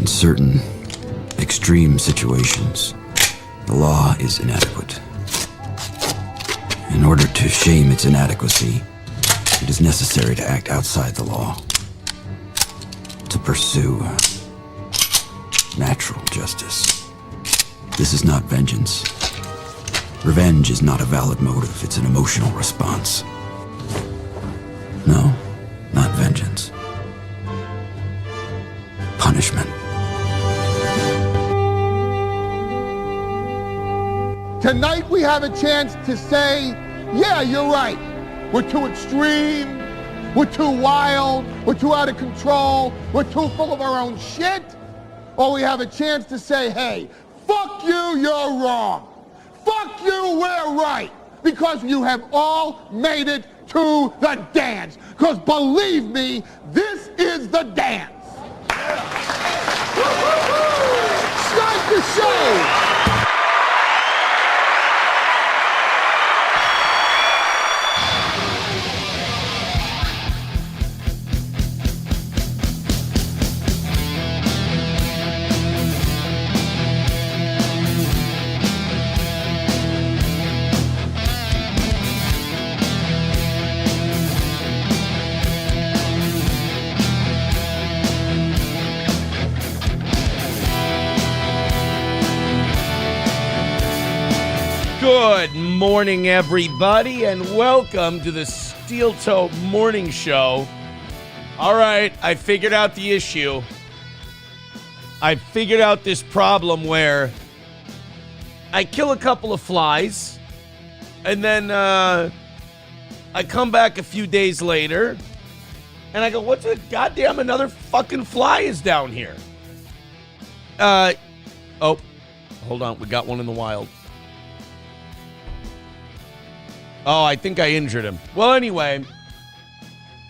In certain extreme situations, the law is inadequate. In order to shame its inadequacy, it is necessary to act outside the law, to pursue natural justice. This is not vengeance. Revenge is not a valid motive, it's an emotional response. No, not vengeance. Punishment. Tonight we have a chance to say, yeah, you're right. We're too extreme, we're too wild, we're too out of control, we're too full of our own shit. Or we have a chance to say, hey, fuck you, you're wrong. Fuck you, we're right. Because you have all made it to the dance. Because believe me, this is the dance. Start the show. Good morning, everybody, and welcome to the Steel Toe Morning Show. All right, I figured out the issue. I figured out this problem where I kill a couple of flies, and then I come back a few days later, and I go, what's the goddamn another fucking fly is down here? Oh, hold on, we got one in the wild. Oh, I think I injured him. Well, anyway,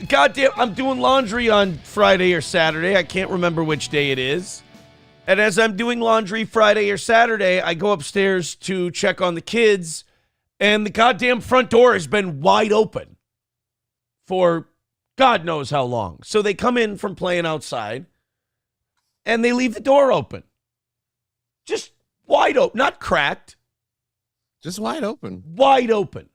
goddamn, I'm doing laundry on Friday or Saturday. I can't remember which day it is. And as I'm doing laundry Friday or Saturday, I go upstairs to check on the kids, and the goddamn front door has been wide open for God knows how long. So they come in from playing outside, and they leave the door open. Just wide open, not cracked. Just wide open. Wide open.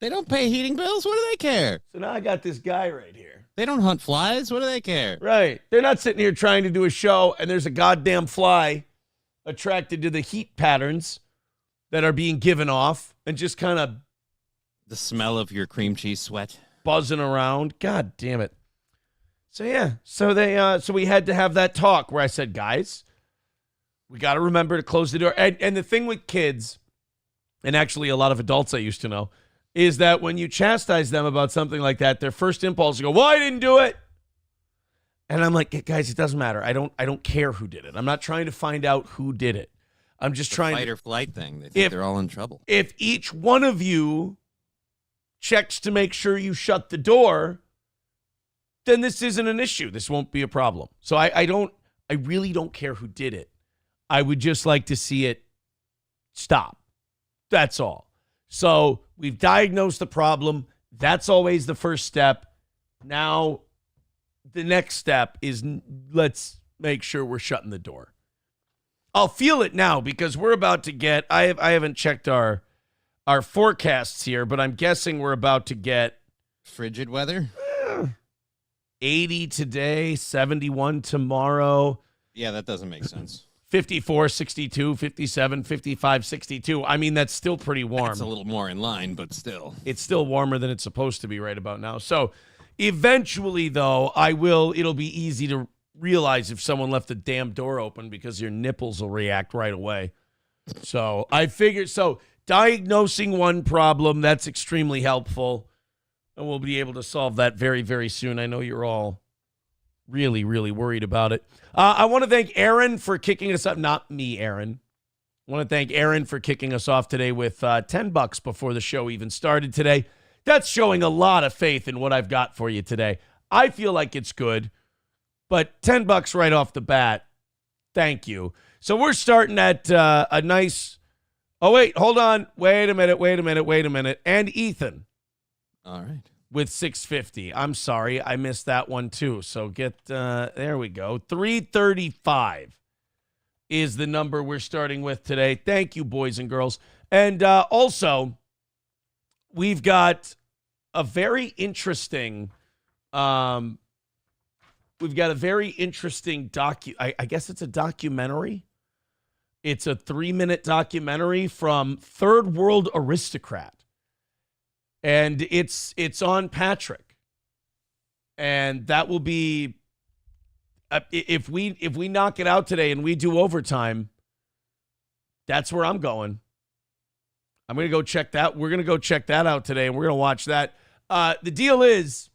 They don't pay heating bills. What do they care? So now I got this guy right here. They don't hunt flies. What do they care? Right. They're not sitting here trying to do a show, and there's a goddamn fly attracted to the heat patterns that are being given off and just kind of The smell of your cream cheese sweat. buzzing around. God damn it. So yeah. So we had to have that talk where I said, guys, we got to remember to close the door. And the thing with kids, and actually a lot of adults I used to know, is that when you chastise them about something like that, their first impulse is to go, well, I didn't do it. And I'm like, guys, it doesn't matter. I don't care who did it. I'm not trying to find out who did it. I'm just trying fight to or flight thing. They think they're all in trouble. If each one of you checks to make sure you shut the door, then this isn't an issue. This won't be a problem. So I really don't care who did it. I would just like to see it stop. That's all. So we've diagnosed the problem. That's always the first step. Now, the next step is let's make sure we're shutting the door. I'll feel it now because we're about to get, I haven't checked our forecasts here, but I'm guessing we're about to get Frigid weather? 80 today, 71 tomorrow. Yeah, that doesn't make sense. 54, 62, 57, 55, 62. I mean, that's still pretty warm. It's a little more in line, but still. It's still warmer than it's supposed to be right about now. So eventually, though, it'll be easy to realize if someone left the damn door open because your nipples will react right away. So I figured, diagnosing one problem, that's extremely helpful. And we'll be able to solve that very, very soon. I know you're all really, really worried about it. I want to thank Aaron for kicking us up. Not me, Aaron. I want to thank Aaron for kicking us off today with $10 before the show even started today. That's showing a lot of faith in what I've got for you today. I feel like it's good, but $10 right off the bat. Thank you. So we're starting at a nice. Oh, wait, hold on. Wait a minute. And Ethan. All right. With $6.50. I'm sorry, I missed that one too. So get there we go. $3.35. is the number we're starting with today. Thank you, boys and girls. And also, we've got a very interesting I guess it's a documentary. It's a 3-minute documentary from Third World Aristocrat. And it's on Patrick. And that will be if we knock it out today and we do overtime, that's where I'm going. I'm going to go check that. We're going to go check that out today, and we're going to watch that. The deal is,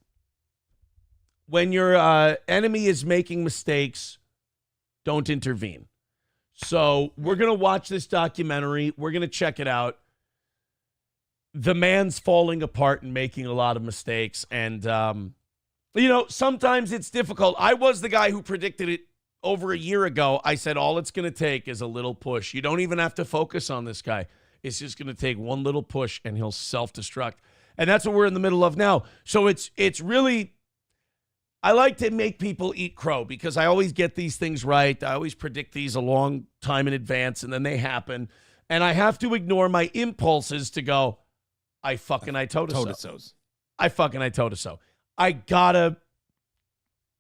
when your enemy is making mistakes, don't intervene. So we're going to watch this documentary. We're going to check it out. The man's falling apart and making a lot of mistakes. And, sometimes it's difficult. I was the guy who predicted it over a year ago. I said all it's going to take is a little push. You don't even have to focus on this guy. It's just going to take one little push, and he'll self-destruct. And that's what we're in the middle of now. So it's really, I like to make people eat crow because I always get these things right. I always predict these a long time in advance, and then they happen. And I have to ignore my impulses to go, I told us so. I told us so. I got to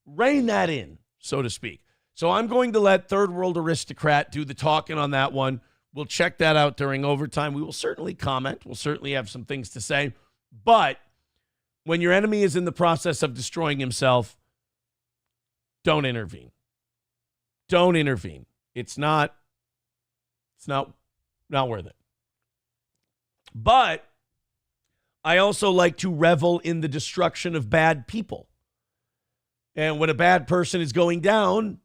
rein that in, so to speak. So I'm going to let Third World Aristocrat do the talking on that one. We'll check that out during overtime. We will certainly comment. We'll certainly have some things to say. But when your enemy is in the process of destroying himself, don't intervene. Don't intervene. It's not worth it. But I also like to revel in the destruction of bad people. And when a bad person is going down,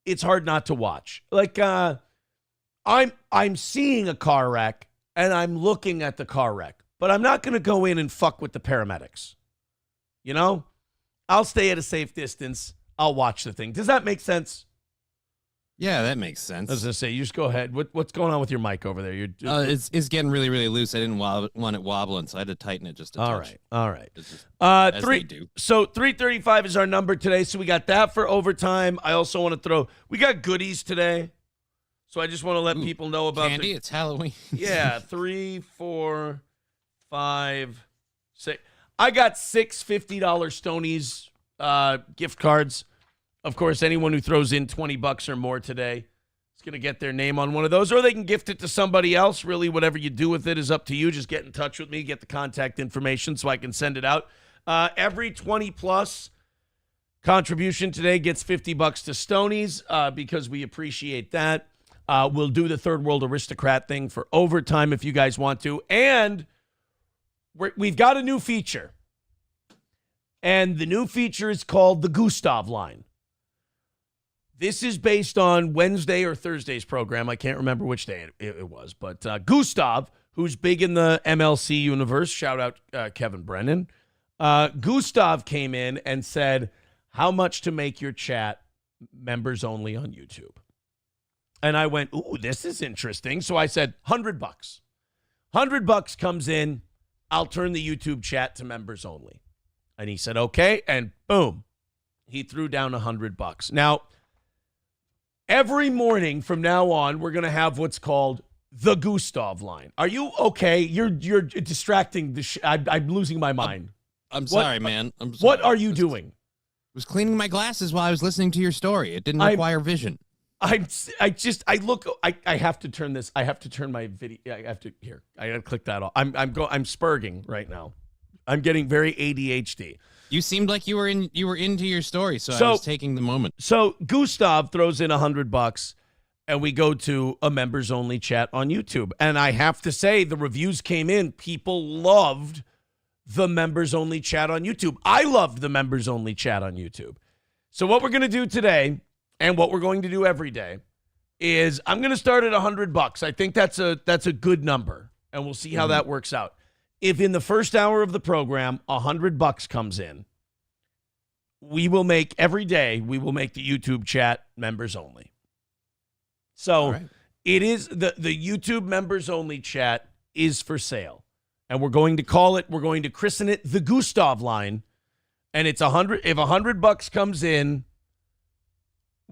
it's hard not to watch. Like, I'm seeing a car wreck, and I'm looking at the car wreck, but I'm not going to go in and fuck with the paramedics. I'll stay at a safe distance. I'll watch the thing. Does that make sense? Yeah, that makes sense. I was going to say, you just go ahead. What's going on with your mic over there? It's getting really, really loose. I didn't want it wobbling, so I had to tighten it just a touch. All right. As they do. So 335 is our number today, so we got that for overtime. I also want to we got goodies today, so I just want to let people know about candy. It's Halloween. Yeah, 3, 4, 5, 6. I got six $50 Stoney's gift cards. Of course, anyone who throws in $20 or more today is going to get their name on one of those, or they can gift it to somebody else. Really, whatever you do with it is up to you. Just get in touch with me, get the contact information so I can send it out. Every 20-plus contribution today gets $50 to Stoney's because we appreciate that. We'll do the Third World Aristocrat thing for overtime if you guys want to. And we've got a new feature. And the new feature is called the Gustav line. This is based on Wednesday or Thursday's program. I can't remember which day it was. But Gustav, who's big in the MLC universe, shout out Kevin Brennan. Gustav came in and said, how much to make your chat members only on YouTube? And I went, ooh, this is interesting. So I said, $100. $100 comes in. I'll turn the YouTube chat to members only. And he said, okay. And boom, he threw down $100. Now, every morning from now on, we're going to have what's called the Gustav line. Are you okay? You're distracting I'm losing my mind. I'm sorry, man. I'm sorry. What are you doing? I was cleaning my glasses while I was listening to your story. It didn't require vision. I have to turn this. I have to turn my video. I got to click that off. I'm spurging right now. I'm getting very ADHD. You seemed like you were into your story, so I was taking the moment. So Gustav throws in $100, and we go to a members only chat on YouTube. And I have to say, the reviews came in. People loved the members only chat on YouTube. I loved the members only chat on YouTube. So what we're going to do today, and what we're going to do every day, is I'm going to start at $100. I think that's a good number, and we'll see how that works out. If in the first hour of the program, $100 comes in, we will make every day, we will make the YouTube chat members only. So it is the YouTube members only chat is for sale. And we're going to christen it the Gustav line. And it's $100. If $100 comes in,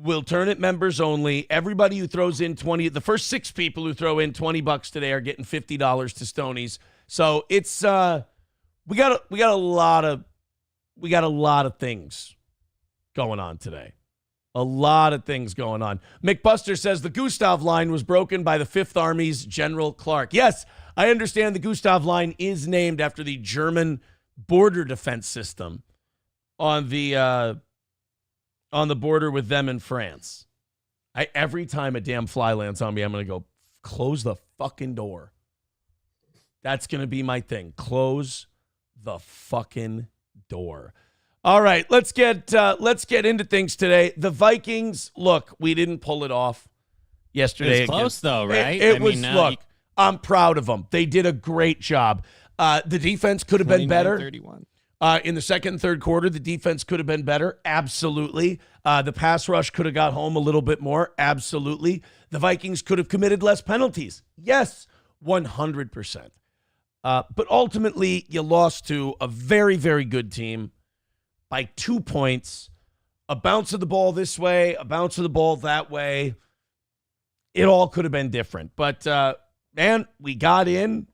We'll turn it members only. Everybody who throws in 20, the first 6 people who throw in $20 today are getting $50 to Stoney's. So it's we got a lot of things going on today. A lot of things going on. McBuster says the Gustav line was broken by the Fifth Army's General Clark. Yes, I understand the Gustav line is named after the German border defense system on the border with them in France. Every time a damn fly lands on me, I'm going to go, close the fucking door. That's going to be my thing. Close the fucking door. All right, let's get into things today. The Vikings, look, we didn't pull it off yesterday. It was close, though, right? Look, I'm proud of them. They did a great job. The defense could have been better. 31. In the second and third quarter, the defense could have been better. Absolutely. The pass rush could have got home a little bit more. Absolutely. The Vikings could have committed less penalties. Yes, 100%. But ultimately, you lost to a very, very good team by 2 points. A bounce of the ball this way, a bounce of the ball that way. It all could have been different. But, man, we got in.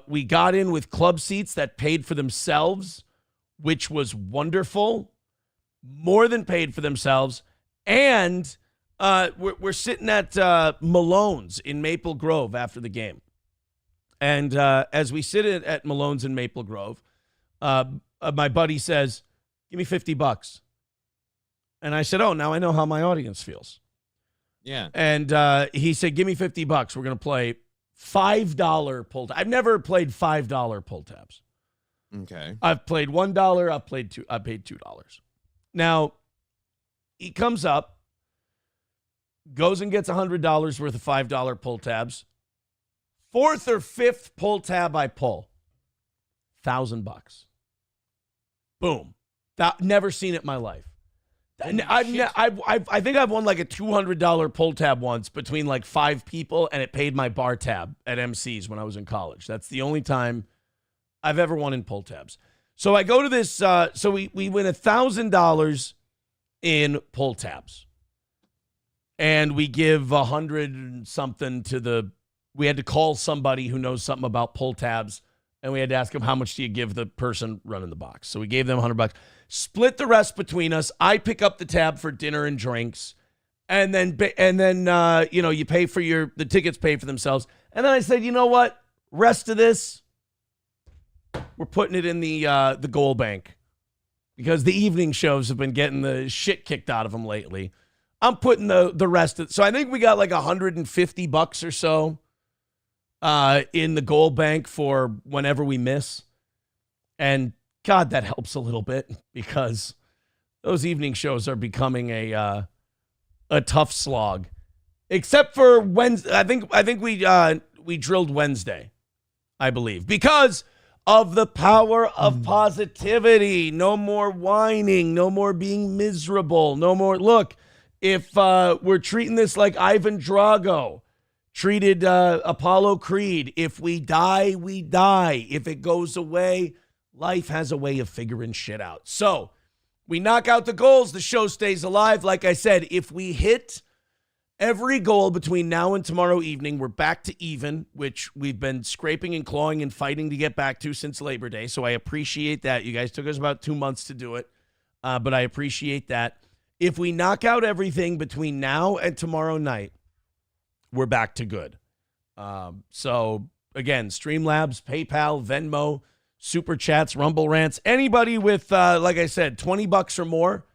We got in with club seats that paid for themselves, which was wonderful. More than paid for themselves. And we're sitting at Malone's in Maple Grove after the game. And as we sit at Malone's in Maple Grove, my buddy says, give me $50. And I said, oh, now I know how my audience feels. Yeah. And he said, give me $50. We're going to play $5 pull tabs. I've never played $5 pull tabs. Okay. I've played $1. I paid $2. Now, he comes up, goes and gets $100 worth of $5 pull tabs. 4th or 5th pull tab I pull, $1,000. Boom. Never seen it in my life. And I think I've won like a $200 pull tab once between like 5 people, and it paid my bar tab at MC's when I was in college. That's the only time I've ever won in pull tabs. So I go to this. So we win $1,000 in pull tabs, and we give 100 and something to the. We had to call somebody who knows something about pull tabs, and we had to ask them, how much do you give the person running the box? So we gave them $100. Split the rest between us. I pick up the tab for dinner and drinks, and then you pay for the tickets pay for themselves. And then I said, you know what? Rest of this, we're putting it in the goal bank, because the evening shows have been getting the shit kicked out of them lately. I'm putting the rest of. So I think we got like $150 or so in the goal bank for whenever we miss. And God, that helps a little bit, because those evening shows are becoming a tough slog. Except for Wednesday. I think we drilled Wednesday, I believe, because of the power of positivity. No more whining, no more being miserable, no more. Look, if we're treating this like Ivan Drago treated Apollo Creed, if we die, we die. If it goes away, life has a way of figuring shit out. So we knock out the goals, the show stays alive. Like I said, if we hit every goal between now and tomorrow evening, we're back to even, which we've been scraping and clawing and fighting to get back to since Labor Day. So I appreciate that. You guys took us about 2 months to do it, but I appreciate that. If we knock out everything between now and tomorrow night, we're back to good. So again, Streamlabs, PayPal, Venmo, Super Chats, Rumble Rants, anybody with, like I said, $20 or more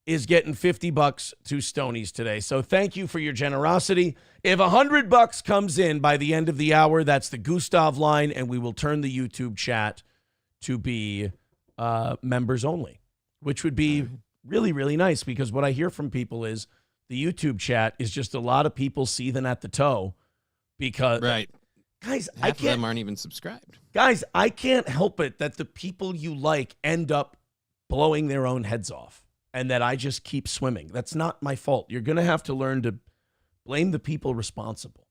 is getting $50 to Stoney's today. So thank you for your generosity. If $100 comes in by the end of the hour, that's the Gustav line, and we will turn the YouTube chat to be members only, which would be really, really nice, because what I hear from people is the YouTube chat is just a lot of people seething at the toe because right. Guys, Half of them aren't even subscribed. Guys, I can't help it that the people you like end up blowing their own heads off, and that I just keep swimming. That's not my fault. You're going to have to learn to blame the people responsible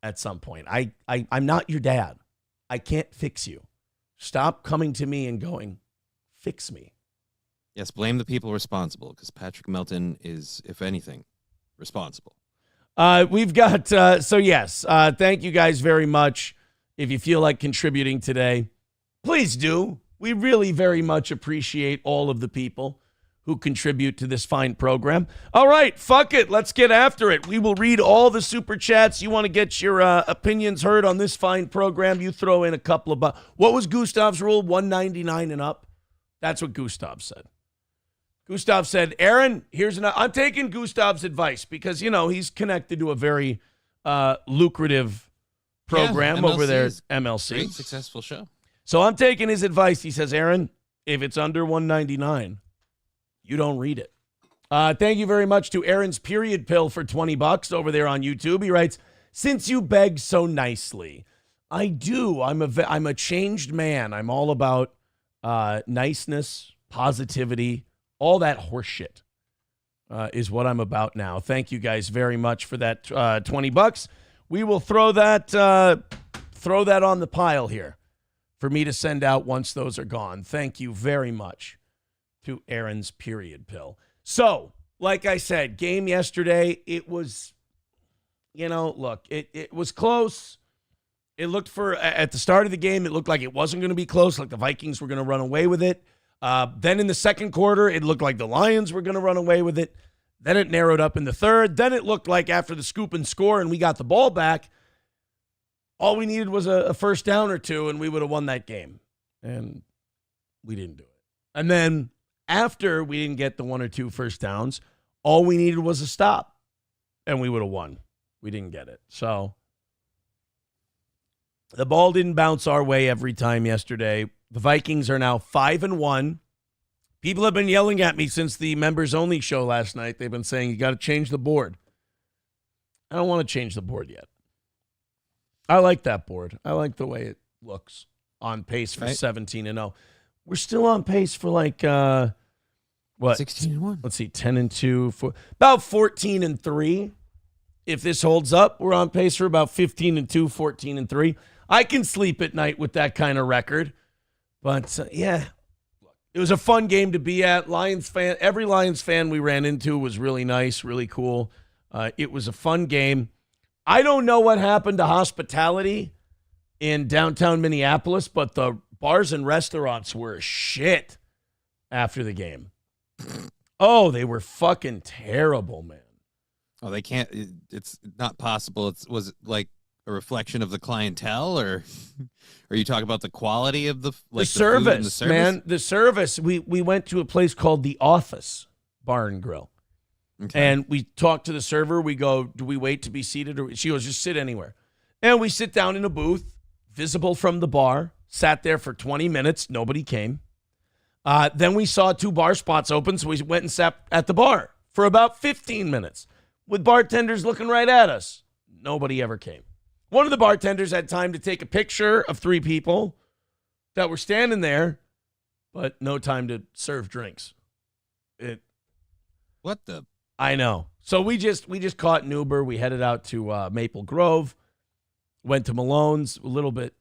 at some point. I'm not your dad. I can't fix you. Stop coming to me and going, fix me. Yes, blame the people responsible, because Patrick Melton is, if anything, responsible. We've got, thank you guys very much. If you feel like contributing today, please do. We really very much appreciate all of the people who contribute to this fine program. All right, fuck it. Let's get after it. We will read all the super chats. You want to get your opinions heard on this fine program, you throw in a couple of what was Gustav's rule? $1.99 and up? That's what Gustav said. Gustav said, Aaron, I'm taking Gustav's advice because, he's connected to a very lucrative program over there at MLC. Great, successful show. So I'm taking his advice. He says, Aaron, if it's under $1.99, you don't read it. Thank you very much to Aaron's Period Pill for $20 over there on YouTube. He writes, since you beg so nicely, I do. I'm a changed man. I'm all about niceness, positivity, all that horseshit is what I'm about now. Thank you guys very much for that $20. We will throw that on the pile here for me to send out once those are gone. Thank you very much to Aaron's Period Pill. So, like I said, game yesterday, it was, look, it was close. It looked at the start of the game, it looked like it wasn't going to be close, like the Vikings were going to run away with it. Then in the second quarter, it looked like the Lions were going to run away with it. Then it narrowed up in the third. Then it looked like after the scoop and score and we got the ball back, all we needed was a first down or two and we would have won that game. And we didn't do it. And then after we didn't get the one or two first downs, all we needed was a stop and we would have won. We didn't get it. So the ball didn't bounce our way every time yesterday. The Vikings are now 5-1. People have been yelling at me since the members-only show last night. They've been saying, you got to change the board. I don't want to change the board yet. I like that board. I like the way it looks on pace for 17-0. We're still on pace for 16-1. Let's see, 10-2, about 14-3. If this holds up, we're on pace for about 15-2, 14-3. I can sleep at night with that kind of record. But, it was a fun game to be at. Every Lions fan we ran into was really nice, really cool. It was a fun game. I don't know what happened to hospitality in downtown Minneapolis, but the bars and restaurants were shit after the game. Oh, they were fucking terrible, man. Oh, they can't. It's not possible. Was it like a reflection of the clientele, or are you talking about the quality of the service, food and the service? Man? The service. We went to a place called The Office Bar and Grill. Okay. And we talked to the server. We go, do we wait to be seated? Or she goes, just sit anywhere. And we sit down in a booth, visible from the bar, sat there for 20 minutes. Nobody came. Then we saw 2 bar spots open, so we went and sat at the bar for about 15 minutes with bartenders looking right at us. Nobody ever came. One of the bartenders had time to take a picture of 3 people that were standing there, but no time to serve drinks. What the? I know. So we just caught an Uber. We headed out to Maple Grove, went to Malone's. A little bit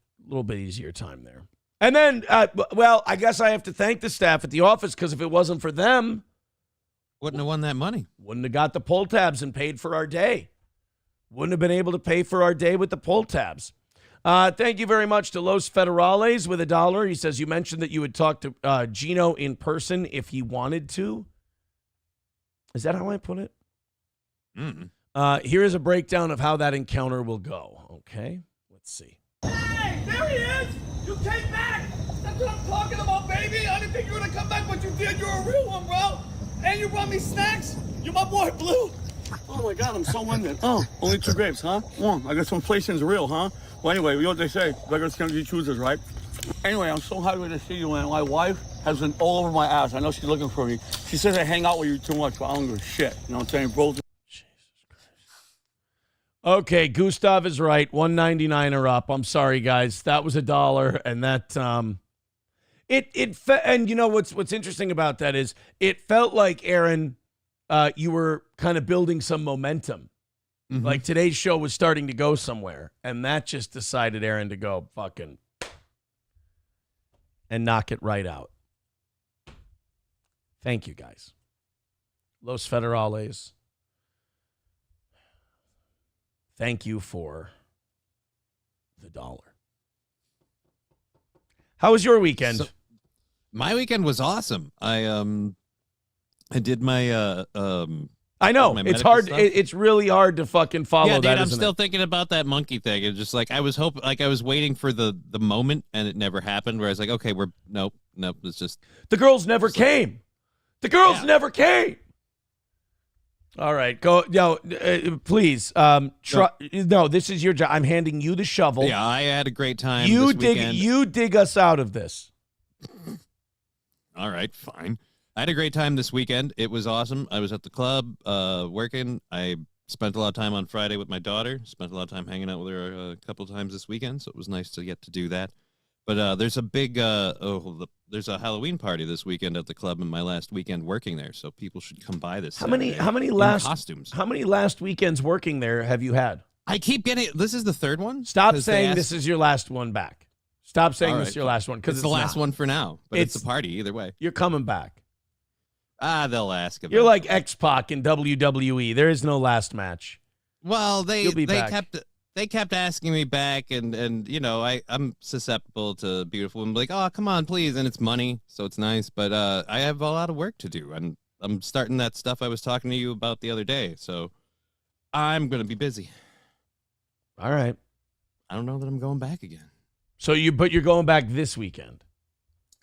easier time there. And then, I guess I have to thank the staff at the office, because if it wasn't for them, wouldn't have won that money. Wouldn't have got the pull tabs and paid for our day. Wouldn't have been able to pay for our day with the pull tabs. Thank you very much to Los Federales with $1. He says, you mentioned that you would talk to Gino in person if he wanted to. Is that how I put it? Here is a breakdown of how that encounter will go. Okay, let's see. Hey, there he is! You came back! That's what I'm talking about, baby! I didn't think you were gonna come back, but you did. You're a real one, bro! And you brought me snacks! You're my boy, Blue! Oh my God, I'm so winded. Oh, only 2 grapes, huh? I guess inflation's real, huh? Well, anyway, you know what they say, beggars can't be choosers, right? Anyway, I'm so happy to see you, man. My wife has been all over my ass. I know she's looking for me. She says I hang out with you too much, but I don't give a shit. You know what I'm saying, bro? Jesus Christ. Okay, Gustav is right. $1.99 or up. I'm sorry, guys. That was $1, and that and you know what's interesting about that is it felt like, Aaron, you were kind of building some momentum. Mm-hmm. Like today's show was starting to go somewhere, and that just decided Aaron to go fucking and knock it right out. Thank you, guys. Los Federales. Thank you for the $1. How was your weekend? So, my weekend was awesome. I did my I know my it's medical hard. stuff. It's really hard to fucking follow Yeah, dude, that. I'm isn't still it? thinking about that monkey thing. It's just like I was waiting for the moment, and it never happened. Where I was like, okay, nope. It's just The girls never came. The girls Yeah. never came. All right, go. Yo, please. No, this is your job. I'm handing you the shovel. yeah. I had a great time. You this dig. weekend. You dig us out of this. All right, fine. I had a great time this weekend. It was awesome. I was at the club working. I spent a lot of time on Friday with my daughter. Spent a lot of time hanging out with her a couple of times this weekend, so it was nice to get to do that. But there's a big there's a Halloween party this weekend at the club, and my last weekend working there, so people should come by this. How many Saturday in last costumes? How many last weekends working there have you had? I keep getting. This is the third one. Stop 'Cause they saying asked- this is your last one back. Stop saying All this right, is your last one because It's the last one for now, but it's a party either way. You're coming back. They'll ask. You're like eventually. X-Pac in WWE. There is no last match. Well, You'll be back. kept asking me back, and you know I'm susceptible to beautiful women like, oh, come on, please, and it's money, so it's nice, but I have a lot of work to do, and I'm starting that stuff I was talking to you about the other day, so I'm gonna be busy. All right. I don't know that I'm going back again. So but you're going back this weekend.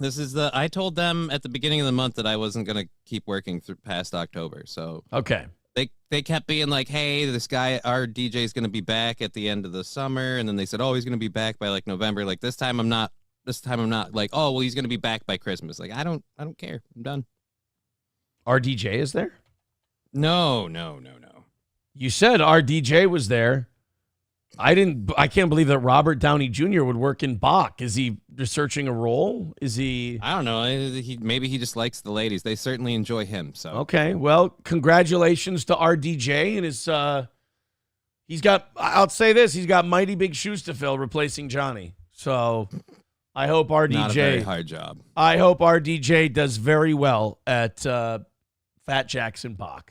This is I told them at the beginning of the month that I wasn't gonna keep working through past October, so Okay. They kept being like, hey, this guy, our DJ is going to be back at the end of the summer. And then they said, oh, he's going to be back by like November. Like this time I'm not like, oh, well, he's going to be back by Christmas. Like, I don't care. I'm done. Our DJ is there? No. You said our DJ was there. I can't believe that Robert Downey Jr. would work in Bach. Is he researching a role? Is he? I don't know. Maybe he just likes the ladies. They certainly enjoy him. So Okay. Well, congratulations to our DJ and his, he's got, I'll say this, he's got mighty big shoes to fill replacing Johnny. So I hope our not DJ, a very hard job. I hope our DJ does very well at Fat Jackson Bach.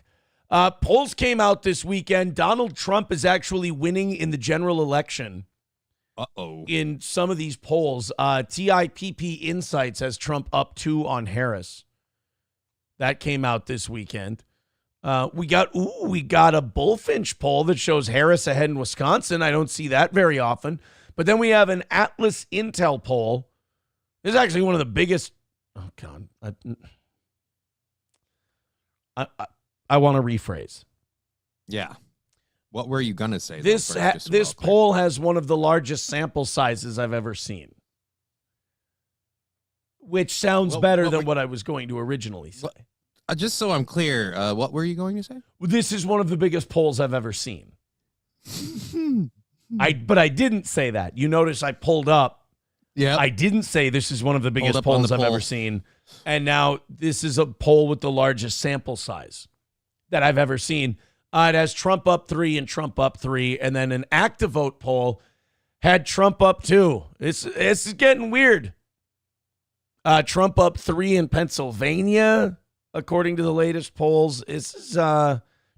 Polls came out this weekend. Donald Trump is actually winning in the general election. Uh-oh. In some of these polls. TIPP Insights has Trump up 2 on Harris. That came out this weekend. We got a Bullfinch poll that shows Harris ahead in Wisconsin. I don't see that very often. But then we have an Atlas Intel poll. This is actually one of the biggest. Oh, God. I want to rephrase. Yeah. What were you gonna say? This poll has one of the largest sample sizes I've ever seen, which sounds better than what I was going to originally say. Just so I'm clear, what were you going to say? This is one of the biggest polls I've ever seen. But I didn't say that. You notice I pulled up. Yeah. I didn't say this is one of the biggest up on polls the I've poll. ever seen. And now this is a poll with the largest sample size that I've ever seen. It has Trump up 3 and Trump up 3. And then an ActiVote poll had Trump up 2. This is getting weird. Trump up 3 in Pennsylvania, according to the latest polls. This is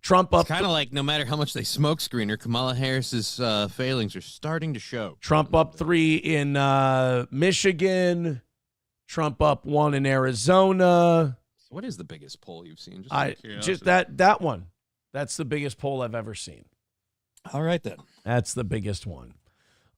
Trump up. It's kind of like no matter how much they smoke screen her, Kamala Harris's failings are starting to show. Trump up 3 in Michigan. Trump up 1 in Arizona. What is the biggest poll you've seen? Just that one. That's the biggest poll I've ever seen. All right, then. That's the biggest one.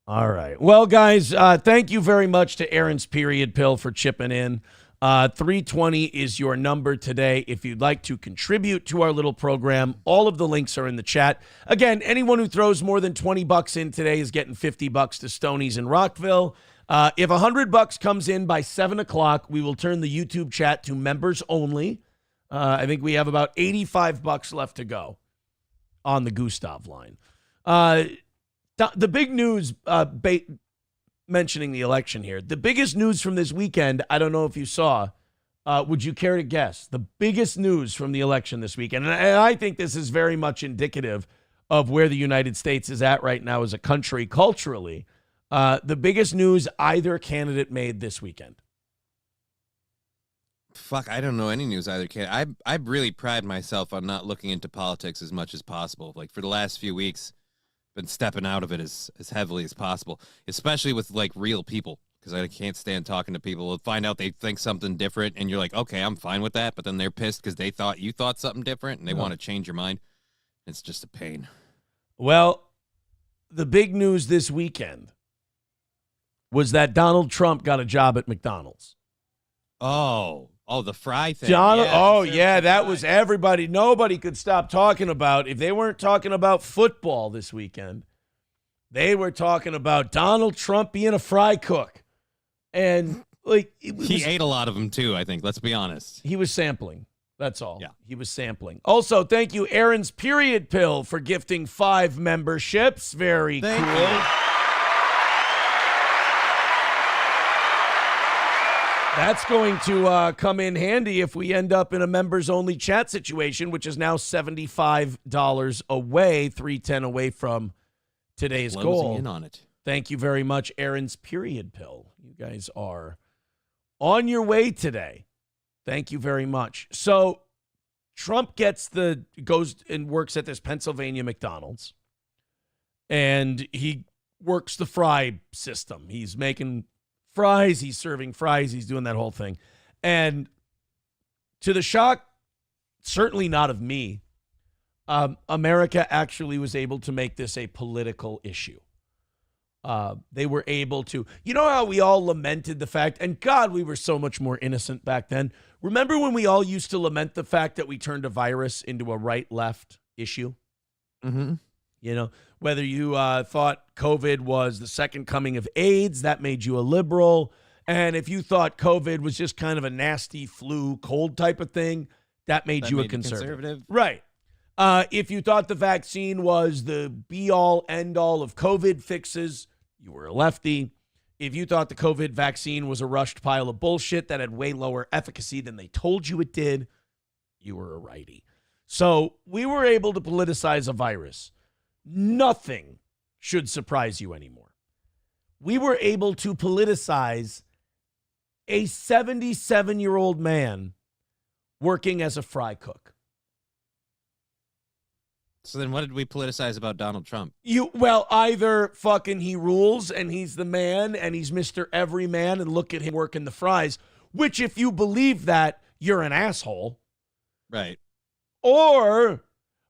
All right. Well, guys, thank you very much to Aaron's Period Pill for chipping in. 320 is your number today. If you'd like to contribute to our little program, all of the links are in the chat. Again, anyone who throws more than $20 in today is getting $50 to Stoney's in Rockville. If $100 comes in by 7 o'clock, we will turn the YouTube chat to members only. I think we have about $85 left to go on the Gustav line. The big news, mentioning the election here, the biggest news from this weekend, I don't know if you saw, would you care to guess? The biggest news from the election this weekend, and I think this is very much indicative of where the United States is at right now as a country culturally. The biggest news either candidate made this weekend. Fuck, I don't know any news either, kid. I really pride myself on not looking into politics as much as possible. Like for the last few weeks, been stepping out of it as heavily as possible, especially with like real people, because I can't stand talking to people. We'll find out they think something different, and you're like, okay, I'm fine with that, but then they're pissed because they thought you thought something different, and they want to change your mind. It's just a pain. Well, the big news this weekend was that Donald Trump got a job at McDonald's. Oh, the fry thing. That was everybody. Nobody could stop talking about. If they weren't talking about football this weekend, they were talking about Donald Trump being a fry cook. And like he ate a lot of them too, I think. Let's be honest. He was sampling. That's all. Yeah. He was sampling. Also, thank you, Aaron's Period Pill, for gifting 5 memberships. Very cool. You. That's going to come in handy if we end up in a members-only chat situation, which is now $75 away, $310 away from today's goal. In on it. Thank you very much, Aaron's Period Pill. You guys are on your way today. Thank you very much. So Trump goes and works at this Pennsylvania McDonald's, and he works the fry system. He's making fries, he's serving fries, he's doing that whole thing. And to the shock, certainly not of me, America actually was able to make this a political issue. They were able to, you know how we all lamented the fact, and God, we were so much more innocent back then. Remember when we all used to lament the fact that we turned a virus into a right-left issue? Mm-hmm. You know, whether you thought COVID was the second coming of AIDS, that made you a liberal. And if you thought COVID was just kind of a nasty flu, cold type of thing, that made you a conservative. Right. If you thought the vaccine was the be-all, end-all of COVID fixes, you were a lefty. If you thought the COVID vaccine was a rushed pile of bullshit that had way lower efficacy than they told you it did, you were a righty. So we were able to politicize a virus. Nothing should surprise you anymore. We were able to politicize a 77-year-old man working as a fry cook. So then what did we politicize about Donald Trump? Either fucking he rules and he's the man and he's Mr. Everyman and look at him working the fries, which if you believe that, you're an asshole. Right. Or,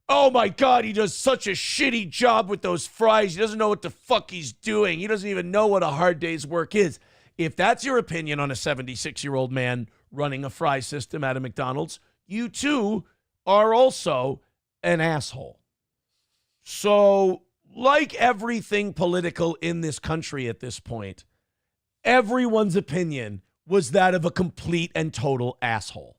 oh my God, he does such a shitty job with those fries. He doesn't know what the fuck he's doing. He doesn't even know what a hard day's work is. If that's your opinion on a 76-year-old man running a fry system at a McDonald's, you too are also an asshole. So, like everything political in this country at this point, everyone's opinion was that of a complete and total asshole.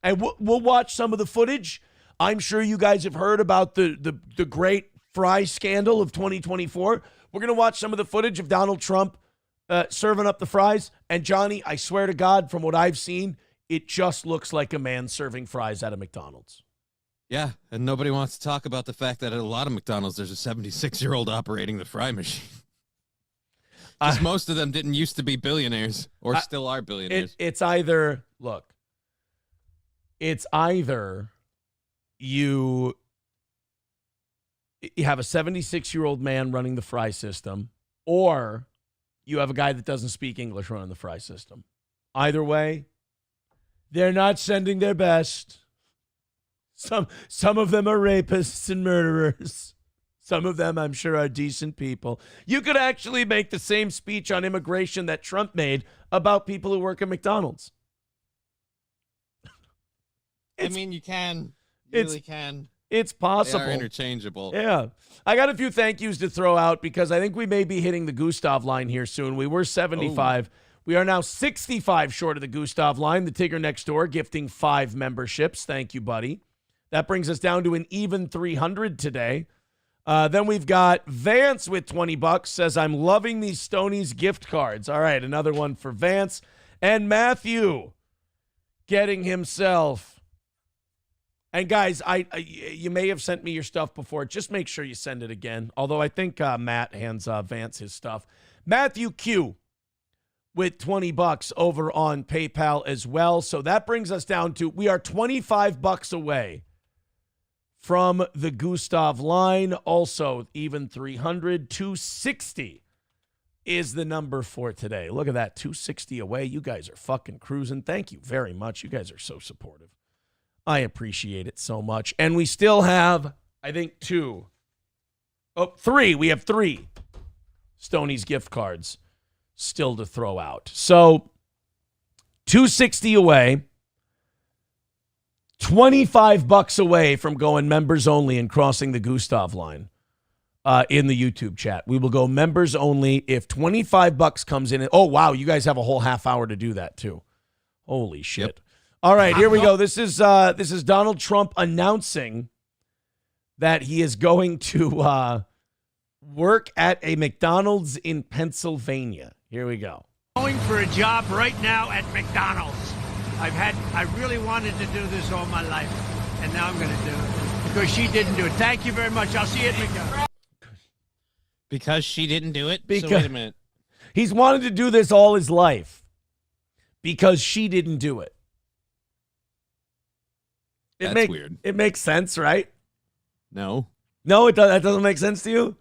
And we'll watch some of the footage. I'm sure you guys have heard about the great fry scandal of 2024. We're going to watch some of the footage of Donald Trump serving up the fries. And Johnny, I swear to God, from what I've seen, it just looks like a man serving fries at a McDonald's. Yeah, and nobody wants to talk about the fact that at a lot of McDonald's, there's a 76-year-old operating the fry machine. Because most of them didn't used to be billionaires or still are billionaires. It's either you have a 76-year-old man running the fry system, or you have a guy that doesn't speak English running the fry system. Either way, they're not sending their best. Some of them are rapists and murderers. Some of them, I'm sure, are decent people. You could actually make the same speech on immigration that Trump made about people who work at McDonald's. I mean, you can. You really can. It's possible. They are interchangeable. Yeah. I got a few thank yous to throw out because I think we may be hitting the Gustav line here soon. We were 75. We are now 65 short of the Gustav line. The Tigger next door gifting 5 memberships. Thank you, buddy. That brings us down to an even 300 today. Then we've got Vance with $20 says, I'm loving these Stoney's gift cards. All right, another one for Vance. And Matthew getting himself. And guys, you may have sent me your stuff before. Just make sure you send it again. Although I think Matt hands Vance his stuff. Matthew Q with $20 over on PayPal as well. So that brings us down to, we are $25 away from the Gustav line. Also, even 300, 260 is the number for today. Look at that, 260 away. You guys are fucking cruising. Thank you very much. You guys are so supportive. I appreciate it so much. And we still have, I think, three. We have 3 Stoney's gift cards still to throw out. So 260 away, $25 away from going members only and crossing the Gustav line in the YouTube chat. We will go members only if $25 comes in. Oh, wow. You guys have a whole half hour to do that too. Holy shit. Yep. All right, here we go. This is Donald Trump announcing that he is going to work at a McDonald's in Pennsylvania. Here we go. Going for a job right now at McDonald's. I really wanted to do this all my life, and now I'm going to do it because she didn't do it. Thank you very much. I'll see you at McDonald's. Because she didn't do it? Because, so wait a minute. He's wanted to do this all his life because she didn't do it. That's weird. It makes sense, right? No. No, it does. That doesn't make sense to you?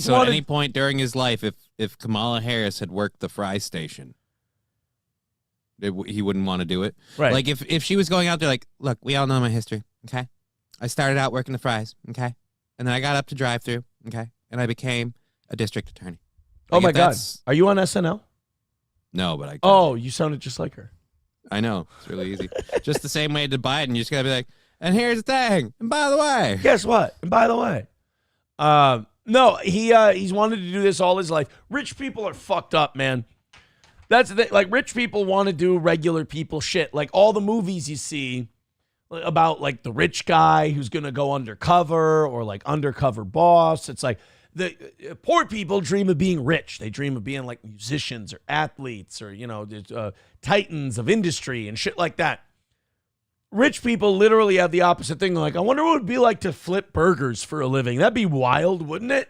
So at any point during his life, if Kamala Harris had worked the fry station, he wouldn't want to do it. Right. Like if she was going out there like, look, we all know my history, okay? I started out working the fries, okay? And then I got up to drive-through, okay? And I became a district attorney. Oh, my God. Are you on SNL? No, but I could. Oh, you sounded just like her. I know. It's really easy. Just the same way to buy it, and you just got to be like, and here's the thing. And by the way. Guess what? And by the way. No, he's wanted to do this all his life. Rich people are fucked up, man. That's the thing. Like, rich people want to do regular people shit. Like, all the movies you see about, like, the rich guy who's going to go undercover or, like, undercover boss. It's like the poor people dream of being rich. They dream of being, like, musicians or athletes or, you know, titans of industry and shit like that. Rich people literally have the opposite thing. Like, I wonder what it would be like to flip burgers for a living. That'd be wild, wouldn't it?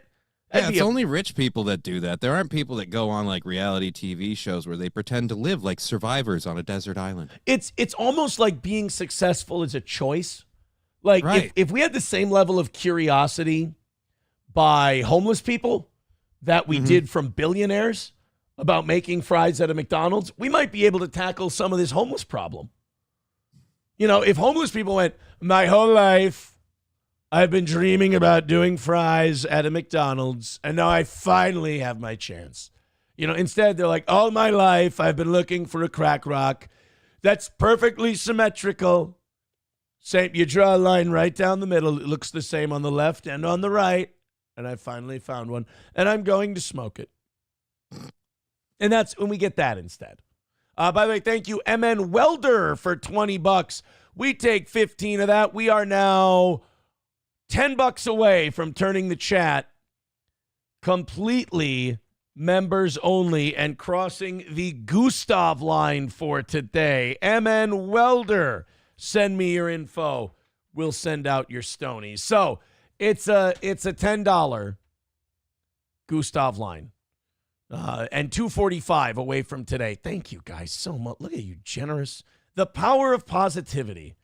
Yeah, it's only rich people that do that. There aren't people that go on like reality TV shows where they pretend to live like survivors on a desert island. It's almost like being successful is a choice. Like right. if we had the same level of curiosity by homeless people that we did from billionaires about making fries at a McDonald's, we might be able to tackle some of this homeless problem. You know, if homeless people went, my whole life, I've been dreaming about doing fries at a McDonald's, and now I finally have my chance. You know, instead, they're like, all my life, I've been looking for a crack rock that's perfectly symmetrical. Same, you draw a line right down the middle. It looks the same on the left and on the right, and I finally found one, and I'm going to smoke it. And that's when we get that instead. By the way, thank you, MN Welder, for $20. We take 15 of that. We are now $10 away from turning the chat completely members only and crossing the Gustav line for today. MN Welder, send me your info. We'll send out your Stonies. So it's a $10 Gustav line. And $245 away from today. Thank you guys so much. Look at you, generous. The power of positivity,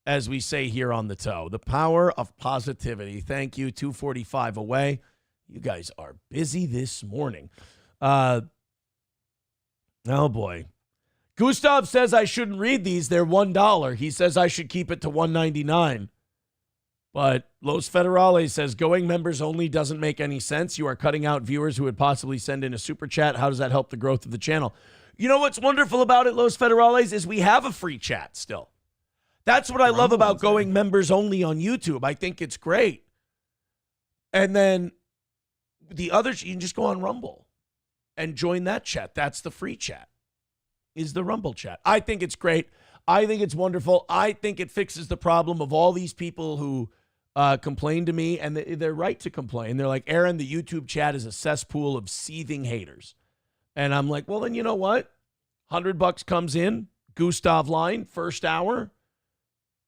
as we say here on the toe. The power of positivity. Thank you. $245 away. You guys are busy this morning. Oh, boy. Gustav says I shouldn't read these. They're $1. He says I should keep it to $1.99. But Los Federales says going members only doesn't make any sense. You are cutting out viewers who would possibly send in a super chat. How does that help the growth of the channel? You know what's wonderful about it, Los Federales, is we have a free chat still. That's what I love about going members only on YouTube. I think it's great. And then the others, you can just go on Rumble and join that chat. That's the free chat, is the Rumble chat. I think it's great. I think it's wonderful. I think it fixes the problem of all these people who complain to me, and they're right to complain. They're like, Aaron, the YouTube chat is a cesspool of seething haters. And I'm like, well, then you know what? $100 comes in, Gustav line, first hour,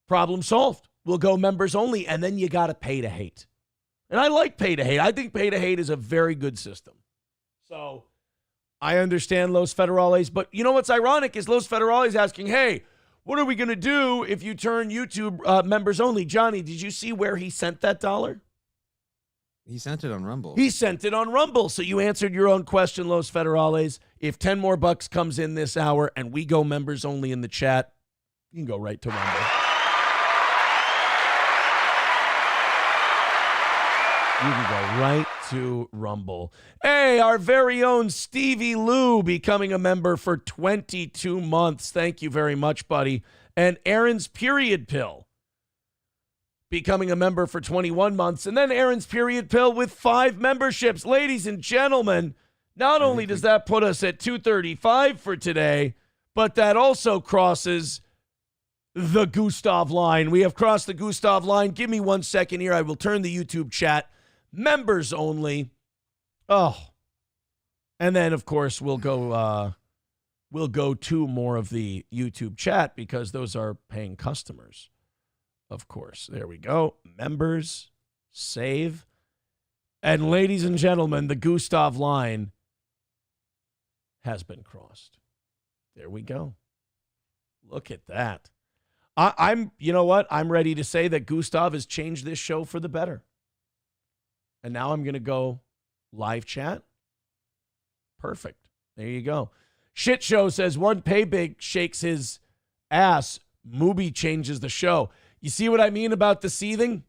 problem solved. We'll go members only, and then you got to pay to hate. And I like pay to hate. I think pay to hate is a very good system. So I understand Los Federales, but you know what's ironic is Los Federales asking, hey, what are we going to do if you turn YouTube members only? Johnny, did you see where he sent that dollar? He sent it on Rumble. He sent it on Rumble. So you answered your own question, Los Federales. If 10 more bucks comes in this hour and we go members only in the chat, you can go right to Rumble. You can go right to Rumble. Hey, our very own Stevie Lou becoming a member for 22 months. Thank you very much, buddy. And Aaron's Period Pill becoming a member for 21 months. And then Aaron's Period Pill with 5 memberships. Ladies and gentlemen, not only does that put us at 235 for today, but that also crosses the Gustav line. We have crossed the Gustav line. Give me 1 second here. I will turn the YouTube chat. Members only. Oh. And then, of course, we'll go to more of the YouTube chat because those are paying customers. Of course. There we go. Members. Save. And ladies and gentlemen, the Gustav line has been crossed. There we go. Look at that. I'm, you know what? I'm ready to say that Gustav has changed this show for the better. And now I'm going to go live chat. Perfect. There you go. Shit Show says one pay big shakes his ass. Mubi changes the show. You see what I mean about the seething?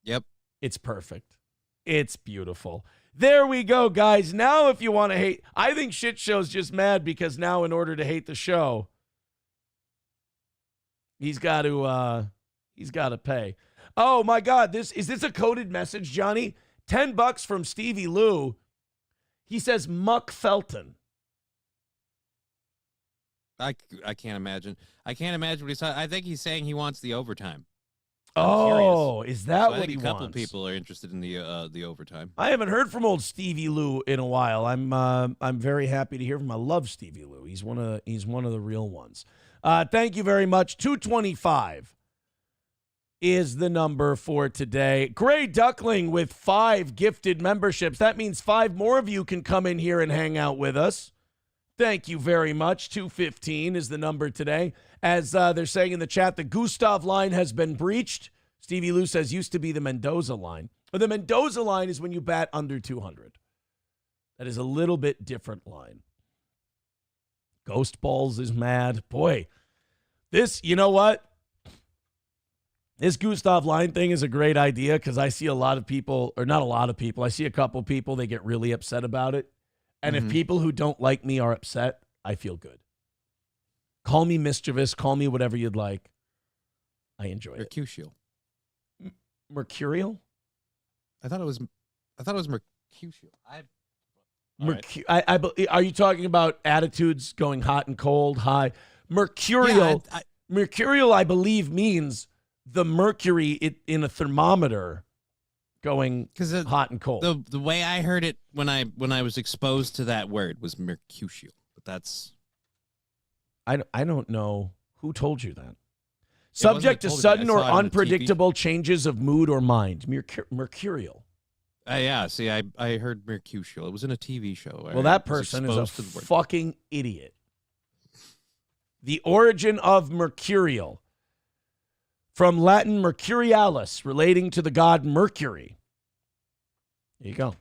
Yep. It's perfect. It's beautiful. There we go, guys. Now if you want to hate, I think Shit Show's just mad because now in order to hate the show, he's got to pay. Oh my God, is this a coded message, Johnny? $10 from Stevie Lou. He says Muck Felton. I can't imagine. I can't imagine what he's saying. I think he's saying he wants the overtime. Oh, is that so what he wants? A couple people are interested in the overtime. I haven't heard from old Stevie Lou in a while. I'm very happy to hear from him. I love Stevie Lou. He's one of the real ones. Thank you very much. 225 is the number for today. Gray Duckling with 5 gifted memberships. That means 5 more of you can come in here and hang out with us. Thank you very much. 215 is the number today. As they're saying in the chat, the Gustav line has been breached. Stevie Lou says used to be the Mendoza line. But the Mendoza line is when you bat under 200. That is a little bit different line. Ghost Balls is mad. Boy, this, you know what? This Gustav line thing is a great idea because I see a lot of people, or not a lot of people, I see a couple people, they get really upset about it. And if people who don't like me are upset, I feel good. Call me mischievous, call me whatever you'd like. I enjoy it. Mercutio. Mercurial? I thought it was Mercutio. Are you talking about attitudes going hot and cold, high? Mercurial. Yeah, Mercurial, I believe, means the mercury in a thermometer going hot and cold. The way I heard it when I was exposed to that word was Mercutio, but that's I don't know who told you that. Subject to sudden or unpredictable changes of mood or mind. Mercurial. Yeah, see, I heard Mercutio. It was in a TV show. Well, that person is a fucking idiot. The origin of mercurial. From Latin mercurialis, relating to the god Mercury. There you go.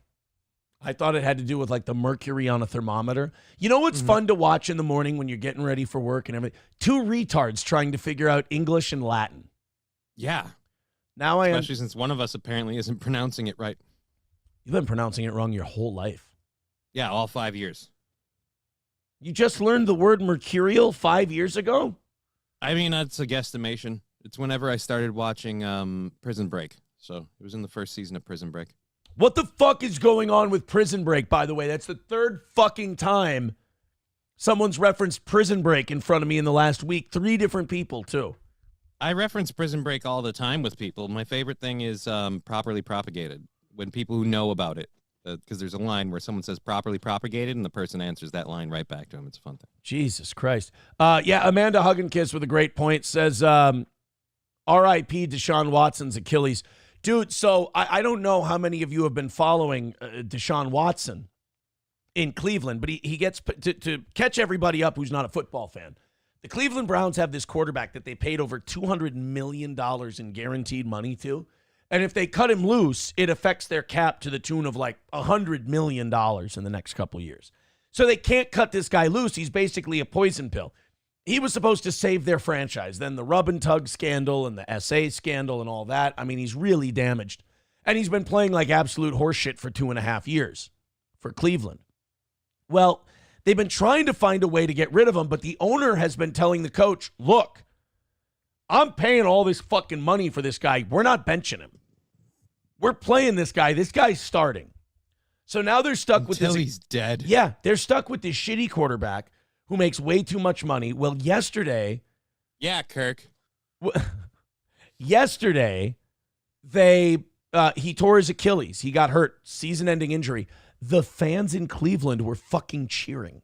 I thought it had to do with like the mercury on a thermometer. You know what's fun to watch in the morning when you're getting ready for work and everything? 2 retards trying to figure out English and Latin. Yeah. Now Especially since one of us apparently isn't pronouncing it right. You've been pronouncing it wrong your whole life. Yeah, all 5 years. You just learned the word mercurial 5 years ago? I mean, that's a guesstimation. It's whenever I started watching Prison Break. So it was in the first season of Prison Break. What the fuck is going on with Prison Break, by the way? That's the 3rd fucking time someone's referenced Prison Break in front of me in the last week. 3 different people, too. I reference Prison Break all the time with people. My favorite thing is properly propagated. When people who know about it. Because there's a line where someone says properly propagated and the person answers that line right back to him. It's a fun thing. Jesus Christ. Yeah, Amanda Hugginkiss with a great point says, R.I.P. Deshaun Watson's Achilles. Dude, so I don't know how many of you have been following Deshaun Watson. in Cleveland, but he gets to catch everybody up who's not a football fan. The Cleveland Browns have this quarterback that they paid over $200 million in guaranteed money to. And if they cut him loose, it affects their cap to the tune of like $100 million in the next couple of years. So they can't cut this guy loose. He's basically a poison pill. He was supposed to save their franchise. Then the rub and tug scandal and the SA scandal and all that. I mean, he's really damaged. And he's been playing like absolute horseshit for 2.5 years for Cleveland. Well, they've been trying to find a way to get rid of him, but the owner has been telling the coach, look, I'm paying all this fucking money for this guy. We're not benching him. We're playing this guy. This guy's starting. So now they're stuck with this. Until he's dead. Yeah, they're stuck with this shitty quarterback who makes way too much money. Well, yesterday, Kirk. Yesterday, he tore his Achilles. He got hurt, season-ending injury. The fans in Cleveland were fucking cheering.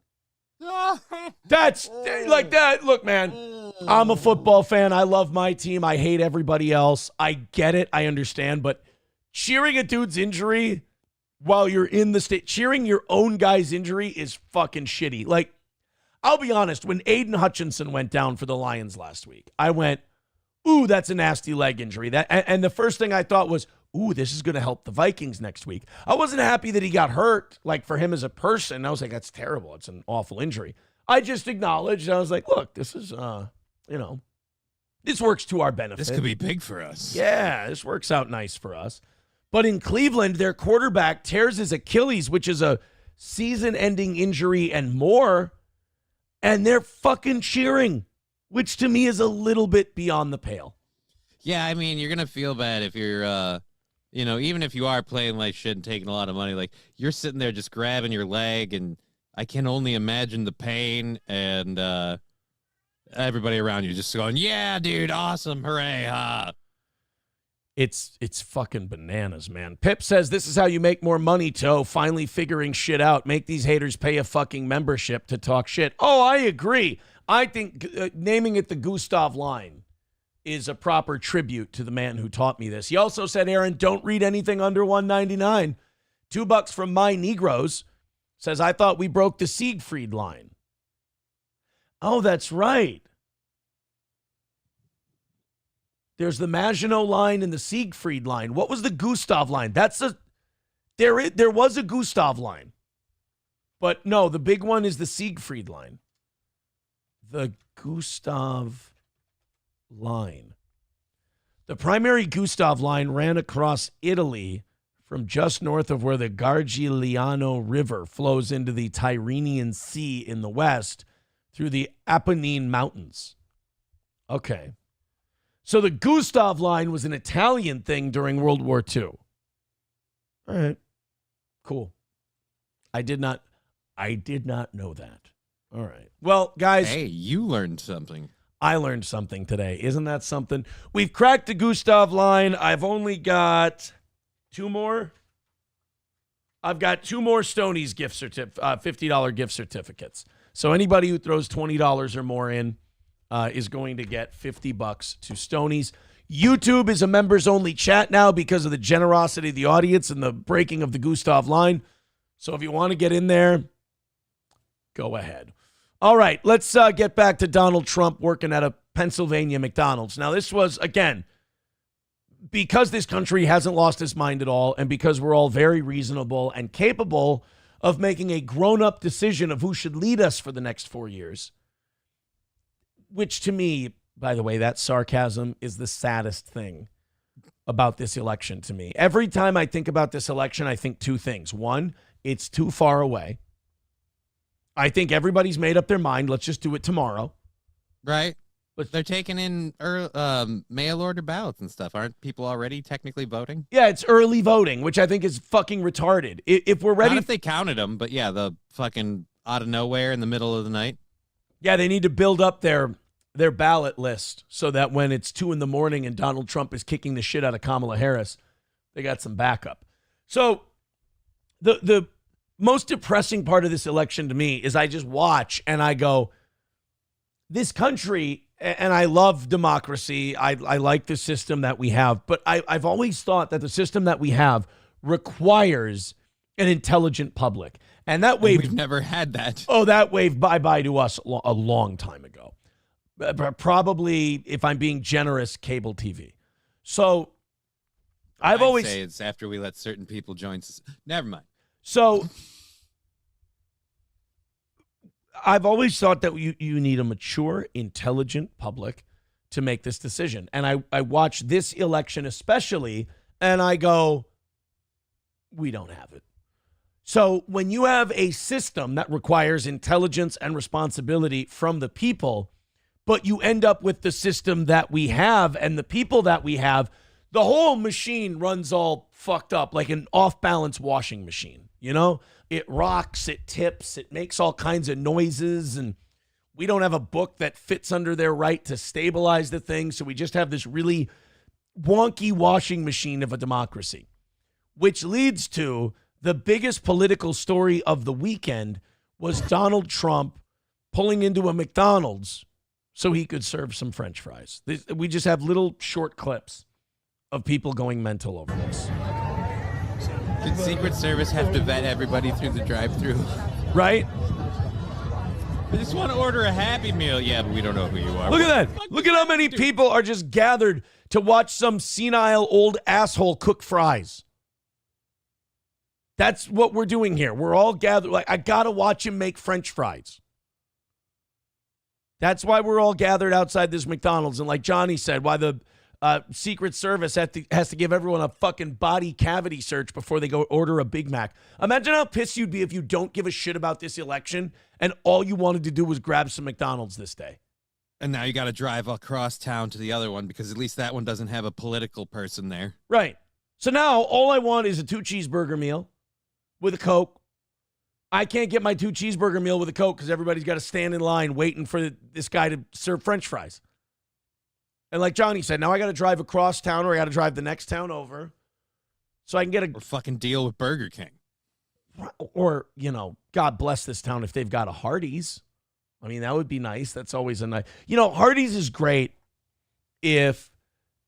That's like that. Look, man, I'm a football fan. I love my team. I hate everybody else. I get it. I understand. But cheering a dude's injury while you're in the state, cheering your own guy's injury is fucking shitty. Like, I'll be honest, when Aiden Hutchinson went down for the Lions last week, I went, ooh, that's a nasty leg injury. And the first thing I thought was, ooh, this is going to help the Vikings next week. I wasn't happy that he got hurt, like for him as a person. I was like, that's terrible. It's an awful injury. I just acknowledged, I was like, look, this is, this works to our benefit. This could be big for us. Yeah, this works out nice for us. But in Cleveland, their quarterback tears his Achilles, which is a season-ending injury and more, and they're fucking cheering, which to me is a little bit beyond the pale. Yeah, I mean, you're going to feel bad if you're, even if you are playing like shit and taking a lot of money, like you're sitting there just grabbing your leg, and I can only imagine the pain and everybody around you just going, yeah, dude, awesome, hooray, ha. It's fucking bananas, man. Pip says, this is how you make more money, Toe. Finally figuring shit out. Make these haters pay a fucking membership to talk shit. Oh, I agree. I think naming it the Gustav line is a proper tribute to the man who taught me this. He also said, Aaron, don't read anything under $1.99. $2 from My Negroes says, I thought we broke the Siegfried line. Oh, that's right. There's the Maginot line and the Siegfried line. What was the Gustav line? There was a Gustav line. But no, the big one is the Siegfried line. The Gustav line. The primary Gustav line ran across Italy from just north of where the Gargigliano River flows into the Tyrrhenian Sea in the west through the Apennine Mountains. Okay. So the Gustav line was an Italian thing during World War II. All right. Cool. I did not know that. All right. Well, guys. Hey, you learned something. I learned something today. Isn't that something? We've cracked the Gustav line. I've only got 2 more. I've got 2 more Stoney's $50 gift certificates. So anybody who throws $20 or more in is going to get $50 to Stoney's. YouTube is a members-only chat now because of the generosity of the audience and the breaking of the Gustav line. So if you want to get in there, go ahead. All right, let's get back to Donald Trump working at a Pennsylvania McDonald's. Now, this was, again, because this country hasn't lost its mind at all and because we're all very reasonable and capable of making a grown-up decision of who should lead us for the next 4 years, which to me, by the way, that sarcasm is the saddest thing about this election to me. Every time I think about this election, I think 2 things. 1, it's too far away. I think everybody's made up their mind. Let's just do it tomorrow. Right. But they're taking in mail order ballots and stuff. Aren't people already technically voting? Yeah, it's early voting, which I think is fucking retarded. If we're ready. Not if they counted them, but yeah, the fucking out of nowhere in the middle of the night. Yeah, they need to build up their ballot list so that when it's 2 a.m. and Donald Trump is kicking the shit out of Kamala Harris, they got some backup. So the most depressing part of this election to me is I just watch and I go, this country, and I love democracy. I like the system that we have, but I've always thought that the system that we have requires an intelligent public. And that wave, We've never had that. oh, that wave bye-bye to us a long time ago. Probably, if I'm being generous, cable TV. So I'd say it's after we let certain people join. Never mind. So I've always thought that you need a mature, intelligent public to make this decision. And I watch this election especially, and I go, we don't have it. So when you have a system that requires intelligence and responsibility from the people, but you end up with the system that we have and the people that we have, the whole machine runs all fucked up like an off-balance washing machine. You know, it rocks, it tips, it makes all kinds of noises, and we don't have a book that fits under their right to stabilize the thing. So we just have this really wonky washing machine of a democracy, which leads to the biggest political story of the weekend was Donald Trump pulling into a McDonald's so he could serve some French fries. We just have little short clips of people going mental over this. Did Secret Service have to vet everybody through the drive-thru? Right? I just want to order a Happy Meal. Yeah, but we don't know who you are. Look at that. Look at how many people are just gathered to watch some senile old asshole cook fries. That's what we're doing here. We're all gathered. Like, I got to watch him make French fries. That's why we're all gathered outside this McDonald's. And like Johnny said, why the Secret Service has to give everyone a fucking body cavity search before they go order a Big Mac. Imagine how pissed you'd be if you don't give a shit about this election and all you wanted to do was grab some McDonald's this day. And now you got to drive across town to the other one because at least that one doesn't have a political person there. Right. So now all I want is a 2-cheeseburger meal with a Coke. I can't get my 2-cheeseburger meal with a Coke because everybody's got to stand in line waiting for this guy to serve French fries. And like Johnny said, now I got to drive across town or I got to drive the next town over so I can get a... Or fucking deal with Burger King. Or, you know, God bless this town if they've got a Hardee's. I mean, that would be nice. That's always a nice... You know, Hardee's is great if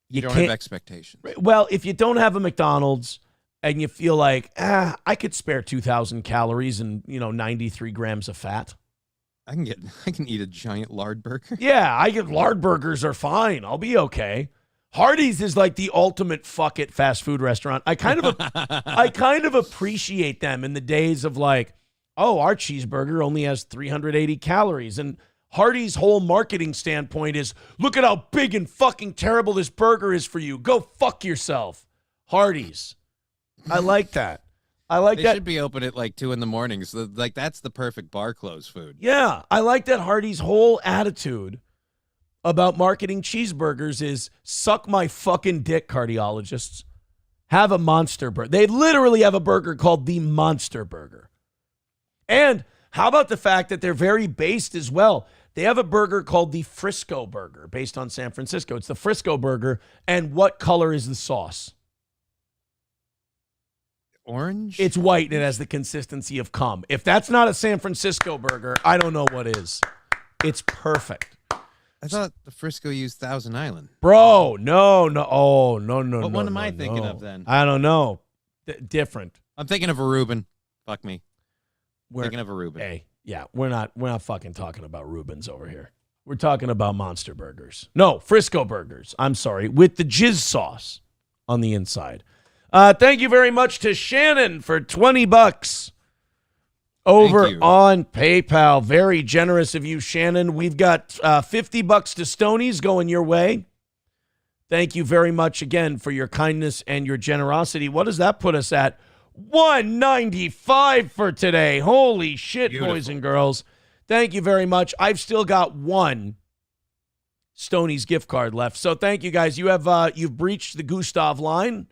you don't can't... have expectations. Well, if you don't have a McDonald's and you feel like, I could spare 2,000 calories and, 93 grams of fat. I can eat a giant lard burger. Yeah, lard burgers are fine. I'll be okay. Hardee's is like the ultimate fuck it fast food restaurant. I kind of appreciate them in the days of like, oh, our cheeseburger only has 380 calories. And Hardee's whole marketing standpoint is, look at how big and fucking terrible this burger is for you. Go fuck yourself. Hardee's. I like that. They should be open at like 2 a.m. So like that's the perfect bar close food. Yeah, I like that Hardee's whole attitude about marketing cheeseburgers is suck my fucking dick, cardiologists. Have a monster burger. They literally have a burger called the Monster Burger. And how about the fact that they're very based as well? They have a burger called the Frisco Burger based on San Francisco. It's the Frisco Burger. And what color is the sauce? Orange? It's white and it has the consistency of cum. If that's not a San Francisco burger, I don't know what is. It's perfect. I thought the Frisco used Thousand Island. Bro, no. Oh, no. What one am I thinking of then? I don't know. Different. I'm thinking of a Reuben. Fuck me. We're thinking of a Reuben. Hey, yeah, we're not fucking talking about Reubens over here. We're talking about Monster Burgers. No, Frisco Burgers. I'm sorry, with the jizz sauce on the inside. Thank you very much to Shannon for $20 over on PayPal. Very generous of you, Shannon. We've got $50 to Stoney's going your way. Thank you very much again for your kindness and your generosity. What does that put us at? $195 for today. Holy shit, beautiful. Boys and girls. Thank you very much. I've still got one Stoney's gift card left. So thank you guys. You've breached the Gustav line.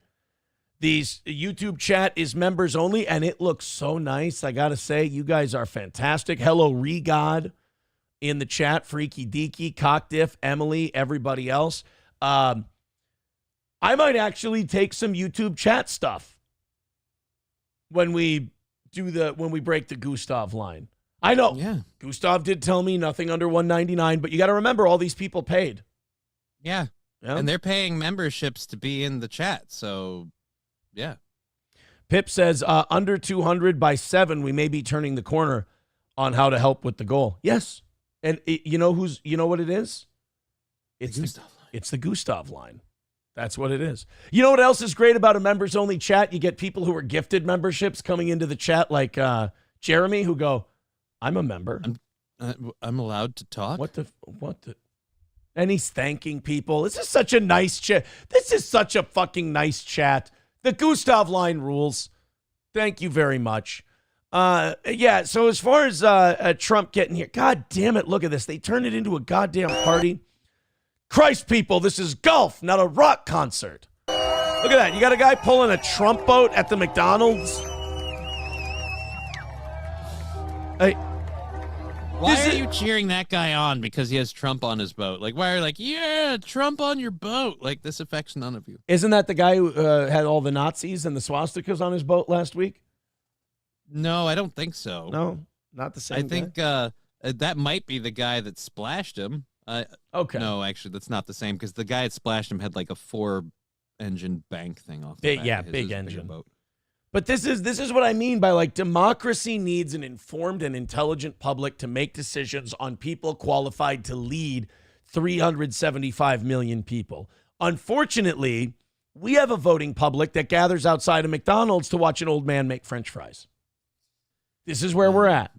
The YouTube chat is members only, and it looks so nice. I got to say, you guys are fantastic. Hello, Regod in the chat, Freaky Deaky, Cockdiff, Emily, everybody else. I might actually take some YouTube chat stuff when we break the Gustav line. I know. Yeah. Gustav did tell me nothing under $199, but you got to remember all these people paid. Yeah. And they're paying memberships to be in the chat, so... Yeah. Pip says, under 200 by 7, we may be turning the corner on how to help with the goal. Yes. And you know what it is? It's the Gustav line. That's what it is. You know what else is great about a members-only chat? You get people who are gifted memberships coming into the chat like Jeremy who go, I'm a member. I'm allowed to talk? What the? And he's thanking people. This is such a nice chat. This is such a fucking nice chat. The Gustav line rules. Thank you very much. Yeah, so as far as Trump getting here, God damn it, look at this. They turned it into a goddamn party. Christ, people, this is golf, not a rock concert. Look at that. You got a guy pulling a Trump boat at the McDonald's. Hey. Why are you cheering that guy on because he has Trump on his boat? Like, why are you like, yeah, Trump on your boat? Like, this affects none of you. Isn't that the guy who had all the Nazis and the swastikas on his boat last week? No, I don't think so. No, not the same I think that might be the guy that splashed him. Okay. No, actually, that's not the same because the guy that splashed him had like a 4-engine bank thing off the back yeah, of his big bigger engine. boat. But this is what I mean by like democracy needs an informed and intelligent public to make decisions on people qualified to lead 375 million people. Unfortunately, we have a voting public that gathers outside of McDonald's to watch an old man make French fries. This is where we're at.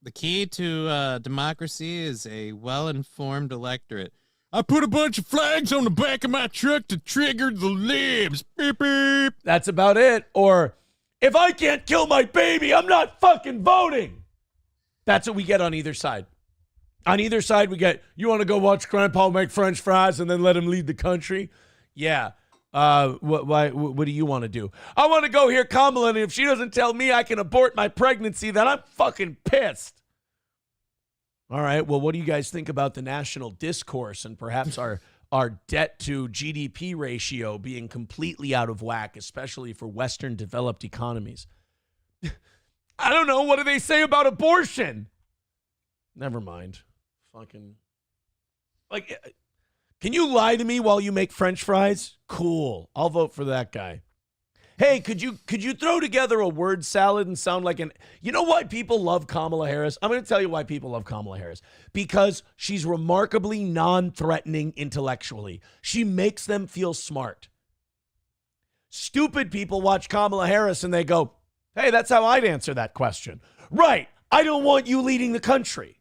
The key to democracy is a well-informed electorate. I put a bunch of flags on the back of my truck to trigger the libs. Beep, beep. That's about it. Or, if I can't kill my baby, I'm not fucking voting. That's what we get on either side. On either side, we get, you want to go watch Grandpa make French fries and then let him lead the country? Yeah. What do you want to do? I want to go hear Kamala, and if she doesn't tell me I can abort my pregnancy, then I'm fucking pissed. All right, well, what do you guys think about the national discourse and perhaps our debt to GDP ratio being completely out of whack, especially for Western developed economies? I don't know. What do they say about abortion? Never mind. Fucking. Like, can you lie to me while you make French fries? Cool. I'll vote for that guy. Hey, could you throw together a word salad and sound like an... You know why people love Kamala Harris? I'm going to tell you why people love Kamala Harris. Because she's remarkably non-threatening intellectually. She makes them feel smart. Stupid people watch Kamala Harris and they go, hey, that's how I'd answer that question. Right. I don't want you leading the country.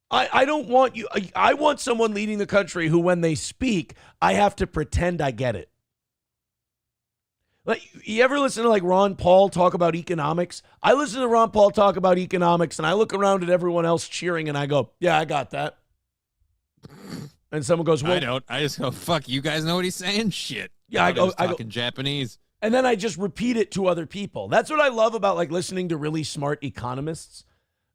I don't want you... I want someone leading the country who, when they speak, I have to pretend I get it. Like, you ever listen to like Ron Paul talk about economics? I listen to Ron Paul talk about economics and I look around at everyone else cheering and I go, yeah, I got that. And someone goes, well, I don't. I just go, fuck, you guys know what he's saying? Shit. Yeah, I go talking Japanese. And then I just repeat it to other people. That's what I love about like listening to really smart economists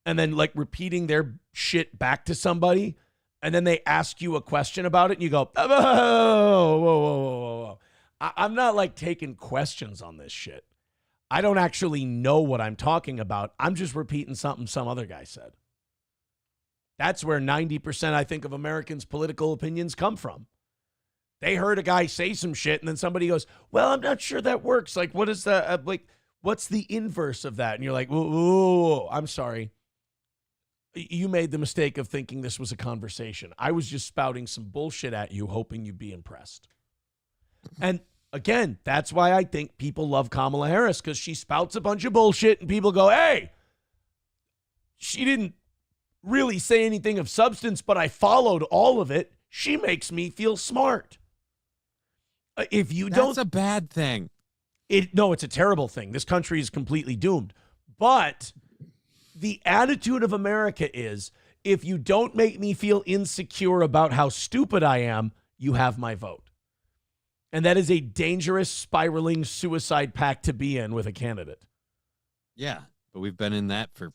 and then like repeating their shit back to somebody. And then they ask you a question about it and you go, whoa. I'm not like taking questions on this shit. I don't actually know what I'm talking about. I'm just repeating something some other guy said. That's where 90%, I think, of Americans' political opinions come from. They heard a guy say some shit and then somebody goes, well, I'm not sure that works. Like, what is the, what's the inverse of that? And you're like, whoa, I'm sorry. You made the mistake of thinking this was a conversation. I was just spouting some bullshit at you, hoping you'd be impressed. And again, that's why I think people love Kamala Harris, because she spouts a bunch of bullshit and people go, hey, she didn't really say anything of substance, but I followed all of it. She makes me feel smart. If you don't... That's a bad thing. No, it's a terrible thing. This country is completely doomed. But the attitude of America is, if you don't make me feel insecure about how stupid I am, you have my vote. And that is a dangerous, spiraling suicide pact to be in with a candidate. Yeah, but we've been in that for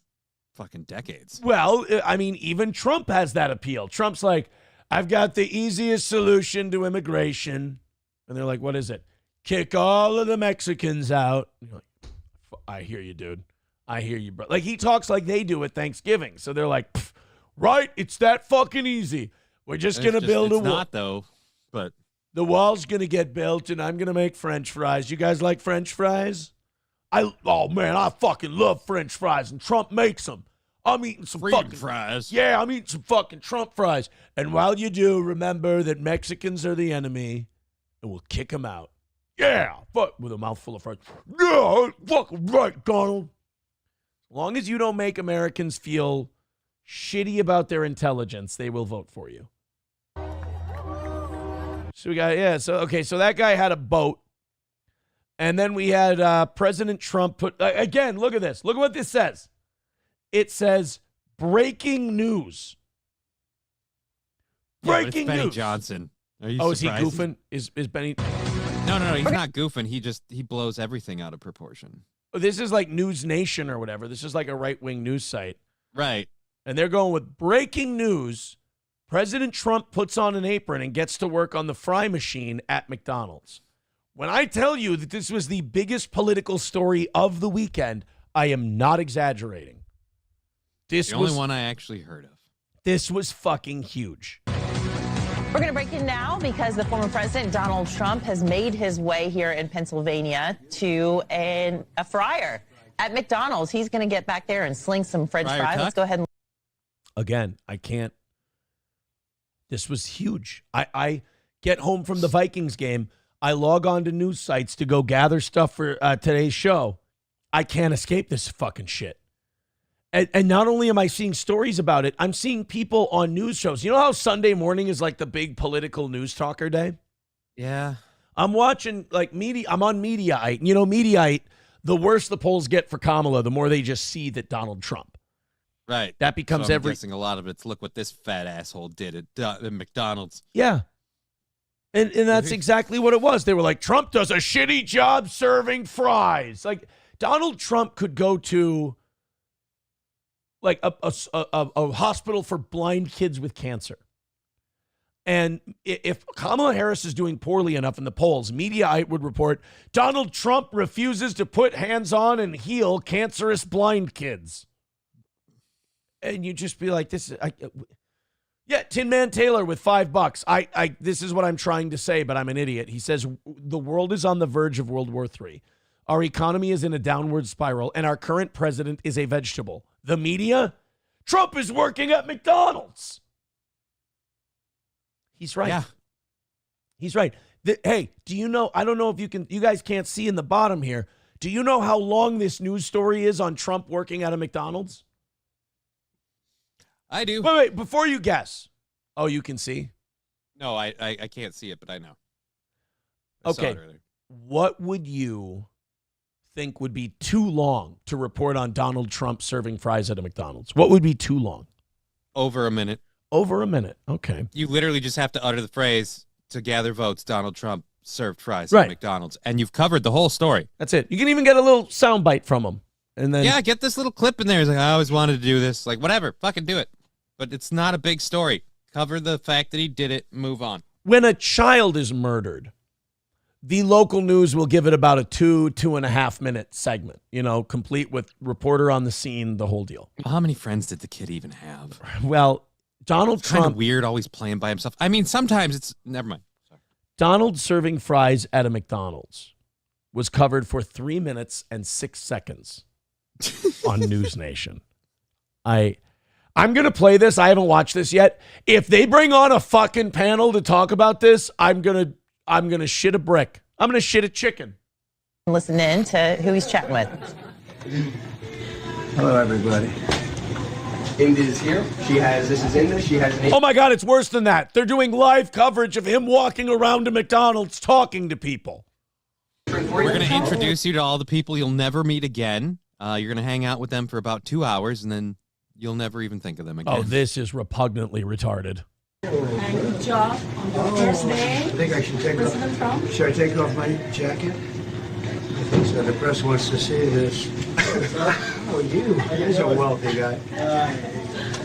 fucking decades. Well, I mean, even Trump has that appeal. Trump's like, I've got the easiest solution to immigration. And they're like, what is it? Kick all of the Mexicans out. And you're like, I hear you, dude. I hear you, bro. Like, he talks like they do at Thanksgiving. So they're like, right, it's that fucking easy. We're just going to build a wall. It's not, though, but... the wall's going to get built and I'm going to make French fries. You guys like French fries? Oh, man, I fucking love French fries, and Trump makes them. I'm eating some fucking fries. Yeah, I'm eating some fucking Trump fries. And while you do, remember that Mexicans are the enemy, and we'll kick them out. Yeah, fuck, with a mouthful of fries. Yeah, fucking right, Donald. As long as you don't make Americans feel shitty about their intelligence, they will vote for you. So we got, so that guy had a boat. And then we had President Trump put, again, look at this. Look at what this says. It says, breaking news. Breaking Benny news. Johnson. Are you Oh, is he surprised? goofing? Is Benny? No, he's not goofing. He blows everything out of proportion. This is like News Nation or whatever. This is like a right-wing news site. Right. And they're going with breaking news. President Trump puts on an apron and gets to work on the fry machine at McDonald's. When I tell you that this was the biggest political story of the weekend, I am not exaggerating. The only one I actually heard of. This was fucking huge. We're going to break in now because the former president, Donald Trump, has made his way here in Pennsylvania to a fryer at McDonald's. He's going to get back there and sling some French fries. Let's go ahead and... Again, I can't. This was huge. I get home from the Vikings game. I log on to news sites to go gather stuff for today's show. I can't escape this fucking shit. And not only am I seeing stories about it, I'm seeing people on news shows. You know how Sunday morning is like the big political news talker day? Yeah. I'm watching like media. I'm on Mediaite. You know, Mediaite, the worse the polls get for Kamala, the more they just see that Donald Trump. Right. That becomes so I'm guessing a lot of it's look what this fat asshole did at McDonald's. Yeah. And that's exactly what it was. They were like, Trump does a shitty job serving fries. Like, Donald Trump could go to like a hospital for blind kids with cancer. And if Kamala Harris is doing poorly enough in the polls, Mediaite would report, Donald Trump refuses to put hands on and heal cancerous blind kids. And you just be like, Tin Man Taylor with $5. This is what I'm trying to say, but I'm an idiot. He says, the world is on the verge of World War III. Our economy is in a downward spiral, and our current president is a vegetable. The media? Trump is working at McDonald's. He's right. Yeah. He's right. Hey, do you know, I don't know if you guys can't see in the bottom here. Do you know how long this news story is on Trump working at a McDonald's? I do. Wait, before you guess. Oh, you can see? No, I can't see it, but I know. Okay. What would you think would be too long to report on Donald Trump serving fries at a McDonald's? What would be too long? Over a minute. Over a minute. Okay. You literally just have to utter the phrase to gather votes, Donald Trump served fries Right. at McDonald's. And you've covered the whole story. That's it. You can even get a little soundbite from him. And then Yeah, get this little clip in there. It's like, I always wanted to do this. Like, whatever. Fucking do it. But it's not a big story. Cover the fact that he did it. Move on. when a child is murdered, the local news will give it about a 2.5 minute segment, complete with reporter on the scene, the whole deal. How many friends did the kid even have? Well, Donald Kind Trump. of weird, always playing by himself. I mean, sometimes it's never mind. Sorry. Donald serving fries at a McDonald's was covered for 3 minutes and 6 seconds on News Nation. I'm going to play this. I haven't watched this yet. If they bring on a fucking panel to talk about this, I'm going to shit a brick. I'm going to shit a chicken. Listen in to who he's chatting with. Hello, everybody. Inda's here. This is Inda. She has an... Oh my God, it's worse than that. They're doing live coverage of him walking around to McDonald's talking to people. We're going to introduce you to all the people you'll never meet again. You're going to hang out with them for about 2 hours, and then you'll never even think of them again. Oh, this is repugnantly retarded. And good job on your first day. I think I should take President Trump. Should I take off my jacket? I think so. The press wants to see this. Oh, he's a wealthy guy.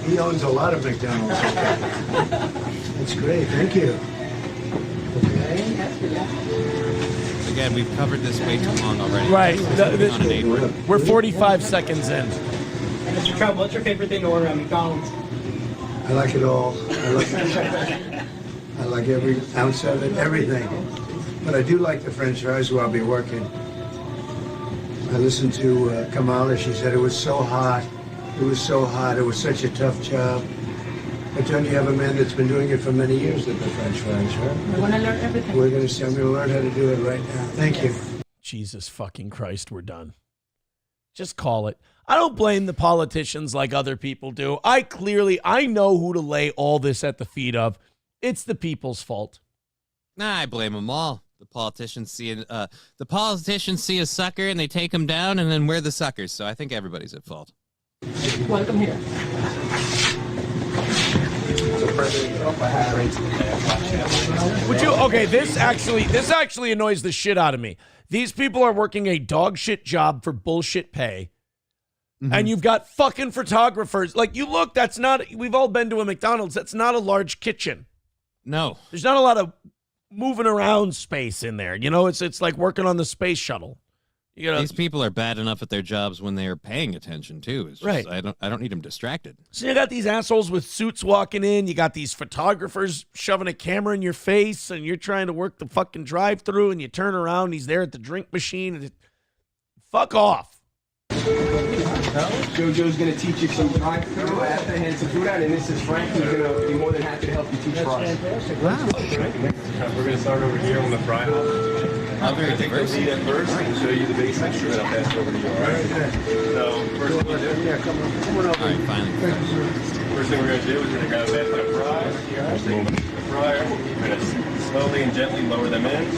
He owns a lot of McDonald's. That's great. Thank you. Okay. Again, we've covered this way too long already. Right. On an apron. We're 45 seconds in. Mr. Trump, what's your favorite thing to order at McDonald's? I like it all. I like it. I like every ounce of it, everything. But I do like the French fries while I'll be working. I listened to Kamala. She said it was so hot. It was so hot. It was such a tough job. But don't you have a man that's been doing it for many years with the French fries, right? I want to learn everything. I'm going to learn how to do it right now. Thank you. Jesus fucking Christ, we're done. Just call it. I don't blame the politicians like other people do. I know who to lay all this at the feet of. It's the people's fault. Nah, I blame them all. The politicians see a sucker and they take him down, and then we're the suckers. So I think everybody's at fault. Welcome here. Would you? Okay, this actually annoys the shit out of me. These people are working a dog shit job for bullshit pay. Mm-hmm. And you've got fucking photographers. Like, you look, we've all been to a McDonald's. That's not a large kitchen. No. There's not a lot of moving around space in there. You know, it's like working on the space shuttle. You know, these people are bad enough at their jobs when they are paying attention too. It's just, right. I don't need them distracted. So you got these assholes with suits walking in. You got these photographers shoving a camera in your face, and you're trying to work the fucking drive-through, and you turn around, and he's there at the drink machine. And fuck off. Jojo's going to teach you some drive-through after hand some food out, and this is Frank, who's going to be more than happy to help you teach fries. Wow. We're going to start over here on the fry house. I'm going to take the lead at first and show you the basics, and then I'll pass it over to you, all right? So, first thing we're going to do... Yeah, come on over. All right, finally. First thing we're going to do is we're going to grab a basket of fries. The fryer. We're going to slowly and gently lower them in.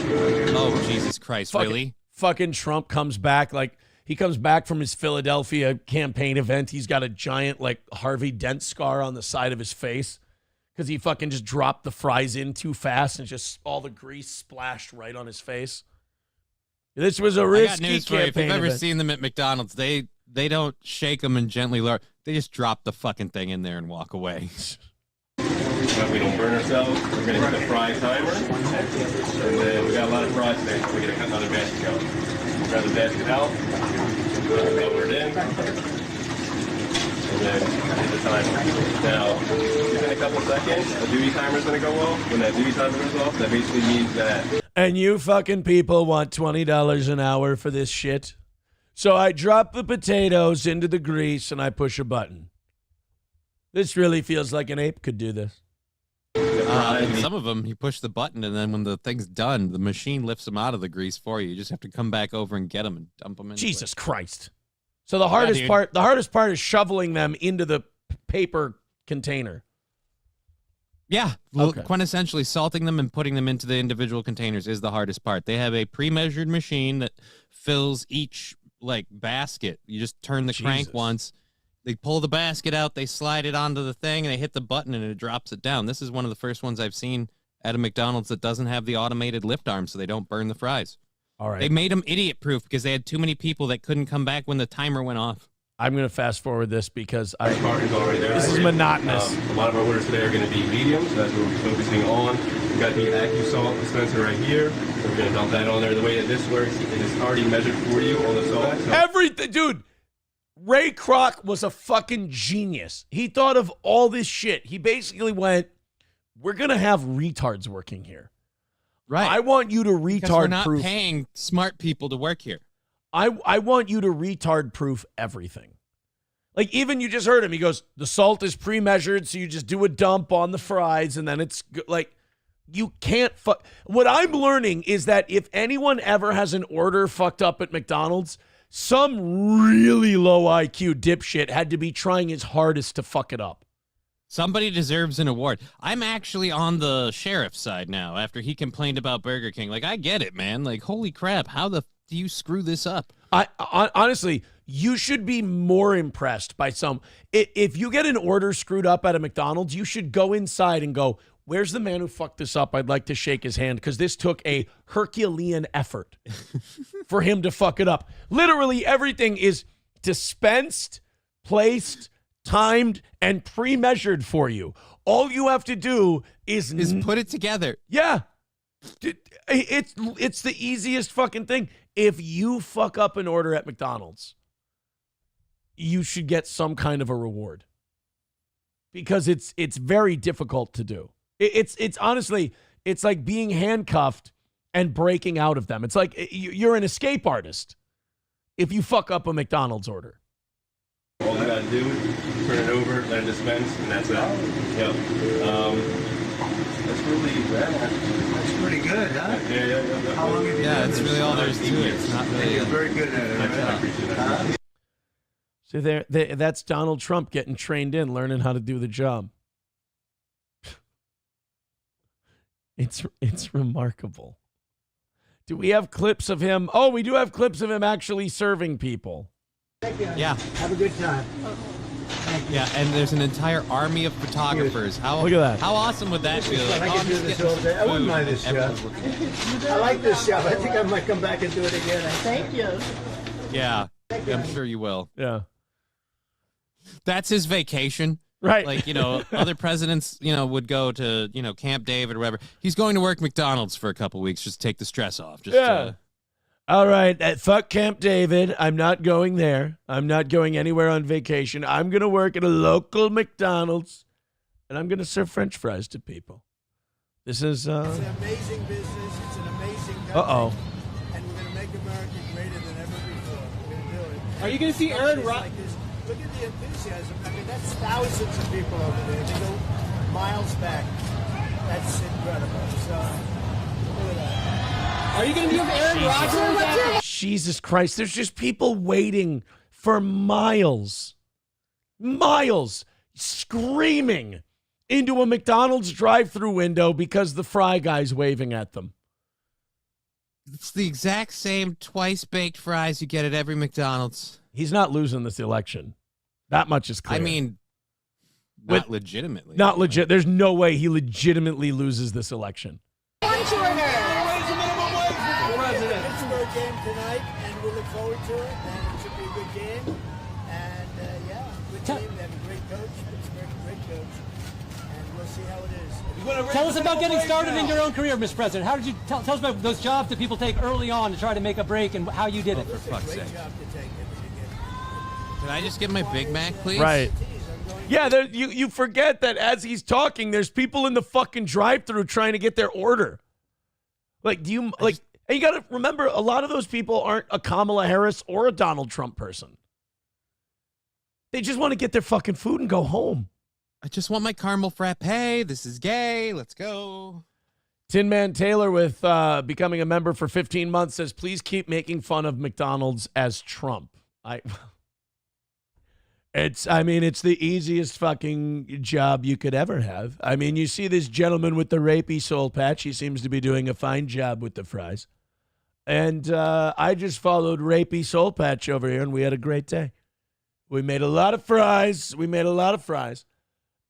Oh, Jesus Christ, really? Fucking Trump comes back like... He comes back from his Philadelphia campaign event. He's got a giant, like, Harvey Dent scar on the side of his face because he fucking just dropped the fries in too fast and just all the grease splashed right on his face. This was a risky I got news for you. campaign If you've ever event. seen them at McDonald's, they don't shake them and gently lower. They just drop the fucking thing in there and walk away. But we don't burn ourselves. We're going to hit the fry timer. And then we got a lot of fries today, so we're going to cut another basket going. Grab the basket out, lower it in, and then hit the timer. Now, within a couple seconds, the duty timer's going to go off. When that duty timer goes off, that basically means that... And you fucking people want $20 an hour for this shit? So I drop the potatoes into the grease and I push a button. This really feels like an ape could do this. And some of them, you push the button, and then when the thing's done, the machine lifts them out of the grease for you. You just have to come back over and get them and dump them in. Jesus Christ! So the hardest part is shoveling them into the paper container. Yeah, Okay. Quintessentially salting them and putting them into the individual containers is the hardest part. They have a pre-measured machine that fills each like basket. You just turn the crank once. They pull the basket out, they slide it onto the thing, and they hit the button, and it drops it down. This is one of the first ones I've seen at a McDonald's that doesn't have the automated lift arm, so they don't burn the fries. All right. They made them idiot-proof because they had too many people that couldn't come back when the timer went off. I'm going to fast forward this because This is monotonous. A lot of our orders today are going to be medium, so that's what we're focusing on. We've got the AccuSalt dispenser right here. We're going to dump that on there. The way that this works, it is already measured for you on the salt. So Everything, dude. Ray Kroc was a fucking genius. He thought of all this shit. He basically went, we're going to have retards working here. Right. I want you to Because we're not retard-proof. paying smart people to work here. I want you to retard-proof everything. Like, even you just heard him. He goes, the salt is pre-measured, so you just do a dump on the fries, and then it's like, you can't fuck. What I'm learning is that if anyone ever has an order fucked up at McDonald's, some really low IQ dipshit had to be trying his hardest to fuck it up. Somebody deserves an award. I'm actually on the sheriff's side now after he complained about Burger King. Like, I get it, man. Like, holy crap. How the do you screw this up? Honestly, you should be more impressed by some. If you get an order screwed up at a McDonald's, you should go inside and go, where's the man who fucked this up? I'd like to shake his hand because this took a Herculean effort for him to fuck it up. Literally everything is dispensed, placed, timed, and pre-measured for you. All you have to do is put it together. Yeah. It's the easiest fucking thing. If you fuck up an order at McDonald's, you should get some kind of a reward because it's very difficult to do. It's honestly, it's like being handcuffed and breaking out of them. It's like you're an escape artist if you fuck up a McDonald's order. All you gotta do, turn it over, let it dispense, and that's it. Yep. That's really bad. That's pretty good, huh? Yeah. How long have you done It's this? really all there is to it. It's not really. You're very good at it. I appreciate that. So that's Donald Trump getting trained in, learning how to do the job. It's remarkable. Do we have clips of him? Oh, we do have clips of him actually serving people. Yeah. Have a good time. Yeah, and there's an entire army of photographers. Look at that. How awesome would that be? Like, I could do this all day. I wouldn't mind this job. I like this job. I think I might come back and do it again. Thank you. Yeah, I'm sure you will. Yeah. That's his vacation. Right. Like, other presidents, would go to, Camp David or whatever. He's going to work McDonald's for a couple weeks just to take the stress off. All right. Fuck Camp David. I'm not going there. I'm not going anywhere on vacation. I'm going to work at a local McDonald's, and I'm going to serve French fries to people. This is... It's an amazing business. It's an amazing company. Uh-oh. And we're going to make America greater than ever before. We're going to do it. Are you going to see Aaron Rodgers? Look at the enthusiasm. I mean, that's thousands of people over there. They go miles back. That's incredible. So, look at that. Are you going to be with Aaron Rodgers? Jesus Christ. There's just people waiting for miles, screaming into a McDonald's drive-thru window because the fry guy's waving at them. It's the exact same twice-baked fries you get at every McDonald's. He's not losing this election. That much is clear. I mean, not legitimately. Not legit. There's no way he legitimately loses this election. Pittsburgh game tonight, and we look forward to it. And it should be a good game. And good team. They have a great coach. Pittsburgh, great coach. And we'll see how it is. Tell us about getting started in your own career, Mr. President. How did you tell us about those jobs that people take early on to try to make a break and how you did it? For fuck's sake. Job to take. Can I just get my Big Mac, please? Right. Yeah, you forget that as he's talking, there's people in the fucking drive-thru trying to get their order. Like, and you got to remember, a lot of those people aren't a Kamala Harris or a Donald Trump person. They just want to get their fucking food and go home. I just want my caramel frappe. This is gay. Let's go. Tin Man Taylor with becoming a member for 15 months says, please keep making fun of McDonald's as Trump. It's the easiest fucking job you could ever have. I mean, you see this gentleman with the rapey soul patch. He seems to be doing a fine job with the fries. And I just followed rapey soul patch over here, and we had a great day. We made a lot of fries.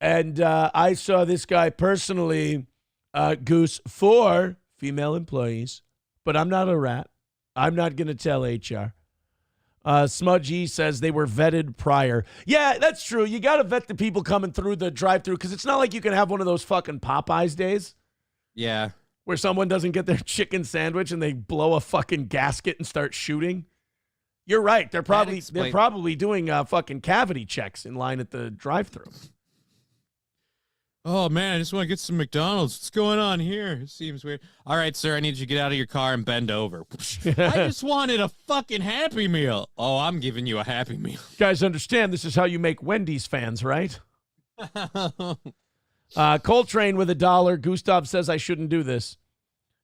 And I saw this guy personally goose 4 female employees. But I'm not a rat. I'm not going to tell HR. Smudgy says they were vetted prior. Yeah, that's true. You got to vet the people coming through the drive-thru because it's not like you can have one of those fucking Popeyes days. Yeah. Where someone doesn't get their chicken sandwich and they blow a fucking gasket and start shooting. You're right. They're probably doing fucking cavity checks in line at the drive-thru. Oh, man, I just want to get some McDonald's. What's going on here? It seems weird. All right, sir, I need you to get out of your car and bend over. I just wanted a fucking Happy Meal. Oh, I'm giving you a Happy Meal. You guys understand this is how you make Wendy's fans, right? Coltrane with $1. Gustav says I shouldn't do this.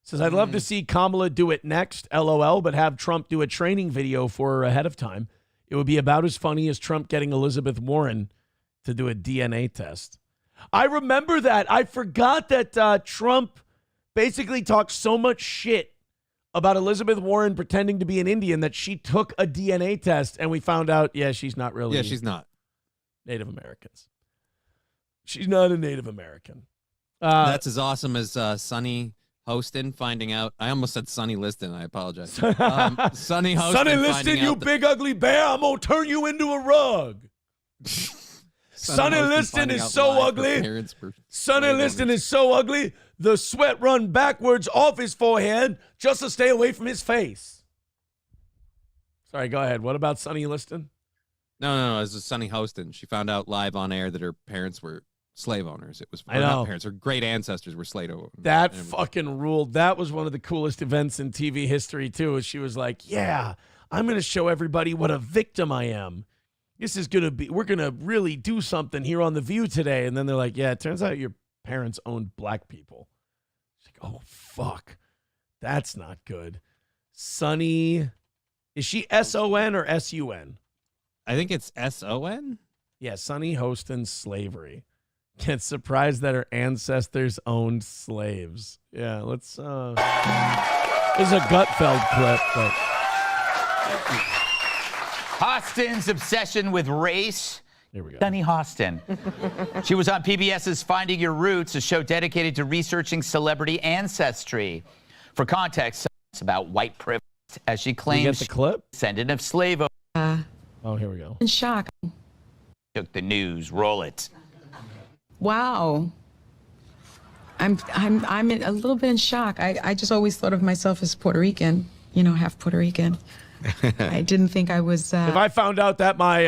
Says I'd love to see Kamala do it next, LOL, but have Trump do a training video for her ahead of time. It would be about as funny as Trump getting Elizabeth Warren to do a DNA test. I remember that. I forgot that Trump basically talked so much shit about Elizabeth Warren pretending to be an Indian that she took a DNA test and we found out, she's not really. Yeah, she's not. Native Americans. She's not a Native American. That's as awesome as Sonny Hostin finding out. I almost said Sonny Liston. I apologize. Sonny Hostin. Sonny Liston, you big ugly bear. I'm going to turn you into a rug. Sonny Liston is so ugly. Sonny Liston is so ugly. The sweat run backwards off his forehead just to stay away from his face. Sorry, go ahead. What about Sonny Liston? No. It was Sonny Hostin. She found out live on air that her parents were slave owners. It was I know. not parents, or great ancestors were slave owners. That fucking ruled. That was one of the coolest events in TV history, too. Is she was like, yeah, I'm going to show everybody what a victim I am. This is going to be, we're going to really do something here on The View today. And then they're like, yeah, it turns out your parents owned black people. It's like, oh, fuck. That's not good. Sunny, is she S-O-N or S-U-N? I think it's S-O-N? Yeah, Sunny Hostin slavery. Gets surprised that her ancestors owned slaves. Yeah, let's, this is a Gutfeld clip, but. Hostin's obsession with race. Here we go. Stoney Hostin. She was on PBS's Finding Your Roots, a show dedicated to researching celebrity ancestry. For context, it's about white privilege, as she claims the clip? descendant of slave owners. Oh, here we go. In shock. Took the news. Roll it. Wow. I'm a little bit in shock. I just always thought of myself as Puerto Rican, half Puerto Rican. I didn't think I was. If I found out that my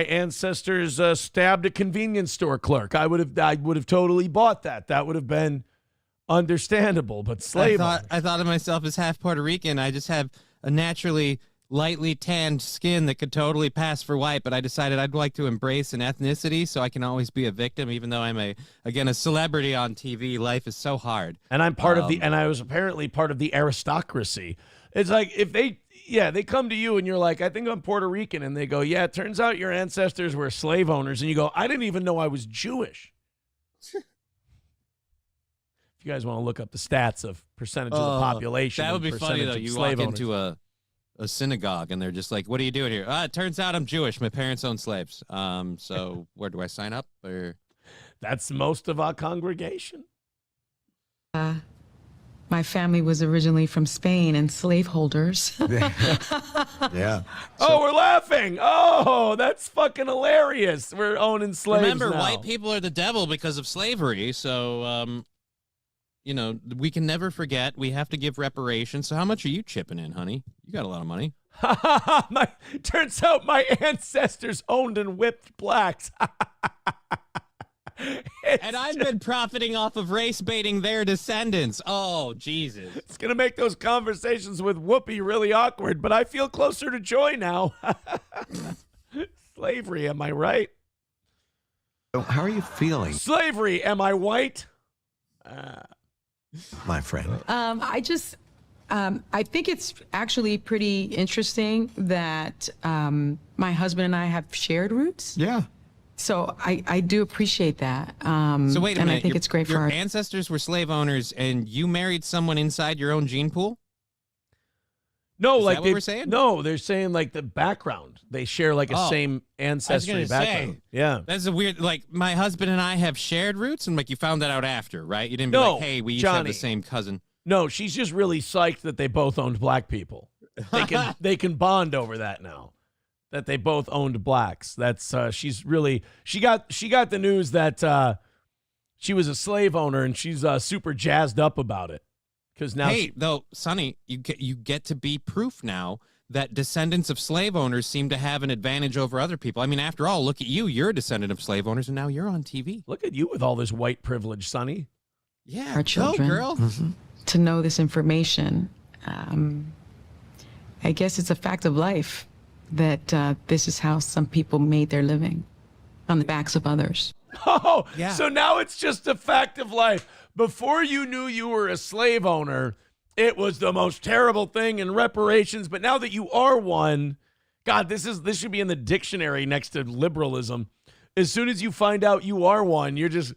ancestors stabbed a convenience store clerk, I would have totally bought that. That would have been understandable. But slave. I thought of myself as half Puerto Rican. I just have a naturally lightly tanned skin that could totally pass for white, but I decided I'd like to embrace an ethnicity so I can always be a victim, even though I'm a celebrity on TV. Life is so hard. And I'm part of and I was apparently part of the aristocracy. It's like if they come to you and you're like, I think I'm Puerto Rican, and they go, yeah, it turns out your ancestors were slave owners, and you go, I didn't even know I was Jewish. If you guys want to look up the stats of percentage of the population, that would be funny though. You walk into a synagogue and they're just like, "What are you doing here?" It turns out I'm Jewish. My parents own slaves. So where do I sign up? Or That's most of our congregation. My family was originally from Spain and slaveholders. Yeah. Oh, we're laughing. Oh, that's fucking hilarious. We're owning slaves remember, now. white people are the devil because of slavery. So, we can never forget. We have to give reparations. So how much are you chipping in, honey? You got a lot of money. Turns out my ancestors owned and whipped blacks. And I've been profiting off of race baiting their descendants. Oh, Jesus. It's going to make those conversations with Whoopi really awkward, but I feel closer to joy now. Slavery, am I right? How are you feeling, Slavery, am I white? my friend? I think it's actually pretty interesting that my husband and I have shared roots. Yeah. So I do appreciate that. So wait a minute. And I think it's great for your our ancestors were slave owners, and you married someone inside your own gene pool? No, Is like that what we're saying? No, they're saying like the background. They share like a same ancestry background. Yeah. That's a weird, like, my husband and I have shared roots, and like you found that out after, right? You didn't be No, like, hey, we each have Johnny. the same cousin. No, she's just really psyched that they both owned black people. They can bond over that now. That they both owned blacks. That's she's really she got the news that she was a slave owner, and she's super jazzed up about it. Because now, though, Sonny, you get to be proof now that descendants of slave owners seem to have an advantage over other people. I mean, after all, look at you. You're a descendant of slave owners, and now you're on TV. Look at you with all this white privilege, Sonny. Yeah, our children go, girl. to know this information. I guess it's a fact of life that this is how some people made their living, on the backs of others. Oh, Yeah. So now it's just a fact of life. Before you knew you were a slave owner, it was the most terrible thing in reparations. But now that you are one, God, this should be in the dictionary next to liberalism. As soon as you find out you are one, you're just,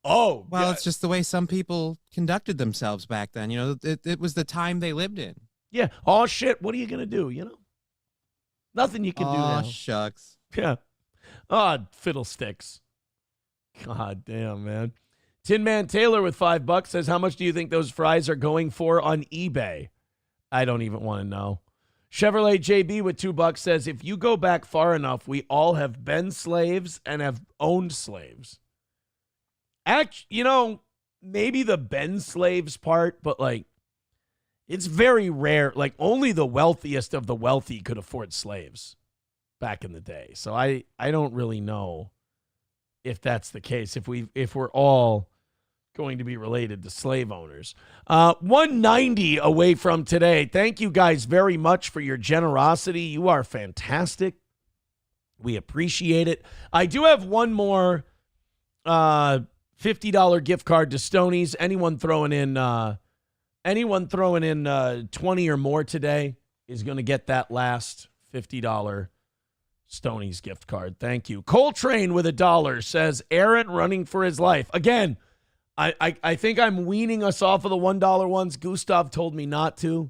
Well, God. it's just the way some people conducted themselves back then. You know, it was the time they lived in. Yeah. Oh, shit. What are you going to do? You know? Nothing you can do now. Shucks. Yeah. Oh, fiddlesticks. God damn, man. Tin Man Taylor with $5 says, how much do you think those fries are going for on eBay? I don't even want to know. Chevrolet JB with $2 says, if you go back far enough, we all have been slaves and have owned slaves. Maybe the been slaves part, but like, it's very rare. Like, only the wealthiest of the wealthy could afford slaves back in the day. So I don't really know if that's the case, if we're all going to be related to slave owners. 190 away from today. Thank you guys very much for your generosity. You are fantastic. We appreciate it. I do have one more $50 gift card to Stoney's. Anyone throwing in 20 or more today is going to get that last $50 Stoney's gift card. Thank you. Coltrane with $1 says Aaron running for his life. Again, I think I'm weaning us off of the $1 ones. Gustav told me not to.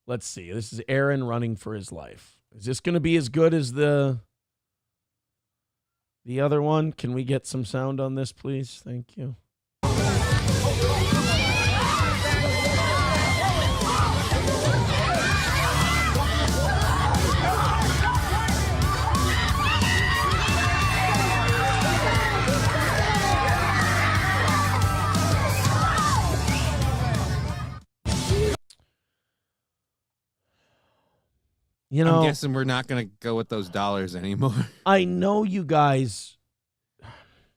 Let's see. This is Aaron running for his life. Is this going to be as good as the other one? Can we get some sound on this, please? Thank you. You know, I'm guessing we're not going to go with those dollars anymore. I know you guys.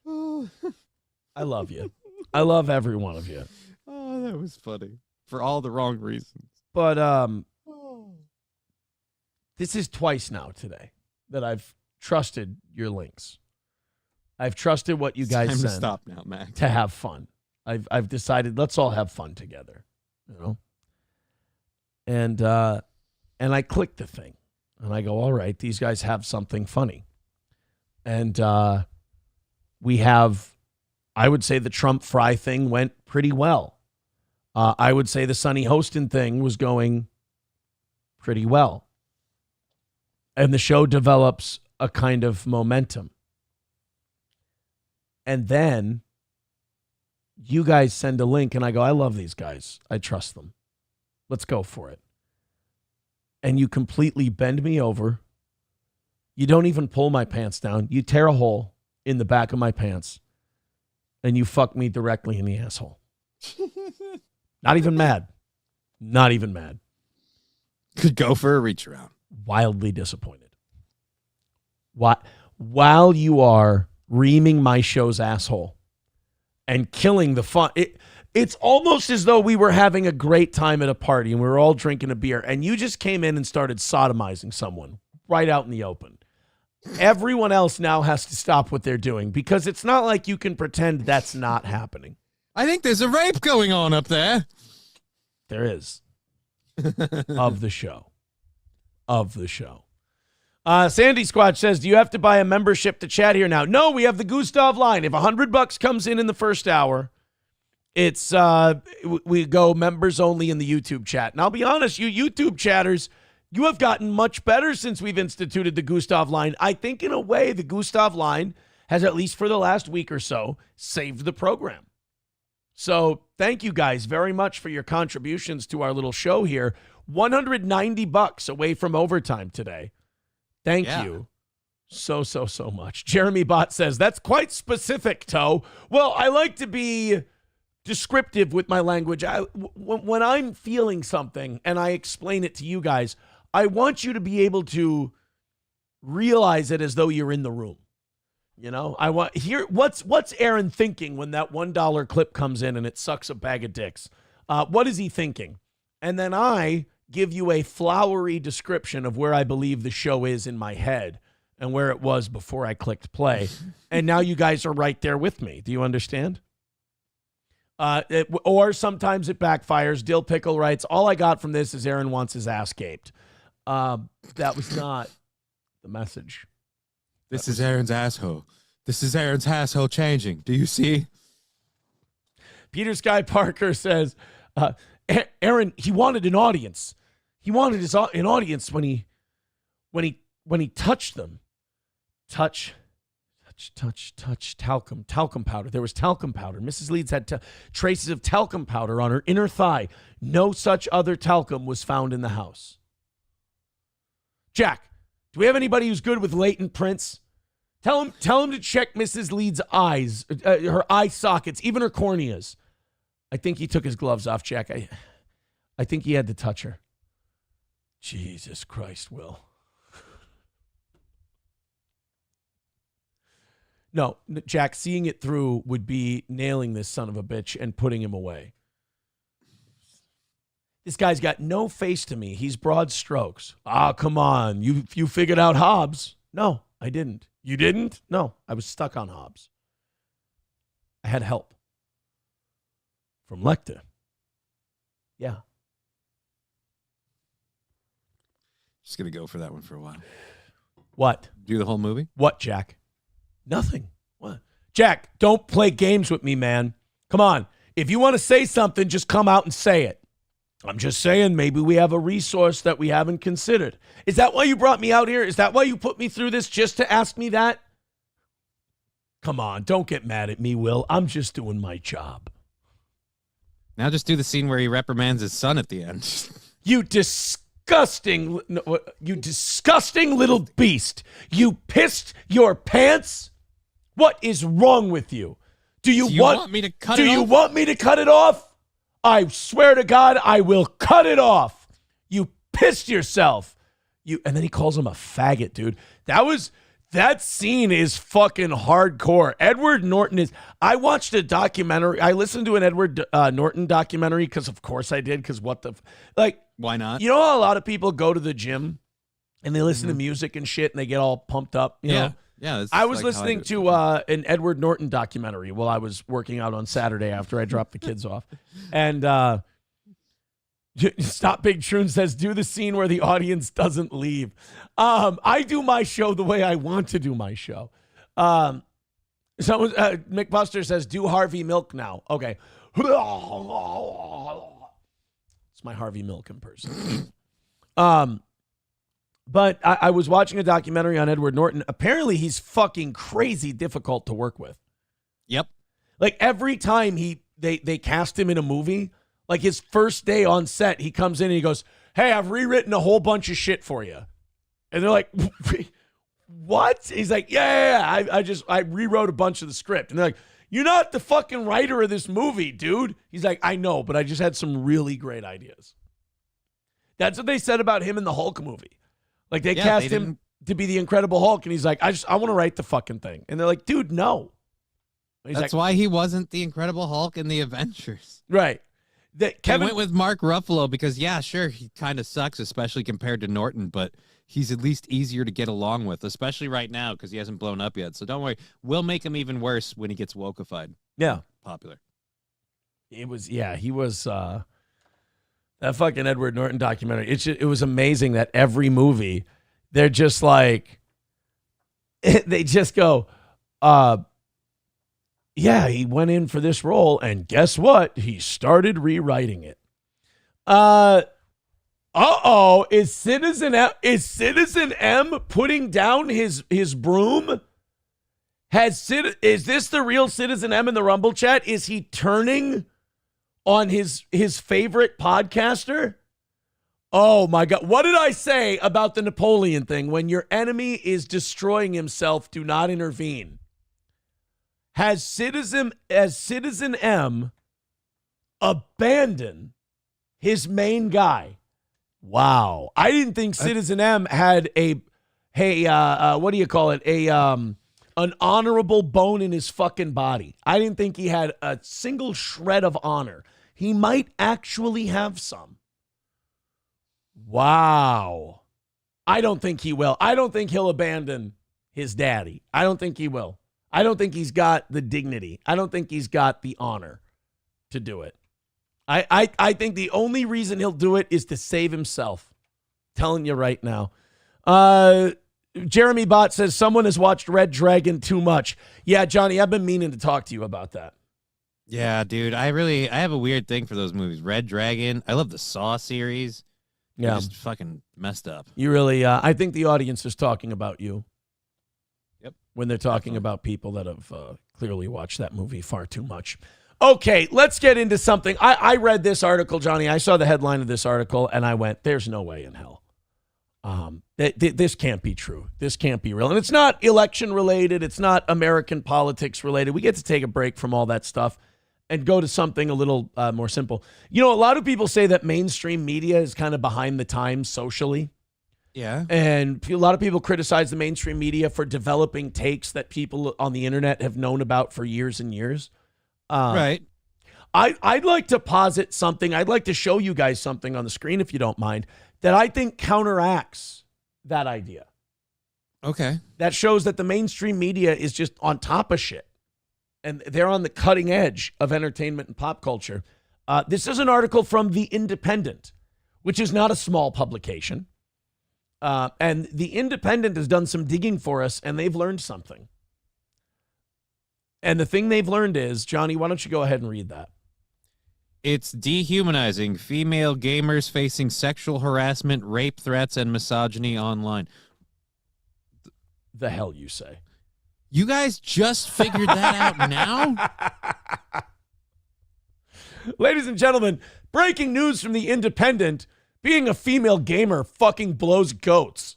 I love you. I love every one of you. Oh, that was funny. For all the wrong reasons. But this is twice now today that I've trusted your links. I've trusted what you guys Time to send stop now, Mac. to have fun. I've decided let's all have fun together, you know. And I click the thing, and I go, all right, these guys have something funny. And we have, I would say the Trump Fry thing went pretty well. I would say the Sonny Hostin thing was going pretty well. And the show develops a kind of momentum. And then you guys send a link, and I go, I love these guys. I trust them. Let's go for it. And you completely bend me over. You don't even pull my pants down. You tear a hole in the back of my pants, and you fuck me directly in the asshole. Not even mad. Not even mad. Could go for a reach around. Wildly disappointed. While you are reaming my show's asshole and killing the fun. It's almost as though we were having a great time at a party and we were all drinking a beer and you just came in and started sodomizing someone right out in the open. Everyone else now has to stop what they're doing because it's not like you can pretend that's not happening. I think there's a rape going on up there. There is. Of the show. Of the show. Sandy Squatch says, do you have to buy a membership to chat here now? No, we have the Gustav line. If $100 comes in the first hour, it's we go members only in the YouTube chat. And I'll be honest, you YouTube chatters, you have gotten much better since we've instituted the Gustav line. I think in a way the Gustav line has, at least for the last week or so, saved the program. So thank you guys very much for your contributions to our little show here. $190 away from overtime today. Thank you so much. Jeremy Bott says, that's quite specific, Toe. Well, I like to be descriptive with my language. When I'm feeling something and I explain it to you guys, I want you to be able to realize it as though you're in the room. You know, I want here. What's Aaron thinking when that $1 clip comes in and it sucks a bag of dicks? What is he thinking? And then I give you a flowery description of where I believe the show is in my head and where it was before I clicked play. And now you guys are right there with me. Do you understand? Or sometimes it backfires. Dill Pickle writes, all I got from this is Aaron wants his ass caped. That was not the message. This is Aaron's asshole. This is Aaron's asshole changing. Do you see? Peter Sky Parker says, Aaron, he wanted an audience. He wanted an audience when he touched them. Touch talcum powder. There was talcum powder. Mrs. Leeds had traces of talcum powder on her inner thigh. No such other talcum was found in the house. Jack, do we have anybody who's good with latent prints? Tell him to check Mrs. Leeds' eyes, her eye sockets, even her corneas. I think he took his gloves off, Jack. I think he had to touch her. Jesus Christ, Will. No, Jack, seeing it through would be nailing this son of a bitch and putting him away. This guy's got no face to me. He's broad strokes. Ah, come on. You figured out Hobbes. No, I didn't. You didn't? No, I was stuck on Hobbes. I had help from Lecter. Yeah. Just going to go for that one for a while. What? Do the whole movie? What, Jack? Nothing. What? Jack, don't play games with me, man. Come on. If you want to say something, just come out and say it. I'm just saying maybe we have a resource that we haven't considered. Is that why you brought me out here? Is that why you put me through this, just to ask me that? Come on, don't get mad at me, Will. I'm just doing my job. Now just do the scene where he reprimands his son at the end. You disgusting little beast. You pissed your pants? What is wrong with you? Do you want me to cut it off? Do you want me to cut it off? I swear to God, I will cut it off. You pissed yourself. And then he calls him a faggot, dude. That scene is fucking hardcore. Edward Norton is. I watched a documentary. I listened to an Edward Norton documentary because, of course, I did. Because why not? You know how a lot of people go to the gym and they listen to music and shit and they get all pumped up. You know? Yeah. I was listening to an Edward Norton documentary while I was working out on Saturday after I dropped the kids off. And Stop Big Troon says, do the scene where the audience doesn't leave. I do my show the way I want to do my show. Mick Buster says, do Harvey Milk now. Okay. It's my Harvey Milk impersonation. But I was watching a documentary on Edward Norton. Apparently, he's fucking crazy difficult to work with. Yep. Like, every time they cast him in a movie, like his first day on set, he comes in and he goes, hey, I've rewritten a whole bunch of shit for you. And they're like, what? He's like, yeah. I rewrote a bunch of the script. And they're like, you're not the fucking writer of this movie, dude. He's like, I know, but I just had some really great ideas. That's what they said about him in the Hulk movie. Like, they cast him to be the Incredible Hulk, and he's like, I want to write the fucking thing. And they're like, dude, no. That's why he wasn't the Incredible Hulk in the Avengers. Right. Kevin went with Mark Ruffalo because, yeah, sure, he kind of sucks, especially compared to Norton, but he's at least easier to get along with, especially right now because he hasn't blown up yet. So don't worry. We'll make him even worse when he gets wokeified. Yeah. Popular. He was that fucking Edward Norton documentary. It was amazing that every movie, they're just like, they just go, yeah, he went in for this role, and guess what? He started rewriting it. Is Citizen M putting down his broom? Is this the real Citizen M in the Rumble chat? Is he turning on his favorite podcaster? Oh my God. What did I say about the Napoleon thing? When your enemy is destroying himself, do not intervene. Has Citizen M abandoned his main guy? Wow. I didn't think Citizen M had what do you call it? An honorable bone in his fucking body. I didn't think he had a single shred of honor. He might actually have some. Wow. I don't think he will. I don't think he'll abandon his daddy. I don't think he will. I don't think he's got the dignity. I don't think he's got the honor to do it. I think the only reason he'll do it is to save himself. Telling you right now. Jeremy Bott says someone has watched Red Dragon too much. Yeah, Johnny, I've been meaning to talk to you about that. Yeah, dude, I have a weird thing for those movies. Red Dragon. I love the Saw series. Yeah. They're just fucking messed up. You really, I think the audience is talking about you. Yep. When they're talking about people that have clearly watched that movie far too much. Okay, let's get into something. I read this article, Johnny. I saw the headline of this article, and I went, there's no way in hell. This can't be true. This can't be real. And it's not election related. It's not American politics related. We get to take a break from all that stuff and go to something a little more simple. You know, a lot of people say that mainstream media is kind of behind the times socially. Yeah. And a lot of people criticize the mainstream media for developing takes that people on the internet have known about for years and years. Right. I'd like to posit something. I'd like to show you guys something on the screen, if you don't mind, that I think counteracts that idea. Okay. That shows that the mainstream media is just on top of shit. And they're on the cutting edge of entertainment and pop culture. This is an article from The Independent, which is not a small publication. And The Independent has done some digging for us, and they've learned something. And the thing they've learned is, Johnny, why don't you go ahead and read that? It's dehumanizing. Female gamers facing sexual harassment, rape threats, and misogyny online. The hell you say? You guys just figured that out now? Ladies and gentlemen, breaking news from The Independent. Being a female gamer fucking blows goats.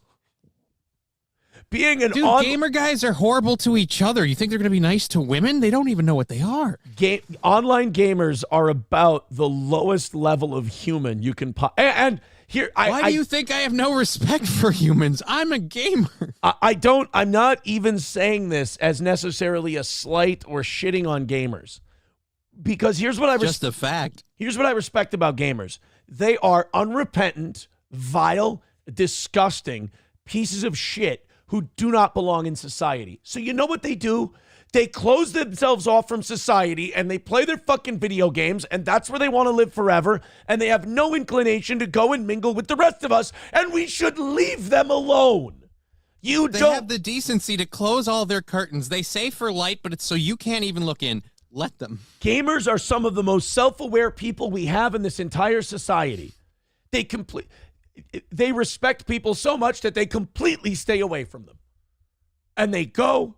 Being an gamer guys are horrible to each other. You think they're going to be nice to women? They don't even know what they are. Online gamers are about the lowest level of human you can and here Why do you think I have no respect for humans? I'm a gamer. I'm not even saying this as necessarily a slight or shitting on gamers. Because here's what just a fact. Here's what I respect about gamers. They are unrepentant, vile, disgusting pieces of shit who do not belong in society. So you know what they do? They close themselves off from society and they play their fucking video games, and that's where they want to live forever, and they have no inclination to go and mingle with the rest of us, and we should leave them alone. They have the decency to close all their curtains. They say for light, but it's so you can't even look in. Let them. Gamers are some of the most self-aware people we have in this entire society. They respect people so much that they completely stay away from them. And they go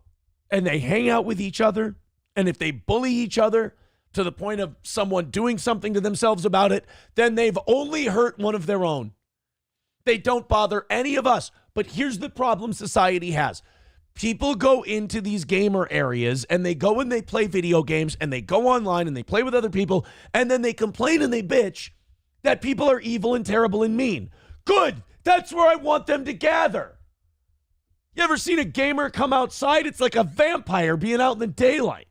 and they hang out with each other. And if they bully each other to the point of someone doing something to themselves about it, then they've only hurt one of their own. They don't bother any of us. But here's the problem society has. People go into these gamer areas and they go and they play video games and they go online and they play with other people, and then they complain and they bitch that people are evil and terrible and mean. Good. That's where I want them to gather. You ever seen a gamer come outside? It's like a vampire being out in the daylight.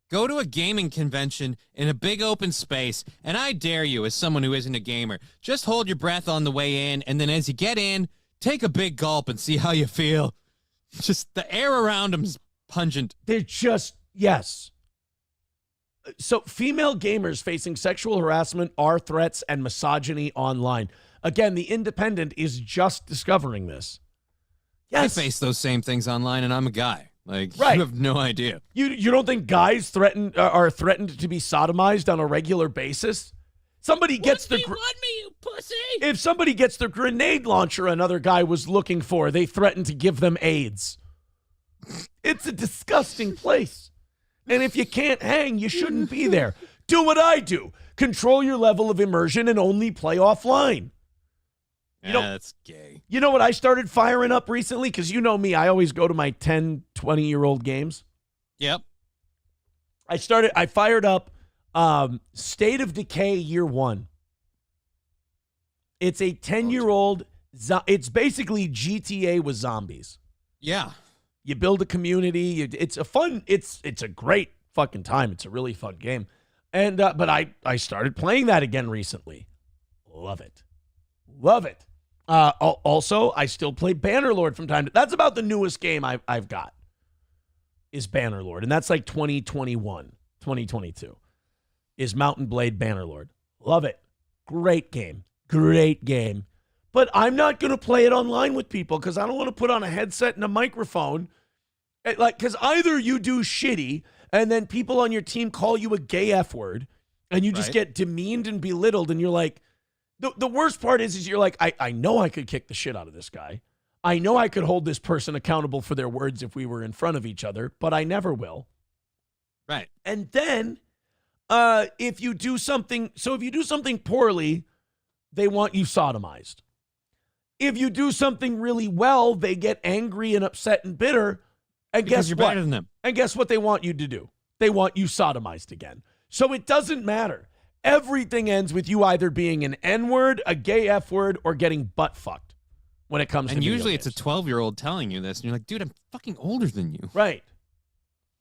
Go to a gaming convention in a big open space, and I dare you, as someone who isn't a gamer, just hold your breath on the way in, and then as you get in, take a big gulp and see how you feel. Just the air around them is pungent. They're just, yes. So female gamers facing sexual harassment, are threats, and misogyny online. Again, The Independent is just discovering this. Yes. I face those same things online, and I'm a guy. Like, right. You have no idea. You don't think guys are threatened to be sodomized on a regular basis? Somebody gets the you pussy. If somebody gets the grenade launcher another guy was looking for, they threaten to give them AIDS. It's a disgusting place. And if you can't hang, you shouldn't be there. Do what I do. Control your level of immersion and only play offline. That's gay. You know what I started firing up recently? Because you know me, I always go to my 10, 20-year-old games. Yep. I fired up State of Decay Year 1. It's a 10-year-old, it's basically GTA with zombies. Yeah. You build a community. It's a great fucking time. It's a really fun game. And but I started playing that again recently. Love it. Love it. Also, I still play Bannerlord from time to time. That's about the newest game I've got is Bannerlord. And that's like 2021, 2022 is Mountain Blade Bannerlord. Love it. Great game. Great game. But I'm not going to play it online with people because I don't want to put on a headset and a microphone. Because either you do shitty and then people on your team call you a gay F word and you just get demeaned and belittled and you're like, the worst part is you're like, I know I could kick the shit out of this guy. I know I could hold this person accountable for their words if we were in front of each other, but I never will. Right. And then if you do something poorly, they want you sodomized. If you do something really well, they get angry and upset and bitter. And because guess you're what? better than them. And guess what they want you to do? They want you sodomized again. So it doesn't matter. Everything ends with you either being an N-word, a gay F-word, or getting butt fucked. when it comes to And video usually it's a games. 12-year-old telling you this, and you're like, dude, I'm fucking older than you. Right.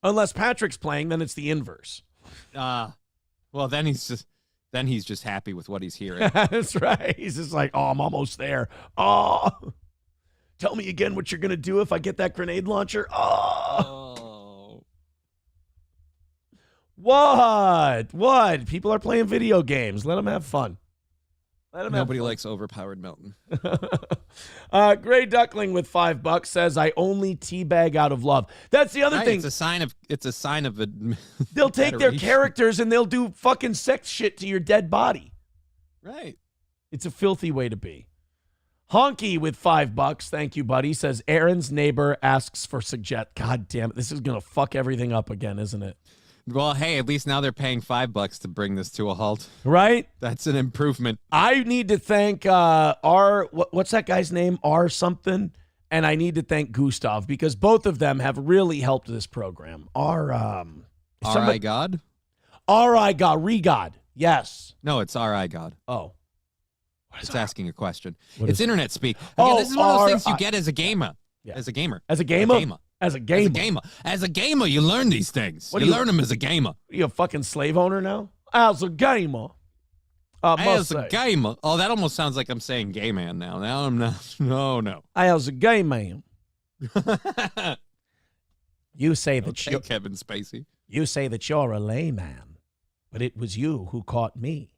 Unless Patrick's playing, then it's the inverse. Well, then he's just happy with what he's hearing. That's right. He's just like, oh, I'm almost there. Oh, tell me again what you're going to do if I get that grenade launcher. Oh. What? People are playing video games. Let them have fun. Nobody likes overpowered Melton. Gray Duckling with $5 says, I only teabag out of love. That's the other thing. It's a sign of They'll take their characters and they'll do fucking sex shit to your dead body. Right. It's a filthy way to be. Honky with $5. Thank you, buddy. Says Aaron's neighbor asks for suggest. God damn it. This is going to fuck everything up again, isn't it? Well, hey, at least now they're paying $5 to bring this to a halt. Right? That's an improvement. I need to thank what's that guy's name? R something. And I need to thank Gustav because both of them have really helped this program. R.I. God? R.I. God. Regod. Yes. No, it's R.I. God. Oh. It's asking a question. What It's is internet speak. Oh, Again, this is one of those things you R.I. get as a gamer. Yeah. As a gamer. As a gamer? As a gamer. As a gamer, you learn these things. What You do you- learn them as a gamer. You a fucking slave owner now? As a gamer. As a gamer. Oh, that almost sounds like I'm saying gay man now. Now I'm not. No. As a gay man. You say that Okay, Kevin Spacey. You say that you're a layman, but it was you who caught me.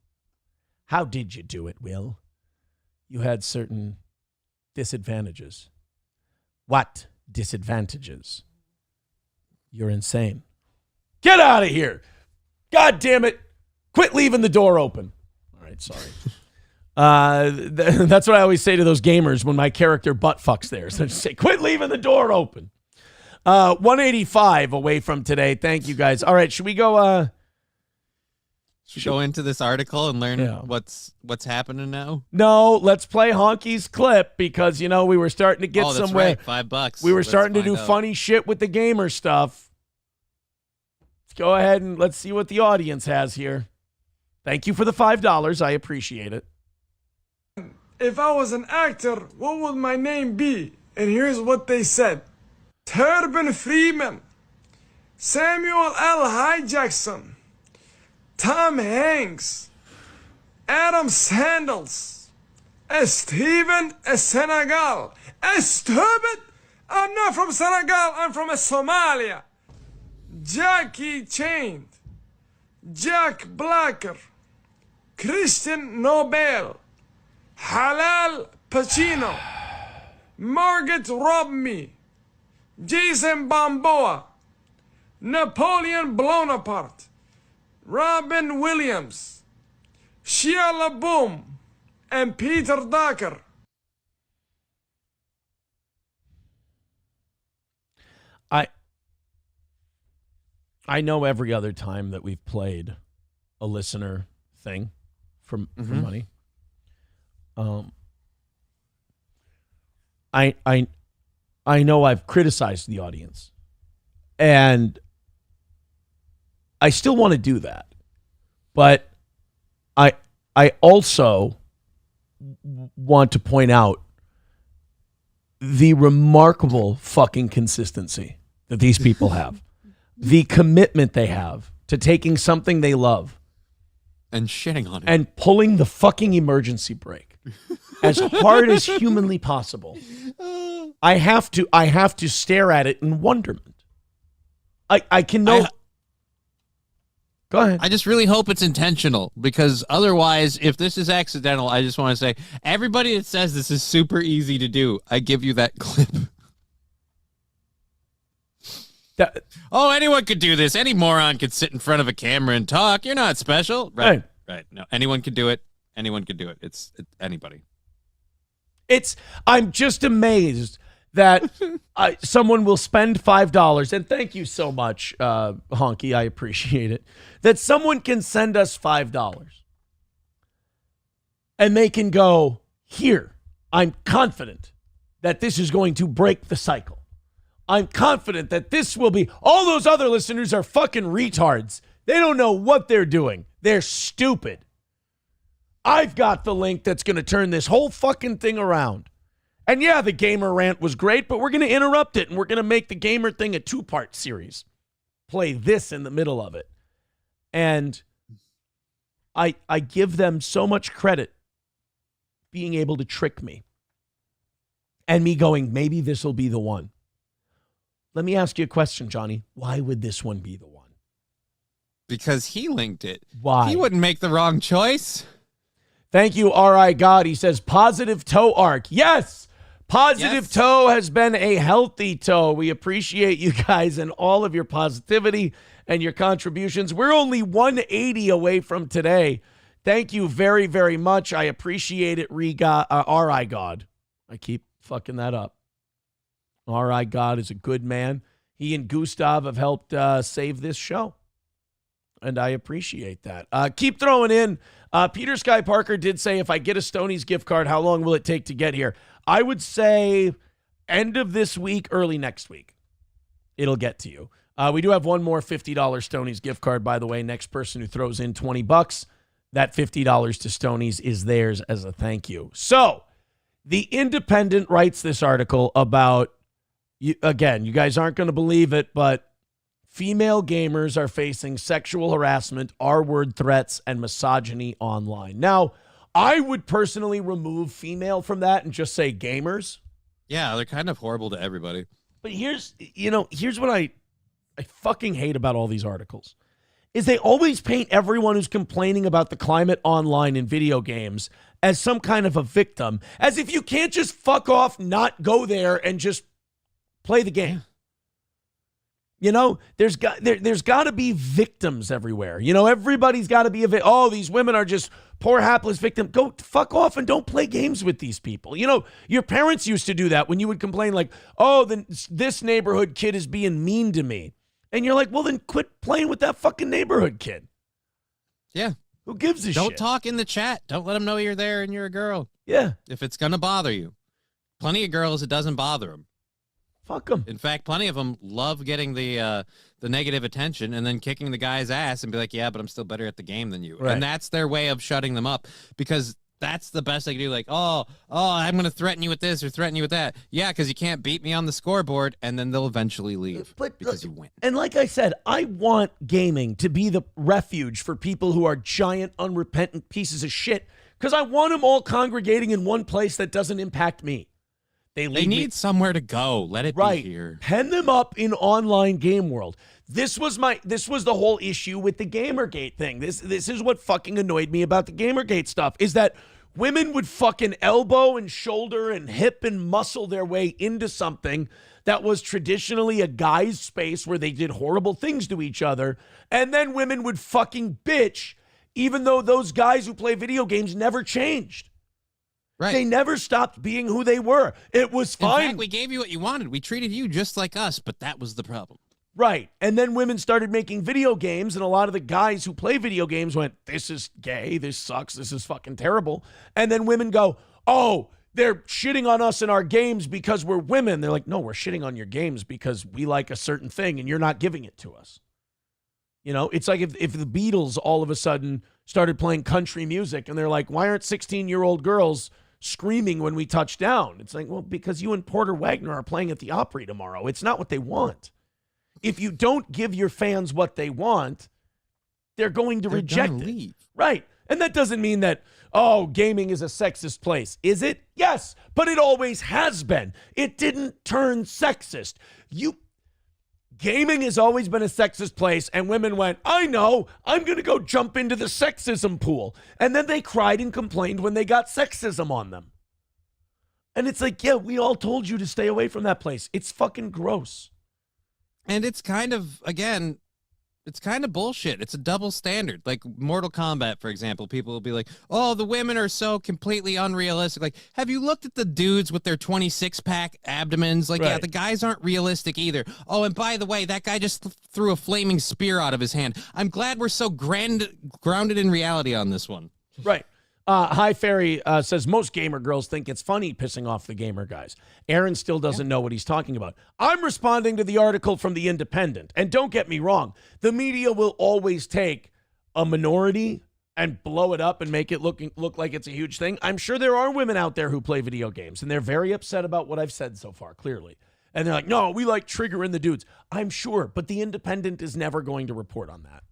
How did you do it, Will? You had certain disadvantages. What disadvantages? You're insane. Get out of here. God damn it. Quit leaving the door open. All right, sorry. That's what I always say to those gamers when my character butt fucks theirs. I just say, quit leaving the door open. 185 away from today. Thank you, guys. All right, should we go? Should we go into this article and learn Yeah. what's happening now? No, let's play Honky's clip because, we were starting to get Oh, that's somewhere. right, $5. We were Let's starting to do find out. funny shit with the gamer stuff. Let's go ahead and let's see what the audience has here. Thank you for the $5. I appreciate it. If I was an actor, what would my name be? And here's what they said. Turban Freeman, Samuel L. Hy Jackson, Tom Hanks, Adam Sandals, Steven Senegal. Stupid! I'm not from Senegal, I'm from Somalia. Jackie Chan, Jack Blacker, Christian Nobel, Halal Pacino, Margaret Robbie, Jason Balboa, Napoleon Bonaparte, Robin Williams, Shia LaBeouf, and Peter Docker. I know every other time that we've played a listener thing for money. I know I've criticized the audience, and I still want to do that, but I also want to point out the remarkable fucking consistency that these people have, the commitment they have to taking something they love and shitting on it and pulling the fucking emergency brake as hard as humanly possible. I have to stare at it in wonderment. I can know. Go ahead. I just really hope it's intentional, because otherwise, if this is accidental, I just want to say, everybody that says this is super easy to do, I give you that clip. Anyone could do this. Any moron could sit in front of a camera and talk. You're not special. Right. No, anyone could do it. Anyone could do it. It's anybody. I'm just amazed that someone will spend $5, and thank you so much, Honky, I appreciate it, that someone can send us $5 and they can go, here, I'm confident that this is going to break the cycle. I'm confident that this will be, all those other listeners are fucking retards. They don't know what they're doing. They're stupid. I've got the link that's going to turn this whole fucking thing around. And yeah, the gamer rant was great, but we're going to interrupt it, and we're going to make the gamer thing a 2-part series. Play this in the middle of it. And I give them so much credit being able to trick me. And me going, maybe this will be the one. Let me ask you a question, Johnny. Why would this one be the one? Because he linked it. Why? He wouldn't make the wrong choice. Thank you, R.I. God. He says, positive toe arc. Yes! Positive toe has been a healthy toe. We appreciate you guys and all of your positivity and your contributions. We're only 180 away from today. Thank you very, very much. I appreciate it, R.I. God. I keep fucking that up. R.I. God is a good man. He and Gustav have helped save this show. And I appreciate that. Keep throwing in. Peter Sky Parker did say, if I get a Stoney's gift card, how long will it take to get here? I would say end of this week, early next week. It'll get to you. We do have one more $50 Stoney's gift card, by the way. Next person who throws in $20, that $50 to Stoney's is theirs as a thank you. So, The Independent writes this article about, again, you guys aren't going to believe it, but female gamers are facing sexual harassment, R-word threats, and misogyny online. Now, I would personally remove female from that and just say gamers. Yeah, they're kind of horrible to everybody. But here's what I fucking hate about all these articles, is they always paint everyone who's complaining about the climate online in video games as some kind of a victim, as if you can't just fuck off, not go there, and just play the game. You know, there's got to be victims everywhere. You know, everybody's got to be these women are just poor, hapless victims. Go fuck off and don't play games with these people. You know, your parents used to do that when you would complain like, this neighborhood kid is being mean to me. And you're like, well, then quit playing with that fucking neighborhood kid. Yeah. Who gives a shit? Don't talk in the chat. Don't let them know you're there and you're a girl. Yeah. If it's going to bother you. Plenty of girls, it doesn't bother them. Fuck them. In fact, plenty of them love getting the negative attention and then kicking the guy's ass and be like, yeah, but I'm still better at the game than you. Right. And that's their way of shutting them up, because that's the best they can do. Like, I'm going to threaten you with this or threaten you with that. Yeah, because you can't beat me on the scoreboard, and then they'll eventually leave because you win. And like I said, I want gaming to be the refuge for people who are giant, unrepentant pieces of shit, because I want them all congregating in one place that doesn't impact me. They need somewhere to go. Let it be here. Pen them up in online game world. This was the whole issue with the Gamergate thing. This is what fucking annoyed me about the Gamergate stuff, is that women would fucking elbow and shoulder and hip and muscle their way into something that was traditionally a guy's space where they did horrible things to each other. And then women would fucking bitch, even though those guys who play video games never changed. Right. They never stopped being who they were. It was fine. In fact, we gave you what you wanted. We treated you just like us, but that was the problem. Right. And then women started making video games, and a lot of the guys who play video games went, this is gay, this sucks, this is fucking terrible. And then women go, they're shitting on us in our games because we're women. They're like, no, we're shitting on your games because we like a certain thing and you're not giving it to us. You know, it's like if the Beatles all of a sudden started playing country music and they're like, why aren't 16-year-old girls screaming when we touch down? It's like, well, because you and Porter Wagner are playing at the Opry tomorrow. It's not what they want. If you don't give your fans what they want, they're going to reject it. Leave. Right. And that doesn't mean that, gaming is a sexist place. Is it? Yes, but it always has been. It didn't turn sexist. Gaming has always been a sexist place, and women went, I know, I'm going to go jump into the sexism pool. And then they cried and complained when they got sexism on them. And it's like, yeah, we all told you to stay away from that place. It's fucking gross. And it's kind of, again, it's kind of bullshit. It's a double standard. Like Mortal Kombat, for example, people will be like, the women are so completely unrealistic. Like, have you looked at the dudes with their 26-pack abdomens? Like, Right. yeah, the guys aren't realistic either. Oh, and by the way, that guy just threw a flaming spear out of his hand. I'm glad we're so grounded in reality on this one. Right. Hi, Fairy says, most gamer girls think it's funny pissing off the gamer guys. Aaron still doesn't know what he's talking about. I'm responding to the article from The Independent. And don't get me wrong, the media will always take a minority and blow it up and make it look like it's a huge thing. I'm sure there are women out there who play video games, and they're very upset about what I've said so far, clearly. And they're like, no, we like triggering the dudes. I'm sure, but The Independent is never going to report on that.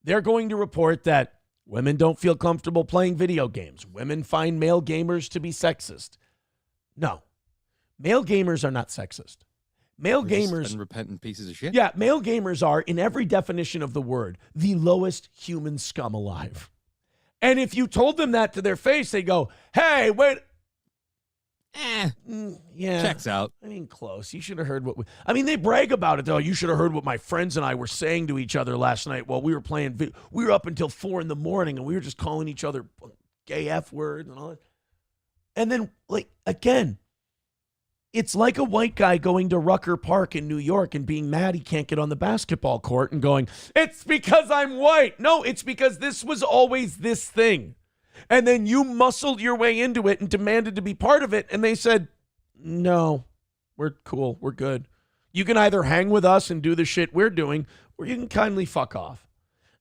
They're going to report that women don't feel comfortable playing video games. Women find male gamers to be sexist. No. Male gamers are not sexist. Male gamers, unrepentant pieces of shit. yeah, male gamers are, in every definition of the word, the lowest human scum alive. And if you told them that to their face, they go, hey, wait. Yeah. Checks out. I mean, close. You should have heard what they brag about it, though. You should have heard what my friends and I were saying to each other last night while we were playing. We were up until 4 a.m, and we were just calling each other gay F words and all that. And then, again, it's like a white guy going to Rucker Park in New York and being mad he can't get on the basketball court and going, it's because I'm white. No, it's because this was always this thing. And then you muscled your way into it and demanded to be part of it. And they said, no, we're cool. We're good. You can either hang with us and do the shit we're doing, or you can kindly fuck off.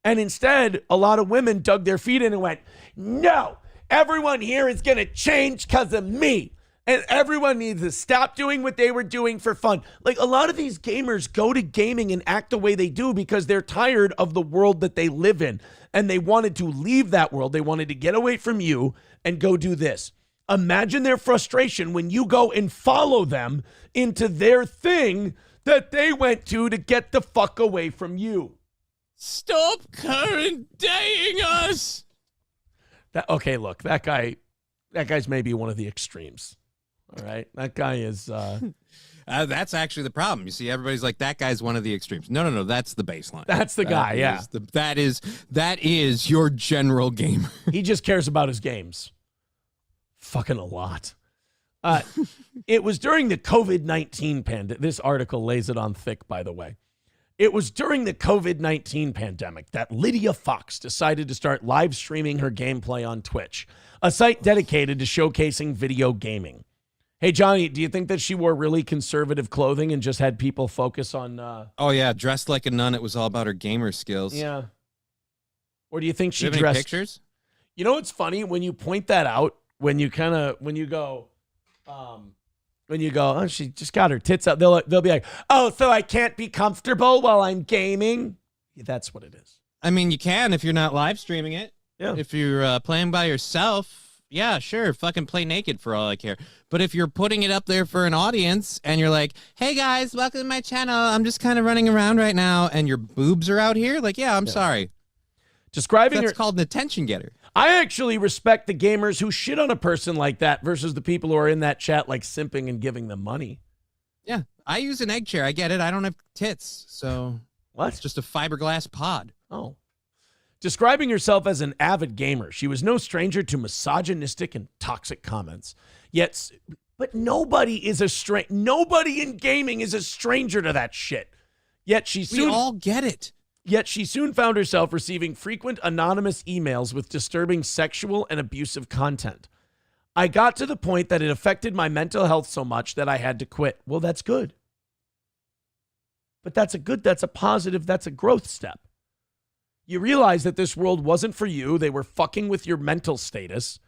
And instead, a lot of women dug their feet in and went, no, everyone here is going to change because of me. And everyone needs to stop doing what they were doing for fun. Like, a lot of these gamers go to gaming and act the way they do because they're tired of the world that they live in. And they wanted to leave that world. They wanted to get away from you and go do this. Imagine their frustration when you go and follow them into their thing that they went to get the fuck away from you. Stop current daying us. Okay, look, that guy's maybe one of the extremes. All right, that guy is. That's actually the problem. You see, everybody's like, that guy's one of the extremes. No, that's the baseline. That's the guy. Yeah, that is your general gamer. He just cares about his games. Fucking a lot. It was during the COVID-19 pandemic. This article lays it on thick, by the way. It was during the COVID-19 pandemic that Lydia Fox decided to start live streaming her gameplay on Twitch, a site dedicated to showcasing video gaming. Hey, Johnny, do you think that she wore really conservative clothing and just had people focus on... Oh, yeah, dressed like a nun. It was all about her gamer skills. Yeah. Or do you think she dressed... dressed... Any pictures? You know what's funny? When you point that out, when you go, oh, she just got her tits out, they'll be like, oh, so I can't be comfortable while I'm gaming? Yeah, that's what it is. I mean, you can if you're not live streaming it. Yeah. If you're playing by yourself... Yeah, sure. Fucking play naked for all I care. But if you're putting it up there for an audience and you're like, hey guys, welcome to my channel. I'm just kind of running around right now and your boobs are out here. Like, yeah, I'm sorry. That's called an attention getter. I actually respect the gamers who shit on a person like that versus the people who are in that chat like simping and giving them money. Yeah, I use an egg chair. I get it. I don't have tits. So what? It's just a fiberglass pod. Oh. Describing herself as an avid gamer, she was no stranger to misogynistic and toxic comments. But nobody in gaming is a stranger to that shit. We all get it. Yet she soon found herself receiving frequent anonymous emails with disturbing sexual and abusive content. I got to the point that it affected my mental health so much that I had to quit. Well, that's good. But that's a positive, that's a growth step. You realize that this world wasn't for you. They were fucking with your mental status.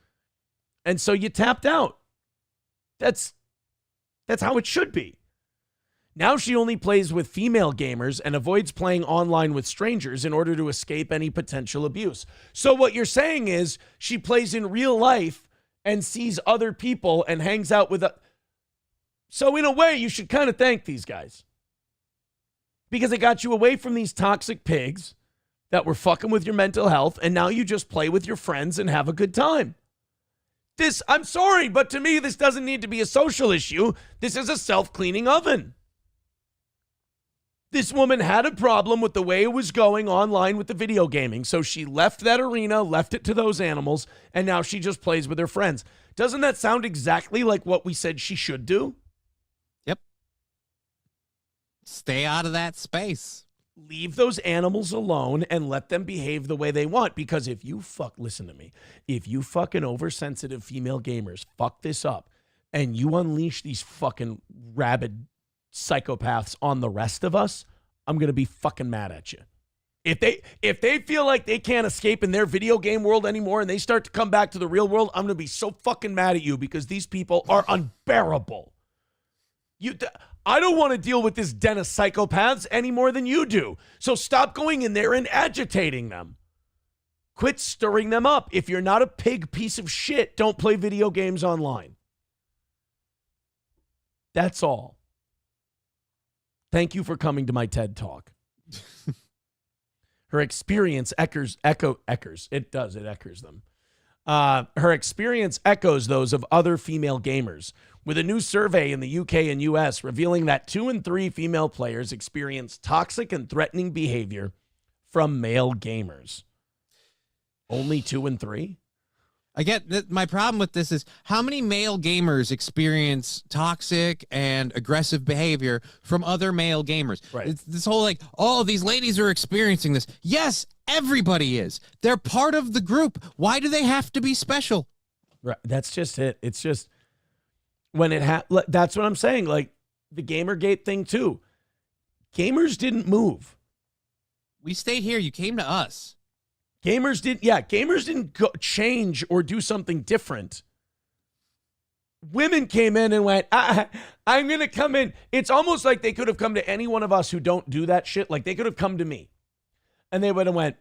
And so you tapped out. That's how it should be. Now she only plays with female gamers and avoids playing online with strangers in order to escape any potential abuse. So what you're saying is she plays in real life and sees other people and hangs out with... So in a way, you should kind of thank these guys. Because it got you away from these toxic pigs that were fucking with your mental health, and now you just play with your friends and have a good time. I'm sorry, but to me, this doesn't need to be a social issue. This is a self-cleaning oven. This woman had a problem with the way it was going online with the video gaming, so she left that arena, left it to those animals, and now she just plays with her friends. Doesn't that sound exactly like what we said she should do? Yep. Stay out of that space. Leave those animals alone and let them behave the way they want. Because listen to me, if you fucking oversensitive female gamers fuck this up and you unleash these fucking rabid psychopaths on the rest of us, I'm going to be fucking mad at you. If they feel like they can't escape in their video game world anymore and they start to come back to the real world, I'm going to be so fucking mad at you because these people are unbearable. I don't want to deal with this den of psychopaths any more than you do. So stop going in there and agitating them. Quit stirring them up. If you're not a pig piece of shit, don't play video games online. That's all. Thank you for coming to my TED Talk. Her experience echoes them. Her experience echoes those of other female gamers, with a new survey in the UK and US revealing that 2 in 3 female players experience toxic and threatening behavior from male gamers. Only 2 in 3? I get that. My problem with this is how many male gamers experience toxic and aggressive behavior from other male gamers. Right. It's this whole like, oh, these ladies are experiencing this. Yes, everybody is. They're part of the group. Why do they have to be special? Right. That's just it. It's just when that's what I'm saying. Like the Gamergate thing too. Gamers didn't move. We stayed here. You came to us. Gamers didn't change or do something different. Women came in and went, I'm going to come in. It's almost like they could have come to any one of us who don't do that shit. Like they could have come to me and they would have went,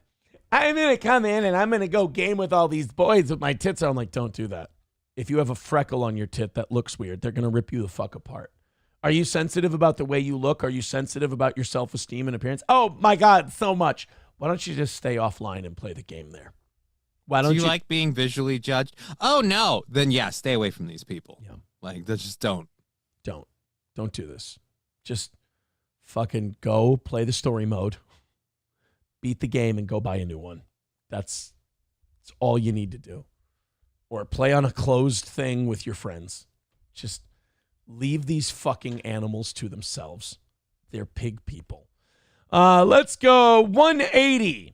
I'm going to come in and I'm going to go game with all these boys with my tits. I'm like, don't do that. If you have a freckle on your tit that looks weird, they're going to rip you the fuck apart. Are you sensitive about the way you look? Are you sensitive about your self-esteem and appearance? Oh my God, so much. Why don't you just stay offline and play the game there? Why don't you like being visually judged? Oh, no. Then, yeah, stay away from these people. Yeah. Like, just don't. Don't do this. Just fucking go play the story mode, beat the game, and go buy a new one. That's all you need to do. Or play on a closed thing with your friends. Just leave these fucking animals to themselves. They're pig people. Let's go 180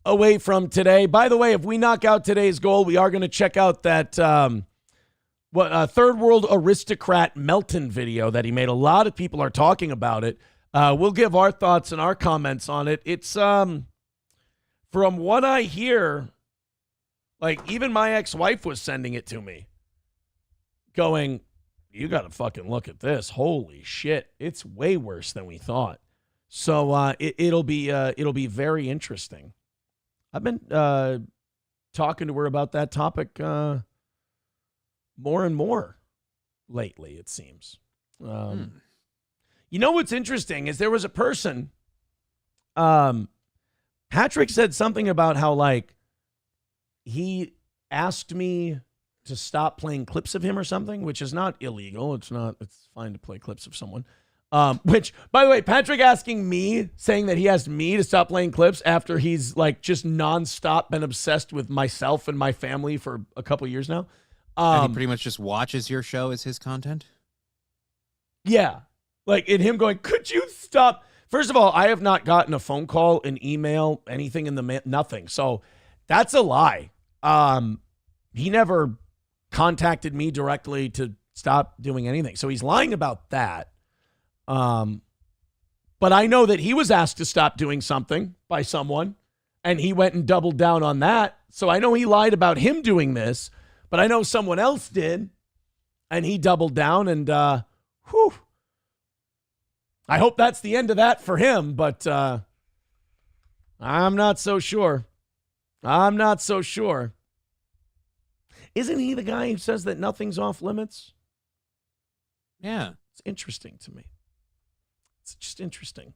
away from today. By the way, if we knock out today's goal, we are going to check out that third world aristocrat Melton video that he made. A lot of people are talking about it. We'll give our thoughts and our comments on it. It's from what I hear, like even my ex-wife was sending it to me, going, "You got to fucking look at this. Holy shit, it's way worse than we thought." So it'll be very interesting. I've been talking to her about that topic more and more lately, it seems. You know what's interesting is there was a person, Patrick said something about how like he asked me to stop playing clips of him or something, which is not illegal. It's fine to play clips of someone. Which, by the way, Patrick asking me, saying that he asked me to stop playing clips after he's like just nonstop been obsessed with myself and my family for a couple years now. And he pretty much just watches your show as his content? Yeah. Like in him going, could you stop? First of all, I have not gotten a phone call, an email, anything in the nothing. So that's a lie. He never contacted me directly to stop doing anything. So he's lying about that. But I know that he was asked to stop doing something by someone and he went and doubled down on that. So I know he lied about him doing this, but I know someone else did and he doubled down and, I hope that's the end of that for him, but, I'm not so sure. Isn't he the guy who says that nothing's off limits? Yeah. It's interesting to me. It's just interesting.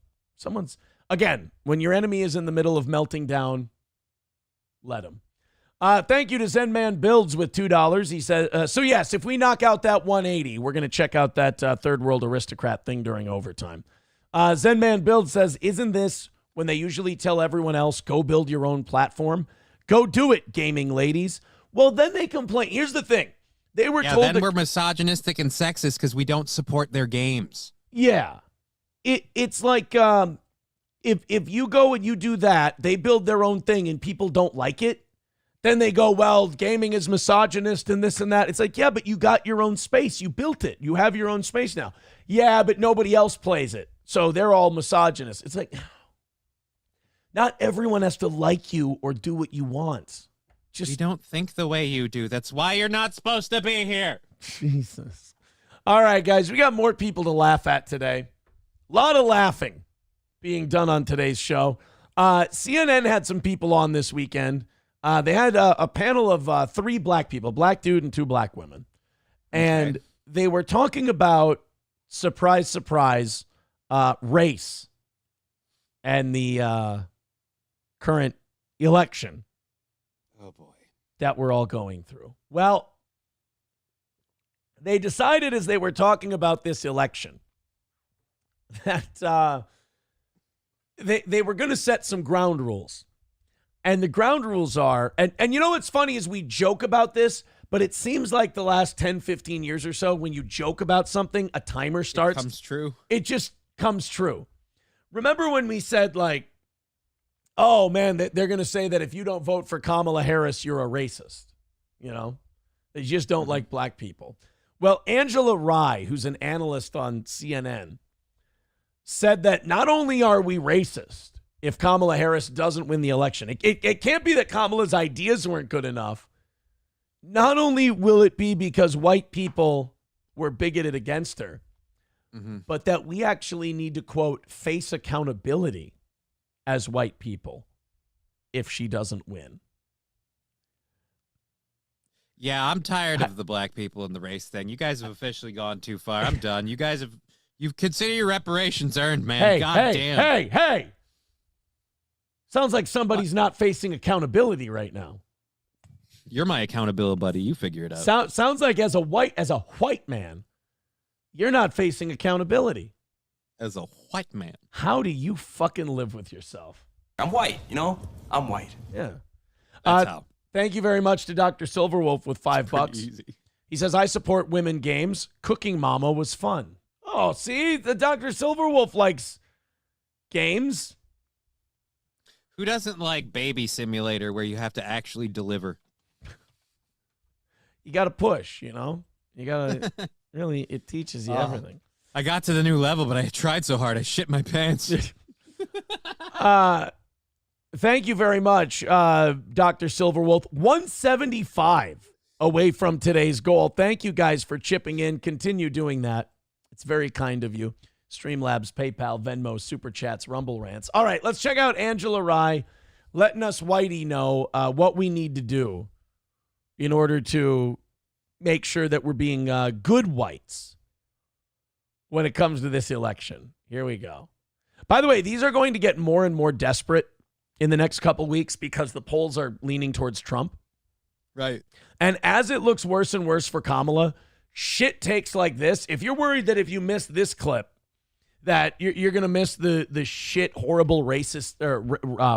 Again, when your enemy is in the middle of melting down, let him. Thank you to Zen Man Builds with $2. He says, so yes, if we knock out that 180, we're going to check out that third world aristocrat thing during overtime. Zen Man Builds says, isn't this when they usually tell everyone else, go build your own platform? Go do it, gaming ladies. Well, then they complain. Here's the thing. They were told then we're misogynistic and sexist because we don't support their games. Yeah. It's like if you go and you do that, they build their own thing and people don't like it, then they go, well, gaming is misogynist and this and that. It's like, yeah, but you got your own space. You built it. You have your own space now. Yeah, but nobody else plays it. So they're all misogynist. It's like, Not everyone has to like you or do what you want. We don't think the way you do. That's why you're not supposed to be here. Jesus. All right, guys, we got more people to laugh at today. A lot of laughing being done on today's show. CNN had some people on this weekend. They had a panel of 3 black people, black dude and 2 black women. And they were talking about, surprise, surprise, race and the current election. Oh, boy. That we're all going through. Well, they decided as they were talking about this election that they were going to set some ground rules. And the ground rules are, and you know what's funny is we joke about this, but it seems like the last 10, 15 years or so, when you joke about something, a timer starts. It comes true. It just comes true. Remember when we said, like, oh, man, they're going to say that if you don't vote for Kamala Harris, you're a racist. You know, they just don't like black people. Well, Angela Rye, who's an analyst on CNN, said that not only are we racist if Kamala Harris doesn't win the election, it can't be that Kamala's ideas weren't good enough. Not only will it be because white people were bigoted against her, but that we actually need to, quote, face accountability as white people if she doesn't win. Yeah, I'm tired of the black people in the race thing. You guys have officially gone too far. I'm done. You've considered your reparations earned, man. Damn. Hey. Sounds like somebody's not facing accountability right now. You're my accountability buddy. You figure it out. Sounds like as a white man, you're not facing accountability. As a white man. How do you fucking live with yourself? I'm white, I'm white. Yeah. That's how. Thank you very much to Dr. Silverwolf with $5. Easy. He says, I support women games. Cooking Mama was fun. Oh, see? The Dr. Silverwolf likes games. Who doesn't like Baby Simulator where you have to actually deliver? You got to push, You got to really, it teaches you everything. I got to the new level, but I tried so hard I shit my pants. Thank you very much, Dr. Silverwolf. 175 away from today's goal. Thank you guys for chipping in. Continue doing that. It's very kind of you. Streamlabs, PayPal, Venmo, Super Chats, Rumble Rants. All right, let's check out Angela Rye letting us whitey know what we need to do in order to make sure that we're being good whites when it comes to this election. Here we go. By the way, these are going to get more and more desperate in the next couple weeks because the polls are leaning towards Trump. Right. And as it looks worse and worse for Kamala, shit takes like this. If you're worried that if you miss this clip, that you're going to miss the shit, horrible racist or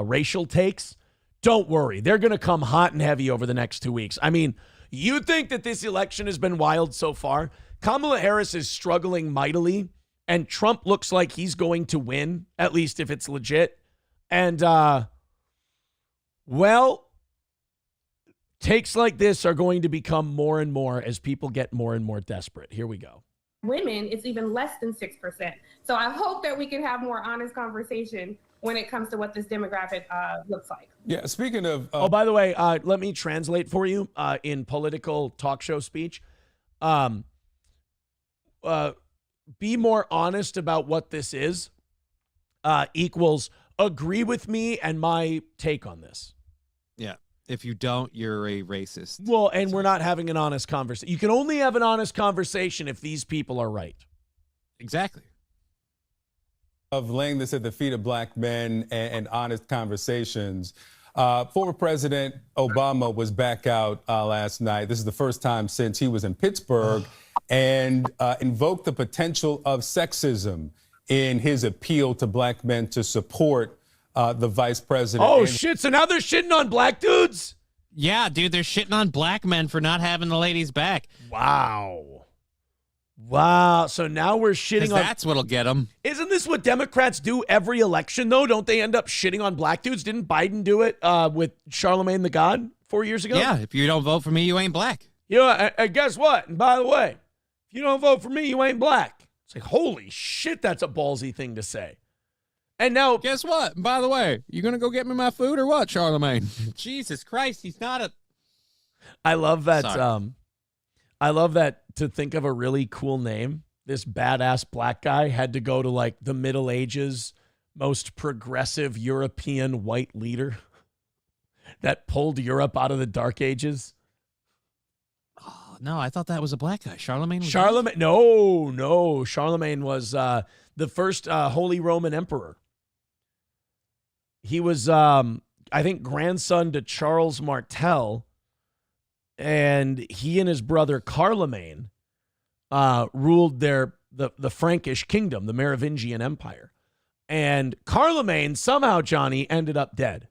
racial takes, don't worry. They're going to come hot and heavy over the next 2 weeks. I mean, you think that this election has been wild so far? Kamala Harris is struggling mightily, and Trump looks like he's going to win, at least if it's legit. And, takes like this are going to become more and more as people get more and more desperate. Here we go. Women, it's even less than 6%. So I hope that we can have more honest conversation when it comes to what this demographic looks like. Yeah, speaking of... oh, by the way, let me translate for you in political talk show speech. Be more honest about what this is equals agree with me and my take on this. Yeah. If you don't, you're a racist. Well, and we're not having an honest conversation. You can only have an honest conversation if these people are right. Exactly. Of laying this at the feet of black men and honest conversations. Former President Obama was back out last night. This is the first time since he was in Pittsburgh and invoked the potential of sexism in his appeal to black men to support the vice president. Oh, shit. So now they're shitting on black dudes? Yeah, dude, they're shitting on black men for not having the ladies back. Wow. So now we're shitting on... That's what'll get them. Isn't this what Democrats do every election, though? Don't they end up shitting on black dudes? Didn't Biden do it with Charlemagne the God 4 years ago? Yeah, if you don't vote for me, you ain't black. And guess what? And by the way, if you don't vote for me, you ain't black. It's like, holy shit, that's a ballsy thing to say. And now, guess what? By the way, you gonna go get me my food or what, Charlemagne? Jesus Christ, he's not a. I love that. Sorry. I love that to think of a really cool name. This badass black guy had to go to like the Middle Ages, most progressive European white leader that pulled Europe out of the Dark Ages. Oh, no, I thought that was a black guy. Charlemagne. No. Charlemagne was the first Holy Roman Emperor. He was, I think, grandson to Charles Martel, and he and his brother Carloman ruled the Frankish kingdom, the Merovingian Empire. And Carloman somehow, Johnny, ended up dead.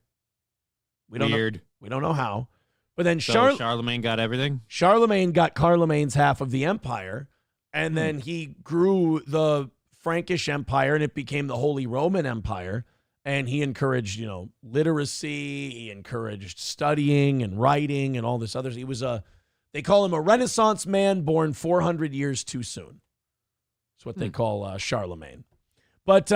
We don't know how. But then Charlemagne got everything? Charlemagne got Carloman's half of the empire, and then he grew the Frankish Empire, and it became the Holy Roman Empire. And he encouraged, literacy. He encouraged studying and writing and all this other. He was they call him a Renaissance man born 400 years too soon. That's what they call Charlemagne. But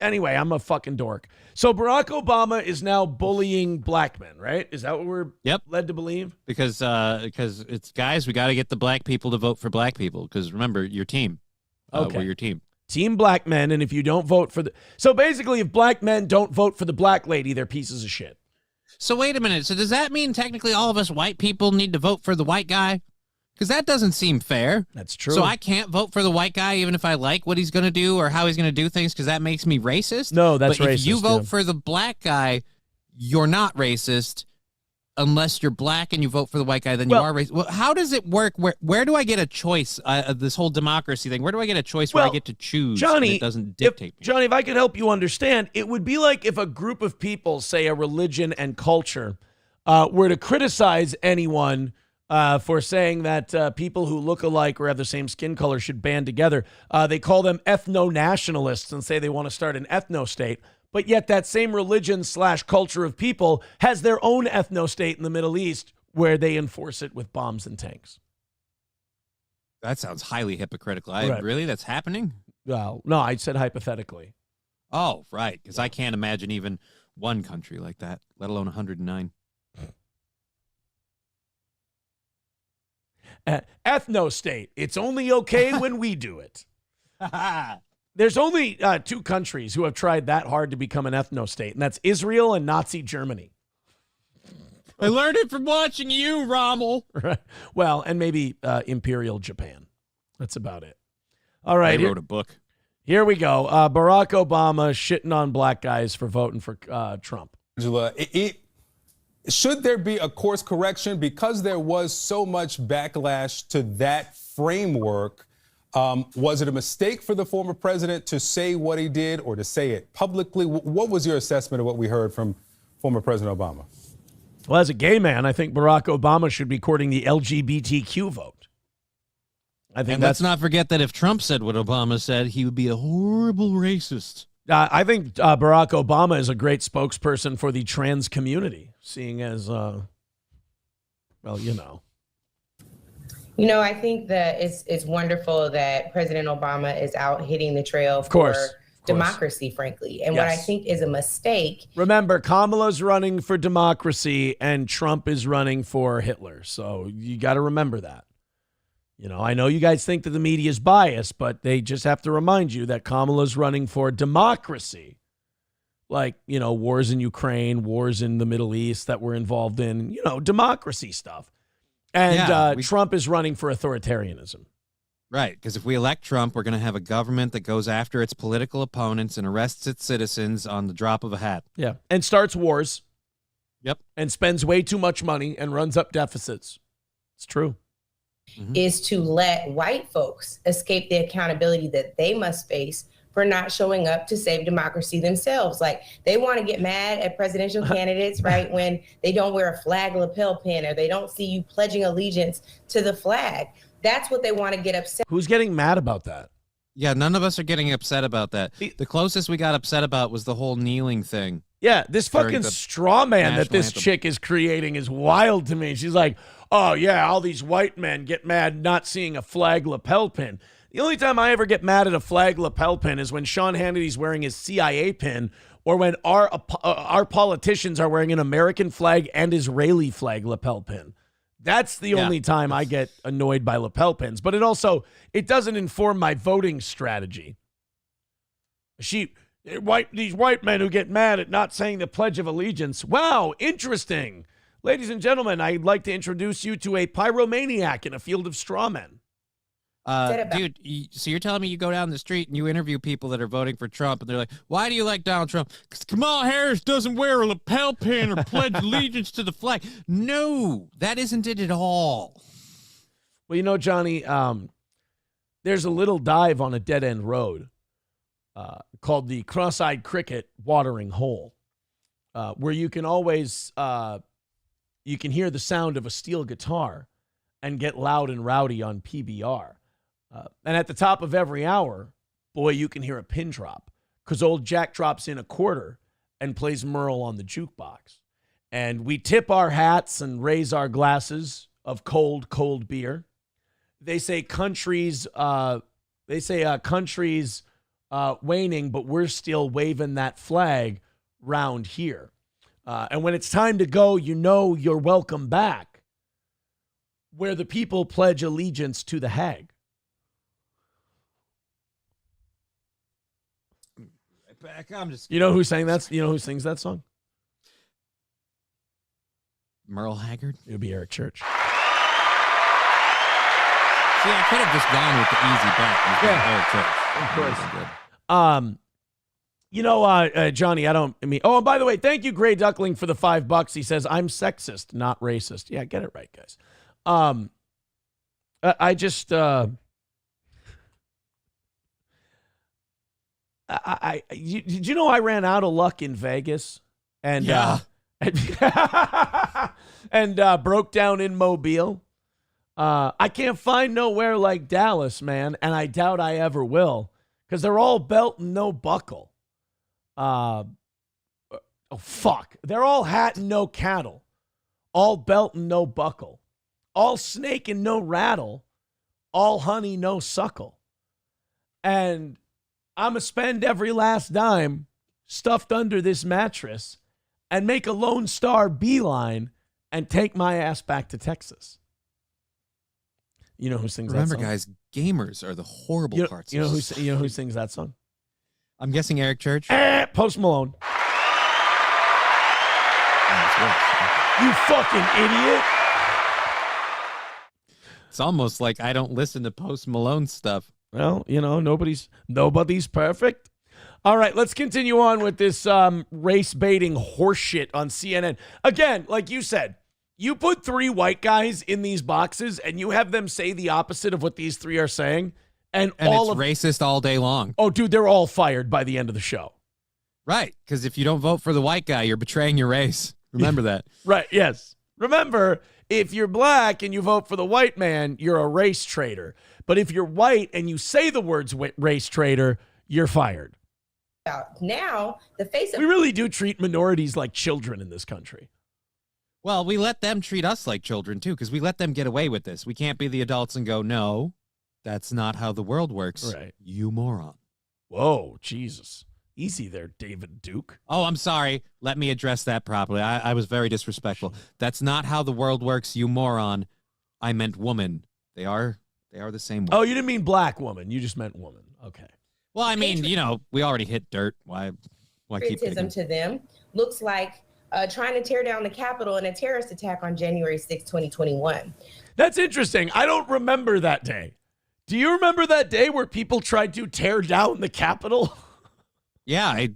anyway, I'm a fucking dork. So Barack Obama is now bullying black men, right? Is that what we're led to believe? Because it's, guys, we got to get the black people to vote for black people. Because remember, your team. Okay. We're your team. Team black men, and if you don't vote for so basically if black men don't vote for the black lady, they're pieces of shit. So wait a minute. So does that mean technically all of us white people need to vote for the white guy? Because that doesn't seem fair. That's true. So I can't vote for the white guy even if I like what he's going to do or how he's going to do things because that makes me racist? No, that's but racist. If you vote for the black guy, you're not racist. Unless you're black and you vote for the white guy, then you are racist. Well, how does it work? Where do I get a choice? This whole democracy thing. Where do I get a choice where I get to choose? Johnny, and it doesn't dictate me? Johnny, if I could help you understand, it would be like if a group of people, say a religion and culture, were to criticize anyone for saying that people who look alike or have the same skin color should band together. They call them ethno-nationalists and say they want to start an ethno-state. But yet that same religion/culture of people has their own ethno-state in the Middle East where they enforce it with bombs and tanks. That sounds highly hypocritical. Right. Really? That's happening? Well, no, I said hypothetically. Oh, right. Because I can't imagine even one country like that, let alone 109. Ethno-state. It's only okay when we do it. There's only two countries who have tried that hard to become an ethno-state, and that's Israel and Nazi Germany. I learned it from watching you, Rommel. Right. Well, and maybe Imperial Japan. That's about it. All right. I wrote a book. Here we go. Barack Obama shitting on black guys for voting for Trump. Angela, should there be a course correction? Because there was so much backlash to that framework, was it a mistake for the former president to say what he did or to say it publicly? What was your assessment of what we heard from former President Obama? Well, as a gay man, I think Barack Obama should be courting the LGBTQ vote. I think let's not forget that if Trump said what Obama said, he would be a horrible racist. I think Barack Obama is a great spokesperson for the trans community, seeing as, well, you know. You know, I think that it's wonderful that President Obama is out hitting the trail for democracy, frankly. And what I think is a mistake. Remember, Kamala's running for democracy and Trump is running for Hitler. So you got to remember that. You know, I know you guys think that the media is biased, but they just have to remind you that Kamala's running for democracy. Like, you know, wars in Ukraine, wars in the Middle East that we're involved in, you know, democracy stuff. And Trump is running for authoritarianism. Right, because if we elect Trump, we're going to have a government that goes after its political opponents and arrests its citizens on the drop of a hat. Yeah, and starts wars. Yep. And spends way too much money and runs up deficits. It's true. Is to let white folks escape the accountability that they must face for not showing up to save democracy themselves. Like, they want to get mad at presidential candidates, right, when they don't wear a flag lapel pin or they don't see you pledging allegiance to the flag. That's what they want to get upset. Who's getting mad about that? Yeah, none of us are getting upset about that. The closest we got upset about was the whole kneeling thing. Yeah, this fucking straw man that this chick is creating is wild to me. She's like, oh, yeah, all these white men get mad not seeing a flag lapel pin. The only time I ever get mad at a flag lapel pin is when Sean Hannity's wearing his CIA pin, or when our politicians are wearing an American flag and Israeli flag lapel pin. That's the only time I get annoyed by lapel pins. But it doesn't inform my voting strategy. These white men who get mad at not saying the Pledge of Allegiance. Wow, interesting. Ladies and gentlemen, I'd like to introduce you to a pyromaniac in a field of straw men. Dude, so you're telling me you go down the street and you interview people that are voting for Trump, and they're like, why do you like Donald Trump? Because Kamala Harris doesn't wear a lapel pin or pledge allegiance to the flag. No, that isn't it at all. Well, Johnny, there's a little dive on a dead-end road called the Cross-Eyed Cricket Watering Hole, where you can always you can hear the sound of a steel guitar and get loud and rowdy on PBR. And at the top of every hour, boy, you can hear a pin drop, because old Jack drops in a quarter and plays Merle on the jukebox. And we tip our hats and raise our glasses of cold, cold beer. They say countries waning, but we're still waving that flag round here. And when it's time to go, you're welcome back, where the people pledge allegiance to the hag. Back. I'm just. You know who sang that? You know who sings that song? Merle Haggard. It would be Eric Church. See, I could have just gone with the easy bet. Of course. Johnny, oh, and by the way, thank you, Gray Duckling, for the $5. He says, I'm sexist, not racist. Yeah, get it right, guys. Did you know I ran out of luck in Vegas and broke down in Mobile? I can't find nowhere like Dallas, man, and I doubt I ever will, because they're all belt and no buckle. They're all hat and no cattle, all belt and no buckle, all snake and no rattle, all honey, no suckle. And I'm going to spend every last dime stuffed under this mattress and make a Lone Star beeline and take my ass back to Texas. You know who sings that song? Remember, guys, gamers are the horrible parts. You know who sings that song? I'm guessing Eric Church. Post Malone. You fucking idiot. It's almost like I don't listen to Post Malone stuff. Well, nobody's perfect. All right, let's continue on with this race baiting horseshit on CNN. Again, like you said, you put 3 white guys in these boxes and you have them say the opposite of what these 3 are saying, and all it's racist all day long. Oh, dude, they're all fired by the end of the show. Right, because if you don't vote for the white guy, you're betraying your race. Remember that. Right, yes. Remember, if you're black and you vote for the white man, you're a race traitor. But if you're white and you say the words race traitor, you're fired. Now, the face of... We really do treat minorities like children in this country. Well, we let them treat us like children, too, because we let them get away with this. We can't be the adults and go, no, that's not how the world works. Right. You moron. Whoa, Jesus. Easy there, David Duke. Oh, I'm sorry. Let me address that properly. I was very disrespectful. That's not how the world works, you moron. I meant woman. They are the same woman. Oh, you didn't mean black woman. You just meant woman. Okay. Well, I mean, we already hit dirt. Why keep digging? To them looks like trying to tear down the Capitol in a terrorist attack on January 6, 2021. That's interesting. I don't remember that day. Do you remember that day where people tried to tear down the Capitol? Yeah, I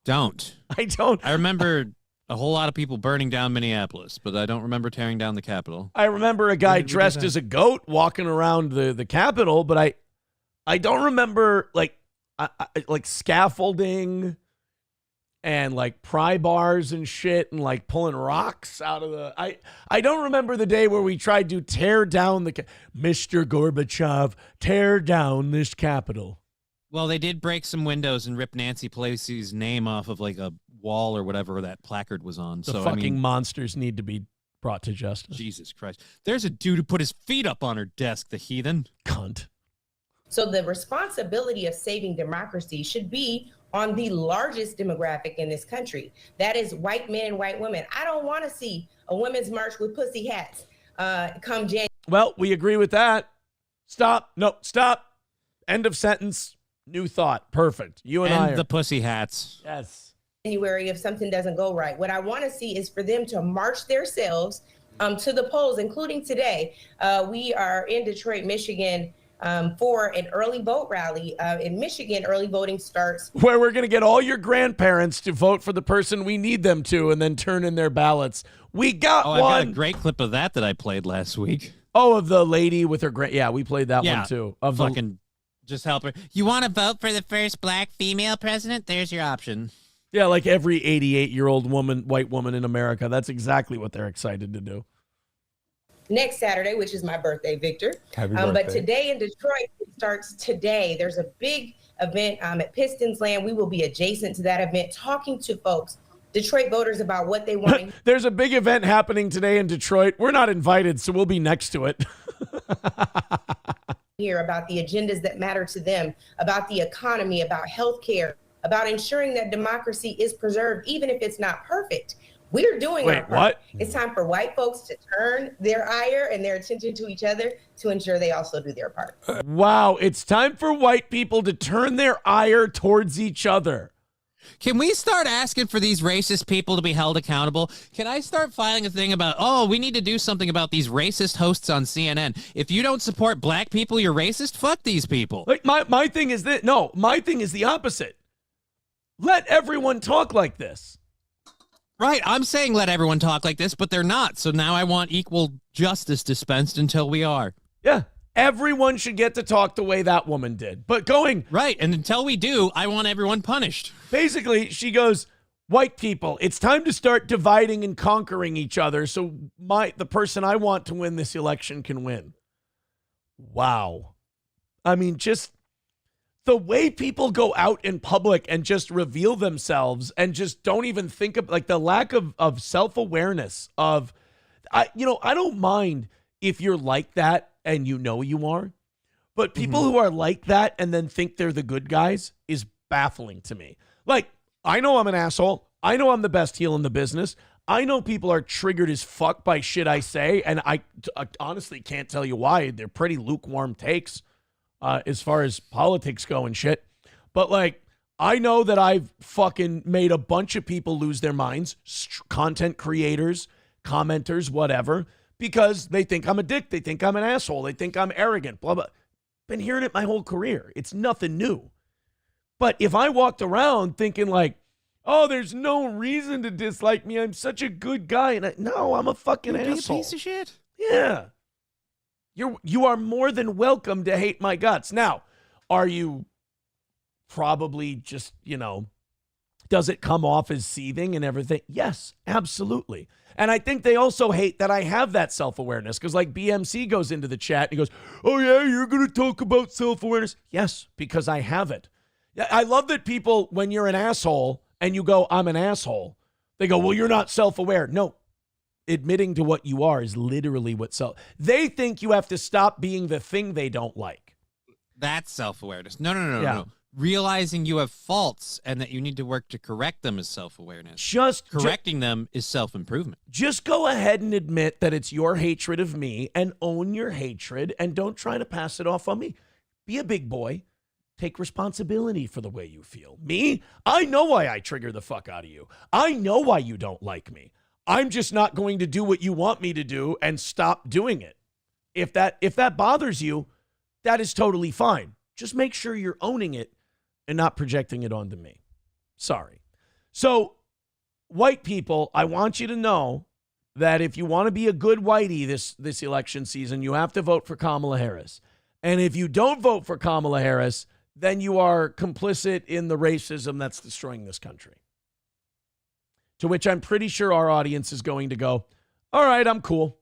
don't. I remember a whole lot of people burning down Minneapolis, but I don't remember tearing down the Capitol. I remember a guy dressed as a goat walking around the Capitol, but I don't remember like scaffolding and like pry bars and shit and like pulling rocks out of the... I don't remember the day where we tried to tear down Mr. Gorbachev, tear down this Capitol. Well, they did break some windows and rip Nancy Pelosi's name off of like a wall or whatever that placard was on. The fucking monsters need to be brought to justice. Jesus Christ. There's a dude who put his feet up on her desk, the heathen. Cunt. So the responsibility of saving democracy should be on the largest demographic in this country. That is white men and white women. I don't want to see a women's march with pussy hats come January. Well, we agree with that. Stop. No, stop. End of sentence. New thought. Perfect. You and I are. the pussy hats. Yes. January if something doesn't go right. What I want to see is for them to march themselves to the polls, including today. We are in Detroit, Michigan, for an early vote rally. In Michigan, early voting starts. Where we're going to get all your grandparents to vote for the person we need them to and then turn in their ballots. We got one. I got a great clip of that I played last week. Oh, of the lady with her Yeah, we played that one too. Of fucking just help her. You want to vote for the first black female president? There's your option. Yeah, like every 88-year-old white woman in America. That's exactly what they're excited to do. Next Saturday, which is my birthday, Victor. Happy birthday. But today in Detroit, it starts today. There's a big event at Pistons Land. We will be adjacent to that event, talking to folks, Detroit voters, about what they want. There's a big event happening today in Detroit. We're not invited, so we'll be next to it. Hear about the agendas that matter to them, about the economy, about healthcare, about ensuring that democracy is preserved, even if it's not perfect. We're doing our part. What? It's time for white folks to turn their ire and their attention to each other to ensure they also do their part. Wow, it's time for white people to turn their ire towards each other. Can we start asking for these racist people to be held accountable? Can I start filing a thing about, we need to do something about these racist hosts on CNN? If you don't support black people, you're racist? Fuck these people. Like my thing is that, no, my thing is the opposite. Let everyone talk like this. Right, I'm saying let everyone talk like this, but they're not. So now I want equal justice dispensed until we are. Yeah, everyone should get to talk the way that woman did. But right, and until we do, I want everyone punished. Basically, she goes, white people, it's time to start dividing and conquering each other so the person I want to win this election can win. Wow. I mean, just the way people go out in public and just reveal themselves and just don't even think of, like, the lack of self-awareness of, I don't mind if you're like that and you know you are, but people who are like that and then think they're the good guys is baffling to me. Like, I know I'm an asshole. I know I'm the best heel in the business. I know people are triggered as fuck by shit I say, and I honestly can't tell you why. They're pretty lukewarm takes. As far as politics go and shit. But, like, I know that I've fucking made a bunch of people lose their minds, content creators, commenters, whatever, because they think I'm a dick. They think I'm an asshole. They think I'm arrogant, blah, blah. Been hearing it my whole career. It's nothing new. But if I walked around thinking like, oh, there's no reason to dislike me, I'm such a good guy. And no, I'm a fucking asshole. Piece of shit. Yeah. You are more than welcome to hate my guts. Now, are you probably just, does it come off as seething and everything? Yes, absolutely. And I think they also hate that I have that self-awareness because, like, BMC goes into the chat and he goes, oh, yeah, you're going to talk about self-awareness. Yes, because I have it. I love that people, when you're an asshole and you go, I'm an asshole, they go, well, you're not self-aware. No. Admitting to what you are is literally what they think you have to stop being the thing they don't like. That's self-awareness. No. Realizing you have faults and that you need to work to correct them is self-awareness. Just correcting them is self-improvement. Just go ahead and admit that it's your hatred of me and own your hatred and don't try to pass it off on me. Be a big boy. Take responsibility for the way you feel. Me? I know why I trigger the fuck out of you. I know why you don't like me. I'm just not going to do what you want me to do and stop doing it. If that bothers you, that is totally fine. Just make sure you're owning it and not projecting it onto me. Sorry. So, white people, I want you to know that if you want to be a good whitey this election season, you have to vote for Kamala Harris. And if you don't vote for Kamala Harris, then you are complicit in the racism that's destroying this country. To which I'm pretty sure our audience is going to go, all right, I'm cool.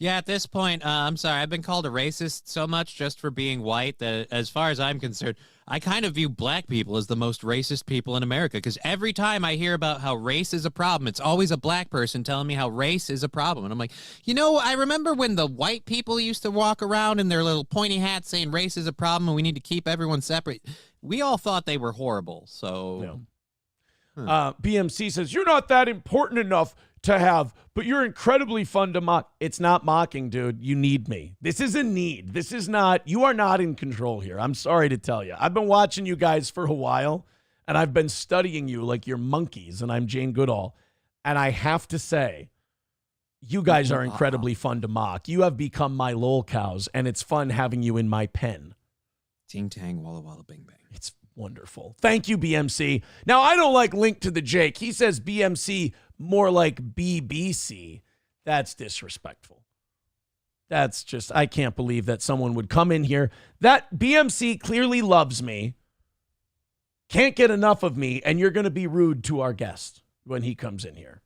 Yeah, at this point, I'm sorry. I've been called a racist so much just for being white that, as far as I'm concerned, I kind of view black people as the most racist people in America, because every time I hear about how race is a problem, it's always a black person telling me how race is a problem. And I'm like, I remember when the white people used to walk around in their little pointy hats saying race is a problem and we need to keep everyone separate. We all thought they were horrible. So, BMC says, you're not that important enough to have, but you're incredibly fun to mock. It's not mocking, dude. You need me. This is a need. This is not, you are not in control here. I'm sorry to tell you. I've been watching you guys for a while, and I've been studying you like you're monkeys, and I'm Jane Goodall. And I have to say, you guys are incredibly fun to mock. You have become my lol cows, and it's fun having you in my pen. Ting tang, walla walla, bing bang. It's wonderful. Thank you, BMC. Now, I don't like Link to the Jake. He says BMC more like BBC. That's disrespectful. That's just, I can't believe that someone would come in here. That BMC clearly loves me, can't get enough of me, and you're going to be rude to our guest when he comes in here.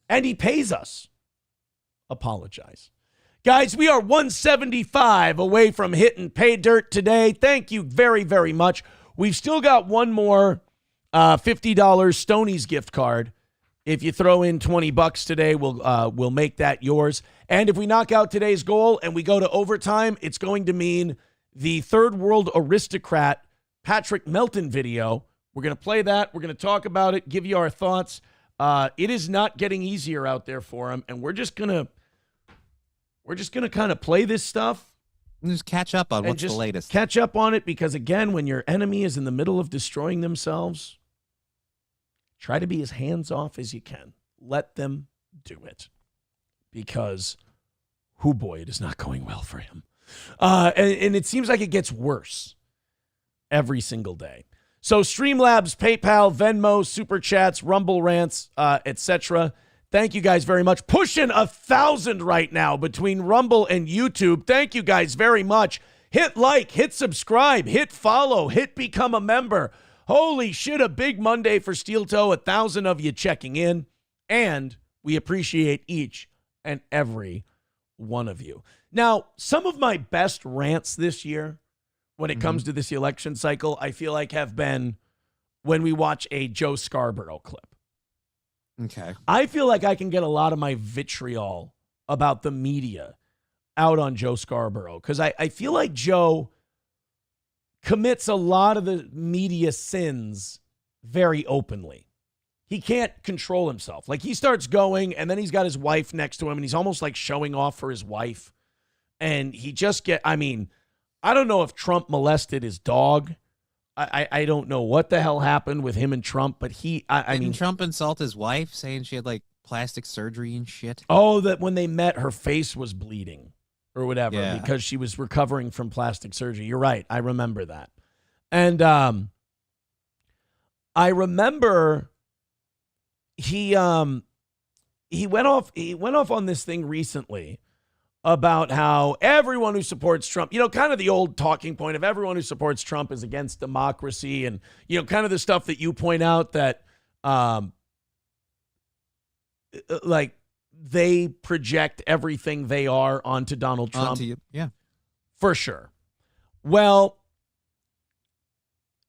And he pays us. Apologize. Guys, we are 175 away from hitting pay dirt today. Thank you very, very much. We've still got one more $50 Stoney's gift card. If you throw in $20 today, we'll make that yours. And if we knock out today's goal and we go to overtime, it's going to mean the third world aristocrat Patrick Melton video. We're going to play that. We're going to talk about it, give you our thoughts. It is not getting easier out there for him, and we're just gonna kind of play this stuff. And just catch up on what's the latest. Catch up on it, because again, when your enemy is in the middle of destroying themselves, try to be as hands-off as you can. Let them do it. Because, boy, it is not going well for him. And it seems like it gets worse every single day. So Streamlabs, PayPal, Venmo, Super Chats, Rumble Rants, etc. Thank you guys very much. Pushing 1,000 right now between Rumble and YouTube. Thank you guys very much. Hit like, hit subscribe, hit follow, hit become a member. Holy shit, a big Monday for Steel Toe. 1,000 of you checking in. And we appreciate each and every one of you. Now, some of my best rants this year, when it comes to this election cycle, I feel like have been when we watch a Joe Scarborough clip. Okay. I feel like I can get a lot of my vitriol about the media out on Joe Scarborough, because I feel like Joe commits a lot of the media sins very openly. He can't control himself. Like, he starts going, and then he's got his wife next to him, and he's almost like showing off for his wife. And he just I don't know if Trump molested his dog. I don't know what the hell happened with him and Trump, but didn't Trump insult his wife, saying she had like plastic surgery and shit? Oh, that when they met, her face was bleeding or whatever because she was recovering from plastic surgery. You're right. I remember that. And I remember he went off on this thing recently about how everyone who supports Trump, kind of the old talking point of everyone who supports Trump is against democracy, and, kind of the stuff that you point out that, like, they project everything they are onto Donald Trump. Onto you. Yeah. For sure. Well,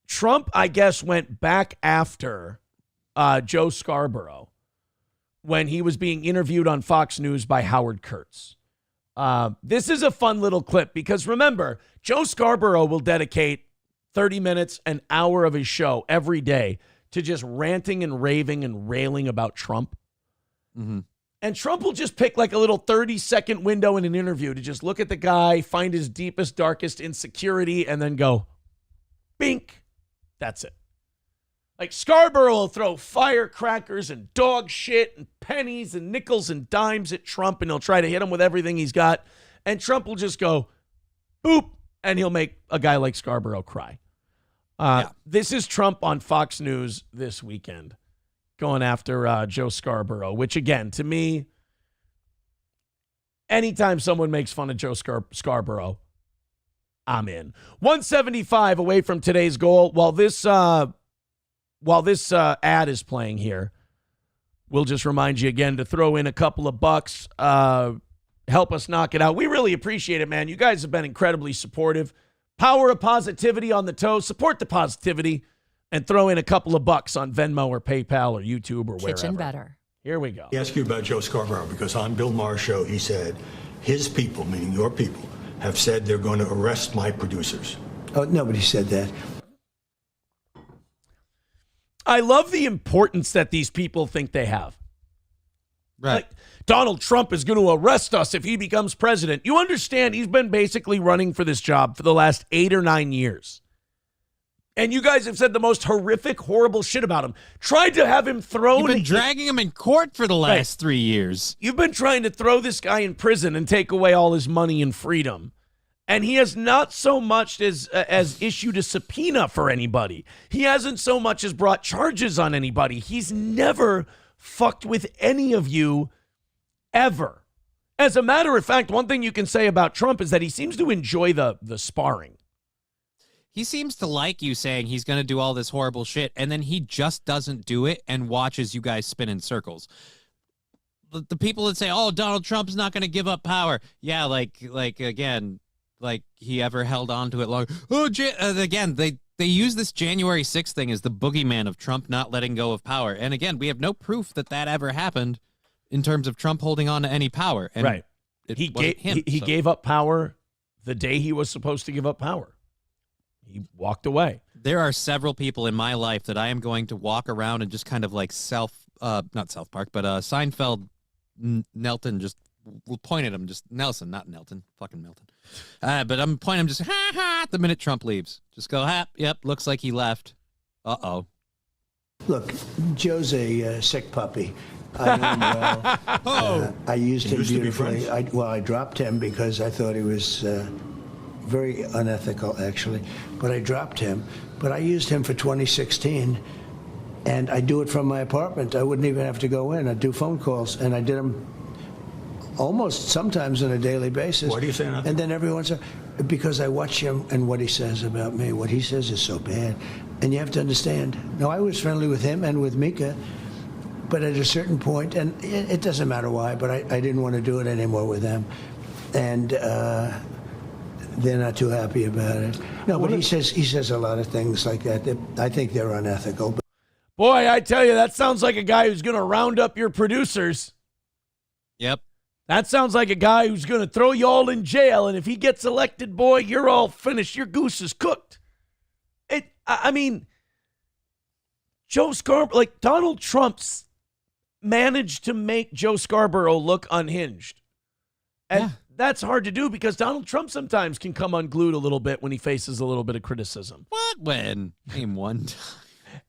Trump, I guess, went back after Joe Scarborough when he was being interviewed on Fox News by Howard Kurtz. This is a fun little clip because, remember, Joe Scarborough will dedicate 30 minutes, an hour of his show every day to just ranting and raving and railing about Trump. Mm-hmm. And Trump will just pick like a little 30-second window in an interview to just look at the guy, find his deepest, darkest insecurity, and then go, bink. That's it. Like, Scarborough will throw firecrackers and dog shit and pennies and nickels and dimes at Trump, and he'll try to hit him with everything he's got. And Trump will just go, boop, and he'll make a guy like Scarborough cry. This is Trump on Fox News this weekend going after Joe Scarborough, which, again, to me, anytime someone makes fun of Joe Scarborough, I'm in. 175 away from today's goal. While this ad is playing here, we'll just remind you again to throw in a couple of bucks. help us knock it out. We really appreciate it, man. You guys have been incredibly supportive. Power of positivity on the toe. Support the positivity and throw in a couple of bucks on Venmo or PayPal or YouTube or wherever. Kitchen better. Here we go. He asked you about Joe Scarborough because on Bill Maher's show, he said his people, meaning your people, have said they're going to arrest my producers. Oh, nobody said that. I love the importance that these people think they have. Right. Like, Donald Trump is going to arrest us if he becomes president. You understand he's been basically running for this job for the last 8 or 9 years. And you guys have said the most horrific, horrible shit about him. Tried to have him thrown. You've been dragging him in court for the last 3 years. You've been trying to throw this guy in prison and take away all his money and freedom. And he has not so much as issued a subpoena for anybody. He hasn't so much as brought charges on anybody. He's never fucked with any of you ever. As a matter of fact, one thing you can say about Trump is that he seems to enjoy the sparring. He seems to like you saying he's going to do all this horrible shit, and then he just doesn't do it and watches you guys spin in circles. The people that say, oh, Donald Trump's not going to give up power. Yeah, again, like he ever held on to it long. Oh, again, they use this January 6th thing as the boogeyman of Trump not letting go of power. And again, we have no proof that ever happened in terms of Trump holding on to any power. And right. He gave up power the day he was supposed to give up power. He walked away. There are several people in my life that I am going to walk around and just kind of like not South Park, but Seinfeld, Nelton, just we'll point at him, just Nelson, not Nelton, fucking Milton. But I'm pointing him just, ha ha, the minute Trump leaves. Just go, yep, looks like he left. Uh-oh. Look, Joe's a sick puppy. I know him well. I used him beautifully. I dropped him because I thought he was very unethical, actually. But I dropped him. But I used him for 2016, and I do it from my apartment. I wouldn't even have to go in. I'd do phone calls, and I did them almost sometimes on a daily basis. Why do you say that? And then everyone's because I watch him and what he says about me. What he says is so bad. And you have to understand. Now, I was friendly with him and with Mika, but at a certain point, and it doesn't matter why, but I didn't want to do it anymore with them. And they're not too happy about it. No, but he says a lot of things like that I think they're unethical. But boy, I tell you, that sounds like a guy who's going to round up your producers. Yep. That sounds like a guy who's going to throw you all in jail, and if he gets elected, boy, you're all finished. Your goose is cooked. I mean, Joe Scarborough, like Donald Trump's managed to make Joe Scarborough look unhinged. And that's hard to do because Donald Trump sometimes can come unglued a little bit when he faces a little bit of criticism. What? When? Name one time.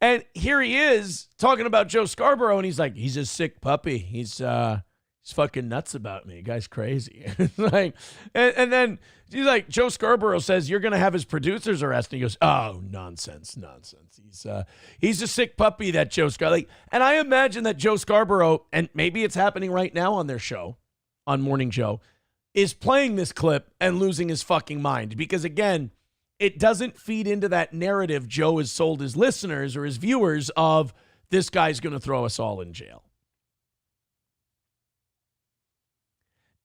And here he is talking about Joe Scarborough, and he's like, he's a sick puppy. He's fucking nuts about me. Guy's crazy. Like, and then he's like, Joe Scarborough says you're going to have his producers arrested. He goes, oh, nonsense. He's a sick puppy, that Joe Scarborough. Like, and I imagine that Joe Scarborough, and maybe it's happening right now on their show, on Morning Joe, is playing this clip and losing his fucking mind. Because again, it doesn't feed into that narrative Joe has sold his listeners or his viewers of this guy's going to throw us all in jail.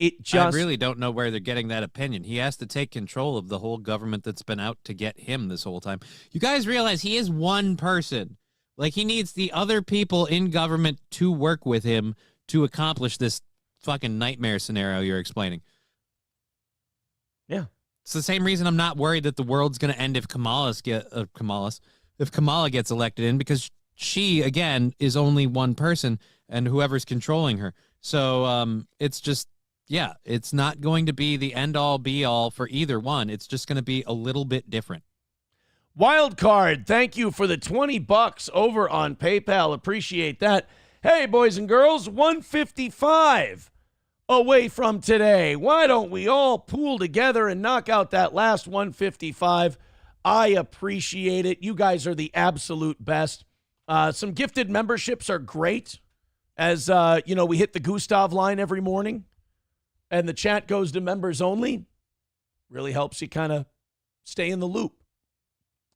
I really don't know where they're getting that opinion. He has to take control of the whole government that's been out to get him this whole time. You guys realize he is one person. Like, he needs the other people in government to work with him to accomplish this fucking nightmare scenario you're explaining. Yeah. It's the same reason I'm not worried that the world's going to end if Kamala gets elected in, because she, again, is only one person and whoever's controlling her. So it's just, yeah, it's not going to be the end-all, be-all for either one. It's just going to be a little bit different. Wildcard, thank you for the $20 over on PayPal. Appreciate that. Hey, boys and girls, 155 away from today. Why don't we all pool together and knock out that last 155? I appreciate it. You guys are the absolute best. Some gifted memberships are great. As, we hit the Gustav line every morning and the chat goes to members only. Really helps you kind of stay in the loop,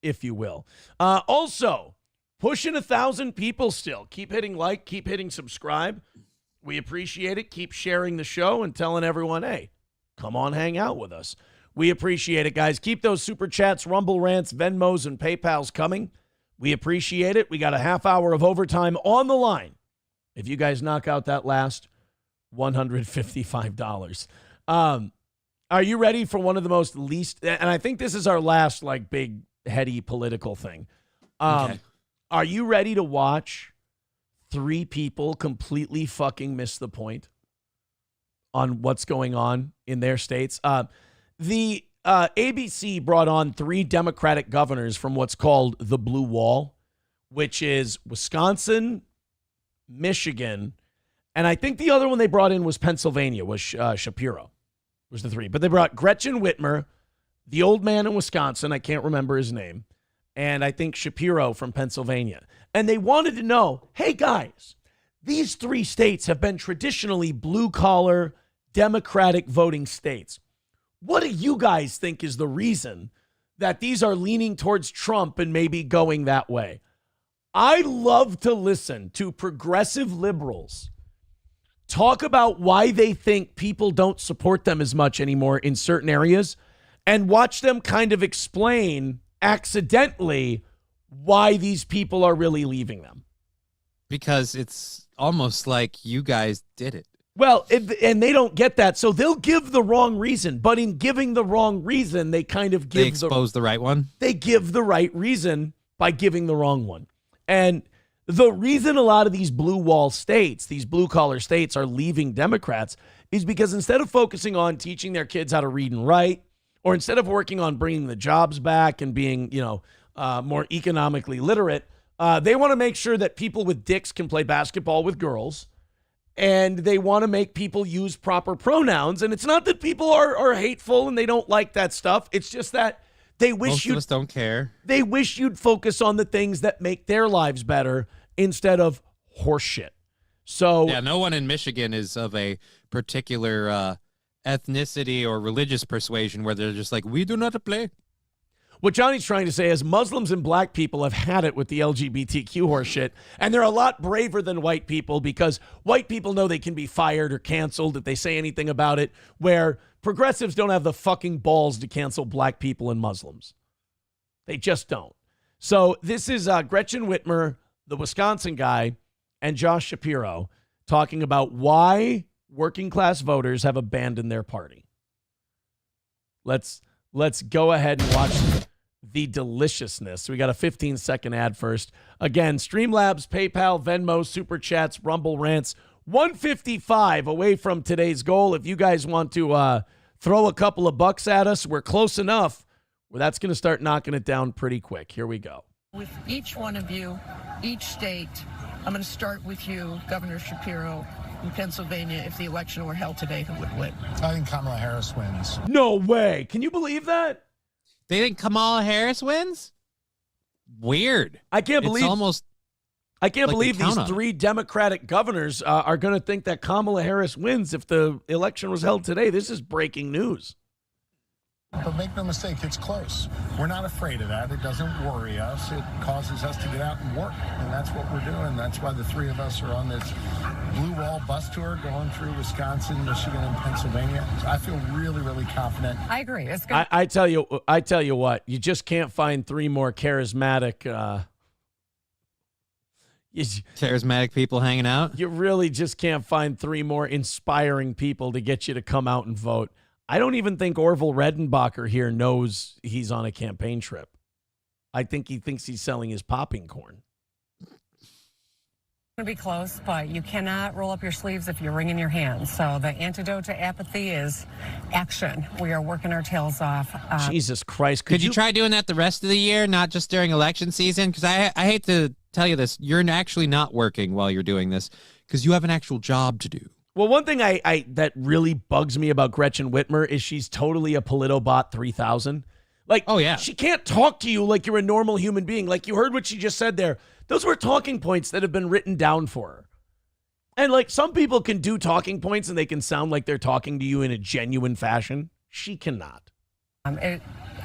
if you will. Also, pushing 1,000 people still. Keep hitting like, keep hitting subscribe. We appreciate it. Keep sharing the show and telling everyone, hey, come on, hang out with us. We appreciate it, guys. Keep those super chats, Rumble Rants, Venmos, and PayPals coming. We appreciate it. We got a half hour of overtime on the line. If you guys knock out that last $155. Are you ready for one of the most least, and I think this is our last like big heady political thing. Okay. Are you ready to watch 3 people completely fucking miss the point on what's going on in their states? The ABC brought on 3 Democratic governors from what's called the Blue Wall, which is Wisconsin, Michigan, and I think the other one they brought in was Pennsylvania, was Shapiro, was the 3. But they brought Gretchen Whitmer, the old man in Wisconsin, I can't remember his name, and I think Shapiro from Pennsylvania. And they wanted to know, hey, guys, these 3 states have been traditionally blue-collar, Democratic voting states. What do you guys think is the reason that these are leaning towards Trump and maybe going that way? I love to listen to progressive liberals talk about why they think people don't support them as much anymore in certain areas and watch them kind of explain accidentally why these people are really leaving them. Because it's almost like you guys did it. Well, and they don't get that, so they'll give the wrong reason. But in giving the wrong reason, they kind of give They expose the right one? They give the right reason by giving the wrong one. And the reason a lot of these blue wall states, these blue-collar states, are leaving Democrats is because instead of focusing on teaching their kids how to read and write, or instead of working on bringing the jobs back and being, more economically literate, they want to make sure that people with dicks can play basketball with girls, and they want to make people use proper pronouns. And it's not that people are hateful and they don't like that stuff. It's just that they wish Most of us don't care. They wish you'd focus on the things that make their lives better instead of horse shit. So yeah, no one in Michigan is of a particular ethnicity or religious persuasion where they're just like, we do not play. What Johnny's trying to say is Muslims and black people have had it with the LGBTQ horse shit, and they're a lot braver than white people because white people know they can be fired or canceled if they say anything about it, where progressives don't have the fucking balls to cancel black people and Muslims. They just don't. So this is Gretchen Whitmer, the Wisconsin guy, and Josh Shapiro talking about why working class voters have abandoned their party. Let's go ahead and watch the deliciousness. We got a 15-second ad first. Again, Streamlabs, PayPal, Venmo, Super Chats, Rumble Rants. 155 away from today's goal. If you guys want to throw a couple of bucks at us, we're close enough where that's going to start knocking it down pretty quick. Here we go. With each one of you, each state, I'm going to start with you, Governor Shapiro, in Pennsylvania. If the election were held today, who would win? I think Kamala Harris wins. No way. Can you believe that? They think Kamala Harris wins? Weird. I can't believe I can't like believe they count these on it. 3 Democratic governors are going to think that Kamala Harris wins if the election was held today. This is breaking news. But make no mistake, it's close. We're not afraid of that. It doesn't worry us. It causes us to get out and work. And that's what we're doing. That's why the 3 of us are on this Blue Wall bus tour going through Wisconsin, Michigan, and Pennsylvania. I feel really, really confident. I agree. It's good. I tell you what, you just can't find 3 more charismatic charismatic people hanging out. You really just can't find 3 more inspiring people to get you to come out and vote. I don't even think Orville Redenbacher here knows he's on a campaign trip. I think he thinks he's selling his popping corn. It's going to be close, but you cannot roll up your sleeves if you're wringing your hands. So the antidote to apathy is action. We are working our tails off. Jesus Christ. Could you try doing that the rest of the year, not just during election season? Because I hate to tell you this. You're actually not working while you're doing this because you have an actual job to do. Well, one thing I that really bugs me about Gretchen Whitmer is she's totally a Politobot 3000. Like, oh yeah, she can't talk to you like you're a normal human being. Like, you heard what she just said there. Those were talking points that have been written down for her. And like, some people can do talking points and they can sound like they're talking to you in a genuine fashion. She cannot.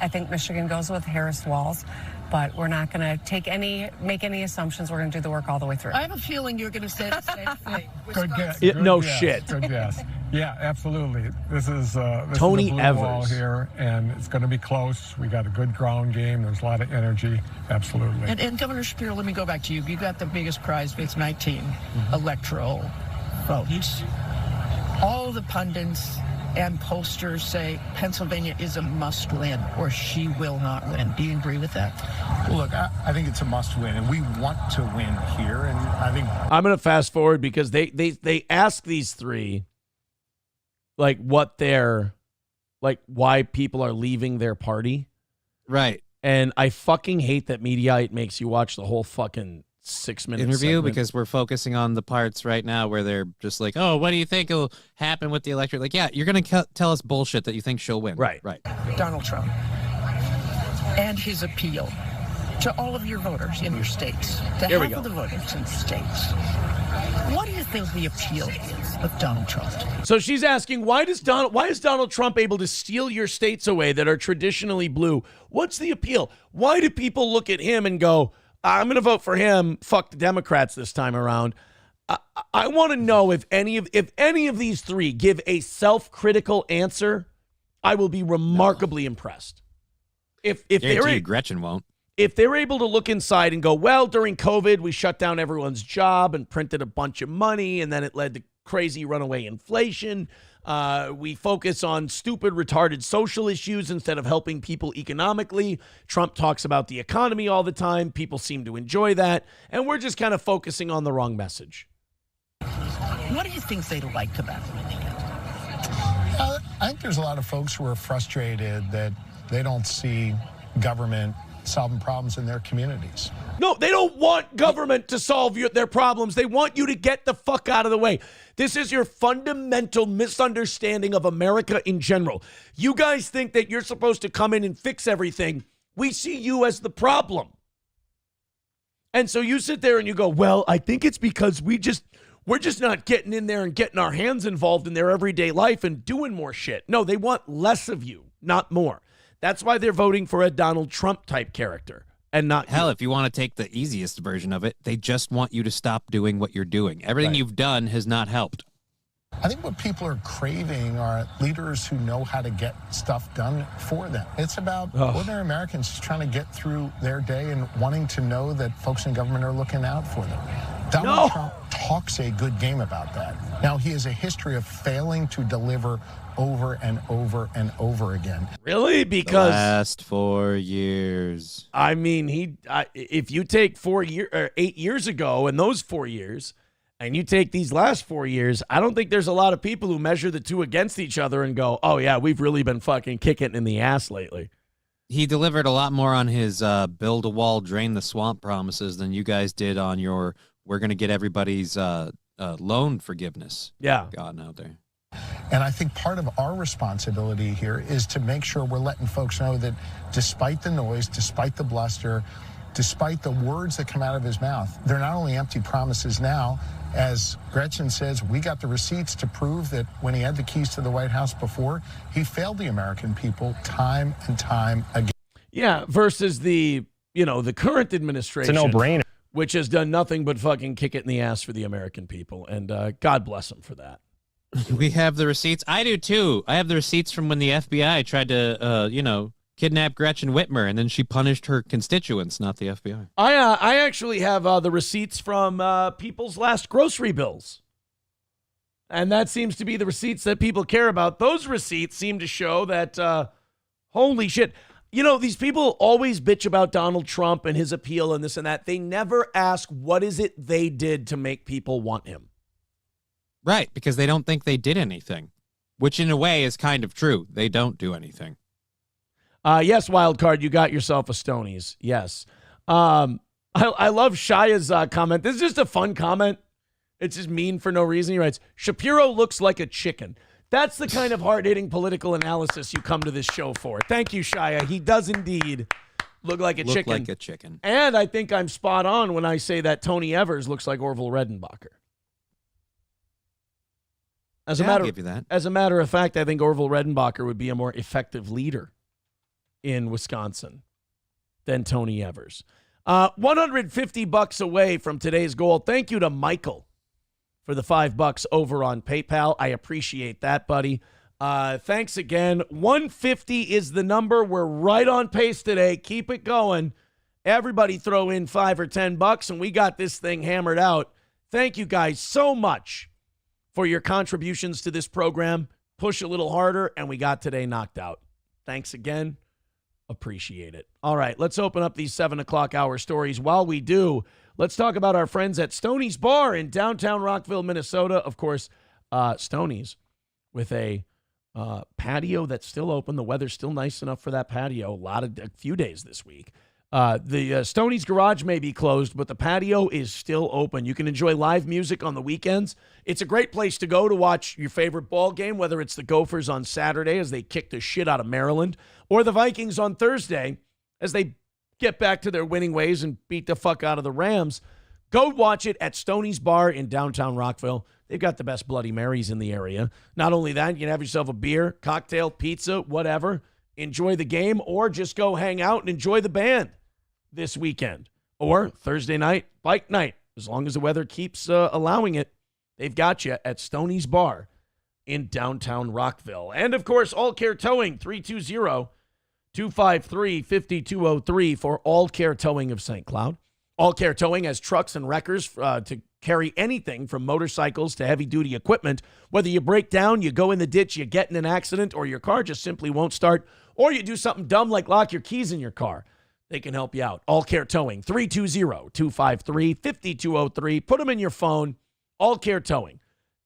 I think Michigan goes with Harris Walz, but we're not going to make any assumptions. We're going to do the work all the way through. I have a feeling you're going to say the same thing. Good guess. No Good guess. shit. Good guess. Yeah, absolutely. This is Tony a blue Evers wall here, and it's going to be close. We got a good ground game. There's a lot of energy. Absolutely. And Governor Shapiro, let me go back to you. You got the biggest prize. It's 19 electoral votes. All the pundits and posters say Pennsylvania is a must-win, or she will not win. Do you agree with that? Well, look, I think it's a must-win, and we want to win here. And I think I'm going to fast forward because they ask these three, like, what they're, like, why people are leaving their party. Right. And I fucking hate that Mediaite makes you watch the whole fucking 6-minute interview segment. because we're focusing on the parts right now where they're just like, oh, what do you think will happen with the electorate? Like, yeah, you're going to tell us bullshit that you think she'll win. Right. Donald Trump and his appeal to all of your voters in your states, to Here we half go. of the voters in states. What do you think the appeal is of Donald Trump? So she's asking, why is Donald Trump able to steal your states away that are traditionally blue? What's the appeal? Why do people look at him and go, I'm going to vote for him, fuck the Democrats this time around? I want to know if any of these three give a self-critical answer, I will be remarkably impressed. If Gretchen won't. If they're able to look inside and go, well, during COVID, we shut down everyone's job and printed a bunch of money, and then it led to crazy runaway inflation. We focus on stupid, retarded social issues instead of helping people economically. Trump talks about the economy all the time. People seem to enjoy that. And we're just kind of focusing on the wrong message. What do you think they liked about it? I think there's a lot of folks who are frustrated that they don't see government solving problems in their communities. No, they don't want government to solve their problems. They want you to get the fuck out of the way. This is your fundamental misunderstanding of America in general. You guys think that you're supposed to come in and fix everything. We see you as the problem. And so you sit there and you go, well, I think it's because we're just not getting in there and getting our hands involved in their everyday life and doing more shit. No, they want less of you, not more. That's why they're voting for a Donald Trump type character and not Hell, you. if you want to take the easiest version of it, they just want you to stop doing what you're doing. Everything you've done has not helped. I think what people are craving are leaders who know how to get stuff done for them. It's about ordinary Americans just trying to get through their day and wanting to know that folks in government are looking out for them. Donald Trump talks a good game about that. Now, he has a history of failing to deliver over and over and over again. Really? Because the last 4 years. I mean, if you take 8 years ago and those 4 years, and you take these last 4 years, I don't think there's a lot of people who measure the two against each other and go, oh yeah, we've really been fucking kicking it in the ass lately. He delivered a lot more on his build a wall, drain the swamp promises than you guys did on your we're going to get everybody's loan forgiveness. Yeah. Gotten out there. And I think part of our responsibility here is to make sure we're letting folks know that despite the noise, despite the bluster, despite the words that come out of his mouth, they're not only empty promises now. As Gretchen says, we got the receipts to prove that when he had the keys to the White House before, he failed the American people time and time again. Yeah, versus the current administration. It's a no-brainer. Which has done nothing but fucking kick it in the ass for the American people. And God bless them for that. We have the receipts. I do too. I have the receipts from when the FBI tried to, kidnap Gretchen Whitmer, and then she punished her constituents, not the FBI. I actually have the receipts from people's last grocery bills. And that seems to be the receipts that people care about. Those receipts seem to show that, holy shit. These people always bitch about Donald Trump and his appeal and this and that. They never ask what is it they did to make people want him. Right, because they don't think they did anything, which in a way is kind of true. They don't do anything. Yes, Wildcard, you got yourself a Stoney's. Yes. I love Shaya's comment. This is just a fun comment. It's just mean for no reason. He writes, Shapiro looks like a chicken. That's the kind of hard-hitting political analysis you come to this show for. Thank you, Shaya. He does indeed look like a chicken. Look like a chicken. And I think I'm spot on when I say that Tony Evers looks like Orville Redenbacher. As a I'll give you that. As a matter of fact, I think Orville Redenbacher would be a more effective leader in Wisconsin than Tony Evers. $150 away from today's goal. Thank you to Michael for the $5 over on PayPal. I appreciate that, buddy. Thanks again. 150 is the number. We're right on pace today. Keep it going. Everybody throw in $5 or $10, and we got this thing hammered out. Thank you guys so much for your contributions to this program. Push a little harder, and we got today knocked out. Thanks again. Appreciate it. All right, let's open up these 7 o'clock hour stories. While we do, let's talk about our friends at Stoney's Bar in downtown Rockville, Minnesota. Of course, Stoney's with a patio that's still open. The weather's still nice enough for that patio. A few days this week. The Stoney's Garage may be closed, but the patio is still open. You can enjoy live music on the weekends. It's a great place to go to watch your favorite ball game, whether it's the Gophers on Saturday as they kick the shit out of Maryland, or the Vikings on Thursday as they get back to their winning ways and beat the fuck out of the Rams. Go watch it at Stoney's Bar in downtown Rockville. They've got the best Bloody Marys in the area. Not only that, you can have yourself a beer, cocktail, pizza, whatever. Enjoy the game, or just go hang out and enjoy the band this weekend. Or Thursday night, bike night. As long as the weather keeps allowing it, they've got you at Stoney's Bar in downtown Rockville. And, of course, All Care Towing, 320-253-5203 for All Care Towing of St. Cloud. All Care Towing has trucks and wreckers to carry anything from motorcycles to heavy-duty equipment. Whether you break down, you go in the ditch, you get in an accident, or your car just simply won't start, or you do something dumb like lock your keys in your car, they can help you out. All Care Towing, 320-253-5203. Put them in your phone. All Care Towing,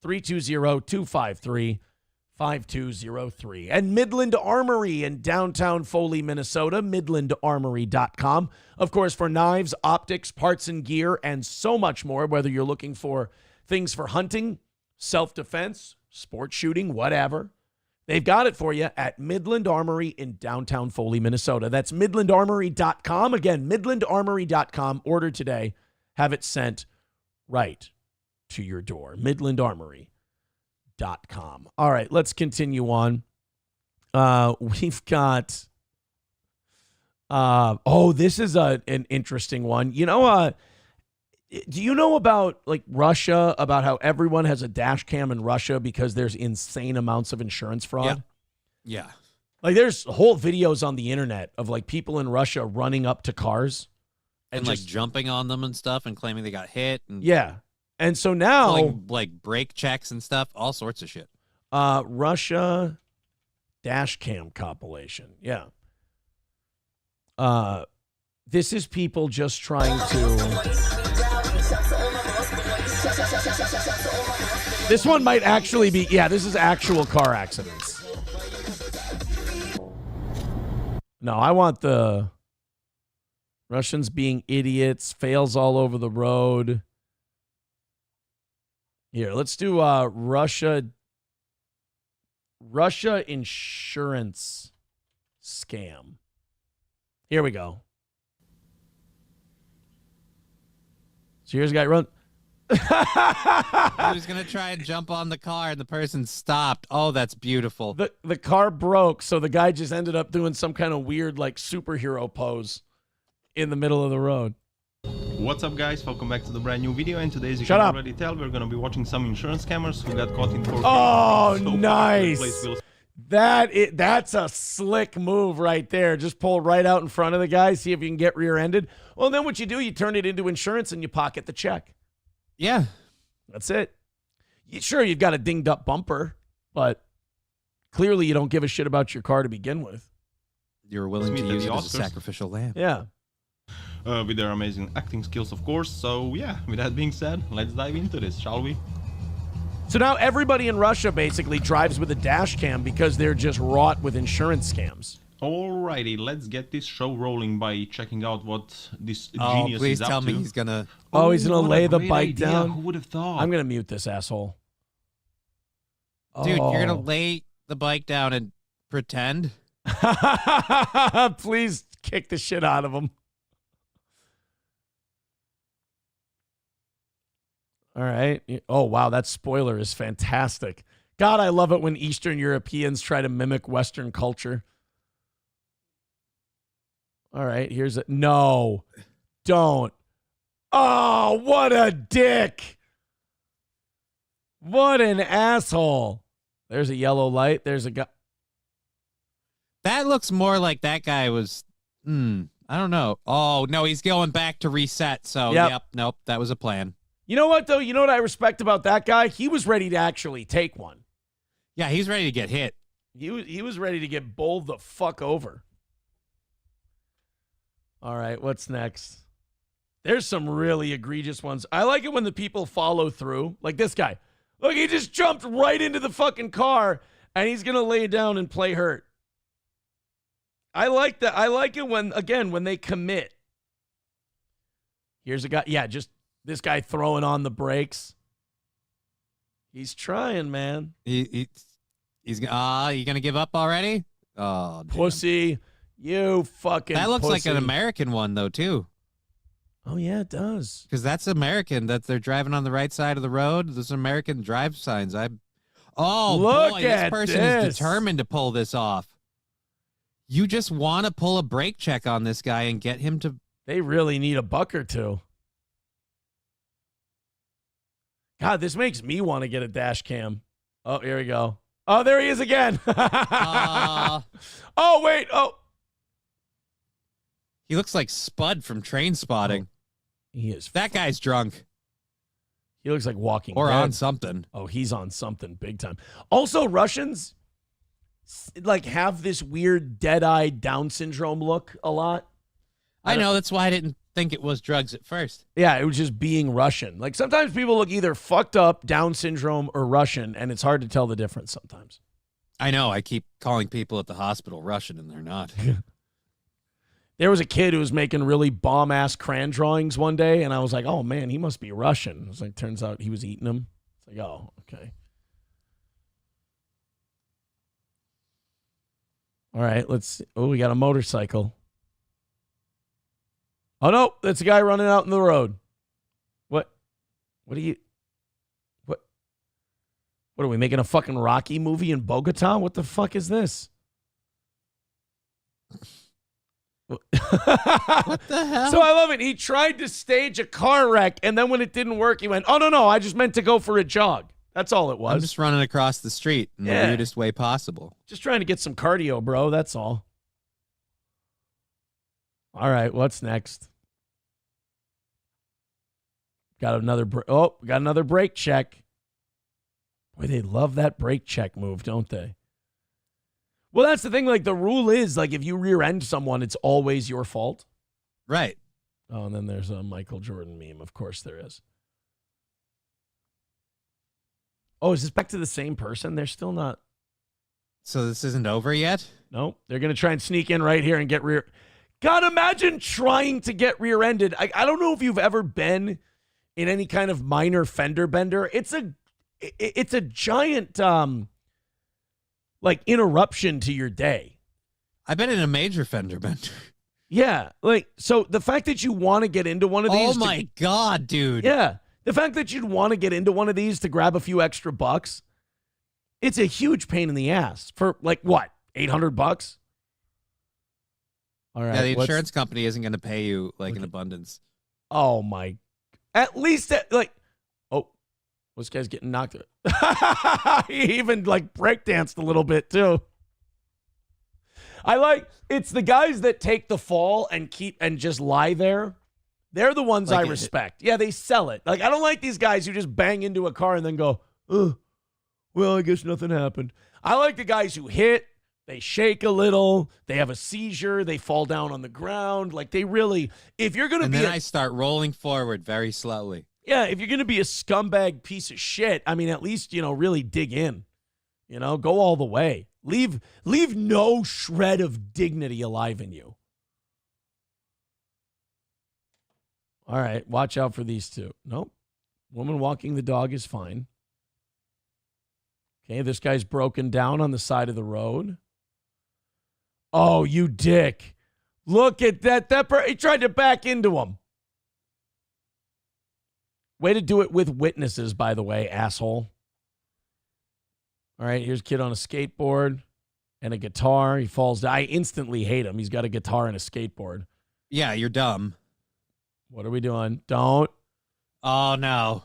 320-253-5203. And Midland Armory in downtown Foley, Minnesota, midlandarmory.com. Of course, for knives, optics, parts and gear, and so much more, whether you're looking for things for hunting, self-defense, sport shooting, whatever. They've got it for you at Midland Armory in downtown Foley, Minnesota. That's midlandarmory.com. Again, midlandarmory.com. Order today. Have it sent right to your door. midlandarmory.com. All right, let's continue on. We've got... this is an interesting one. You know, do you know about like Russia, about how everyone has a dash cam in Russia because there's insane amounts of insurance fraud? Yeah. Like there's whole videos on the internet of like people in Russia running up to cars and like jumping on them and stuff and claiming they got hit. And yeah. And so now like brake checks and stuff, all sorts of shit. Russia dash cam compilation. Yeah. This is people just trying to... This one might actually be... Yeah, this is actual car accidents. No, I want the Russians being idiots, fails all over the road. Here, let's do Russia insurance scam. Here we go. So here's a guy run. He was going to try and jump on the car, and the person stopped. Oh, that's beautiful. The car broke, so the guy just ended up doing some kind of weird, like, superhero pose in the middle of the road. What's up, guys? Welcome back to the brand new video, and today, as you can already tell, we're going to be watching some insurance scammers who got caught in court. Oh, so nice. That's a slick move right there. Just pull right out in front of the guy, see if you can get rear-ended. Well, then what you do, you turn it into insurance and you pocket the check. Yeah. That's it. Sure, you've got a dinged-up bumper, but clearly you don't give a shit about your car to begin with. You're willing to use it as a sacrificial lamb. Yeah. With their amazing acting skills, of course. So, yeah, with that being said, let's dive into this, shall we? So now everybody in Russia basically drives with a dash cam because they're just wrought with insurance scams. Alrighty, let's get this show rolling by checking out what this genius please is tell up me to. he's gonna... he's gonna lay the great bike idea. down. Who would have thought? I'm gonna mute this asshole. Dude, you're gonna lay the bike down and pretend? Please kick the shit out of him. All right. Oh, wow. That spoiler is fantastic. God, I love it when Eastern Europeans try to mimic Western culture. All right, here's a no. Don't. Oh, what a dick. What an asshole. There's a yellow light. There's a guy. That looks more like that guy was, I don't know. Oh, no, he's going back to reset. So, yep, nope, that was a plan. You know what, though? You know what I respect about that guy? He was ready to actually take one. Yeah, he's ready to get hit. He was ready to get bowled the fuck over. All right, what's next? There's some really egregious ones. I like it when the people follow through. Like this guy. Look, he just jumped right into the fucking car, and he's going to lay down and play hurt. I like that. I like it when, again, when they commit. Here's a guy. Yeah, just this guy throwing on the brakes. He's trying, man. He's you going to give up already? Oh, damn. Pussy. You fucking That looks pussy. like an American one, though, too. Oh, yeah, it does. Because that's American, that they're driving on the right side of the road. There's American drive signs. Oh, Look boy, at this person this. is determined to pull this off. You just want to pull a brake check on this guy and get him to... They really need a buck or two. God, this makes me want to get a dash cam. Oh, here we go. Oh, there he is again. Oh, wait. Oh. He looks like Spud from Train Spotting. He is. That guy's drunk. He looks like Walking Or Dead. on something. Oh, he's on something big time. Also, Russians like have this weird dead-eyed Down syndrome look a lot. I know. That's why I didn't think it was drugs at first. Yeah, it was just being Russian. Like sometimes people look either fucked up, Down syndrome, or Russian, and it's hard to tell the difference sometimes. I know. I keep calling people at the hospital Russian, and they're not. There was a kid who was making really bomb-ass crayon drawings one day, and I was like, oh, man, he must be Russian. It was like, turns out he was eating them. It's like, oh, okay. All right, let's see. Oh, we got a motorcycle. Oh, no, that's a guy running out in the road. What are you... What are we, making a fucking Rocky movie in Bogota? What the fuck is this? What the hell? So I love it. He tried to stage a car wreck, and then when it didn't work, he went, oh, no, I just meant to go for a jog. That's all it was. I'm just running across the street in the weirdest way possible. Just trying to get some cardio, bro. That's all. All right, what's next? Got another brake check. Boy, they love that brake check move, don't they? Well, that's the thing. Like, the rule is, like, if you rear end someone, it's always your fault. Right. Oh, and then there's a Michael Jordan meme. Of course there is. Oh, is this back to the same person? They're still not. So this isn't over yet? No, they're going to try and sneak in right here and get rear. God, imagine trying to get rear-ended. I don't know if you've ever been in any kind of minor fender bender. It's a giant, like, interruption to your day. I've been in a major fender bender. Yeah, like, so the fact that you want to get into one of these. Oh, my God, dude. Yeah. The fact that you'd want to get into one of these to grab a few extra bucks, it's a huge pain in the ass for, like, what, $800? All right. Yeah, the insurance company isn't going to pay you, like, in abundance. Oh, my. At least, like, oh, this guy's getting knocked out. He even, like, breakdanced a little bit, too. It's the guys that take the fall and just lie there. They're the ones I respect. Yeah, they sell it. Like, I don't like these guys who just bang into a car and then go, oh, well, I guess nothing happened. I like the guys who hit, they shake a little, they have a seizure, they fall down on the ground. Like, they really, if you're going to be. And then I start rolling forward very slowly. Yeah, if you're going to be a scumbag piece of shit, I mean, at least, really dig in. Go all the way. Leave no shred of dignity alive in you. All right, watch out for these two. Nope. Woman walking the dog is fine. Okay, this guy's broken down on the side of the road. Oh, you dick. Look at that. He tried to back into him. Way to do it with witnesses, by the way, asshole. All right, here's a kid on a skateboard. and a guitar. He falls down. I instantly hate him. He's got a guitar and a skateboard. Yeah, you're dumb. What are we doing? Don't. Oh, no.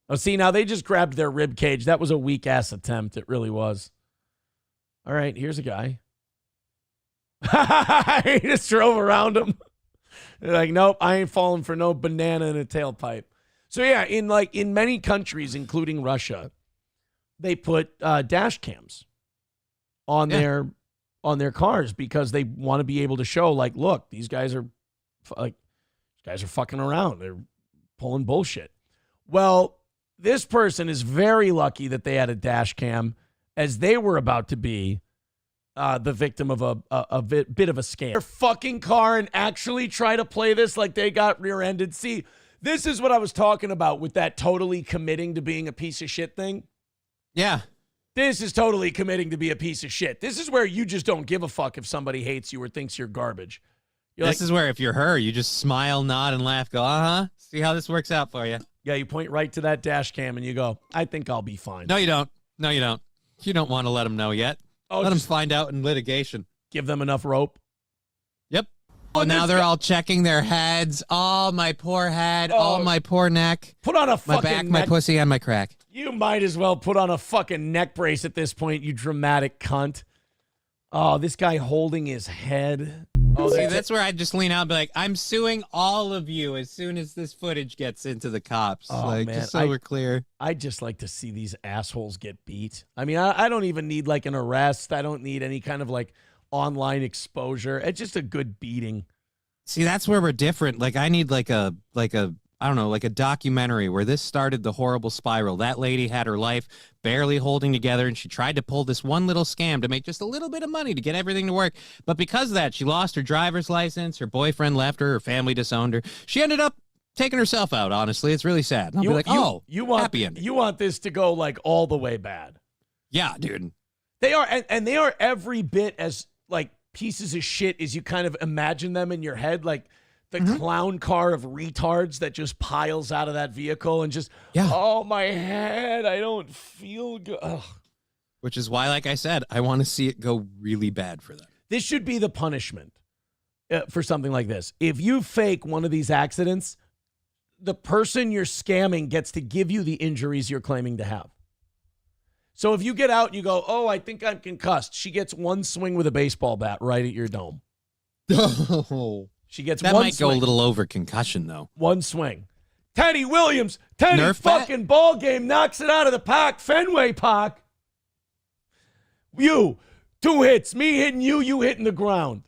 Oh, see, now they just grabbed their rib cage. That was a weak-ass attempt. It really was. All right, here's a guy. He just drove around him. They're like, nope, I ain't falling for no banana in a tailpipe. So, yeah, in many countries, including Russia, they put dash cams on their cars because they want to be able to show, like, look, these guys are fucking around. They're pulling bullshit. Well, this person is very lucky that they had a dash cam, as they were about to be the victim of a bit of a scam. Their fucking car and actually try to play this like they got rear-ended. See, this is what I was talking about with that totally committing to being a piece of shit thing. Yeah. This is totally committing to be a piece of shit. This is where you just don't give a fuck if somebody hates you or thinks you're garbage. This is where if you're her, you just smile, nod, and laugh. Go, see how this works out for you. Yeah, you point right to that dash cam and you go, I think I'll be fine. No, you don't. No, you don't. You don't want to let them know yet. Let them find out in litigation. Give them enough rope. Yep. Oh, now they're all checking their heads. Oh, my poor head. Oh, my poor neck. Put on a fucking my back, my pussy, and my crack. You might as well put on a fucking neck brace at this point, you dramatic cunt. Oh, this guy holding his head. Oh, see, that's where I just lean out and be like, I'm suing all of you as soon as this footage gets into the cops. Oh, like, man. just so we're clear. I'd just like to see these assholes get beat. I mean, I don't even need like an arrest. I don't need any kind of like online exposure. It's just a good beating. See, that's where we're different. Like, I need like a I don't know, like a documentary where this started the horrible spiral. That lady had her life barely holding together, and she tried to pull this one little scam to make just a little bit of money to get everything to work. But because of that, she lost her driver's license, her boyfriend left her family disowned her. She ended up taking herself out, honestly. It's really sad. I'll be like, happy ending. You want this to go like all the way bad. Yeah, dude. They are, and they are every bit as like pieces of shit as you kind of imagine them in your head, like the clown car of retards that just piles out of that vehicle and just, oh, my head, I don't feel good. Ugh. Which is why, like I said, I want to see it go really bad for them. This should be the punishment for something like this. If you fake one of these accidents, the person you're scamming gets to give you the injuries you're claiming to have. So if you get out and you go, oh, I think I'm concussed, she gets one swing with a baseball bat right at your dome. Oh. She gets that one might swing. go a little over concussion, though. One swing. Teddy Williams, Teddy Nerf fucking ball game, knocks it out of the park, Fenway Park. You, 2 hits, me hitting you, you hitting the ground.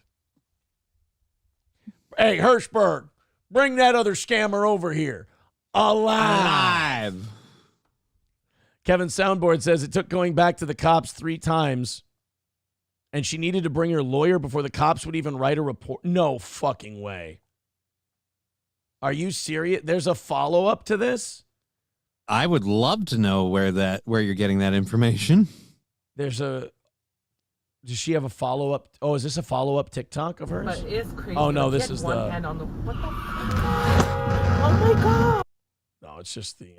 Hey, Hirschberg, bring that other scammer over here. Alive. Kevin Soundboard says it took going back to the cops 3 times. And she needed to bring her lawyer before the cops would even write a report. No fucking way. Are you serious? There's a follow-up to this? I would love to know where you're getting that information. Does she have a follow-up? Oh, is this a follow-up TikTok of hers? But it's crazy. Oh, no, this is one the... hand on the, what the? Oh, my God. No, it's just the...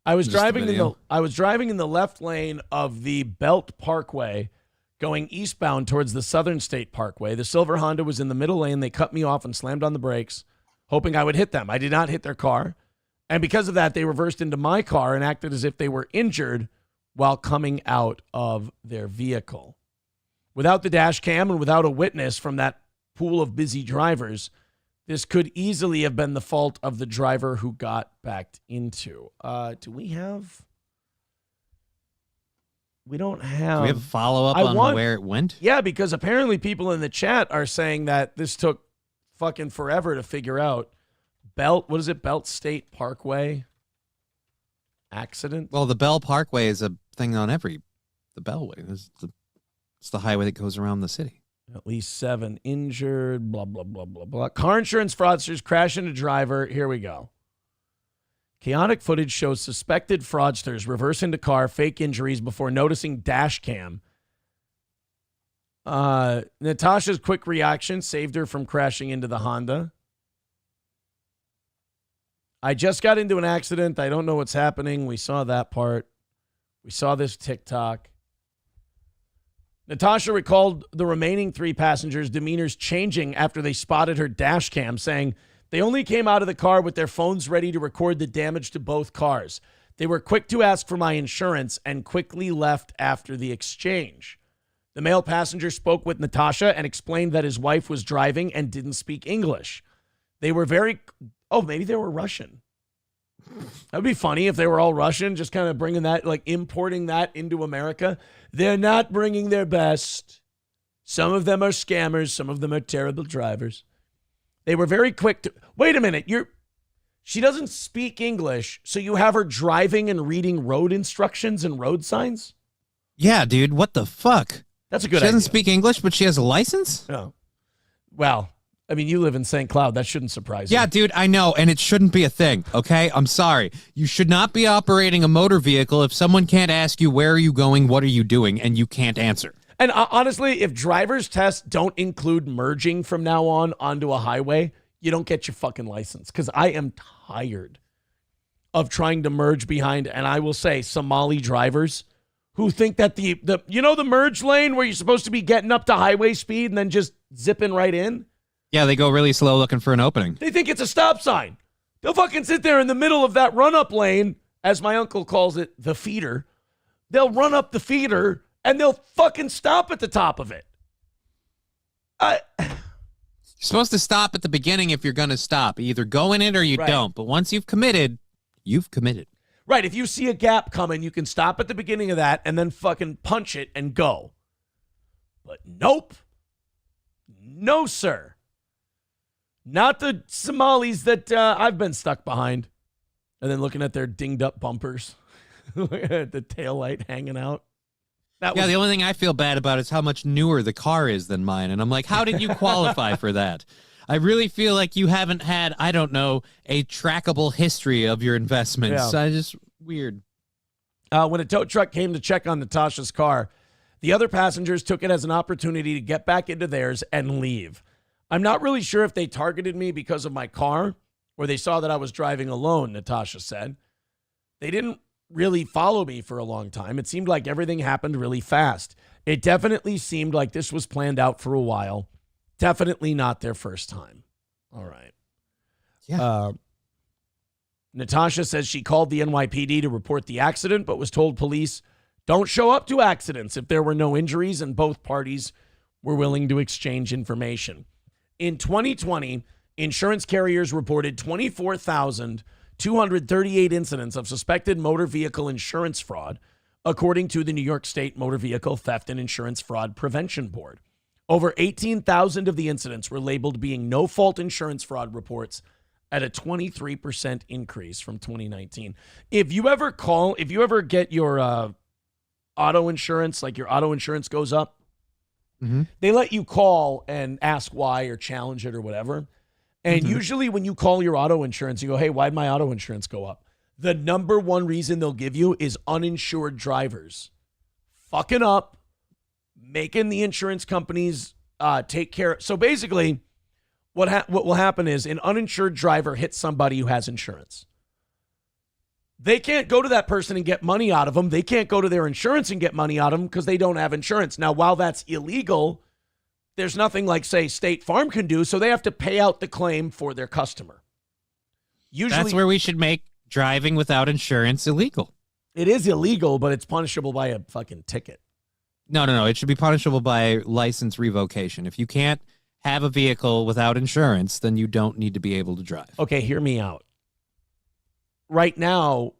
I was driving in the left lane of the Belt Parkway going eastbound towards the Southern State Parkway. The silver Honda was in the middle lane. They cut me off and slammed on the brakes, hoping I would hit them. I did not hit their car. And because of that, they reversed into my car and acted as if they were injured while coming out of their vehicle. Without the dash cam and without a witness from that pool of busy drivers, this could easily have been the fault of the driver who got backed into. Do we have... We don't have... Do we have a follow-up on where it went? Yeah, because apparently people in the chat are saying that this took fucking forever to figure out. Belt State Parkway accident? Well, the Bell Parkway is a thing on the Bellway. It's the highway that goes around the city. At least 7 injured, blah, blah, blah, blah, blah. Car insurance fraudsters crash into driver. Here we go. Chaotic footage shows suspected fraudsters reverse into car, fake injuries before noticing dash cam. Natasha's quick reaction saved her from crashing into the Honda. I just got into an accident. I don't know what's happening. We saw that part. We saw this TikTok. Natasha recalled the remaining 3 passengers' demeanors changing after they spotted her dash cam, saying they only came out of the car with their phones ready to record the damage to both cars. They were quick to ask for my insurance and quickly left after the exchange. The male passenger spoke with Natasha and explained that his wife was driving and didn't speak English. They were maybe they were Russian. That would be funny if they were all Russian, just kind of bringing that, like importing that into America. They're not bringing their best. Some of them are scammers. Some of them are terrible drivers. They were very quick to, wait a minute, she doesn't speak English, so you have her driving and reading road instructions and road signs? Yeah, dude, what the fuck? That's a good idea. She doesn't speak English, but she has a license? Oh. Well, I mean, you live in St. Cloud. That shouldn't surprise you. Yeah, dude, I know, and it shouldn't be a thing, okay? I'm sorry. You should not be operating a motor vehicle if someone can't ask you, where are you going, what are you doing, and you can't answer. And honestly, if driver's tests don't include merging from now on onto a highway, you don't get your fucking license. Because I am tired of trying to merge behind, and I will say, Somali drivers who think that the merge lane where you're supposed to be getting up to highway speed and then just zipping right in? Yeah, they go really slow looking for an opening. They think it's a stop sign. They'll fucking sit there in the middle of that run-up lane, as my uncle calls it, the feeder. They'll run up the feeder, and they'll fucking stop at the top of it. You're supposed to stop at the beginning if you're going to stop. You either go in it or you don't. But once you've committed, you've committed. Right. If you see a gap coming, you can stop at the beginning of that and then fucking punch it and go. But nope. No, sir. Not the Somalis that I've been stuck behind. And then looking at their dinged up bumpers. The taillight hanging out. The only thing I feel bad about is how much newer the car is than mine. And I'm like, how did you qualify for that? I really feel like you haven't had, I don't know, a trackable history of your investments. Yeah. Weird. When a tow truck came to check on Natasha's car, the other passengers took it as an opportunity to get back into theirs and leave. I'm not really sure if they targeted me because of my car or they saw that I was driving alone, Natasha said. They didn't really follow me for a long time. It seemed like everything happened really fast. It definitely seemed like this was planned out for a while. Definitely not their first time. All right. Yeah. Natasha says she called the NYPD to report the accident, but was told police don't show up to accidents if there were no injuries and both parties were willing to exchange information. In 2020, insurance carriers reported 24,238 incidents of suspected motor vehicle insurance fraud, according to the New York State Motor Vehicle Theft and Insurance Fraud Prevention Board. Over 18,000 of the incidents were labeled being no-fault insurance fraud reports at a 23% increase from 2019. If you ever get your auto insurance, like your auto insurance goes up, they let you call and ask why or challenge it or whatever. And usually when you call your auto insurance, you go, hey, why'd my auto insurance go up? The number one reason they'll give you is uninsured drivers fucking up, making the insurance companies take care. So basically, what will happen is an uninsured driver hits somebody who has insurance. They can't go to that person and get money out of them. They can't go to their insurance and get money out of them because they don't have insurance. Now, while that's illegal, there's nothing like, say, State Farm can do, so they have to pay out the claim for their customer. Usually, that's where we should make driving without insurance illegal. It is illegal, but it's punishable by a fucking ticket. No. It should be punishable by license revocation. If you can't have a vehicle without insurance, then you don't need to be able to drive. Okay, hear me out. Right now,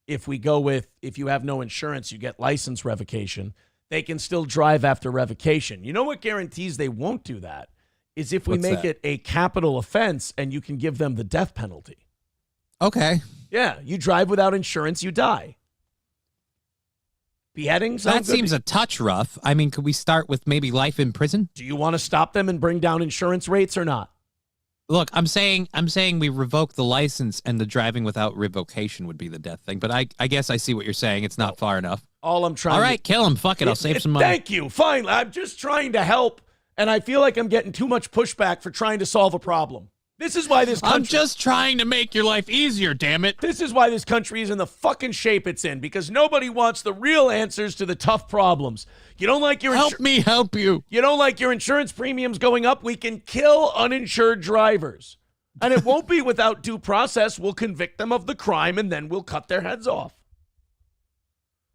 if you have no insurance, you get license revocation. They can still drive after revocation. You know what guarantees they won't do that is if we make it a capital offense and you can give them the death penalty. Okay. Yeah, you drive without insurance, you die. Beheadings? That seems a touch rough. I mean, could we start with maybe life in prison? Do you want to stop them and bring down insurance rates or not? Look, I'm saying we revoke the license and the driving without revocation would be the death thing. But I guess I see what you're saying. It's not far enough. All I'm trying All right, kill him. Fuck it. I'll save some money. Thank you. Fine. I'm just trying to help. And I feel like I'm getting too much pushback for trying to solve a problem. This is why this country... I'm just trying to make your life easier, damn it. This is why this country is in the fucking shape it's in, because nobody wants the real answers to the tough problems. You don't like your... Help me help you. You don't like your insurance premiums going up? We can kill uninsured drivers. And it won't be without due process. We'll convict them of the crime, and then we'll cut their heads off.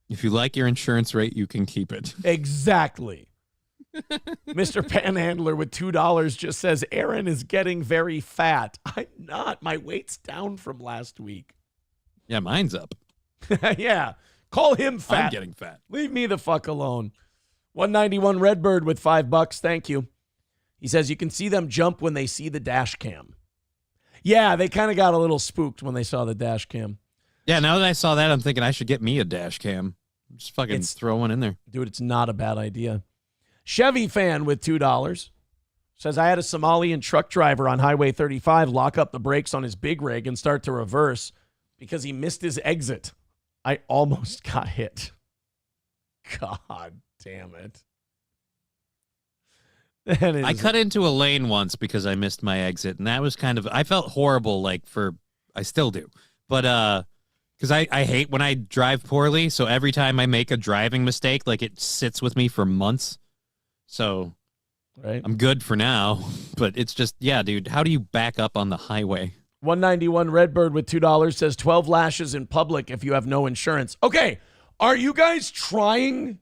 If you like your insurance rate, you can keep it. Exactly. Mr. Panhandler with $2 just says, Aaron is getting very fat. I'm not. My weight's down from last week. Yeah, mine's up. Yeah. Call him fat. I'm getting fat. Leave me the fuck alone. 191 Redbird with $5. Thank you. He says, you can see them jump when they see the dash cam. Yeah, they kind of got a little spooked when they saw the dash cam. Yeah, now that I saw that, I'm thinking I should get me a dash cam. Just fucking throw one in there. Dude, it's not a bad idea. Chevy fan with $2 says, I had a Somalian truck driver on Highway 35 lock up the brakes on his big rig and start to reverse because he missed his exit. I almost got hit. God damn it. I cut into a lane once because I missed my exit, and that was kind of, I felt horrible, I still do. But, because I hate when I drive poorly, so every time I make a driving mistake, it sits with me for months. So right. I'm good for now, but it's just, yeah, dude, how do you back up on the highway? 191 Redbird with $2 says 12 lashes in public if you have no insurance. Okay, are you guys trying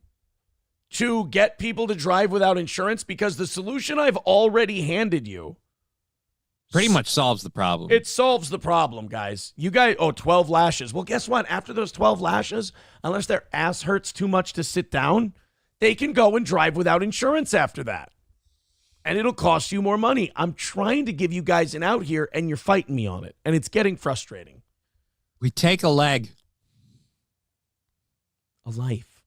to get people to drive without insurance? Because the solution I've already handed you pretty much solves the problem. It solves the problem, guys. You guys, 12 lashes. Well, guess what? After those 12 lashes, unless their ass hurts too much to sit down, they can go and drive without insurance after that. And it'll cost you more money. I'm trying to give you guys an out here, and you're fighting me on it. And it's getting frustrating. We take a leg. A life.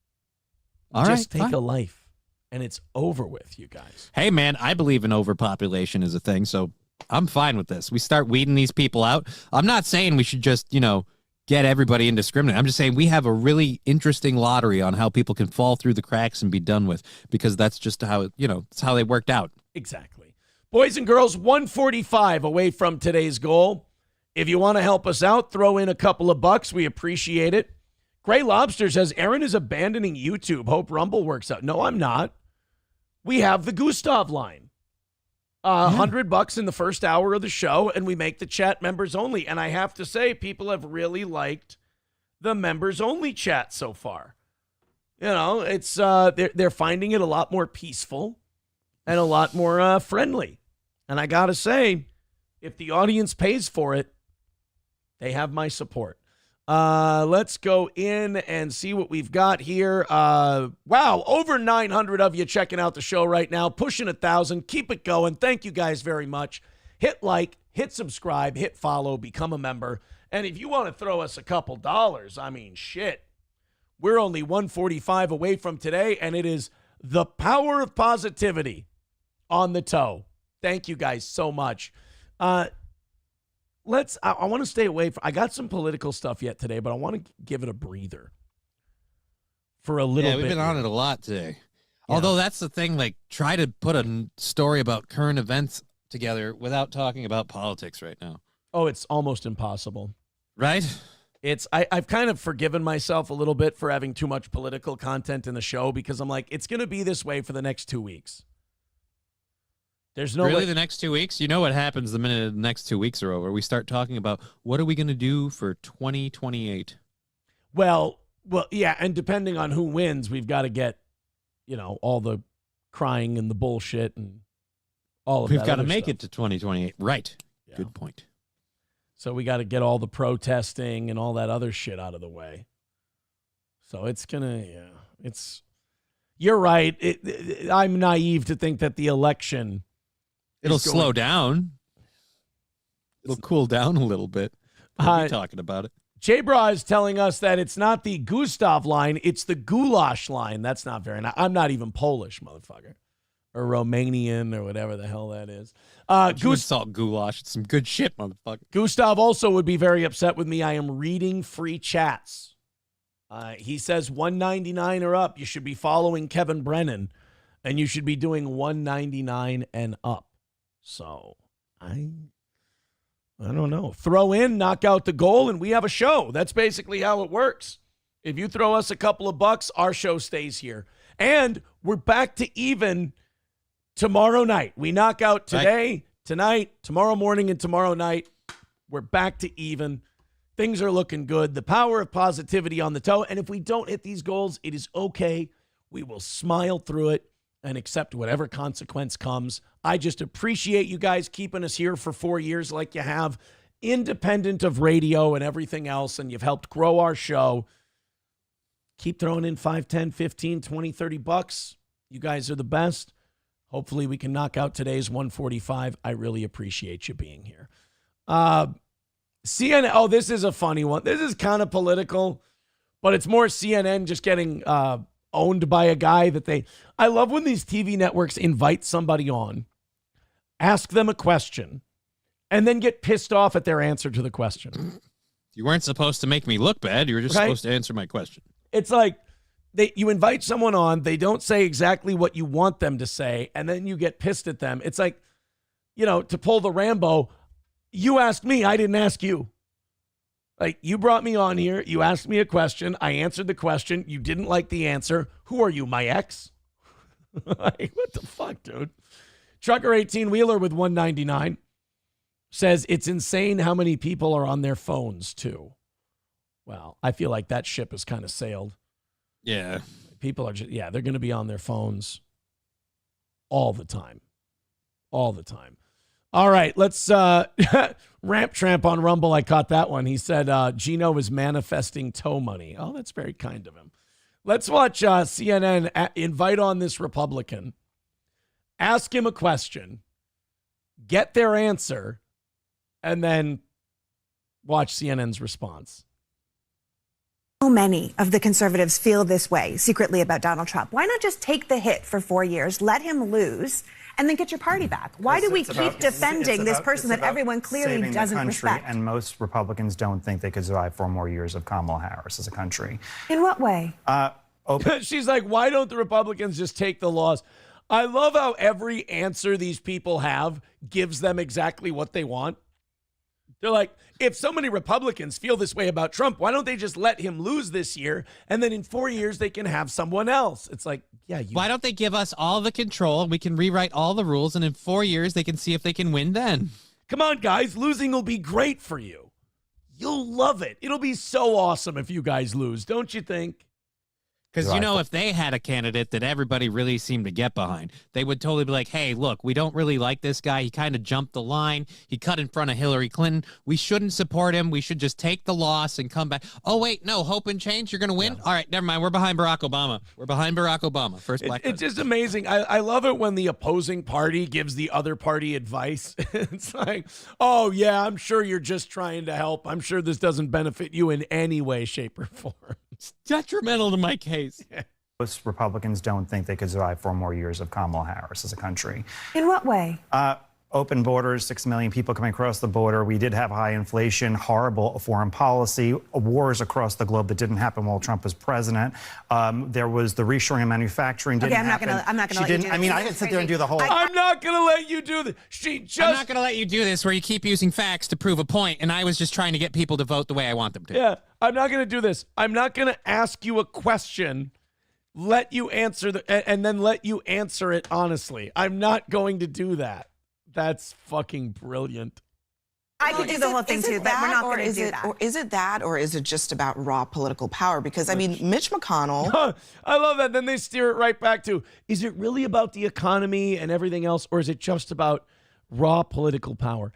All right, just take a life. And it's over with, you guys. Hey, man, I believe in overpopulation is a thing, so I'm fine with this. We start weeding these people out. I'm not saying we should just, get everybody indiscriminate. I'm just saying we have a really interesting lottery on how people can fall through the cracks and be done with, because that's just how, it's how they worked out. Exactly. Boys and girls, 145 away from today's goal. If you want to help us out, throw in a couple of bucks. We appreciate it. Gray Lobster says, Aaron is abandoning YouTube. Hope Rumble works out. No, I'm not. We have the Gustav line. $100 in the first hour of the show, and we make the chat members only. And I have to say, people have really liked the members only chat so far. It's they're finding it a lot more peaceful and a lot more friendly. And I gotta say, if the audience pays for it, they have my support. Let's go in and see what we've got here. Wow, over 900 of you checking out the show right now, pushing 1,000. Keep it going. Thank you guys very much. Hit like, hit subscribe, hit follow, become a member. And if you want to throw us a couple dollars, shit. We're only 145 away from today, and it is the power of positivity on the toe. Thank you guys so much. I want to stay away from, I got some political stuff yet today, but I want to give it a breather for a little bit. Yeah, we've been on it a lot today. Yeah. Although that's the thing, try to put a story about current events together without talking about politics right now. Oh, it's almost impossible. Right? I've kind of forgiven myself a little bit for having too much political content in the show, because I'm like, it's going to be this way for the next 2 weeks. There's no really way. The next 2 weeks? You know what happens the minute the next 2 weeks are over? We start talking about what are we going to do for 2028? Well, yeah, and depending on who wins, we've got to get, all the crying and the bullshit and all of that. We've got to make stuff. it to 2028. Right. Yeah. Good point. So we got to get all the protesting and all that other shit out of the way. So it's you're right. I'm naive to think that the election... It'll slow down. It'll cool down a little bit. We'll be talking about it. J-Bra is telling us that it's not the Gustav line, it's the goulash line. That's not very nice. I'm not even Polish, motherfucker. Or Romanian or whatever the hell that is. Salt goulash. It's some good shit, motherfucker. Gustav also would be very upset with me. I am reading free chats. He says $1.99 or up. You should be following Kevin Brennan, and you should be doing $1.99 and up. So I don't know. Throw in, knock out the goal, and we have a show. That's basically how it works. If you throw us a couple of bucks, our show stays here. And we're back to even tomorrow night. We knock out today, tonight, tomorrow morning, and tomorrow night. We're back to even. Things are looking good. The power of positivity on the toe. And if we don't hit these goals, it is okay. We will smile through it and accept whatever consequence comes. I just appreciate you guys keeping us here for 4 years like you have, independent of radio and everything else, and you've helped grow our show. Keep throwing in 5, 10, 15, 20, 30 bucks. You guys are the best. Hopefully we can knock out today's 145. I really appreciate you being here. CNN, oh, this is a funny one. This is kind of political, but it's more CNN just getting owned by a guy that they... I love when these TV networks invite somebody on, ask them a question, and then get pissed off at their answer to the question. You weren't supposed to make me look bad. You were just supposed to answer my question. It's like you invite someone on, they don't say exactly what you want them to say, and then you get pissed at them. It's like, to pull the Rambo, you asked me, I didn't ask you. Like, you brought me on here, you asked me a question, I answered the question, you didn't like the answer. Who are you, my ex? Like, what the fuck, dude? Trucker 18-wheeler with 199 says it's insane how many people are on their phones, too. Well, I feel like that ship has kind of sailed. Yeah. People are just, they're going to be on their phones all the time. All the time. All right, let's Ramp Tramp on Rumble. I caught that one. He said Gino is manifesting toe money. Oh, that's very kind of him. Let's watch CNN invite on this Republican, ask him a question, get their answer, and then watch CNN's response. So many of the conservatives feel this way secretly about Donald Trump. Why not just take the hit for 4 years, let him lose, and then get your party back? Why do we keep defending this person that everyone clearly doesn't respect? And most Republicans don't think they could survive 4 more years of Kamala Harris as a country. In what way? She's like, why don't the Republicans just take the loss? I love how every answer these people have gives them exactly what they want. They're like, if so many Republicans feel this way about Trump, why don't they just let him lose this year? And then in 4 years, they can have someone else. It's like, why don't they give us all the control and we can rewrite all the rules, and in 4 years, they can see if they can win then? Come on, guys. Losing will be great for you. You'll love it. It'll be so awesome if you guys lose, don't you think? Because, if they had a candidate that everybody really seemed to get behind, they would totally be like, hey, look, we don't really like this guy. He kind of jumped the line. He cut in front of Hillary Clinton. We shouldn't support him. We should just take the loss and come back. Oh, wait, no, hope and change. You're going to win? Yeah. All right, never mind. We're behind Barack Obama. We're behind Barack Obama. First black president. It's just amazing. I love it when the opposing party gives the other party advice. It's like, oh, yeah, I'm sure you're just trying to help. I'm sure this doesn't benefit you in any way, shape, or form. It's detrimental to my case. Yeah. Most Republicans don't think they could survive 4 more years of Kamala Harris as a country. In what way? Open borders, 6 million people coming across the border. We did have high inflation, horrible foreign policy, wars across the globe that didn't happen while Trump was president. There was the reshoring of manufacturing. I'm not going to let you do this. I mean, I didn't sit there and do the whole... I'm not going to let you do this. I'm not going to let you do this where you keep using facts to prove a point, and I was just trying to get people to vote the way I want them to. Yeah, I'm not going to do this. I'm not going to ask you a question, let you answer and then let you answer it honestly. I'm not going to do that. That's fucking brilliant. I could do the whole thing too, but we're not going to do that. Or is it that, or is it just about raw political power? Because, I mean, Mitch McConnell... I love that. Then they steer it right back to, is it really about the economy and everything else, or is it just about raw political power?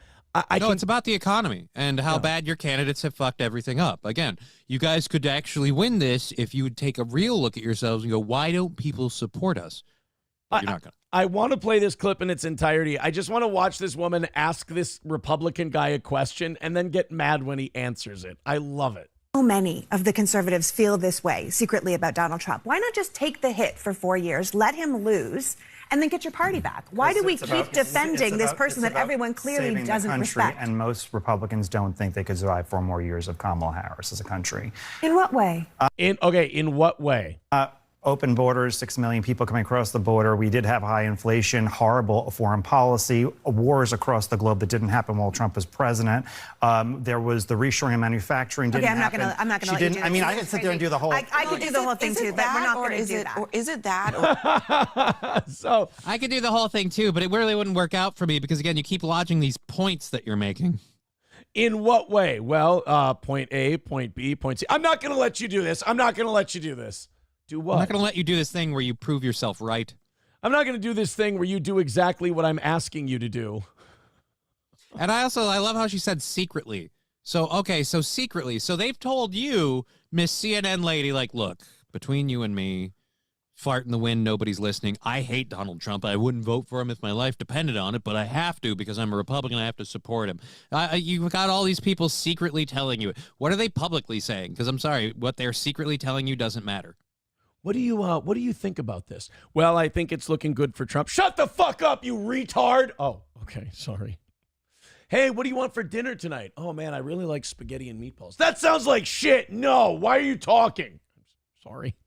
It's about the economy and how bad your candidates have fucked everything up. Again, you guys could actually win this if you would take a real look at yourselves and go, why don't people support us? But you're not going to. I want to play this clip in its entirety. I just want to watch this woman ask this Republican guy a question and then get mad when he answers it. I love it. So many of the conservatives feel this way secretly about Donald Trump. Why not just take the hit for 4 years, let him lose, and then get your party back? Why do we keep defending this person that everyone clearly doesn't respect? And most Republicans don't think they could survive 4 more years of Kamala Harris as a country. In what way? In what way? Open borders, 6 million people coming across the border. We did have high inflation, horrible foreign policy, wars across the globe that didn't happen while Trump was president. There was the reshoring of manufacturing. Okay, Didn't I'm not happen. gonna. I'm not gonna. She let you didn't. do I mean, this. I could sit there and do the whole. I could do the whole thing too, but we're not going to do that. Or is it that? Or So I could do the whole thing too, but it really wouldn't work out for me because again, you keep lodging these points that you're making. in what way? Well, point A, point B, point C. I'm not going to let you do this. I'm not going to let you do this. Do what? I'm not going to let you do this thing where you prove yourself right. I'm not going to do this thing where you do exactly what I'm asking you to do. And I love how she said secretly. So, okay, so secretly. So they've told you, Miss CNN lady, like, look, between you and me, fart in the wind, nobody's listening. I hate Donald Trump. I wouldn't vote for him if my life depended on it, but I have to because I'm a Republican. I have to support him. You've got all these people secretly telling you it. What are they publicly saying? Because I'm sorry, what they're secretly telling you doesn't matter. What do you think about this? Well, I think it's looking good for Trump. Shut the fuck up, you retard. Oh, okay, sorry. Hey, what do you want for dinner tonight? Oh, man, I really like spaghetti and meatballs. That sounds like shit. No, why are you talking? Sorry.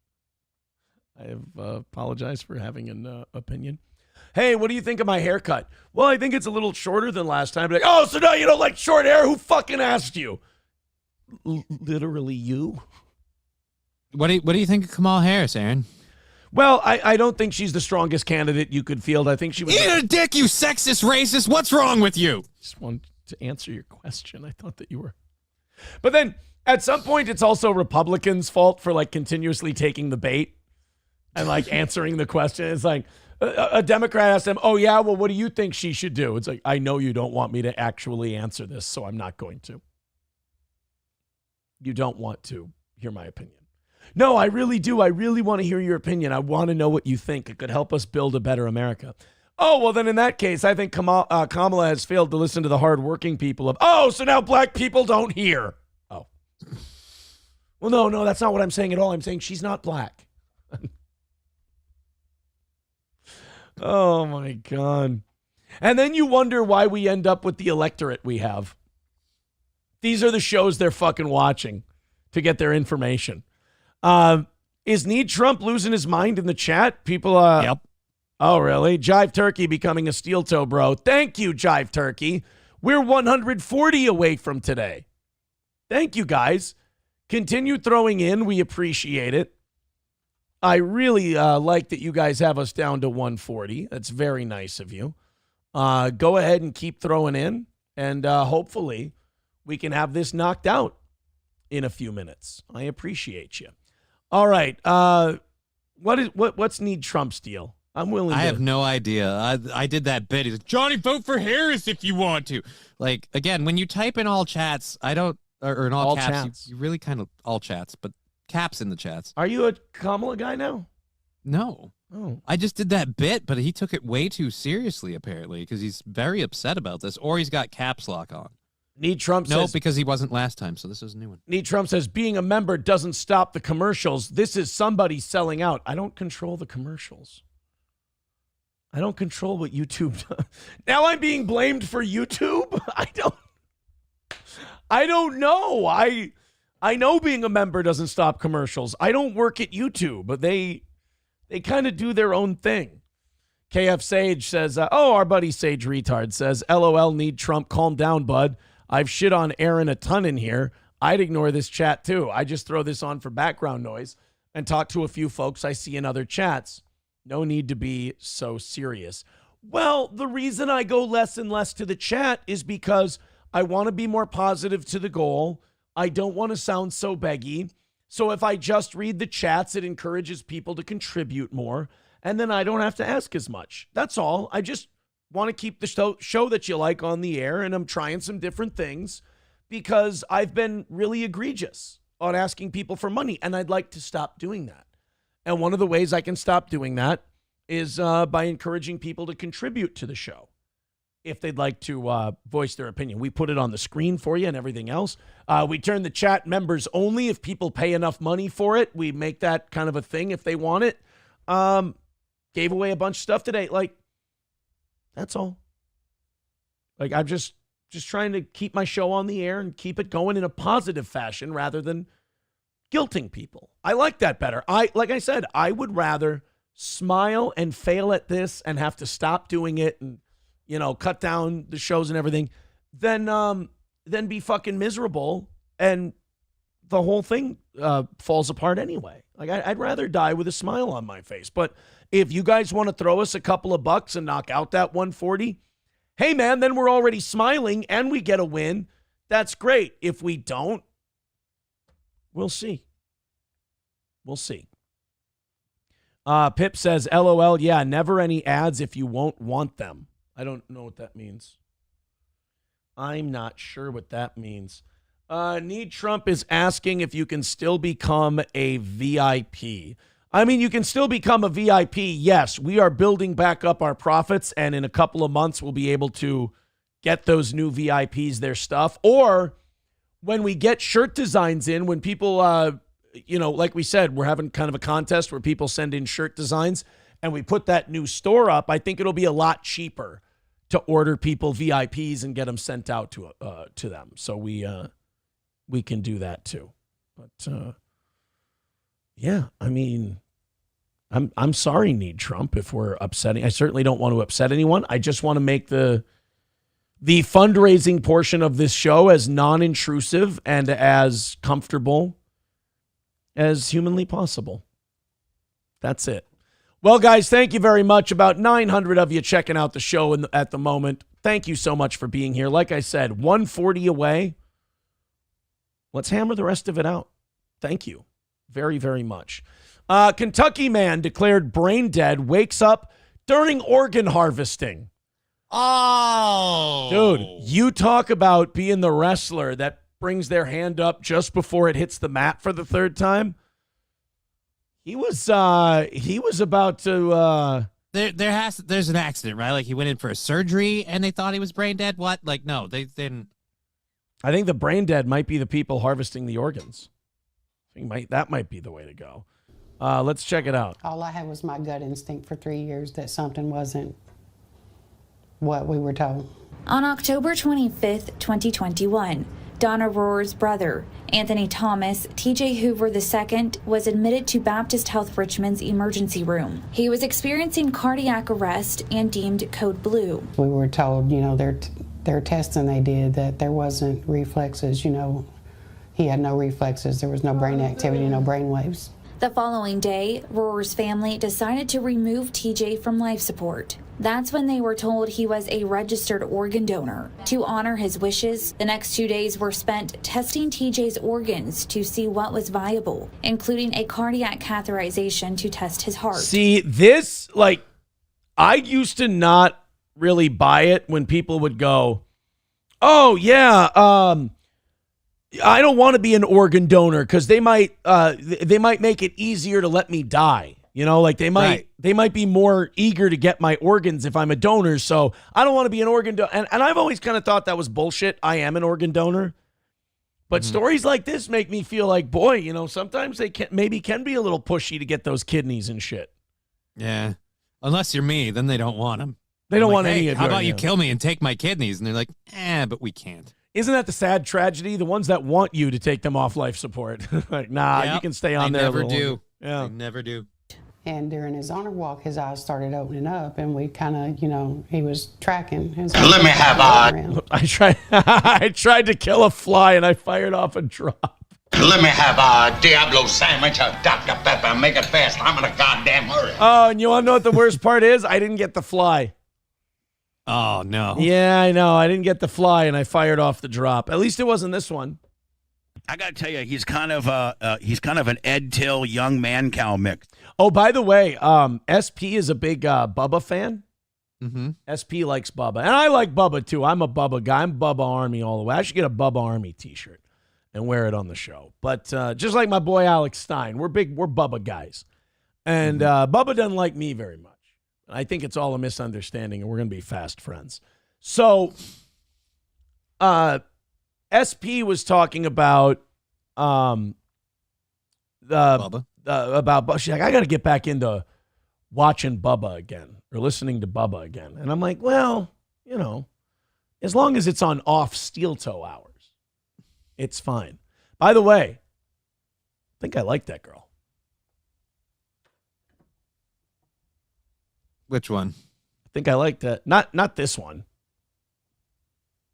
I have apologized for having an opinion. Hey, what do you think of my haircut? Well, I think it's a little shorter than last time. Like, oh, so now you don't like short hair? Who fucking asked you? Literally you. What do you think of Kamala Harris, Aaron? Well, I don't think she's the strongest candidate you could field. I think she was. Eat a dick, you sexist racist. What's wrong with you? Just wanted to answer your question. I thought that you were. But then at some point, it's also Republicans' fault for like continuously taking the bait and like answering the question. It's like a Democrat asked them, oh, yeah, well, what do you think she should do? It's like, I know you don't want me to actually answer this, so I'm not going to. You don't want to hear my opinion. No, I really do. I really want to hear your opinion. I want to know what you think. It could help us build a better America. Oh, well, then in that case, I think Kamala has failed to listen to the hardworking people of, oh, so now black people don't hear. Oh. Well, no, that's not what I'm saying at all. I'm saying she's not black. Oh, my God. And then you wonder why we end up with the electorate we have. These are the shows they're fucking watching to get their information. Is Need Trump losing his mind in the chat? People, Yep. Oh, really? Jive Turkey becoming a steel toe bro. Thank you, Jive Turkey. We're 140 away from today. Thank you, guys. Continue throwing in. We appreciate it. I really like that you guys have us down to 140. That's very nice of you. Go ahead and keep throwing in, and hopefully we can have this knocked out in a few minutes. I appreciate you. All right. What's Need Trump's deal? I'm willing. I have no idea. I did that bit. He's like, Johnny, vote for Harris if you want to. Like, again, when you type in all chats, I don't, or in all caps, you really kind of, all chats, but caps in the chats. Are you a Kamala guy now? No. Oh. I just did that bit, but he took it way too seriously, apparently, because he's very upset about this, or he's got caps lock on. Need Trump says... No, because he wasn't last time, so this is a new one. Need Trump says, being a member doesn't stop the commercials. This is somebody selling out. I don't control the commercials. I don't control what YouTube does. Now I'm being blamed for YouTube? I don't know. I know being a member doesn't stop commercials. I don't work at YouTube, but they kind of do their own thing. KF Sage says, our buddy Sage Retard says, LOL, Need Trump. Calm down, bud. I've shit on Aaron a ton in here. I'd ignore this chat too. I just throw this on for background noise and talk to a few folks I see in other chats. No need to be so serious. Well, the reason I go less and less to the chat is because I want to be more positive to the goal. I don't want to sound so beggy. So if I just read the chats, it encourages people to contribute more. And then I don't have to ask as much. That's all. I just want to keep the show that you like on the air, and I'm trying some different things because I've been really egregious on asking people for money, and I'd like to stop doing that. And one of the ways I can stop doing that is by encouraging people to contribute to the show if they'd like to voice their opinion. We put it on the screen for you and everything else. We turn the chat members only if people pay enough money for it. We make that kind of a thing if they want it. Gave away a bunch of stuff today. Like, that's all. Like, I'm just trying to keep my show on the air and keep it going in a positive fashion rather than guilting people. I like that better. Like I said, I would rather smile and fail at this and have to stop doing it and, cut down the shows and everything than be fucking miserable and the whole thing falls apart anyway. Like I'd rather die with a smile on my face. But if you guys want to throw us a couple of bucks and knock out that 140, hey man, then we're already smiling and we get a win. That's great. If we don't, we'll see. We'll see. Pip says, LOL, yeah, never any ads if you won't want them. I don't know what that means. I'm not sure what that means. Need Trump is asking if you can still become a VIP. I mean, you can still become a VIP. Yes, we are building back up our profits, and in a couple of months, we'll be able to get those new VIPs their stuff. Or when we get shirt designs in, when people, like we said, we're having kind of a contest where people send in shirt designs, and we put that new store up, I think it'll be a lot cheaper to order people VIPs and get them sent out to them. So we can do that too. But yeah, I mean, I'm sorry, Need Trump, if we're upsetting. I certainly don't want to upset anyone. I just want to make the fundraising portion of this show as non-intrusive and as comfortable as humanly possible. That's it. Well, guys, thank you very much. About 900 of you checking out the show at the moment. Thank you so much for being here. Like I said, 140 away. Let's hammer the rest of it out. Thank you very, very much. Kentucky man declared brain dead, wakes up during organ harvesting. Oh. Dude, you talk about being the wrestler that brings their hand up just before it hits the mat for the third time. He was about to There's an accident, right? Like he went in for a surgery and they thought he was brain dead. What? Like no, they didn't. I think the brain dead might be the people harvesting the organs. That might be the way to go. Let's check it out. All I had was my gut instinct for 3 years that something wasn't what we were told. On October 25th, 2021, Donna Rohr's brother, Anthony Thomas, TJ Hoover II, was admitted to Baptist Health Richmond's emergency room. He was experiencing cardiac arrest and deemed code blue. We were told, their testing they did, that there wasn't reflexes, he had no reflexes, there was no brain activity, no brain waves. The following day, Rohr's family decided to remove TJ from life support. That's when they were told he was a registered organ donor. To honor his wishes, the next 2 days were spent testing TJ's organs to see what was viable, including a cardiac catheterization to test his heart. See, this, I used to not really buy it when people would go, oh, yeah, I don't want to be an organ donor because they might make it easier to let me die. They might be more eager to get my organs if I'm a donor. So I don't want to be an organ donor. And I've always kind of thought that was bullshit. I am an organ donor. But stories like this make me feel like, boy, sometimes they can be a little pushy to get those kidneys and shit. Yeah. Unless you're me, then they don't want them. They don't want any of How about you kill me and take my kidneys? And they're like, but we can't. Isn't that the sad tragedy? The ones that want you to take them off life support. You can stay on there. They never do. Yeah. They never do. And during his honor walk, his eyes started opening up, and we kind of, he was tracking. Let me have I tried to kill a fly, and I fired off a drop. Let me have a Diablo sandwich, a Dr. Pepper, make it fast. I'm in a goddamn hurry. Oh, and you want to know what the worst part is? I didn't get the fly. Oh, no. Yeah, I know. I didn't get the fly, and I fired off the drop. At least it wasn't this one. I got to tell you, he's kind of an Ed Till young man cow mix. Oh, by the way, SP is a big Bubba fan. Mm-hmm. SP likes Bubba, and I like Bubba too. I'm a Bubba guy. I'm Bubba Army all the way. I should get a Bubba Army T-shirt and wear it on the show. But just like my boy Alex Stein, we're Bubba guys, and Bubba doesn't like me very much. I think it's all a misunderstanding, and we're gonna be fast friends. So, SP was talking about Bubba. She's like, I got to get back into watching Bubba again or listening to Bubba again. And I'm like, well, as long as it's on off steel toe hours, it's fine. By the way, think I like that girl. Which one? I think I like that. Not this one.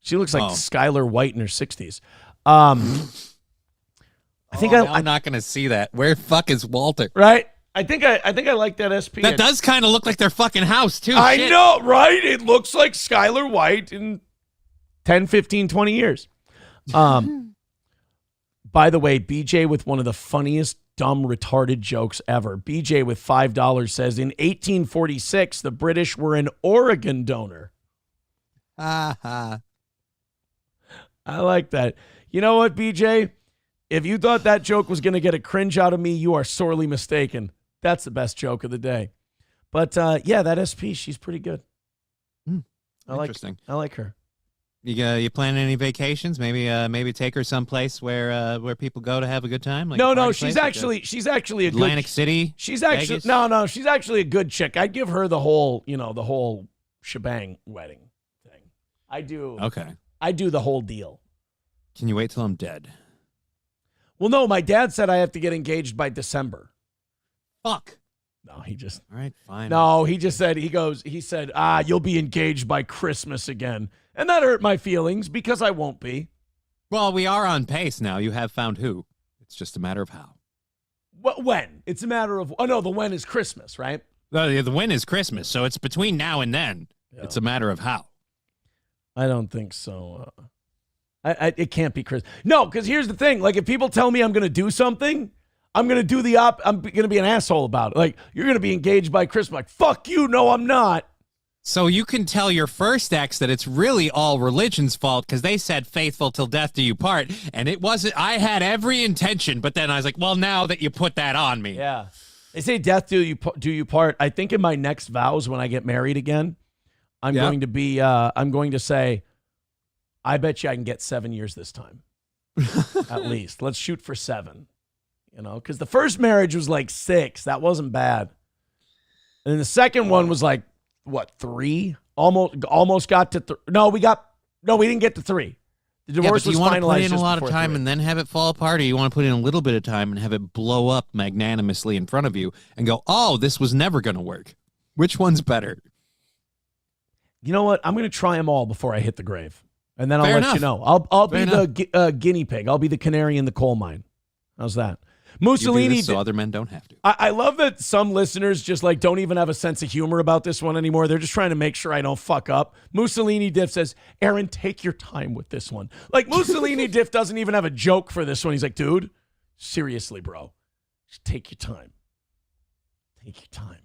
She looks like Skylar White in her 60s. I think I'm not going to see that. Where fuck is Walter? Right? I think I like that SP. That does kind of look like their fucking house, too. I Shit. know, right? It looks like Skylar White in 10, 15, 20 years. By the way, BJ with one of the funniest, dumb, retarded jokes ever. BJ with $5 says, in 1846, the British were an organ donor. I like that. You know what, BJ? If you thought that joke was going to get a cringe out of me, you are sorely mistaken. That's the best joke of the day. But, yeah, that SP, she's pretty good. Interesting. I like her. You planning any vacations? Maybe take her someplace where people go to have a good time. Like No, she's actually a Atlantic good, City. She's actually Vegas? she's actually a good chick. I'd give her the whole shebang wedding thing. I do. Okay. I do the whole deal. Can you wait till I'm dead? Well, no, my dad said I have to get engaged by December. Fuck. No, he just. All right, fine. No, he just said, he said, you'll be engaged by Christmas again. And that hurt my feelings because I won't be. Well, we are on pace now. You have found who. It's just a matter of how. When? It's a matter of, the when is Christmas, right? The when is Christmas, so it's between now and then. Yeah. It's a matter of how. I don't think so. It can't be Christmas. No, because here's the thing. Like, if people tell me I'm going to do something, I'm going to do I'm going to be an asshole about it. Like, you're going to be engaged by Christmas. Like, fuck you. No, I'm not. So you can tell your first ex that it's really all religion's fault because they said faithful till death do you part. And it wasn't, I had every intention, but then I was like, well, now that you put that on me. Yeah. They say death do you part. I think in my next vows when I get married again, I'm going to say, I bet you I can get 7 years this time. At least. Let's shoot for 7. Because the first marriage was like 6. That wasn't bad. And then the second one was like, 3? Almost got to we didn't get to 3. The divorce was finalized. You want to put in a lot of before time 3. and then have it fall apart, or you want to put in a little bit of time and have it blow up magnanimously in front of you and go, oh, this was never going to work. Which one's better? You know what? I'm going to try them all before I hit the grave. And then I'll let you know. I'll be the guinea pig. I'll be the canary in the coal mine. How's that? Mussolini. You do this so other men don't have to. I love that some listeners just don't even have a sense of humor about this one anymore. They're just trying to make sure I don't fuck up. Mussolini Diff says, Aaron, take your time with this one. Like, Mussolini Diff doesn't even have a joke for this one. He's like, dude, seriously, bro. Just take your time. Take your time.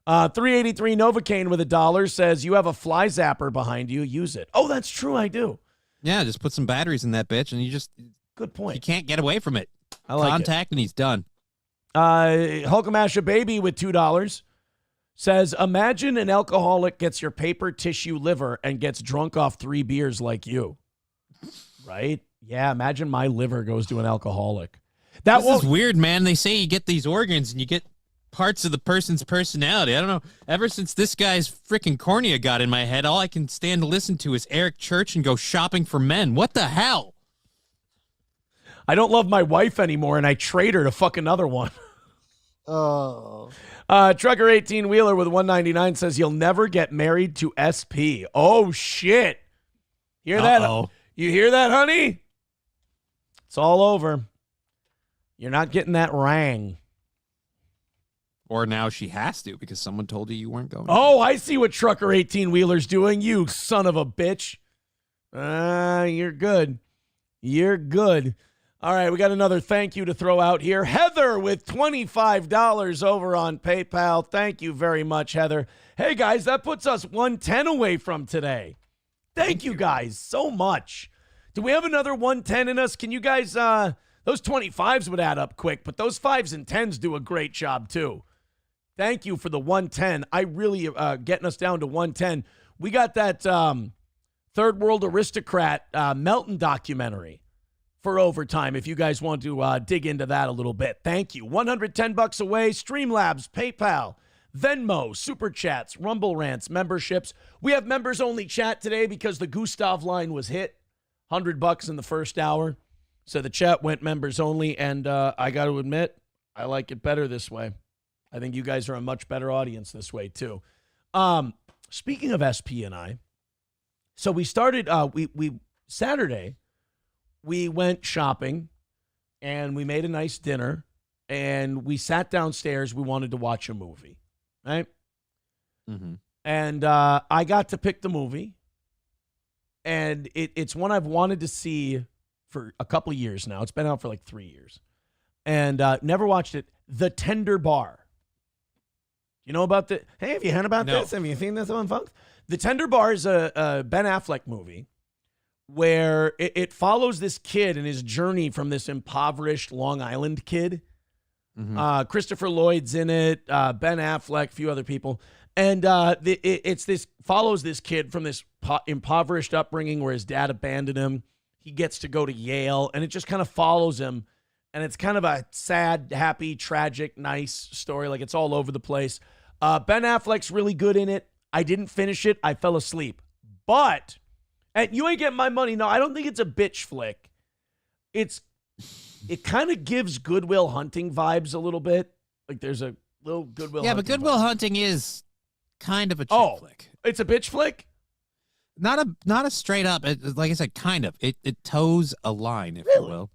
383 Novocaine with $1 says, you have a fly zapper behind you. Use it. Oh, that's true. I do. Yeah, just put some batteries in that bitch and you just... Good point. You can't get away from it. I like Contact and he's done. Hulkamasha Baby with $2 says, imagine an alcoholic gets your paper tissue liver and gets drunk off 3 beers like you. Right? Yeah, imagine my liver goes to an alcoholic. This is weird, man. They say you get these organs and you get parts of the person's personality. I don't know. Ever since this guy's freaking cornea got in my head, all I can stand to listen to is Eric Church and go shopping for men. What the hell? I don't love my wife anymore, and I trade her to fuck another one. Oh. Trucker 18-wheeler with $1.99 says you'll never get married to SP. Oh, shit. Hear that? You hear that, honey? It's all over. You're not getting that ring. Or now she has to because someone told you weren't going. Oh, I see what Trucker 18-wheeler's doing. You son of a bitch. You're good. You're good. All right, we got another thank you to throw out here. Heather with $25 over on PayPal. Thank you very much, Heather. Hey, guys, that puts us 110 away from today. Thank you guys so much. Do we have another 110 in us? Can you guys, those 25s would add up quick, but those 5s and 10s do a great job too. Thank you for the 110. I really getting us down to 110. We got that Third World Aristocrat Melton documentary for overtime if you guys want to dig into that a little bit. Thank you. $110 away. Streamlabs, PayPal, Venmo, Super Chats, Rumble Rants, memberships. We have members only chat today because the Gustav line was hit. $100 in the first hour. So the chat went members only, and I got to admit, I like it better this way. I think you guys are a much better audience this way, too. Speaking of SP and I, so we started, Saturday, we went shopping, and we made a nice dinner, and we sat downstairs. We wanted to watch a movie, right? Mm-hmm. And I got to pick the movie, and it's one I've wanted to see for a couple of years now. It's been out for like 3 years, and never watched it. The Tender Bar. You know about the? Hey, have you heard about this? Have you seen this on Fox? The Tender Bar is a Ben Affleck movie where it follows this kid and his journey from this impoverished Long Island kid. Mm-hmm. Christopher Lloyd's in it, Ben Affleck, a few other people. And follows this kid from this impoverished upbringing where his dad abandoned him. He gets to go to Yale, and it just kind of follows him. And it's kind of a sad, happy, tragic, nice story. Like, it's all over the place. Ben Affleck's really good in it. I didn't finish it. I fell asleep. But, and you ain't getting my money. No, I don't think it's a bitch flick. It kind of gives Good Will Hunting vibes a little bit. Like, there's a little Good Will Hunting. Yeah, but Good Will Hunting is kind of a chick flick. It's a bitch flick? Not a straight up. Like I said, kind of. It toes a line, if you will.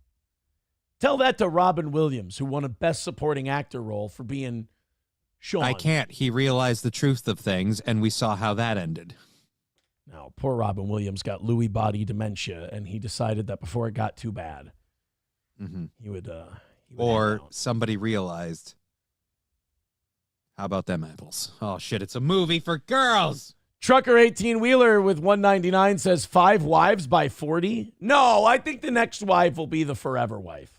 Tell that to Robin Williams, who won a Best Supporting Actor role for being Sean. I can't. He realized the truth of things, and we saw how that ended. No, poor Robin Williams got Lewy body dementia, and he decided that before it got too bad, he would or somebody realized, how about them apples? Oh, shit, it's a movie for girls. Trucker 18-wheeler with 199 says 5 wives by 40. No, I think the next wife will be the forever wife.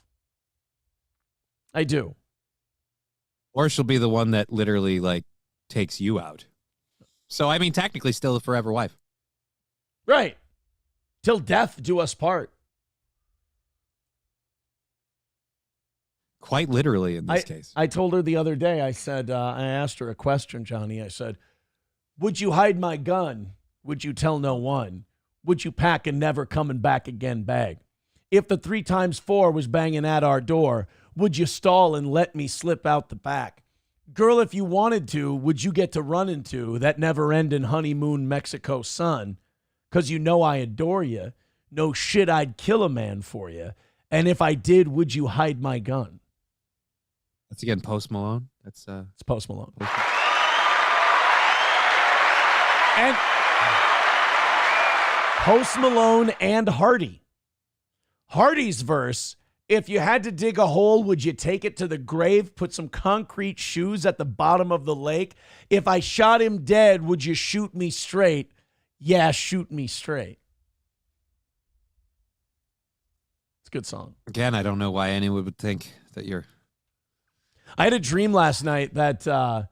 I do. Or she'll be the one that literally, like, takes you out. So, I mean, technically still a forever wife. Right. Till death do us part. Quite literally in this case. I told her the other day, I said, I asked her a question, Johnny. I said, would you hide my gun? Would you tell no one? Would you pack a never coming back again bag? If the 3 times 4 was banging at our door, would you stall and let me slip out the back? Girl, if you wanted to, would you get to run into that never-ending honeymoon Mexico sun? 'Cause you know I adore you. No shit, I'd kill a man for you. And if I did, would you hide my gun? That's again Post Malone. It's Post Malone. And Post Malone and Hardy. Hardy's verse, if you had to dig a hole, would you take it to the grave, put some concrete shoes at the bottom of the lake? If I shot him dead, would you shoot me straight? Yeah, shoot me straight. It's a good song. Again, I don't know why anyone would think that you're... I had a dream last night that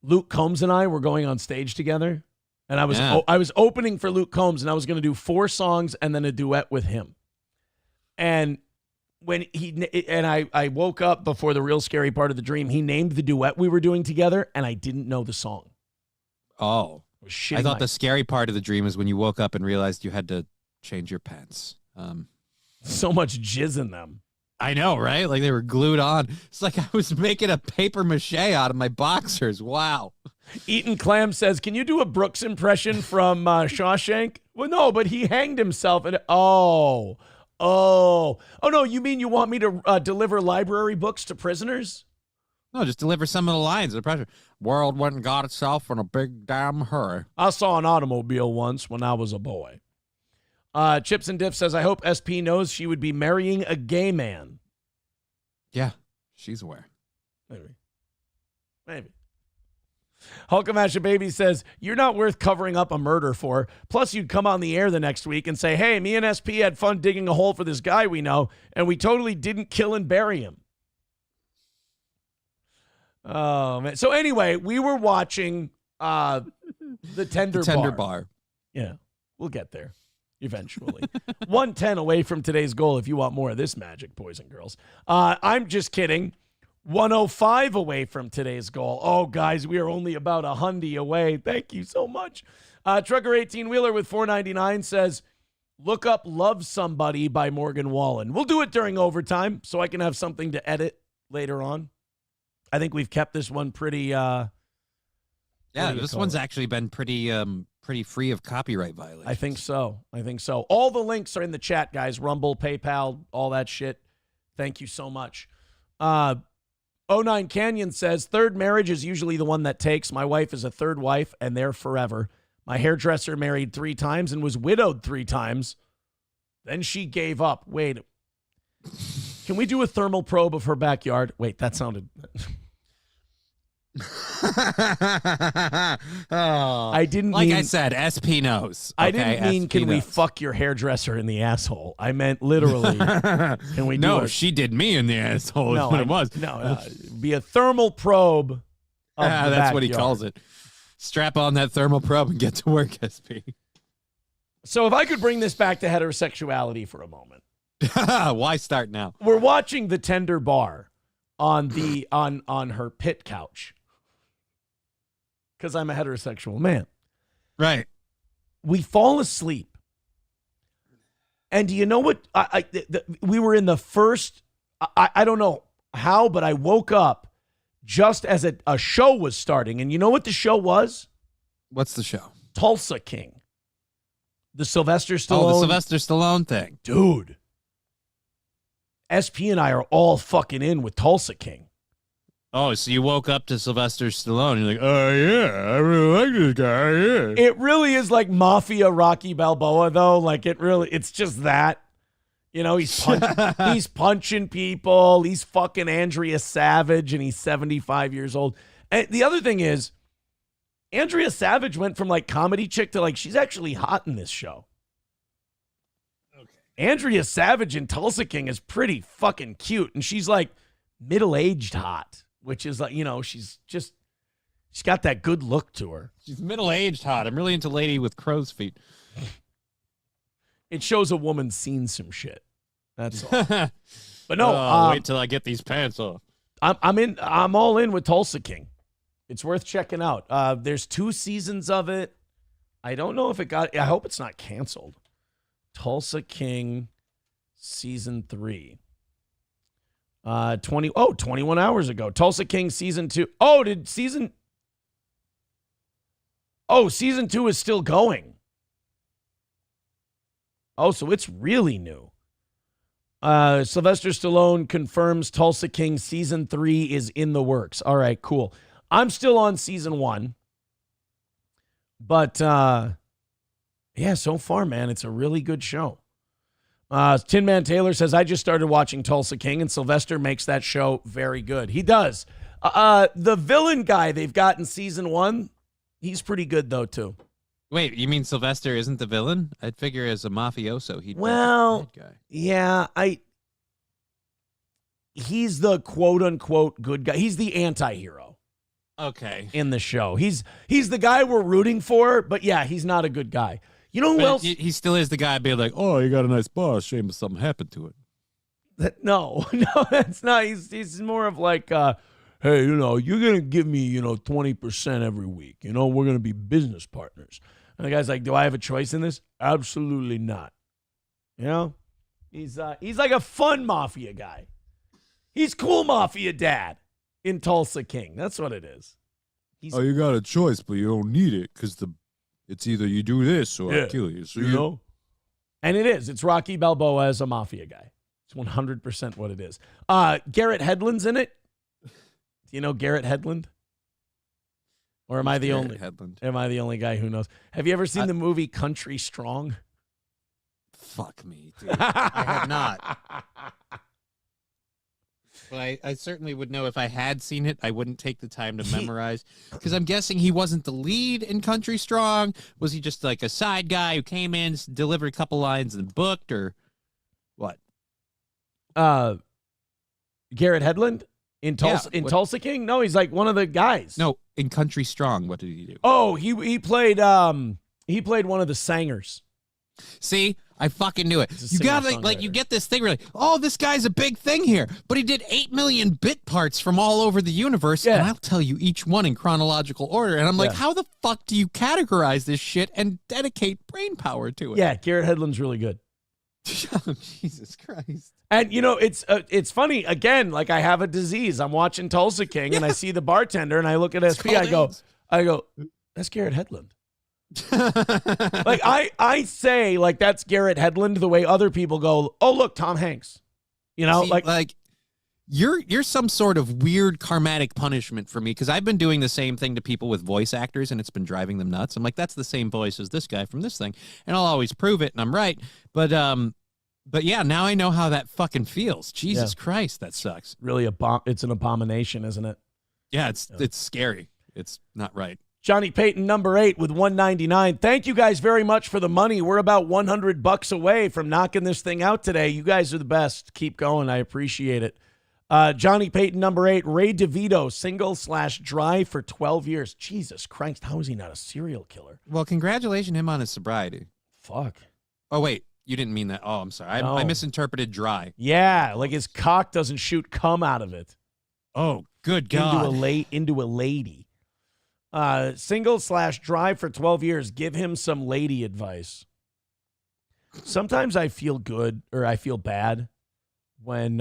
Luke Combs and I were going on stage together. And I was opening for Luke Combs, and I was going to do 4 songs and then a duet with him. And when I woke up before the real scary part of the dream, he named the duet we were doing together, and I didn't know the song. Oh. I thought the scary part of the dream is when you woke up and realized you had to change your pants. So much jizz in them. I know, right? Like they were glued on. It's like I was making a paper mache out of my boxers. Wow. Eaton Clam says, can you do a Brooks impression from Shawshank? Well, no, but he hanged himself. And oh, no, you mean you want me to deliver library books to prisoners? No, just deliver some of the lines of the pressure. World went and got itself in a big damn hurry. I saw an automobile once when I was a boy. Chips and Diff says, I hope SP knows she would be marrying a gay man. Yeah, she's aware. Maybe. Hulkamash Baby says, you're not worth covering up a murder for. Plus, you'd come on the air the next week and say, hey, me and SP had fun digging a hole for this guy we know, and we totally didn't kill and bury him. Oh, man. So anyway, we were watching the Tender Bar. Yeah, we'll get there eventually. 110 away from today's goal if you want more of this magic, boys and girls. I'm just kidding. 105 away from today's goal. Oh, guys, we are only about $100 away. Thank you so much. Trucker 18-wheeler with 499 says, Look up Love Somebody by Morgan Wallen. We'll do it during overtime so I can have something to edit later on. I think we've kept this one pretty this one's actually been pretty free of copyright violations. I think so. All the links are in the chat, guys. Rumble, PayPal, all that shit. Thank you so much. 09 Canyon says, third marriage is usually the one that takes. My wife is a third wife, and they're forever. My hairdresser married 3 times and was widowed 3 times. Then she gave up. Wait. Can we do a thermal probe of her backyard? Wait, that sounded... I didn't like mean... I said, SP knows. I Okay, didn't mean, SP can we knows. fuck your hairdresser in the asshole? I meant literally, can we do No, it? she did me in the asshole is what it was. No, be a thermal probe of the that's what he backyard. calls it. Strap on that thermal probe and get to work, SP. So if I could bring this back to heterosexuality for a moment. Why start now? We're watching The Tender Bar on her pit couch. Because I'm a heterosexual man. Right. We fall asleep. And do you know what? We were in the first, I don't know how, but I woke up just as a show was starting. And you know what the show was? What's the show? Tulsa King. The Sylvester Stallone. Oh, the Sylvester Stallone thing. Dude. SP and I are all fucking in with Tulsa King. Oh, so you woke up to Sylvester Stallone. You're like, oh, yeah, I really like this guy. Yeah. It really is like Mafia Rocky Balboa, though. Like, it's just that. You know, he's punching people. He's fucking Andrea Savage, and he's 75 years old. And the other thing is, Andrea Savage went from, like, comedy chick to, like, she's actually hot in this show. Okay. Andrea Savage in Tulsa King is pretty fucking cute, and she's, like, middle-aged hot. Which is like, you know, she's got that good look to her. She's middle-aged hot. I'm really into lady with crow's feet. It shows a woman's seen some shit. That's all. But no, wait till I get these pants off. I'm all in with Tulsa King. It's worth checking out. There's 2 seasons of it. I don't know if I hope it's not canceled. Tulsa King season 3. 21 hours ago. Tulsa King season 2. Season 2 is still going. Oh, so it's really new. Sylvester Stallone confirms Tulsa King season 3 is in the works. All right, cool. I'm still on season 1. But yeah, so far, man, it's a really good show. Tin Man Taylor says, I just started watching Tulsa King, and Sylvester makes that show very good. He does. The villain guy they've got in season 1, he's pretty good, though, too. Wait, you mean Sylvester isn't the villain? I'd figure as a mafioso, he'd be the bad guy. Yeah, he's the quote-unquote good guy. He's the anti-hero. Okay. In the show. He's the guy we're rooting for, but yeah, he's not a good guy. You know who else? He still is the guy being like, oh, you got a nice boss. Shame if something happened to it. No, that's not. He's more of like, hey, you know, you're going to give me, 20% every week. We're going to be business partners. And the guy's like, do I have a choice in this? Absolutely not. He's like a fun mafia guy. He's cool mafia dad in Tulsa King. That's what it is. You got a choice, but you don't need it because it's either you do this or I kill you. So you know? And it is. It's Rocky Balboa as a mafia guy. It's 100% what it is. Garrett Hedlund's in it. Do you know Garrett Hedlund? Or am I the only guy who knows? Have you ever seen the movie Country Strong? Fuck me, dude. I have not. But I certainly would know if I had seen it. I wouldn't take the time to memorize. Because I'm guessing he wasn't the lead in Country Strong. Was he just like a side guy who came in, delivered a couple lines and booked, or what? Garrett Hedlund in Tulsa King? No, he's like one of the guys. No, in Country Strong, what did he do? Oh, he played one of the singers. See, I fucking knew it. He's a You gotta singer-songwriter. you get this thing where oh, this guy's a big thing here, but he did 8 million bit parts from all over the universe, and I'll tell you each one in chronological order. And I'm like, how the fuck do you categorize this shit and dedicate brain power to it? Yeah, Garrett Hedlund's really good. Oh, Jesus Christ. And it's funny again. Like I have a disease. I'm watching Tulsa King, and I see the bartender, and I look at SP. I go, that's Garrett Hedlund. Like I say like that's Garrett Hedlund the way other people go, oh look, Tom Hanks. You know, See, like you're some sort of weird karmatic punishment for me because I've been doing the same thing to people with voice actors and it's been driving them nuts. I'm like, that's the same voice as this guy from this thing, and I'll always prove it, and I'm right. But yeah, now I know how that fucking feels. Jesus Christ, that sucks. Really it's an abomination, isn't it? Yeah, it's scary. It's not right. Johnny Payton, number 8 with $199. Thank you guys very much for the money. We're about $100 away from knocking this thing out today. You guys are the best. Keep going. I appreciate it. Johnny Payton, number 8, Ray DeVito, single/dry for 12 years. Jesus Christ, how is he not a serial killer? Well, congratulations him on his sobriety. Fuck. Oh, wait. You didn't mean that. Oh, I'm sorry. I misinterpreted dry. Yeah, like his cock doesn't shoot cum out of it. Oh, good God. Into a lady. Single/dry for 12 years. Give him some lady advice. Sometimes I feel good or I feel bad when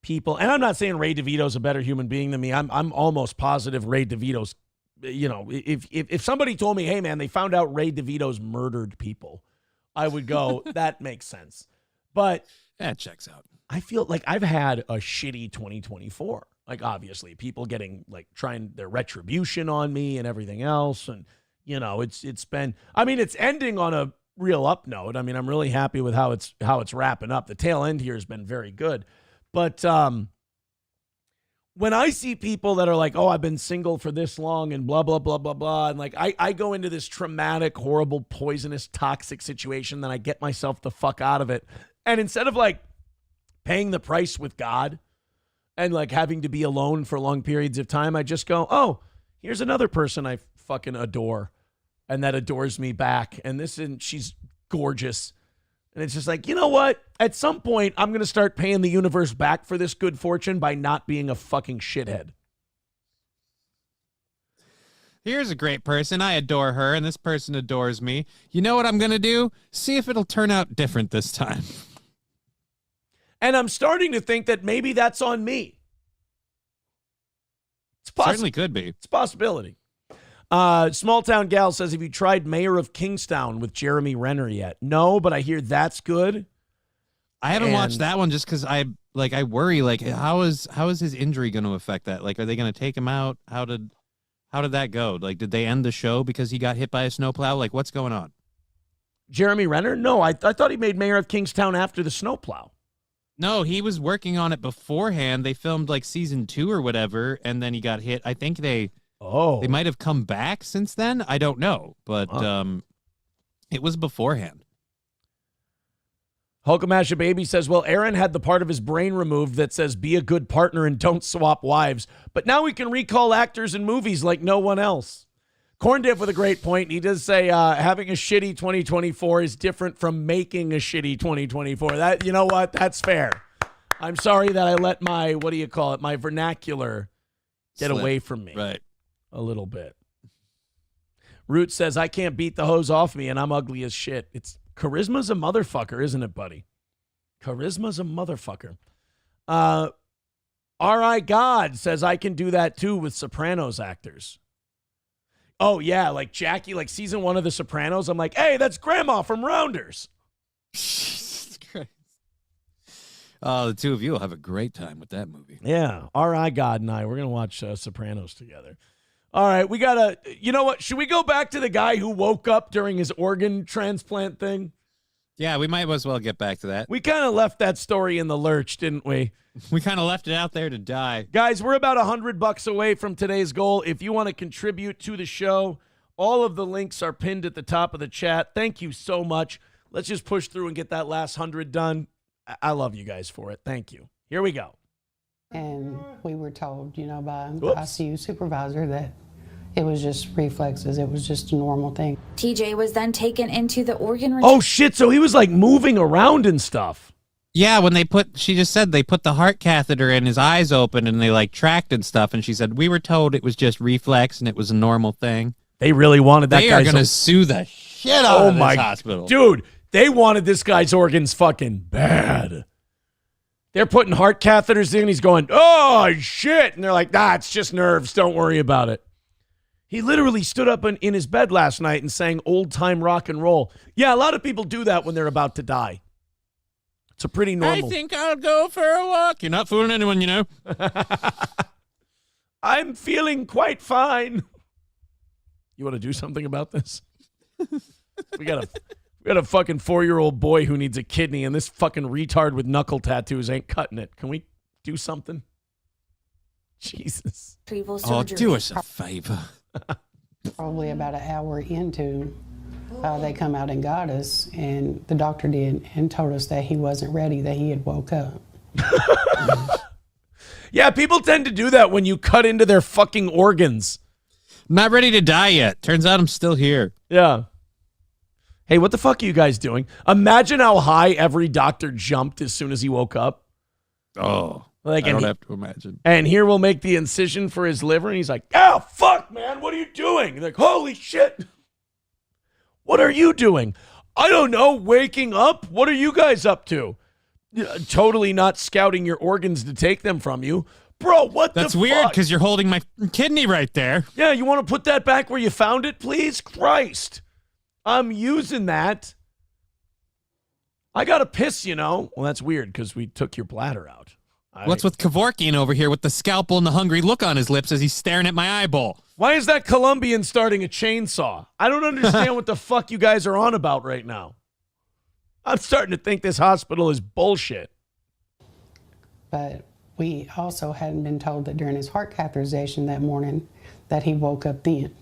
people, and I'm not saying Ray DeVito's a better human being than me. I'm almost positive Ray DeVito's, if somebody told me, hey man, they found out Ray DeVito's murdered people, I would go, that makes sense. But that checks out. I feel like I've had a shitty 2024. Like, obviously, people getting, like, trying their retribution on me and everything else. And, it's been, I mean, it's ending on a real up note. I mean, I'm really happy with how it's wrapping up. The tail end here has been very good. But when I see people that are like, oh, I've been single for this long and blah, blah, blah, blah, blah. And, like, I go into this traumatic, horrible, poisonous, toxic situation, then I get myself the fuck out of it. And instead of, like, paying the price with God, and like having to be alone for long periods of time, I just go, oh, here's another person I fucking adore and that adores me back. And she's gorgeous. And it's just like, you know what? At some point, I'm going to start paying the universe back for this good fortune by not being a fucking shithead. Here's a great person. I adore her, and this person adores me. You know what I'm going to do? See if it'll turn out different this time. And I'm starting to think that maybe that's on me. Certainly could be. It's a possibility. Small Town Gal says, have you tried Mayor of Kingstown with Jeremy Renner yet? No, but I hear that's good. I haven't watched that one just because I worry, like, how is his injury going to affect that? Like, are they going to take him out? How did that go? Like, did they end the show because he got hit by a snowplow? Like, what's going on? Jeremy Renner? No, I thought he made Mayor of Kingstown after the snowplow. No, he was working on it beforehand. They filmed like season 2 or whatever, and then he got hit. I think they might have come back since then. I don't know, but it was beforehand. Hulkamasha Baby says, well, Aaron had the part of his brain removed that says be a good partner and don't swap wives, but now we can recall actors in movies like no one else. Corn Dip with a great point. He does say having a shitty 2024 is different from making a shitty 2024. That, you know what? That's fair. I'm sorry that I let my, my vernacular get away from me. Right. A little bit. Root says, I can't beat the hose off me and I'm ugly as shit. Charisma's a motherfucker, isn't it, buddy? Charisma's a motherfucker. R.I. God says, I can do that too with Sopranos actors. Oh, yeah, like Jackie, like season 1 of The Sopranos. I'm like, hey, that's Grandma from Rounders. Jesus Christ. The two of you will have a great time with that movie. Yeah, R.I. God and I, we're going to watch Sopranos together. All right, we got to, you know what? Should we go back to the guy who woke up during his organ transplant thing? Yeah, we might as well get back to that. We kind of left that story in the lurch, didn't we? We kind of left it out there to die. Guys, we're about $100 away from today's goal. If you want to contribute to the show, all of the links are pinned at the top of the chat. Thank you so much. Let's just push through and get that last 100 done. I love you guys for it. Thank you. Here we go. And we were told, by the ICU supervisor that It was just reflexes. It was just a normal thing. TJ was then taken into the organ. Oh, shit. So he was like moving around and stuff. Yeah, when she just said they put the heart catheter in, his eyes open, and they like tracked and stuff. And she said, we were told it was just reflex and it was a normal thing. They really wanted that guy. They are going to sue the shit out of this hospital. Dude, they wanted this guy's organs fucking bad. They're putting heart catheters in. He's going, oh, shit. And they're like, nah, it's just nerves. Don't worry about it. He literally stood up in his bed last night and sang old-time rock and roll. Yeah, a lot of people do that when they're about to die. It's a pretty normal. I think I'll go for a walk. You're not fooling anyone, you know. I'm feeling quite fine. You want to do something about this? We got a fucking 4-year-old boy who needs a kidney, and this fucking retard with knuckle tattoos ain't cutting it. Can we do something? Jesus. Oh, do us a favor. Probably about an hour into, they come out and got us, and the doctor did, and told us that he wasn't ready, that he had woke up. Yeah, people tend to do that when you cut into their fucking organs. I'm not ready to die yet. Turns out I'm still here. Yeah. Hey, what the fuck are you guys doing? Imagine how high every doctor jumped as soon as he woke up. Oh. Like, I don't have to imagine. And here we'll make the incision for his liver. And he's like, oh, fuck, man. What are you doing? And like, holy shit. What are you doing? I don't know. Waking up? What are you guys up to? Totally not scouting your organs to take them from you. Bro, what the fuck? That's weird because you're holding my kidney right there. Yeah, you want to put that back where you found it, please? Christ. I'm using that. I got to piss, you know. Well, that's weird because we took your bladder out. What's with Kevorkian over here with the scalpel and the hungry look on his lips as he's staring at my eyeball? Why is that Colombian starting a chainsaw? I don't understand what the fuck you guys are on about right now. I'm starting to think this hospital is bullshit. But we also hadn't been told that during his heart catheterization that morning that he woke up then.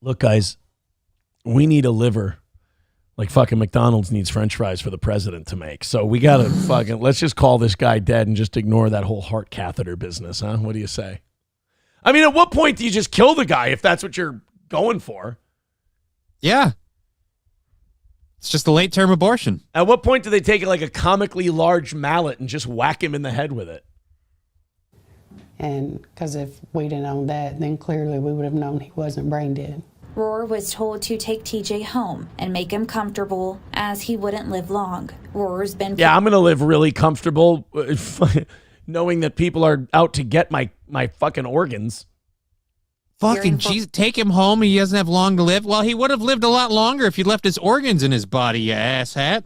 Look, guys, we need a liver. Like fucking McDonald's needs French fries for the president to make. So we got to fucking, let's just call this guy dead and just ignore that whole heart catheter business, huh? What do you say? I mean, at what point do you just kill the guy if that's what you're going for? Yeah. It's just a late-term abortion. At what point do they take like a comically large mallet and just whack him in the head with it? And because if we'd have known that, then clearly we would have known he wasn't brain dead. Rohr was told to take TJ home and make him comfortable as he wouldn't live long. Rohr's been... Yeah, I'm going to live really comfortable knowing that people are out to get my fucking organs. Fucking Jesus, take him home. He doesn't have long to live. Well, he would have lived a lot longer if you left his organs in his body, you asshat.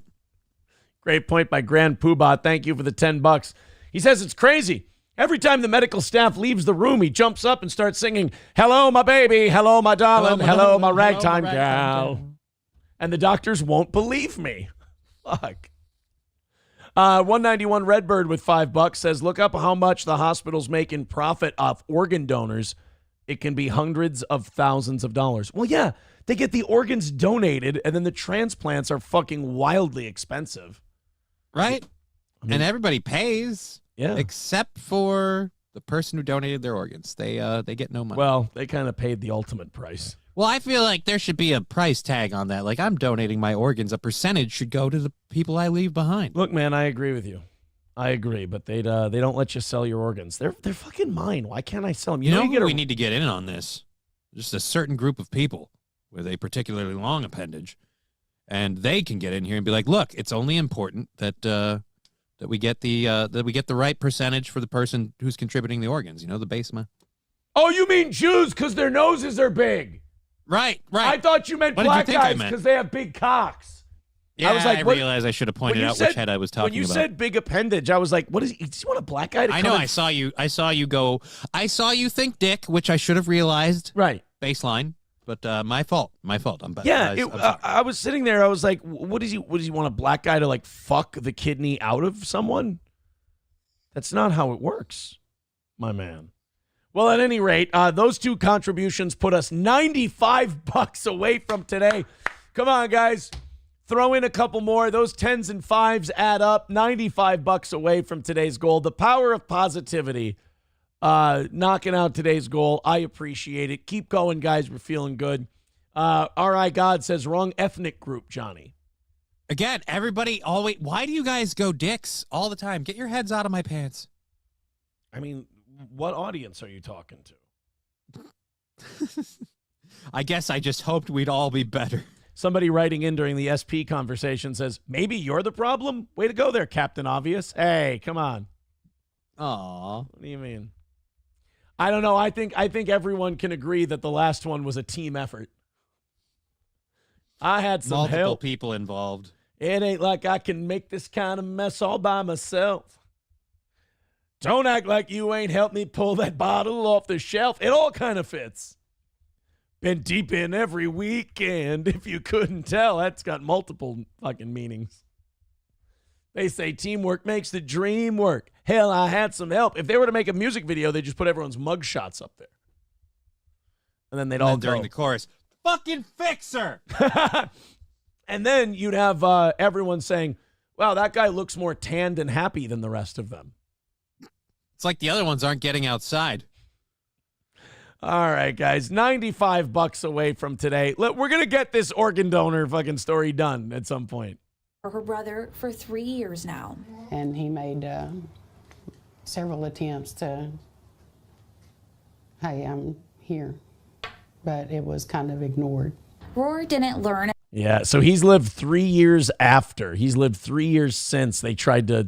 Great point by Grand Poobah. Thank you for the $10. He says it's crazy. Every time the medical staff leaves the room, he jumps up and starts singing, hello, my baby, hello, my darling, hello, my ragtime gal. And the doctors won't believe me. Fuck. 191 Redbird with $5 says, look up how much the hospitals make in profit off organ donors. It can be hundreds of thousands of dollars. Well, yeah, they get the organs donated, and then the transplants are fucking wildly expensive. Right? I mean, and everybody pays. Yeah. Except for the person who donated their organs. They get no money. Well, they kind of paid the ultimate price. Well, I feel like there should be a price tag on that. Like, I'm donating my organs. A percentage should go to the people I leave behind. Look, man, I agree with you. I agree, but they don't let you sell your organs. They're fucking mine. Why can't I sell them? You know we need to get in on this? Just a certain group of people with a particularly long appendage, and they can get in here and be like, look, it's only important that we get the right percentage for the person who's contributing the organs. You know, the base amount. Oh, you mean Jews because their noses are big? Right. I thought you meant black guys because they have big cocks. Yeah, I was like, I realized I should have pointed out which head I was talking about. When you said big appendage, I was like, what is he? Does he want a black guy to come? I know. I saw you think dick, which I should have realized. Right. Baseline. But my fault. I'm bad. Yeah, I was sitting there. I was like, what does he want a black guy to like fuck the kidney out of someone? That's not how it works, my man. Well, at any rate, those two contributions put us $95 away from today. Come on, guys. Throw in a couple more. Those 10s and 5s add up. $95 away from today's goal. The power of positivity. knocking out today's goal. I appreciate it. Keep going, guys. We're feeling good. R.I. God says wrong ethnic group, Johnny. Again, everybody always. Why do you guys go dicks all the time? Get your heads out of my pants. I mean, what audience are you talking to? I guess I just hoped we'd all be better. Somebody writing in during the SP conversation says, maybe you're the problem? Way to go there, Captain Obvious. Hey, come on. Aw. What do you mean? I don't know. I think everyone can agree that the last one was a team effort. I had some multiple help. people involved. It ain't like I can make this kind of mess all by myself. Don't act like you ain't helped me pull that bottle off the shelf. It all kind of fits. Been deep in every weekend. If you couldn't tell, that's got multiple fucking meanings. They say teamwork makes the dream work. Hell, I had some help. If they were to make a music video, they'd just put everyone's mug shots up there. And then they'd all during go. the chorus, fucking fix her. And then you'd have everyone saying, wow, that guy looks more tanned and happy than the rest of them. It's like the other ones aren't getting outside. All right, guys, $95 away from today. We're going to get this organ donor fucking story done at some point. For her brother for 3 years now. And he made several attempts to, hey, I'm here. But it was kind of ignored. Roar didn't learn. Yeah, so he's lived 3 years after. He's lived 3 years since they tried to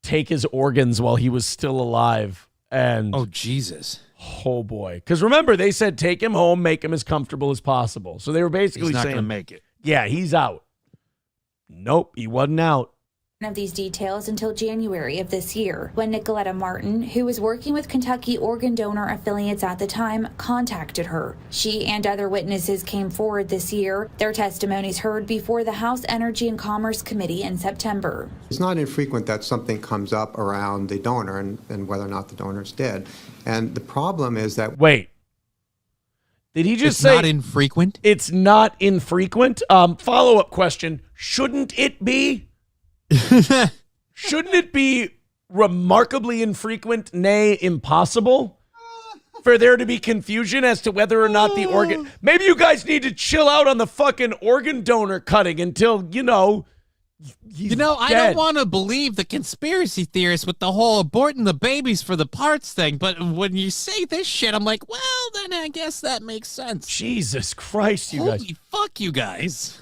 take his organs while he was still alive. And oh, Jesus. Oh, boy. Because remember, they said take him home, make him as comfortable as possible. So they were basically He's not saying, going to make it. Yeah, he's out. Nope, he wasn't out. Of these details until January of this year, when Nicoletta Martin, who was working with Kentucky organ donor affiliates at the time, contacted her. She and other witnesses came forward this year. Their testimonies heard before the House Energy and Commerce Committee in September. It's not infrequent that something comes up around the donor and whether or not the donor's dead. And the problem is that... Wait. Did he just say... It's not infrequent? It's not infrequent? Follow-up question. Shouldn't it be? Shouldn't it be remarkably infrequent, nay, impossible, for there to be confusion as to whether or not the organ... Maybe you guys need to chill out on the fucking organ donor cutting until, he's dead. I don't want to believe the conspiracy theorists with the whole aborting the babies for the parts thing, but when you say this shit, I'm like, well, then I guess that makes sense. Jesus Christ, you guys. Holy fuck, you guys.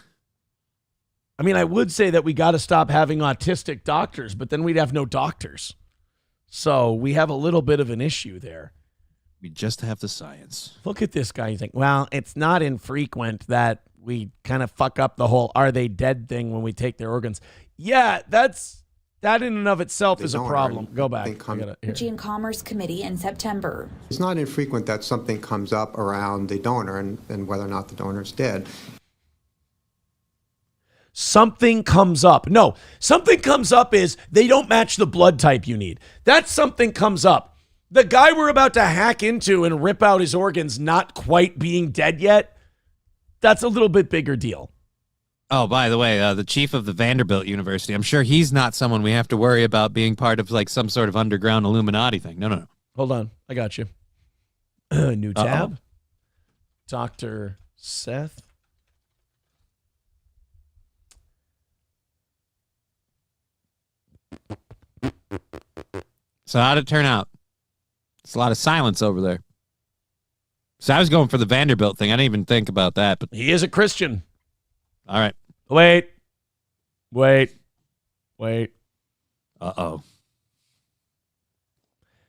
I mean, I would say that we got to stop having autistic doctors, but then we'd have no doctors. So we have a little bit of an issue there. We just have the science. Look at this guy. You think, well, it's not infrequent that we kind of fuck up the whole are they dead thing when we take their organs. Yeah, that in and of itself is a problem. Go back. Energy and Commerce Committee in September. It's not infrequent that something comes up around the donor and whether or not the donor's dead. Something comes up. No, something comes up is they don't match the blood type you need. That's something comes up. The guy we're about to hack into and rip out his organs not quite being dead yet, that's a little bit bigger deal. Oh, by the way, the chief of the Vanderbilt University, I'm sure he's not someone we have to worry about being part of like some sort of underground Illuminati thing. No. Hold on. I got you. New tab. Dr. Seth. So how'd it turn out? It's a lot of silence over there. So I was going for the Vanderbilt thing. I didn't even think about that. But he is a Christian. All right. Wait. Uh-oh.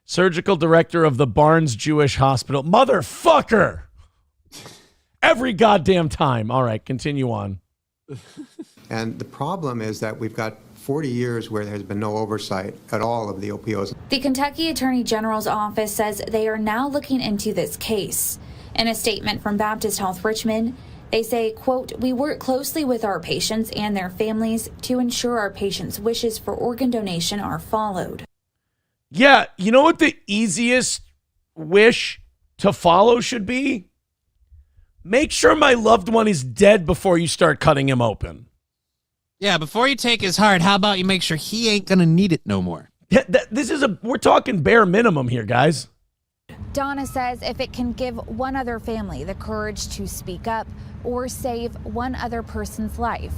Surgical director of the Barnes Jewish Hospital. Motherfucker. Every goddamn time. All right, continue on. And the problem is that we've got 40 years where there has been no oversight at all of the OPOs. The Kentucky Attorney General's office says they are now looking into this case. In a statement from Baptist Health Richmond, they say, quote, we work closely with our patients and their families to ensure our patients' wishes for organ donation are followed. Yeah, you know what the easiest wish to follow should be? Make sure my loved one is dead before you start cutting him open. Yeah, before you take his heart, how about you make sure he ain't going to need it no more? We're talking bare minimum here, guys. Donna says if it can give one other family the courage to speak up or save one other person's life,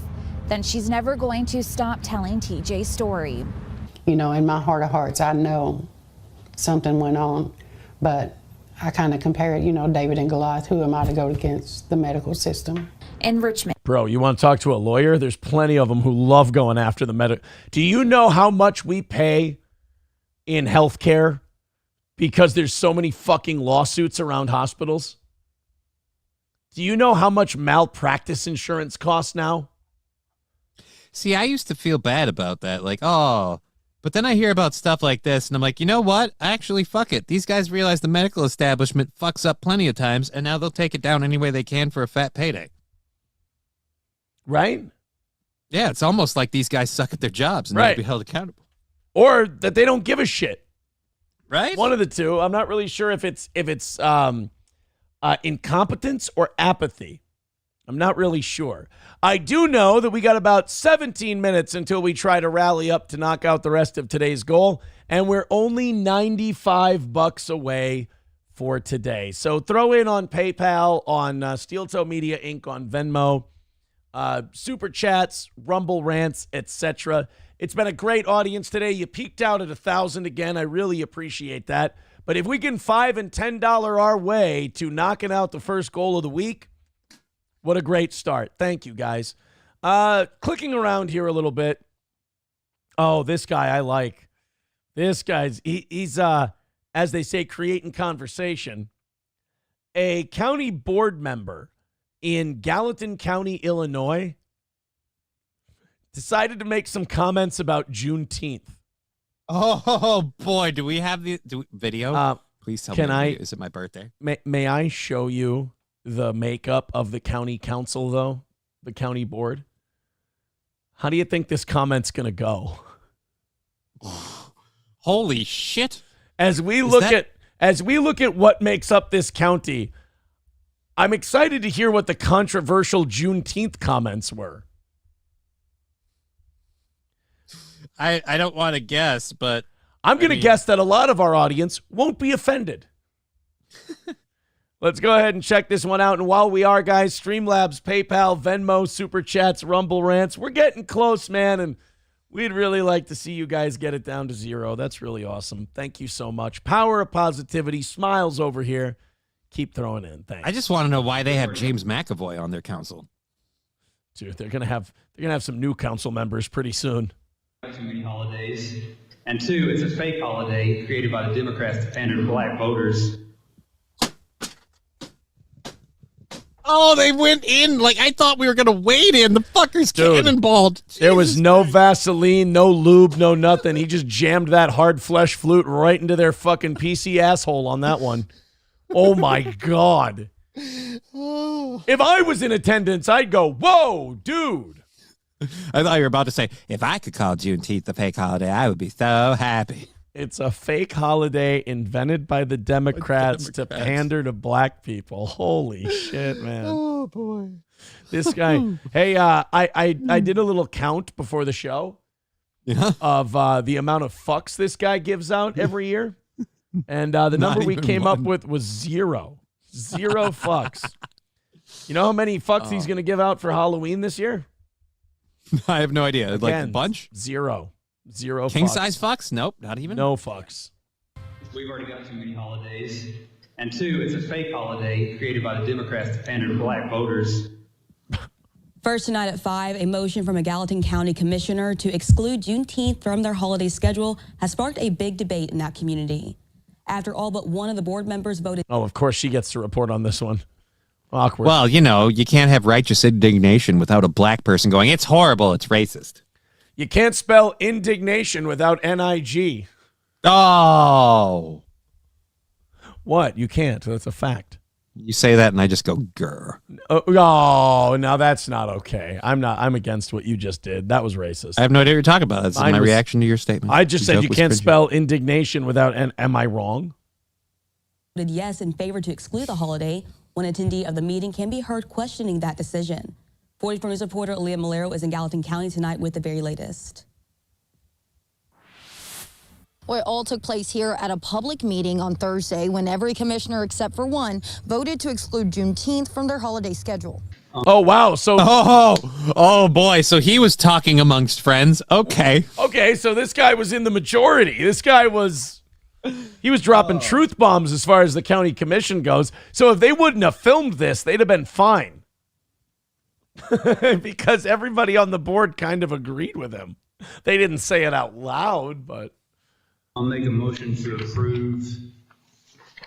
then she's never going to stop telling TJ's story. You know, in my heart of hearts, I know something went on, but I kind of compare it, you know, David and Goliath. Who am I to go against the medical system? In Richmond. Bro, you want to talk to a lawyer? There's plenty of them who love going after the medical. Do you know how much we pay in healthcare because there's so many fucking lawsuits around hospitals? Do you know how much malpractice insurance costs now? See, I used to feel bad about that. Like, oh, but then I hear about stuff like this and I'm like, you know what? Actually, fuck it. These guys realize the medical establishment fucks up plenty of times and now they'll take it down any way they can for a fat payday. Right? Yeah, it's almost like these guys suck at their jobs and Right. they'll be held accountable. Or that they don't give a shit. Right? One of the two. I'm not really sure if it's incompetence or apathy. I'm not really sure. I do know that we got about 17 minutes until we try to rally up to knock out the rest of today's goal, and we're only $95 away for today. So throw in on PayPal, on Steel Toe Media Inc., on Venmo, Super Chats, Rumble Rants, etc. It's been a great audience today. You peaked out at 1,000 again. I really appreciate that. But if we can $5 and $10 our way to knocking out the first goal of the week, what a great start. Thank you, guys. Clicking around here a little bit. Oh, this guy I like. This guy's, he's as they say, creating conversation. A county board member in Gallatin County, Illinois, decided to make some comments about Juneteenth. Oh, boy. Do we have the video? Please tell me. Is it my birthday? May I show you the makeup of the county council, though? The county board? How do you think this comment's going to go? Holy shit. As we look at what makes up this county, I'm excited to hear what the controversial Juneteenth comments were. I don't want to guess, but I'm going to guess that a lot of our audience won't be offended. Let's go ahead and check this one out. And while we are, guys, Streamlabs, PayPal, Venmo, Super Chats, Rumble Rants, we're getting close, man. And we'd really like to see you guys get it down to 0. That's really awesome. Thank you so much. Power of positivity, smiles over here. Keep throwing in. Thanks. I just want to know why they have James McAvoy on their council. Dude, they're gonna have some new council members pretty soon. Too many holidays. And 2, it's a fake holiday created by the Democrats to pander to black voters. Oh, they went in. Like, I thought we were going to wade in. The fucker's cannonballed. There was no Vaseline, no lube, no nothing. He just jammed that hard flesh flute right into their fucking PC asshole on that one. Oh, my God. If I was in attendance, I'd go, whoa, dude. I thought you were about to say, if I could call Juneteenth a fake holiday, I would be so happy. It's a fake holiday invented by the Democrats to pander to black people. Holy shit, man. Oh, boy. This guy. Hey, I did a little count before the show of the amount of fucks this guy gives out every year. And the number we came up with was 0. 0 fucks. You know how many fucks he's going to give out for Halloween this year? I have no idea. Again, like a bunch? 0. 0 King fucks. size fucks? Nope, not even. No fucks. We've already got too many holidays. And 2, it's a fake holiday created by the Democrats to pander to black voters. First tonight at 5, a motion from a Gallatin County commissioner to exclude Juneteenth from their holiday schedule has sparked a big debate in that community. After all but one of the board members voted. Oh, of course she gets to report on this one. Awkward. Well, you know, you can't have righteous indignation without a black person going, it's horrible, it's racist. You can't spell indignation without N-I-G. Oh. What? You can't. That's a fact. You say that and I just go, grr. Oh, now that's not okay. I'm against what you just did. That was racist. I have no idea what you're talking about. That's my reaction to your statement. I just said you can't spell indignation without N. Am I wrong? Voted yes in favor to exclude the holiday. One attendee of the meeting can be heard questioning that decision. 44 News reporter Aaliyah Malero is in Gallatin County tonight with the very latest. Well, it all took place here at a public meeting on Thursday when every commissioner except for one voted to exclude Juneteenth from their holiday schedule. Oh, wow. So, oh boy. So he was talking amongst friends. Okay. Okay, so this guy was in the majority. This guy was, he was dropping truth bombs as far as the county commission goes. So if they wouldn't have filmed this, they'd have been fine. Because everybody on the board kind of agreed with him. They didn't say it out loud, but. I'll make a motion to approve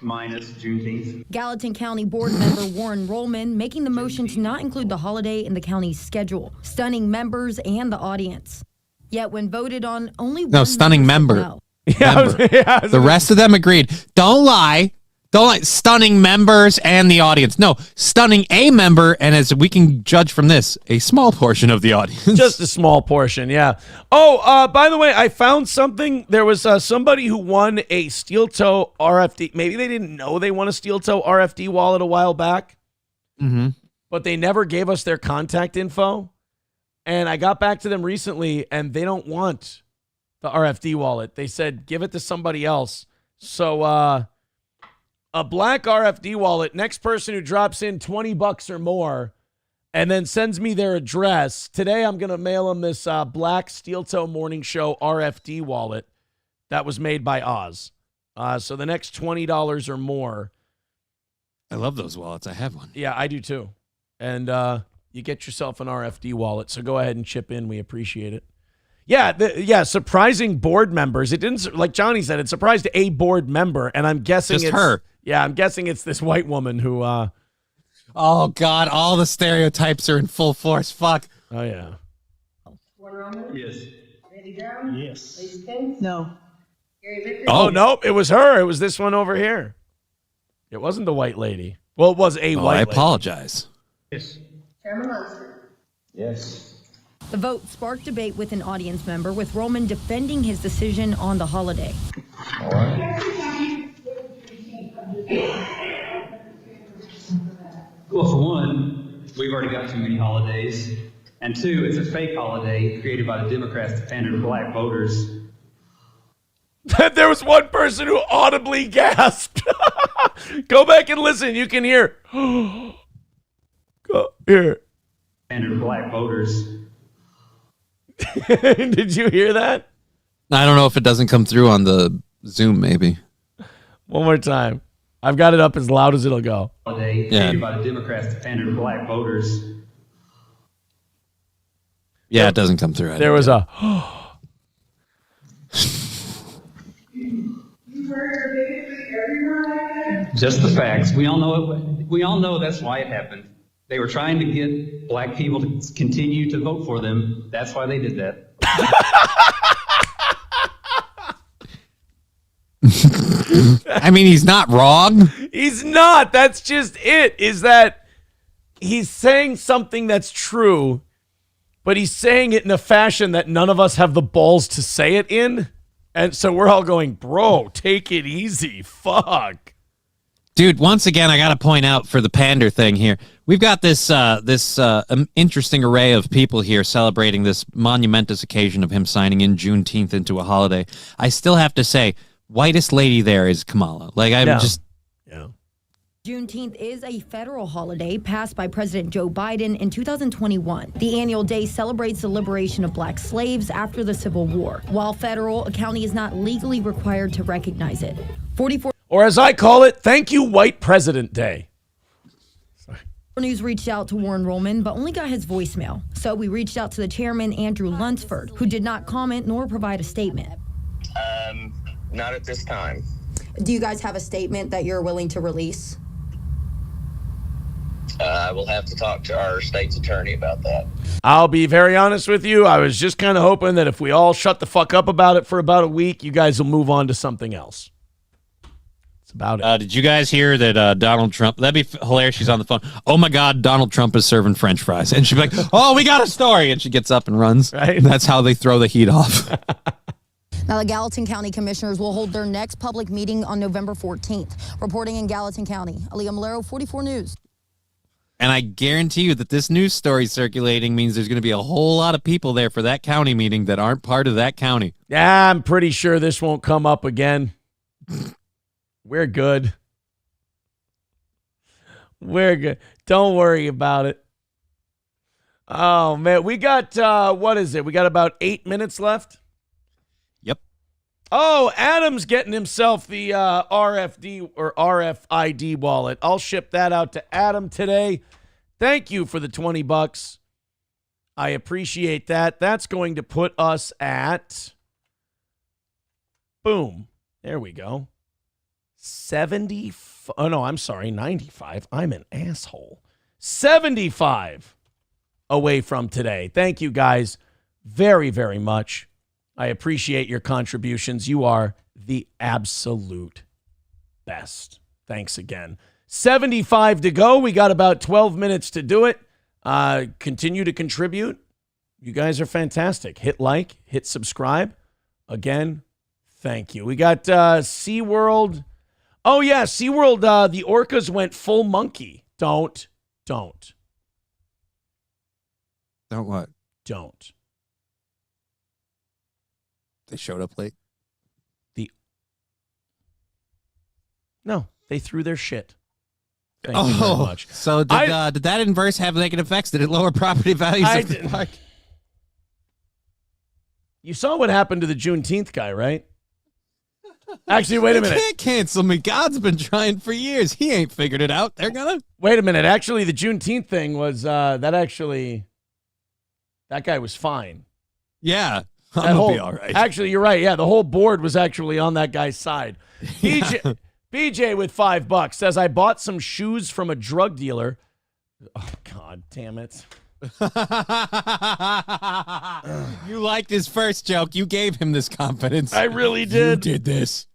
minus Juneteenth. Gallatin County Board member Warren Rollman making the motion to not include the holiday in the county's schedule, stunning members and the audience. Yet when voted on, only one stunning member. No. The rest of them agreed. Don't lie. Don't lie. Stunning members and the audience. No, stunning a member, and as we can judge from this, a small portion of the audience. Just a small portion, yeah. Oh, by the way, I found something. There was somebody who won a steel toe RFD. Maybe they didn't know they won a steel toe RFD wallet a while back. Mm-hmm. But they never gave us their contact info. And I got back to them recently, and they don't want the RFD wallet. They said, give it to somebody else. So, a black RFD wallet, next person who drops in $20 or more and then sends me their address. Today, I'm going to mail them this black Steel Toe Morning Show RFD wallet that was made by Oz. So the next $20 or more. I love those wallets. I have one. Yeah, I do too. And you get yourself an RFD wallet. So go ahead and chip in. We appreciate it. Yeah, surprising board members. It didn't, like Johnny said, it surprised a board member, and I'm guessing Just it's her. Yeah, I'm guessing it's this white woman who. Oh God, all the stereotypes are in full force. Fuck. Oh yeah. Yes. Randy Brown? Yes. Lisa King? No. Gary Vickers? Oh nope, it was her. It was this one over here. It wasn't the white lady. Well, it was a white. I lady. apologize. Yes. Chairman Munster? Yes. The vote sparked debate with an audience member, with Roman defending his decision on the holiday. All right. Well, for one, we've already got too many holidays. And two, it's a fake holiday created by the Democrats to pander to black voters. There was one person who audibly gasped. Go back and listen. You can hear. Go here. Pander to black voters. Did you hear that? I don't know if it doesn't come through on the Zoom, maybe. One more time. I've got it up as loud as it'll go. Holiday created by the Democrats to pander to black voters. Yeah, it doesn't come through. There was a. Just the facts. We all know it. We all know that's why it happened. They were trying to get black people to continue to vote for them. That's why they did that. I mean, he's not wrong. He's not. That's just it, is that he's saying something that's true, but he's saying it in a fashion that none of us have the balls to say it in. And so we're all going, bro, take it easy. Fuck. Dude, once again, I got to point out for the pander thing here, we've got this interesting array of people here celebrating this monumentous occasion of him signing in Juneteenth into a holiday. I still have to say, whitest lady there is Kamala. Like, I'm just... Yeah. Juneteenth is a federal holiday passed by President Joe Biden in 2021. The annual day celebrates the liberation of black slaves after the Civil War. While federal, a county is not legally required to recognize it. 44 Or as I call it, thank you, White President Day. News reached out to Warren Rollman, but only got his voicemail. So we reached out to the chairman, Andrew Lunsford, who did not comment nor provide a statement. Not at this time. Do you guys have a statement that you're willing to release? I will have to talk to our state's attorney about that. I'll be very honest with you. I was just kind of hoping that if we all shut the fuck up about it for about a week, you guys will move on to something else. It's about it. Did you guys hear that Donald Trump, that'd be hilarious, she's on the phone. Oh my God, Donald Trump is serving French fries. And she'd be like, oh, we got a story. And she gets up and runs. Right. That's how they throw the heat off. Now, the Gallatin County Commissioners will hold their next public meeting on November 14th. Reporting in Gallatin County, Aaliyah Malero, 44 News. And I guarantee you that this news story circulating means there's going to be a whole lot of people there for that county meeting that aren't part of that county. Yeah, I'm pretty sure this won't come up again. We're good. We're good. Don't worry about it. Oh, man. We got, what is it? We got about 8 minutes left? Yep. Oh, Adam's getting himself the RFD or RFID wallet. I'll ship that out to Adam today. Thank you for the $20. I appreciate that. That's going to put us at, boom. There we go. 95. I'm an asshole. 75 away from today. Thank you guys very, very much. I appreciate your contributions. You are the absolute best. Thanks again. 75 to go. We got about 12 minutes to do it. Continue to contribute. You guys are fantastic. Hit like, hit subscribe. Again, thank you. We got SeaWorld. Oh, yeah, SeaWorld, the orcas went full monkey. Don't. Don't what? Don't. They showed up late? No, they threw their shit. Thank you very much. So did that inverse have negative effects? Did it lower property values of the park? You saw what happened to the Juneteenth guy, right? Actually, wait a minute. They can't cancel me. God's been trying for years. He ain't figured it out. They're gonna. Wait a minute. Actually, the Juneteenth thing was that guy was fine. Yeah, I'm gonna be all right. Actually, you're right. Yeah, the whole board was actually on that guy's side. BJ with $5 says, I bought some shoes from a drug dealer. Oh, God damn it. You liked his first joke. You gave him this confidence. I really did. You did this.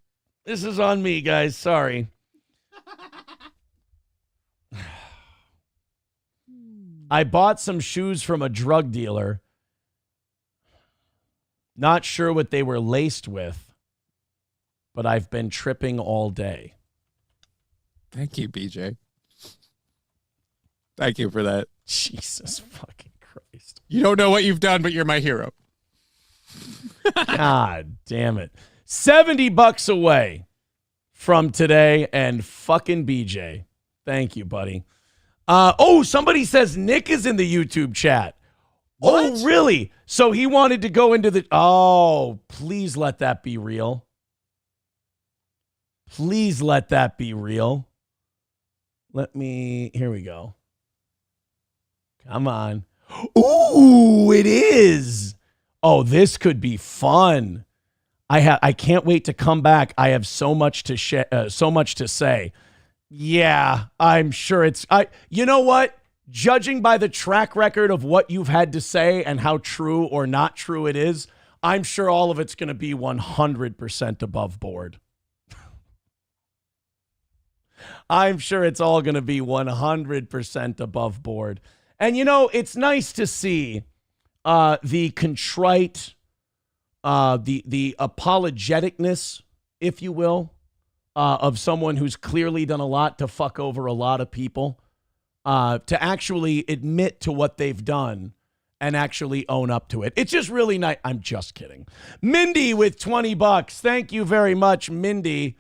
This is on me, guys. Sorry. I bought some shoes from a drug dealer. Not sure what they were laced with, but I've been tripping all day. Thank you, BJ. Thank you for that. Jesus fucking Christ. You don't know what you've done, but you're my hero. God damn it. $70 away from today and fucking BJ. Thank you, buddy. Somebody says Nick is in the YouTube chat. What? Oh, really? So he wanted to go into the... Oh, please let that be real. Please let that be real. Here we go. Come on. Ooh, it is. Oh, this could be fun. I can't wait to come back. I have so much to say. Yeah, I'm sure it's... You know what? Judging by the track record of what you've had to say and how true or not true it is, I'm sure all of it's going to be 100% above board. I'm sure it's all going to be 100% above board. And, it's nice to see the contrite, the apologeticness, if you will, of someone who's clearly done a lot to fuck over a lot of people, to actually admit to what they've done and actually own up to it. It's just really nice. I'm just kidding. Mindy with $20. Thank you very much, Mindy.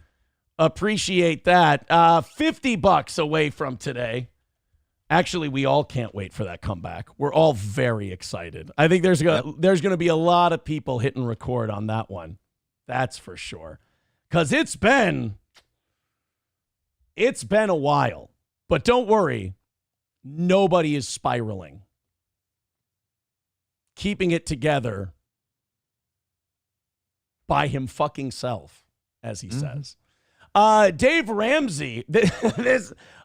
Appreciate that. $50 away from today. Actually, we all can't wait for that comeback. We're all very excited. I think there's going to be a lot of people hitting record on that one. That's for sure. Because it's been a while. But don't worry. Nobody is spiraling. Keeping it together by him fucking self, as he says. Dave Ramsey,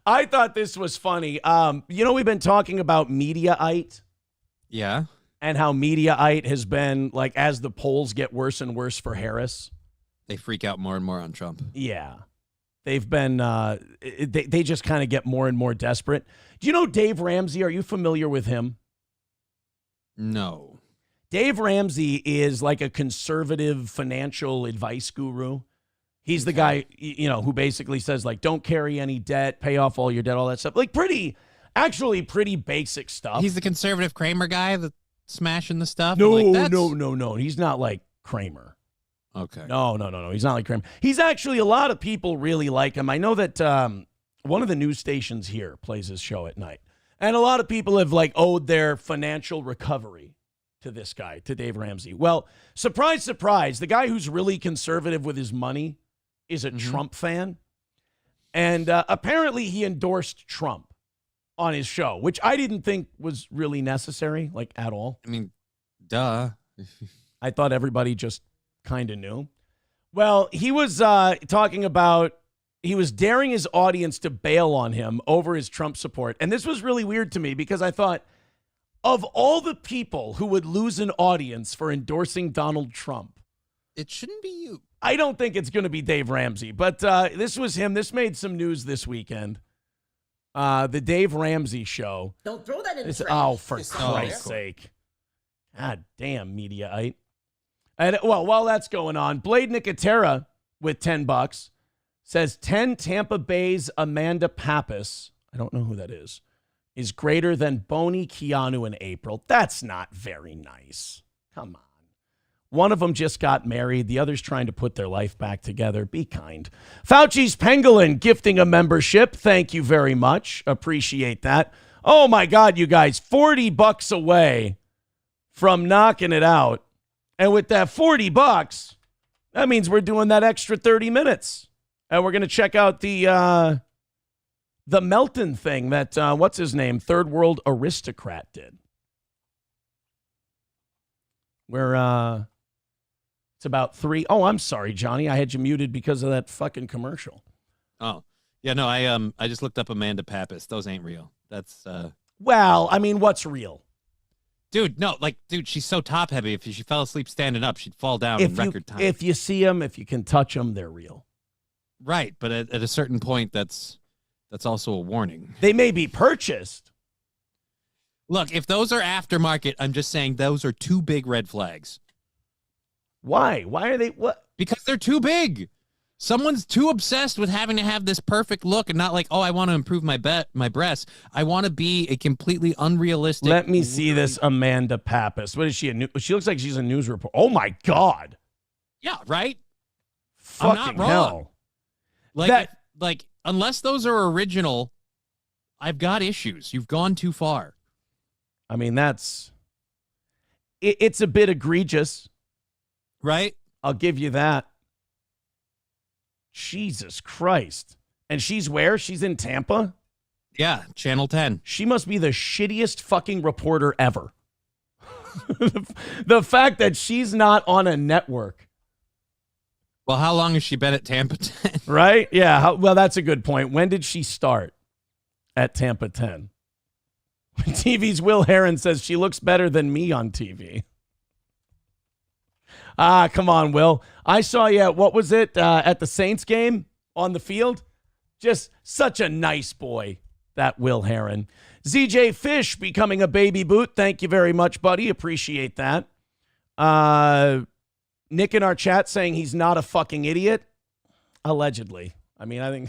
I thought this was funny. We've been talking about Mediaite. Yeah. And how Mediaite has been, like, as the polls get worse and worse for Harris. They freak out more and more on Trump. Yeah. They've been, they just kind of get more and more desperate. Do you know Dave Ramsey? Are you familiar with him? No. Dave Ramsey is like a conservative financial advice guru. He's the guy, who basically says, like, don't carry any debt, pay off all your debt, all that stuff. Like, pretty, Actually, pretty basic stuff. He's the conservative Kramer guy that's smashing the stuff. No, I'm like, no. He's not like Kramer. Okay. No. He's not like Kramer. He's actually, a lot of people really like him. I know that one of the news stations here plays his show at night. And a lot of people have like owed their financial recovery to this guy, to Dave Ramsey. Well, surprise, surprise, the guy who's really conservative with his money is a Trump fan. And apparently he endorsed Trump on his show, which I didn't think was really necessary, like at all. I mean, duh. I thought everybody just kind of knew. Well, he was talking about, he was daring his audience to bail on him over his Trump support. And this was really weird to me because I thought, of all the people who would lose an audience for endorsing Donald Trump, it shouldn't be you. I don't think it's going to be Dave Ramsey, but this was him. This made some news this weekend. The Dave Ramsey show. Don't throw that in the trash. Oh, for Christ's sake. God damn, Mediaite. And, well, while that's going on, Blade Nicotera with $10 says 10 Tampa Bay's Amanda Pappas, I don't know who that is greater than Boney Keanu in April. That's not very nice. Come on. One of them just got married. The other's trying to put their life back together. Be kind. Fauci's Pangolin gifting a membership. Thank you very much. Appreciate that. Oh, my God, you guys. $40 away from knocking it out. And with that $40, that means we're doing that extra 30 minutes. And we're going to check out the Melton thing that, what's his name, Third World Aristocrat did. Where it's about 3. Oh, I'm sorry, Johnny. I had you muted because of that fucking commercial. Oh, yeah, no, I just looked up Amanda Pappas. Those ain't real. That's Well, I mean, what's real? Dude, no, dude, she's so top heavy. If she fell asleep standing up, she'd fall down in record time. If you see them, if you can touch them, they're real. Right, but at a certain point, that's also a warning. They may be purchased. Look, if those are aftermarket, I'm just saying those are two big red flags. Why? Why are they what? Because they're too big. Someone's too obsessed with having to have this perfect look and not like, oh, I want to improve my breasts. I want to be a completely unrealistic. Let me see this Amanda Pappas. What is she? She looks like she's a news reporter. Oh my God. Yeah, right? Fucking I'm not wrong. hell. Like, unless those are original, I've got issues. You've gone too far. I mean, it's a bit egregious. Right? I'll give you that. Jesus Christ. And she's where? She's in Tampa? Yeah, Channel 10. She must be the shittiest fucking reporter ever. The fact that she's not on a network. Well, how long has she been at Tampa 10? Right? Yeah. Well, that's a good point. When did she start at Tampa 10? TV's Will Heron says she looks better than me on TV. Come on, Will. I saw you at, what was it, at the Saints game on the field? Just such a nice boy, that Will Heron. ZJ Fish becoming a baby boot. Thank you very much, buddy. Appreciate that. Nick in our chat saying he's not a fucking idiot. Allegedly. I mean, I think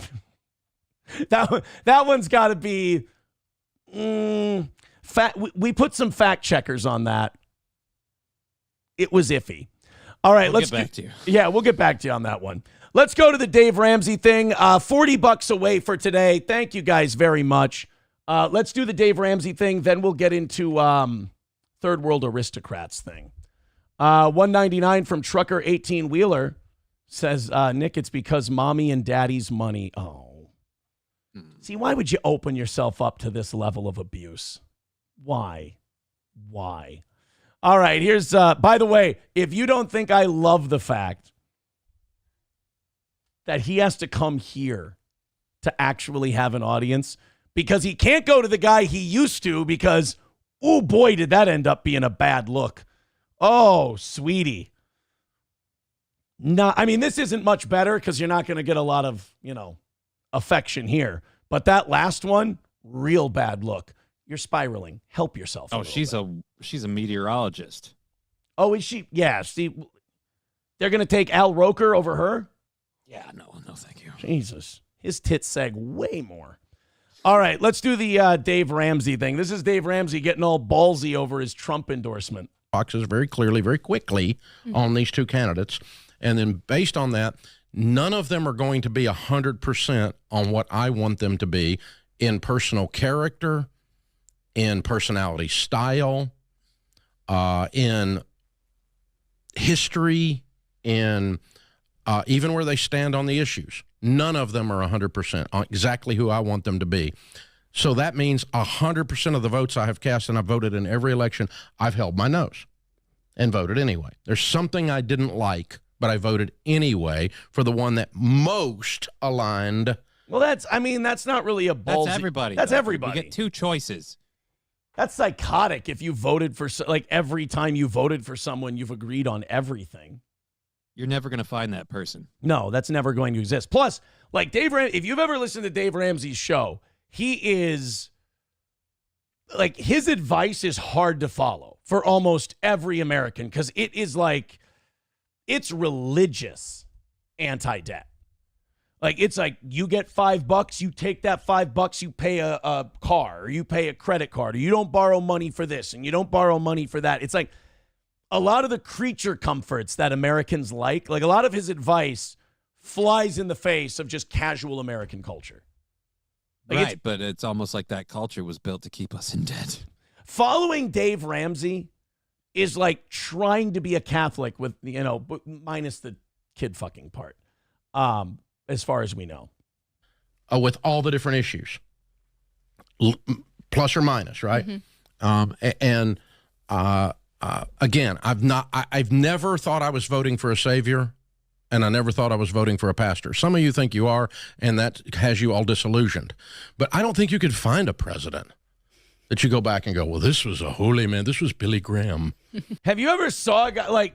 that one's got to be... we put some fact checkers on that. It was iffy. All right, let's get back to you. Yeah, we'll get back to you on that one. Let's go to the Dave Ramsey thing. $40 away for today. Thank you guys very much. Let's do the Dave Ramsey thing. Then we'll get into Third World Aristocrats thing. $199 from Trucker 18 Wheeler says, Nick, it's because mommy and daddy's money. Oh. See, why would you open yourself up to this level of abuse? Why? All right, here's, by the way, if you don't think I love the fact that he has to come here to actually have an audience because he can't go to the guy he used to because, oh boy, did that end up being a bad look. Oh, sweetie. I mean, this isn't much better because you're not going to get a lot of, affection here. But that last one, real bad look. You're spiraling. Help yourself. Oh, she's a meteorologist. Oh, is she? Yeah. See, they're going to take Al Roker over her? Yeah, no, thank you. Jesus. His tits sag way more. All right, let's do the Dave Ramsey thing. This is Dave Ramsey getting all ballsy over his Trump endorsement. Boxes very clearly, very quickly on these two candidates. And then based on that, none of them are going to be 100% on what I want them to be in personal character, in personality style, in history, in even where they stand on the issues. None of them are 100% on exactly who I want them to be. So that means 100% of the votes I have cast, and I've voted in every election, I've held my nose and voted anyway. There's something I didn't like, but I voted anyway for the one that most aligned. Well, that's not really a ballsy. That's everybody. That's though. everybody. You get two choices. That's psychotic if you voted for, like, every time you voted for someone, you've agreed on everything. You're never going to find that person. No, that's never going to exist. Plus, like if you've ever listened to Dave Ramsey's show, he is, like, his advice is hard to follow for almost every American because it is like, it's religious anti-debt. Like, it's like you get $5, you take that $5, you pay a car, or you pay a credit card, or you don't borrow money for this and you don't borrow money for that. It's like a lot of the creature comforts that Americans like a lot of his advice flies in the face of just casual American culture. Like, right, but it's almost like that culture was built to keep us in debt. Following Dave Ramsey is like trying to be a Catholic with, minus the kid fucking part, as far as we know. With all the different issues, plus or minus, right? Again, I've never thought I was voting for a savior, and I never thought I was voting for a pastor. Some of you think you are, and that has you all disillusioned. But I don't think you could find a president that you go back and go, well, this was a holy man. This was Billy Graham. Have you ever saw a guy, like,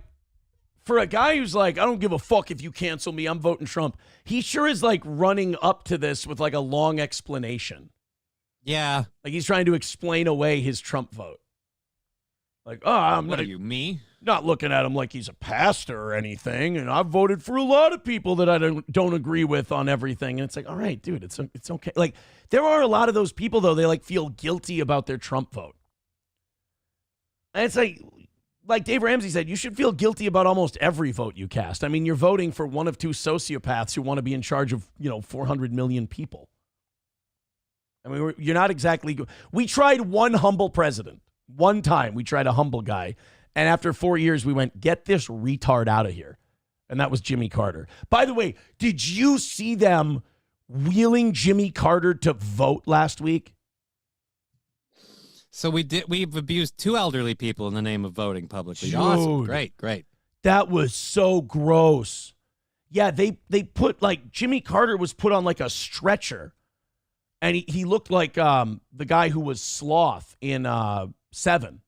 for a guy who's like, I don't give a fuck if you cancel me, I'm voting Trump. He sure is, like, running up to this with, like, a long explanation. Yeah. Like, he's trying to explain away his Trump vote. Like, what are you, me? Not looking at him like he's a pastor or anything. And I've voted for a lot of people that I don't agree with on everything. And it's like, all right, dude, it's okay. Like, there are a lot of those people, though, they, like, feel guilty about their Trump vote. And it's like Dave Ramsey said, you should feel guilty about almost every vote you cast. I mean, you're voting for one of two sociopaths who want to be in charge of, 400 million people. I mean, you're not exactly. We tried one humble president. One time we tried a humble guy. And after 4 years, we went, get this retard out of here. And that was Jimmy Carter. By the way, did you see them wheeling Jimmy Carter to vote last week? So we've abused two elderly people in the name of voting publicly. Dude, awesome. Great. That was so gross. Yeah, they put, like, Jimmy Carter was put on, like, a stretcher. And he looked like the guy who was Sloth in 7.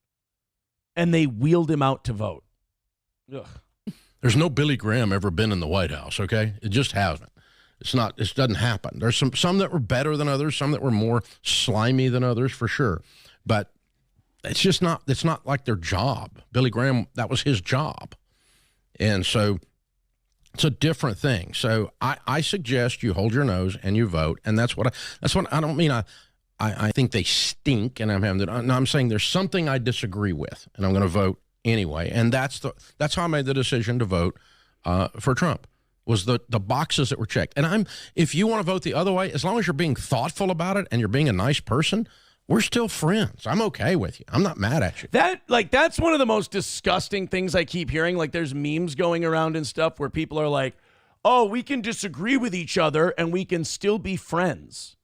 And they wheeled him out to vote. Ugh. There's no Billy Graham ever been in the White House, okay? It just hasn't. It doesn't happen. There's some that were better than others, some that were more slimy than others, for sure. But it's not like their job. Billy Graham, that was his job. And so it's a different thing. So I suggest you hold your nose and you vote. And that's what I don't mean I think they stink and I'm saying there's something I disagree with and I'm going to vote anyway. And that's how I made the decision to vote for Trump, was the boxes that were checked. And if you want to vote the other way, as long as you're being thoughtful about it and you're being a nice person, we're still friends. I'm okay with you. I'm not mad at you. That's one of the most disgusting things I keep hearing. Like, there's memes going around and stuff where people are like, oh, we can disagree with each other and we can still be friends.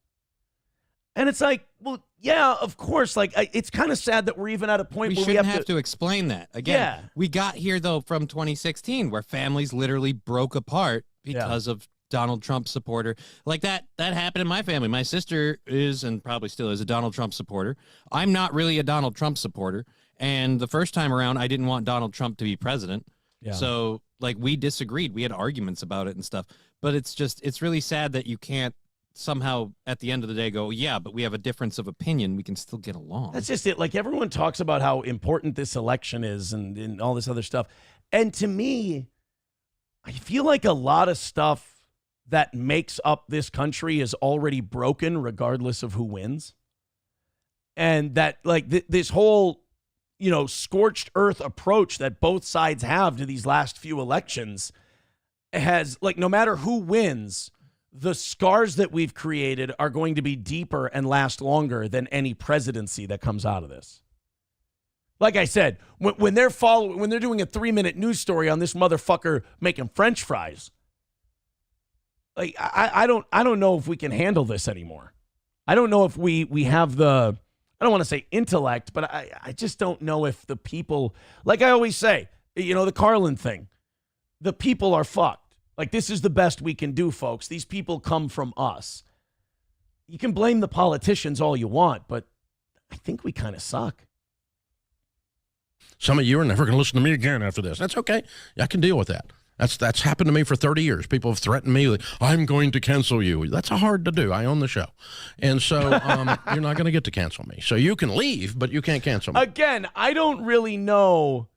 And it's like, well, yeah, of course. Like, it's kind of sad that we're even at a point where we have to explain that. Again, we got here, though, from 2016, where families literally broke apart because of Donald Trump supporter. Like, that happened in my family. My sister is, and probably still is, a Donald Trump supporter. I'm not really a Donald Trump supporter. And the first time around, I didn't want Donald Trump to be president. Yeah. So, like, we disagreed. We had arguments about it and stuff. But it's really sad that you can't somehow at the end of the day go, yeah, but we have a difference of opinion. We can still get along. That's just it. Like, everyone talks about how important this election is and all this other stuff. And to me, I feel like a lot of stuff that makes up this country is already broken regardless of who wins. And that like this whole, scorched earth approach that both sides have to these last few elections has, like, no matter who wins, the scars that we've created are going to be deeper and last longer than any presidency that comes out of this. Like I said, when they're doing a 3-minute news story on this motherfucker making French fries, like I don't know if we can handle this anymore. I don't know if we have the, I don't want to say intellect, but I just don't know if the people, like I always say, the Carlin thing, the people are fucked. Like, this is the best we can do, folks. These people come from us. You can blame the politicians all you want, but I think we kind of suck. Some of you are never going to listen to me again after this. That's okay. I can deal with that. That's happened to me for 30 years. People have threatened me, like, I'm going to cancel you. That's hard to do. I own the show. And so you're not going to get to cancel me. So you can leave, but you can't cancel me. Again, I don't really know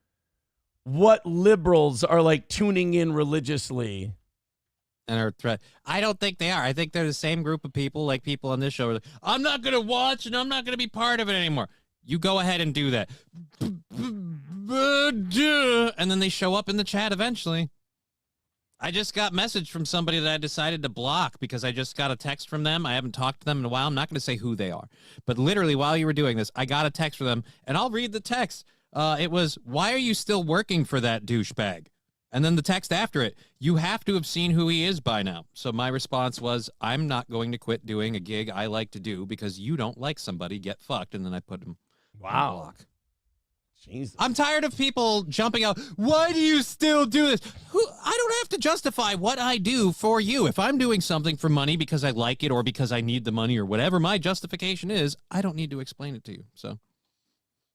what liberals are like tuning in religiously. And are threat. I don't think they are. I think they're the same group of people, like people on this show. Are like, I'm not going to watch and I'm not going to be part of it anymore. You go ahead and do that. And then they show up in the chat eventually. I just got a message from somebody that I decided to block because I just got a text from them. I haven't talked to them in a while. I'm not going to say who they are. But literally, while you were doing this, I got a text from them, and I'll read the text. It was, why are you still working for that douchebag? And then the text after it, you have to have seen who he is by now. So my response was, I'm not going to quit doing a gig I like to do because you don't like somebody, get fucked. And then I put him on block. Jesus. I'm tired of people jumping out. Why do you still do this? I don't have to justify what I do for you. If I'm doing something for money because I like it or because I need the money or whatever my justification is, I don't need to explain it to you. So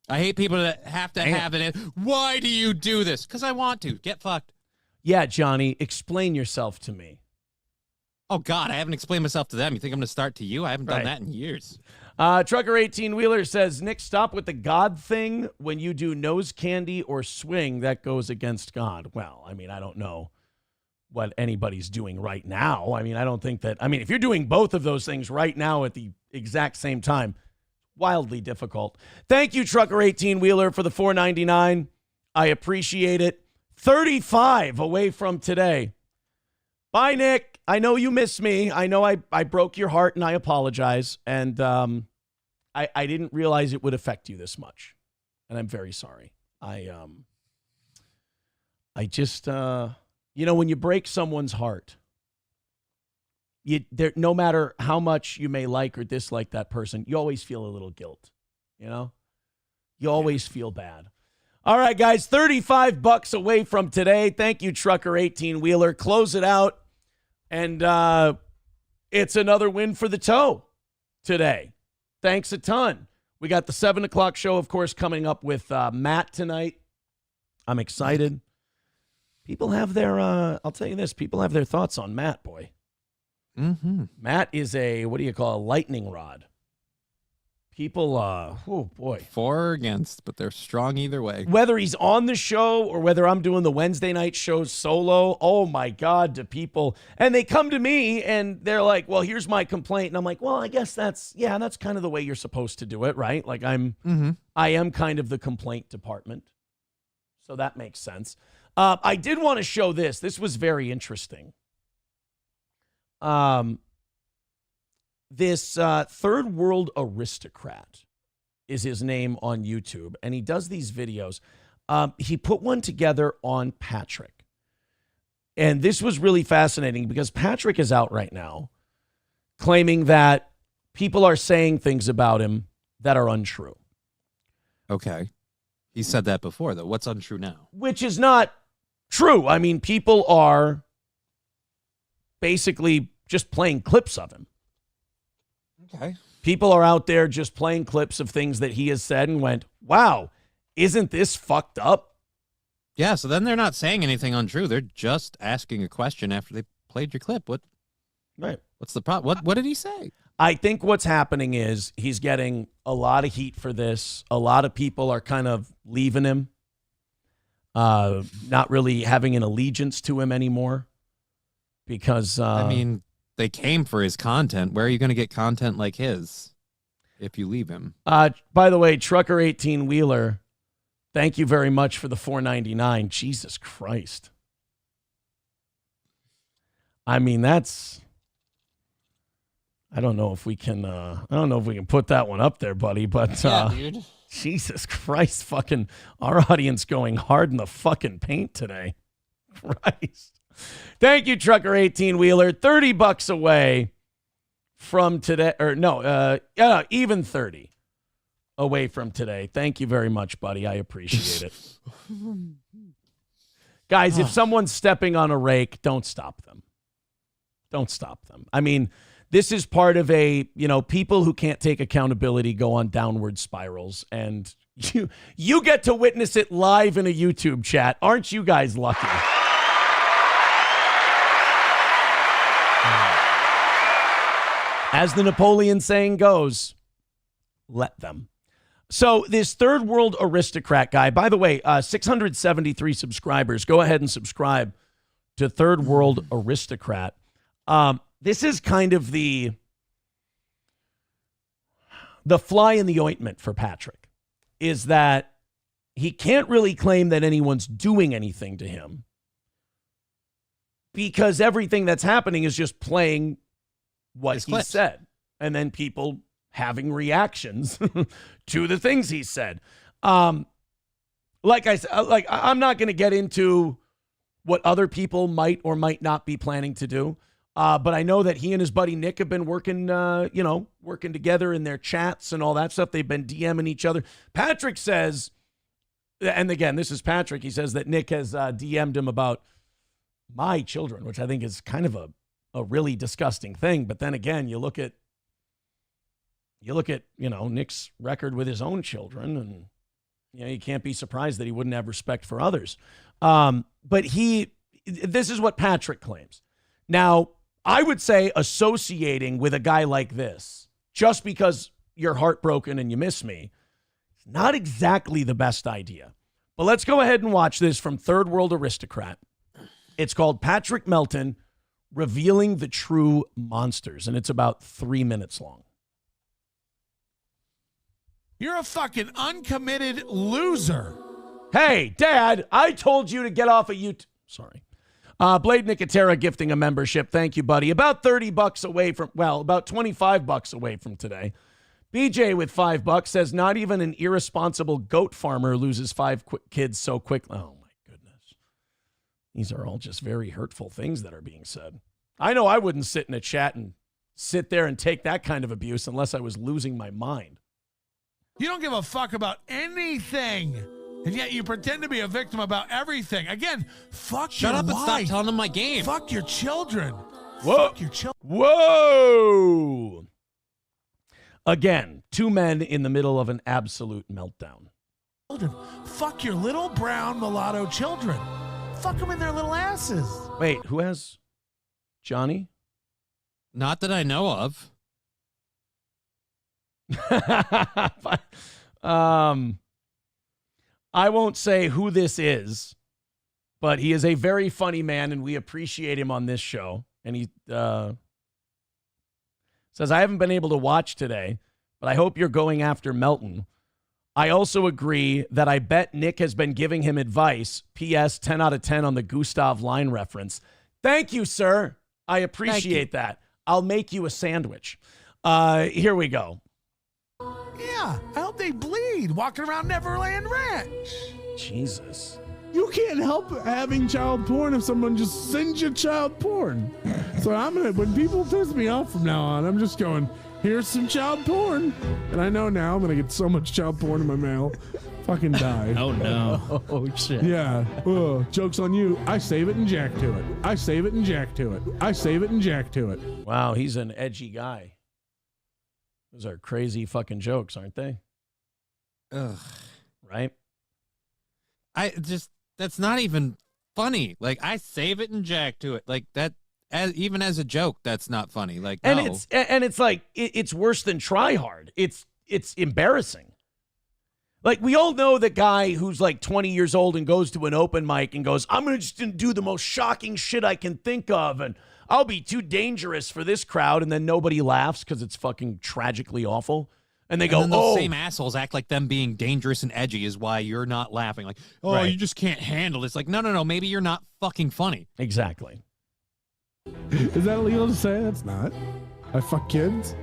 I hate people that have to have it in. Why do you do this? Because I want to. Get fucked. Yeah, Johnny, explain yourself to me. Oh, God, I haven't explained myself to them. You think I'm going to start to you? I haven't done that in years. Trucker 18-Wheeler says, Nick, stop with the God thing. When you do nose candy or swing, that goes against God. Well, I mean, I don't know what anybody's doing right now. I mean, I don't think that, if you're doing both of those things right now at the exact same time, wildly difficult. Thank you, Trucker 18-Wheeler, for the $4.99. I appreciate it. 35 away from today. Bye, Nick. I know you miss me. I know I broke your heart, and I apologize. And I didn't realize it would affect you this much, and I'm very sorry. I just when you break someone's heart, no matter how much you may like or dislike that person, you always feel a little guilt. You always feel bad. All right, guys, $35 away from today. Thank you, Trucker 18-Wheeler. Close it out. And it's another win for the toe today. Thanks a ton. We got the 7 o'clock show, of course, coming up with Matt tonight. I'm excited. People have their, I'll tell you this, people have their thoughts on Matt, boy. Mm-hmm. Matt is a lightning rod. People, oh boy. For or against, but they're strong either way. Whether he's on the show or whether I'm doing the Wednesday night shows solo, oh my God, do people. And they come to me and they're like, well, here's my complaint. And I'm like, well, I guess that's kind of the way you're supposed to do it, right? Like I am kind of the complaint department. So that makes sense. I did want to show this. This was very interesting. This third world aristocrat is his name on YouTube, and he does these videos. He put one together on Patrick, and this was really fascinating because Patrick is out right now claiming that people are saying things about him that are untrue. Okay. He said that before, though. What's untrue now? Which is not true. I mean, people are basically just playing clips of him. Okay. People are out there just playing clips of things that he has said and went, wow, isn't this fucked up? Yeah, so then they're not saying anything untrue. They're just asking a question after they played your clip. Right. What's the problem? What did he say? I think what's happening is he's getting a lot of heat for this. A lot of people are kind of leaving him, not really having an allegiance to him anymore. because I mean, they came for his content. Where are you going to get content like his if you leave him? By the way, Trucker 18 Wheeler, thank you very much for the $4.99. Jesus Christ. I mean, I don't know if we can put that one up there, buddy, but dude. Jesus Christ, fucking our audience going hard in the fucking paint today. Christ. Thank you, Trucker 18 Wheeler. $30 away from today, or no, even 30 away from today. Thank you very much, buddy. I appreciate it. Guys, if someone's stepping on a rake, don't stop them. Don't stop them. I mean, this is part of people who can't take accountability go on downward spirals, and you get to witness it live in a YouTube chat. Aren't you guys lucky? As the Napoleon saying goes, let them. So this third world aristocrat guy, by the way, 673 subscribers. Go ahead and subscribe to Third World Aristocrat. This is kind of the fly in the ointment for Patrick, is that he can't really claim that anyone's doing anything to him because everything that's happening is just playing what he said, and then people having reactions to the things he said. Like I said, I'm not going to get into what other people might or might not be planning to do. But I know that he and his buddy Nick have been working together in their chats and all that stuff. They've been DMing each other. Patrick says, and again, this is Patrick. He says that Nick has DM'd him about my children, which I think is kind of a really disgusting thing. But then again, you look at Nick's record with his own children, and you can't be surprised that he wouldn't have respect for others. But this is what Patrick claims. Now, I would say associating with a guy like this, just because you're heartbroken and you miss me, is not exactly the best idea. But let's go ahead and watch this from Third World Aristocrat. It's called Patrick Melton Revealing the True Monsters, and it's about 3 minutes long. You're a fucking uncommitted loser. Hey, Dad, I told you to get off of YouTube. Sorry. Blade Nicotera gifting a membership. Thank you, buddy. About $30 away from, about $25 away from today. BJ with $5 says, not even an irresponsible goat farmer loses 5 kids so quick. Oh, my goodness. These are all just very hurtful things that are being said. I know I wouldn't sit in a chat and sit there and take that kind of abuse unless I was losing my mind. You don't give a fuck about anything. And yet you pretend to be a victim about everything. Again, fuck Shut your up and wife. stop telling them my game. Fuck your children. Whoa. Fuck your children. Whoa. Again, 2 men in the middle of an absolute meltdown. Fuck your little brown mulatto children. Fuck them in their little asses. Wait, who has Johnny? Not that I know of. I won't say who this is, but he is a very funny man, and we appreciate him on this show. And he says, I haven't been able to watch today, but I hope you're going after Melton. I also agree that I bet Nick has been giving him advice. P.S. 10 out of 10 on the Gustav line reference. Thank you, sir. I appreciate that. I'll make you a sandwich. Here we go. Yeah, I hope they bleed walking around Neverland Ranch. Jesus. You can't help having child porn if someone just sends you child porn. So when people piss me off from now on, I'm just going, here's some child porn. And I know now I'm going to get so much child porn in my mail. Fucking die. Oh, no. Oh, shit. Yeah. Joke's on you. I save it and jack to it. I save it and jack to it. I save it and jack to it. Wow, he's an edgy guy. Those are crazy fucking jokes, aren't they? Ugh. Right? That's not even funny. Like, I save it and jack to it. Like, that, even as a joke, that's not funny. Like, no. And it's like, it's worse than try hard. It's embarrassing. Like, we all know the guy who's like 20 years old and goes to an open mic and goes, I'm going to just do the most shocking shit I can think of. And I'll be too dangerous for this crowd, and then nobody laughs because it's fucking tragically awful. And they go, then those oh. same assholes act like them being dangerous and edgy is why you're not laughing. Like, oh, Right. you just can't handle it. It's like, no. Maybe you're not fucking funny. Exactly. Is that illegal to say? That's not. I fuck kids.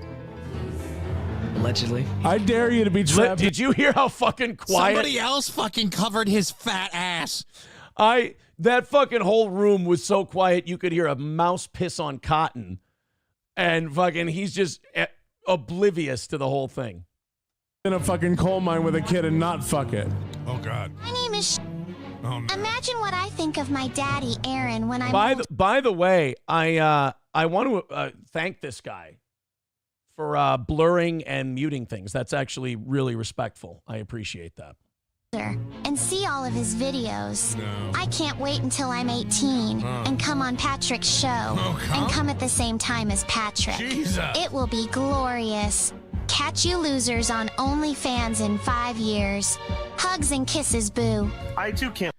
Allegedly. I dare you to be trapped. Did you hear how fucking quiet? Somebody else fucking covered his fat ass. That fucking whole room was so quiet you could hear a mouse piss on cotton, and fucking he's just oblivious to the whole thing. In a fucking coal mine with a kid and not fuck it. Oh God. My name is. Oh, no. Imagine what I think of my daddy, Aaron, when I'm. By the way, I want to thank this guy for blurring and muting things. That's actually really respectful. I appreciate that. And see all of his videos. No. I can't wait until I'm 18 and come on Patrick's show and come at the same time as Patrick. Jesus. It will be glorious. Catch you losers on OnlyFans in 5 years. Hugs and kisses, boo. I too can't.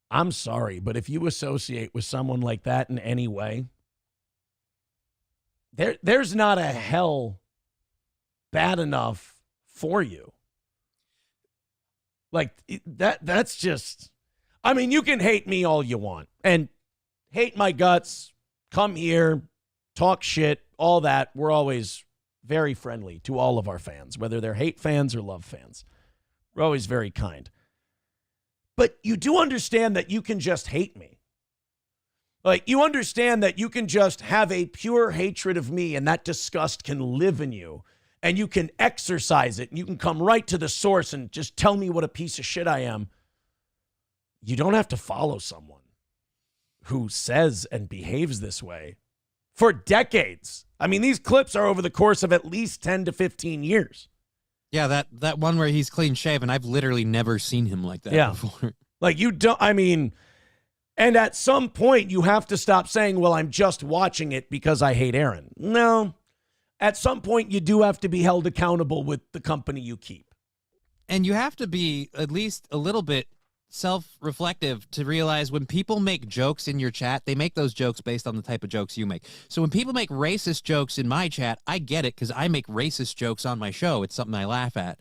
I'm sorry, but if you associate with someone like that in any way, there's not a hell bad enough for you. Like that's just, I mean, you can hate me all you want and hate my guts, come here, talk shit, all that. We're always very friendly to all of our fans, whether they're hate fans or love fans. We're always very kind. But you do understand that you can just hate me. Like, you understand that you can just have a pure hatred of me and that disgust can live in you. And you can exercise it. And you can come right to the source and just tell me what a piece of shit I am. You don't have to follow someone who says and behaves this way for decades. I mean, these clips are over the course of at least 10 to 15 years. Yeah, that one where he's clean shaven, I've literally never seen him like that before. Like, you don't, I mean, and at some point you have to stop saying, well, I'm just watching it because I hate Aaron. No. At some point, you do have to be held accountable with the company you keep. And you have to be at least a little bit self-reflective to realize when people make jokes in your chat, they make those jokes based on the type of jokes you make. So when people make racist jokes in my chat, I get it because I make racist jokes on my show. It's something I laugh at.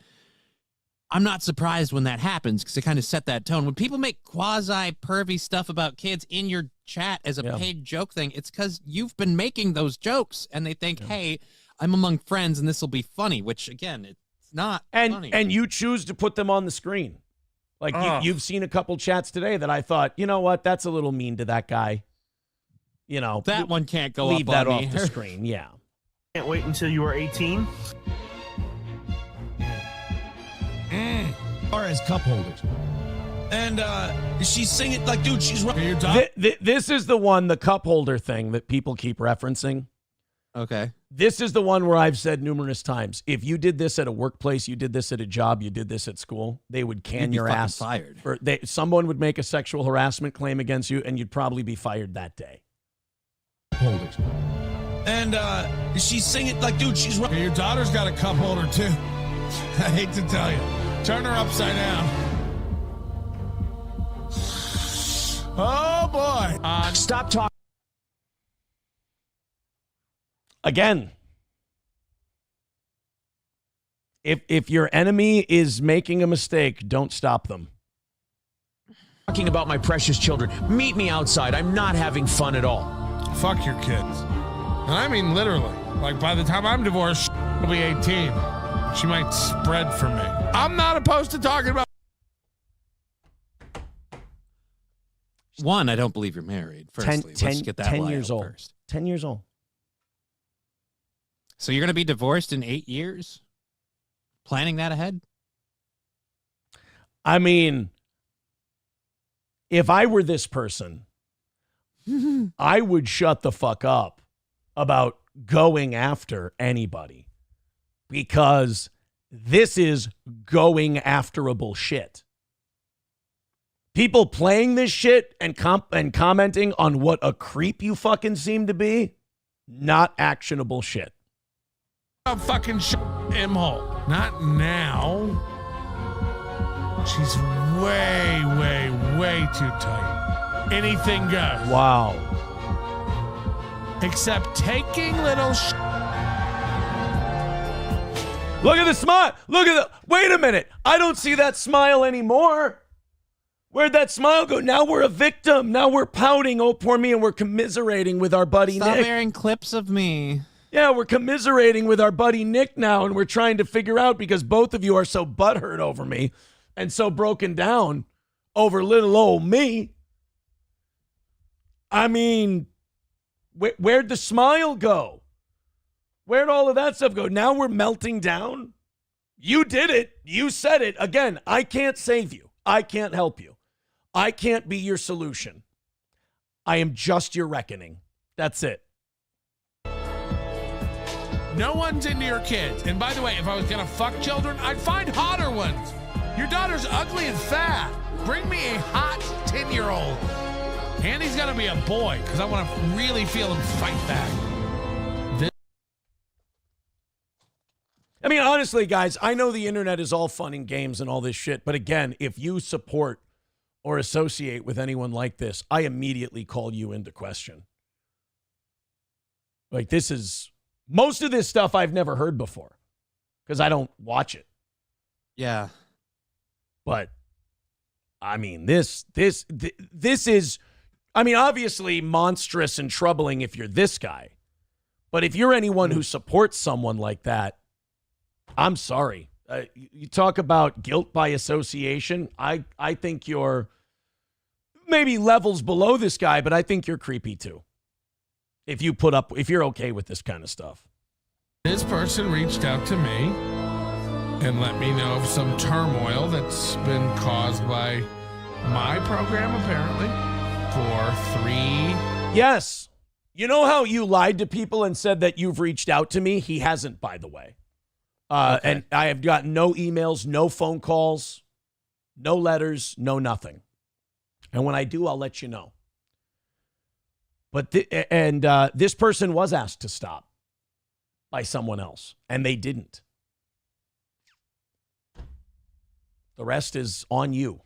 I'm not surprised when that happens because it kind of set that tone. When people make quasi-pervy stuff about kids in your chat as a paid joke thing, it's because you've been making those jokes and they think, hey, I'm among friends and this will be funny, which, again, it's not funny. And you choose to put them on the screen. Like, you've seen a couple chats today that I thought, you know what, that's a little mean to that guy. You know. That one can't go leave up that on me. off the screen, yeah. Can't wait until you are 18. Or as cup holders. And she's singing, like, dude, she's right. This is the one, the cup holder thing that people keep referencing. Okay. This is the one where I've said numerous times, if you did this at a workplace, you did this at a job, you did this at school, they would can your ass. Fired. Someone would make a sexual harassment claim against you, and you'd probably be fired that day. Holders. And she's singing, like, dude, she's right. Your daughter's got a cup holder, too. I hate to tell you. Turn her upside down. Oh, boy. Stop talking. Again, if your enemy is making a mistake, don't stop them. Talking about my precious children. Meet me outside. I'm not having fun at all. Fuck your kids. And I mean literally. Like, by the time I'm divorced, she'll be 18. She might spread for me. I'm not opposed to talking about. One, I don't believe you're married. Firstly, let's get that 10 years old. First. 10 years old. So you're going to be divorced in 8 years? Planning that ahead? I mean, if I were this person, I would shut the fuck up about going after anybody because this is going afterable shit. People playing this shit and commenting on what a creep you fucking seem to be, not actionable shit. Fucking M-hole. Not now. She's way, way, way too tight. anything goes. Wow. Except taking little Look at the smile. Look at the. Wait a minute. I don't see that smile anymore. Where'd that smile go? Now we're a victim. Now we're pouting. Oh, poor me. And we're commiserating with our buddy Stop Nick. airing clips of me. Yeah, we're commiserating with our buddy Nick now. And we're trying to figure out because both of you are so butthurt over me and so broken down over little old me. I mean, where'd the smile go? Where'd all of that stuff go? Now we're melting down? You did it. You said it. Again, I can't save you. I can't help you. I can't be your solution. I am just your reckoning. That's it. No one's into your kids. And by the way, if I was going to fuck children, I'd find hotter ones. Your daughter's ugly and fat. Bring me a hot 10-year-old. Andy's got to be a boy because I want to really feel him fight back. I mean, honestly, guys, I know the internet is all fun and games and all this shit. But again, if you support or associate with anyone like this, I immediately call you into question. Like, this is most of this stuff I've never heard before because I don't watch it. Yeah. But I mean, this is, I mean, obviously monstrous and troubling if you're this guy. But if you're anyone who supports someone like that, I'm sorry. You talk about guilt by association. I think you're maybe levels below this guy, but I think you're creepy too. If you're okay with this kind of stuff. This person reached out to me and let me know of some turmoil that's been caused by my program, apparently, for 3. Yes. You know how you lied to people and said that you've reached out to me? He hasn't, by the way. Okay. And I have gotten no emails, no phone calls, no letters, no nothing. And when I do, I'll let you know. But this person was asked to stop by someone else, and they didn't. The rest is on you.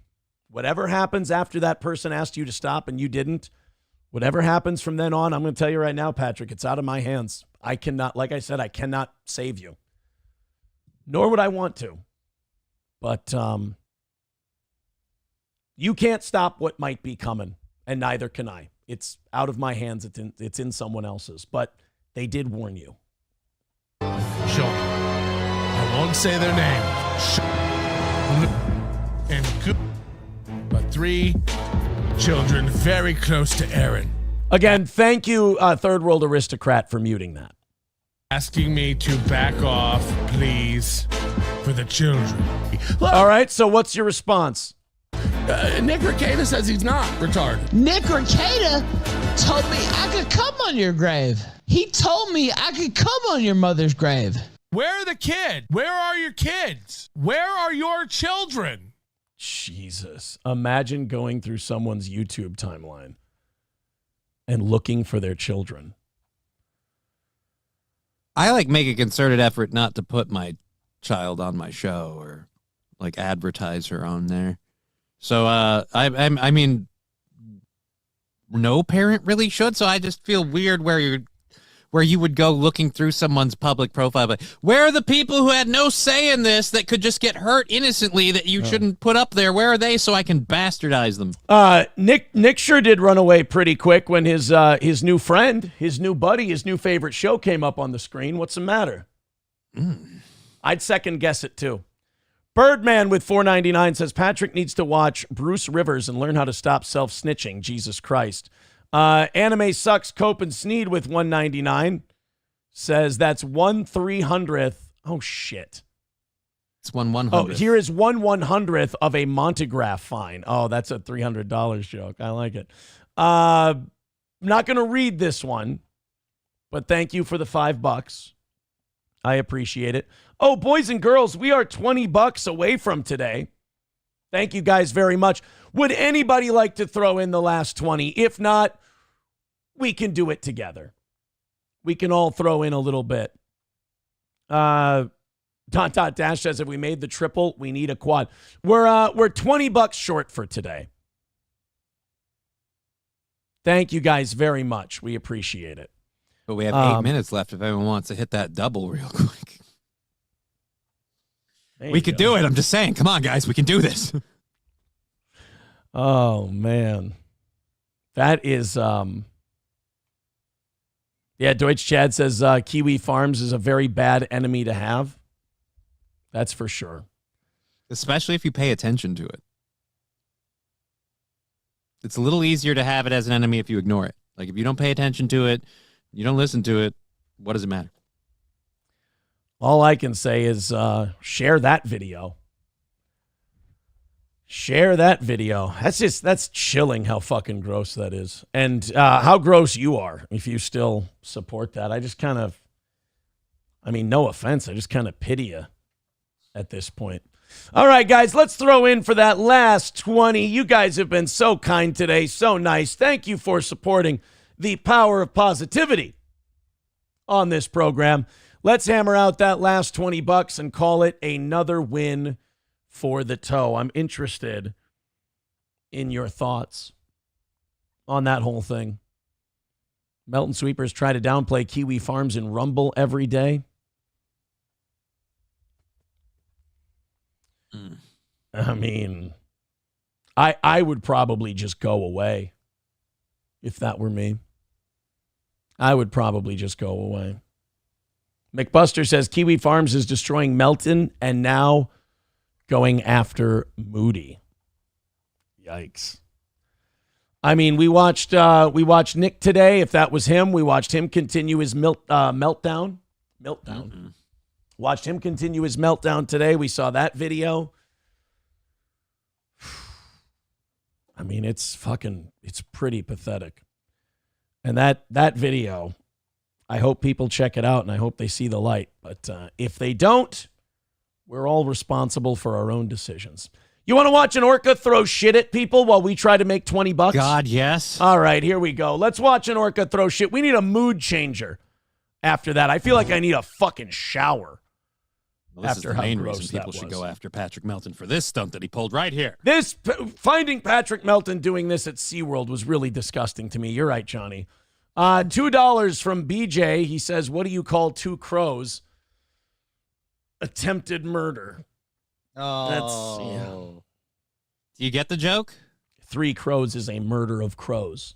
Whatever happens after that person asked you to stop and you didn't, whatever happens from then on, I'm going to tell you right now, Patrick, it's out of my hands. I cannot, like I said, I cannot save you. Nor would I want to. But you can't stop what might be coming, and neither can I. It's out of my hands. It's in someone else's. But they did warn you. Sure. I won't say their name. And good. But 3 children very close to Aaron. Again, thank you, Third World Aristocrat, for muting that. Asking me to back off, please, for the children. Look, all right, so what's your response? Nick Rekieta says he's not retarded. Nick Rekieta told me I could come on your grave. He told me I could come on your mother's grave. Where are the kids? Where are your kids? Where are your children? Jesus. Imagine going through someone's YouTube timeline and looking for their children. I make a concerted effort not to put my child on my show or advertise her on there. So I mean, no parent really should. So I just feel weird where you would go looking through someone's public profile. But where are the people who had no say in this that could just get hurt innocently that you shouldn't put up there? Where are they so I can bastardize them? Nick sure did run away pretty quick when his new friend, his new buddy, his new favorite show came up on the screen. What's the matter? I'd second guess it too. Birdman with $4.99 says Patrick needs to watch Bruce Rivers and learn how to stop self-snitching. Jesus Christ. Anime Sucks Cope and Sneed with $1.99 says that's 1/300th. Oh, shit. It's 1/100th. Oh, here is 1/100th of a Montegraph fine. Oh, that's a $300 joke. I like it. I'm not going to read this one, but thank you for the $5. I appreciate it. Oh, boys and girls, we are $20 away from today. Thank you guys very much. Would anybody like to throw in the last 20? If not, we can do it together. We can all throw in a little bit. Dash says if we made the triple, we need a quad. We're $20 short for today. Thank you guys very much. We appreciate it. But we have 8 minutes left if anyone wants to hit that double real quick. We could do it. I'm just saying. Come on, guys. We can do this. Oh, man. That is, yeah, Deutsch Chad says Kiwi Farms is a very bad enemy to have. That's for sure. Especially if you pay attention to it. It's a little easier to have it as an enemy if you ignore it. Like, if you don't pay attention to it, you don't listen to it, what does it matter? All I can say is share that video. Share that video. That's chilling how fucking gross that is. And how gross you are if you still support that. No offense, I just kind of pity you at this point. All right, guys, let's throw in for that last 20. You guys have been so kind today, so nice. Thank you for supporting the power of positivity on this program. Let's hammer out that last $20 and call it another win for the toe. I'm interested in your thoughts on that whole thing. Melton Sweepers try to downplay Kiwi Farms and Rumble every day. I mean, I would probably just go away if that were me. I would probably just go away. McBuster says Kiwi Farms is destroying Melton and now going after Moody. Yikes. I mean, we watched Nick today. If that was him, we watched him continue his meltdown. Mm-hmm. Watched him continue his meltdown today. We saw that video. I mean, it's pretty pathetic. And that video, I hope people check it out and I hope they see the light. But if they don't, we're all responsible for our own decisions. You want to watch an orca throw shit at people while we try to make $20? God, yes. All right, here we go. Let's watch an orca throw shit. We need a mood changer after that. I feel like I need a fucking shower. Well, this is the main reason people should go after Patrick Melton for this stunt that he pulled right here. Finding Patrick Melton doing this at SeaWorld was really disgusting to me. You're right, Johnny. $2 from BJ. He says, what do you call two crows? Attempted murder. Oh. Do you get the joke? 3 crows is a murder of crows.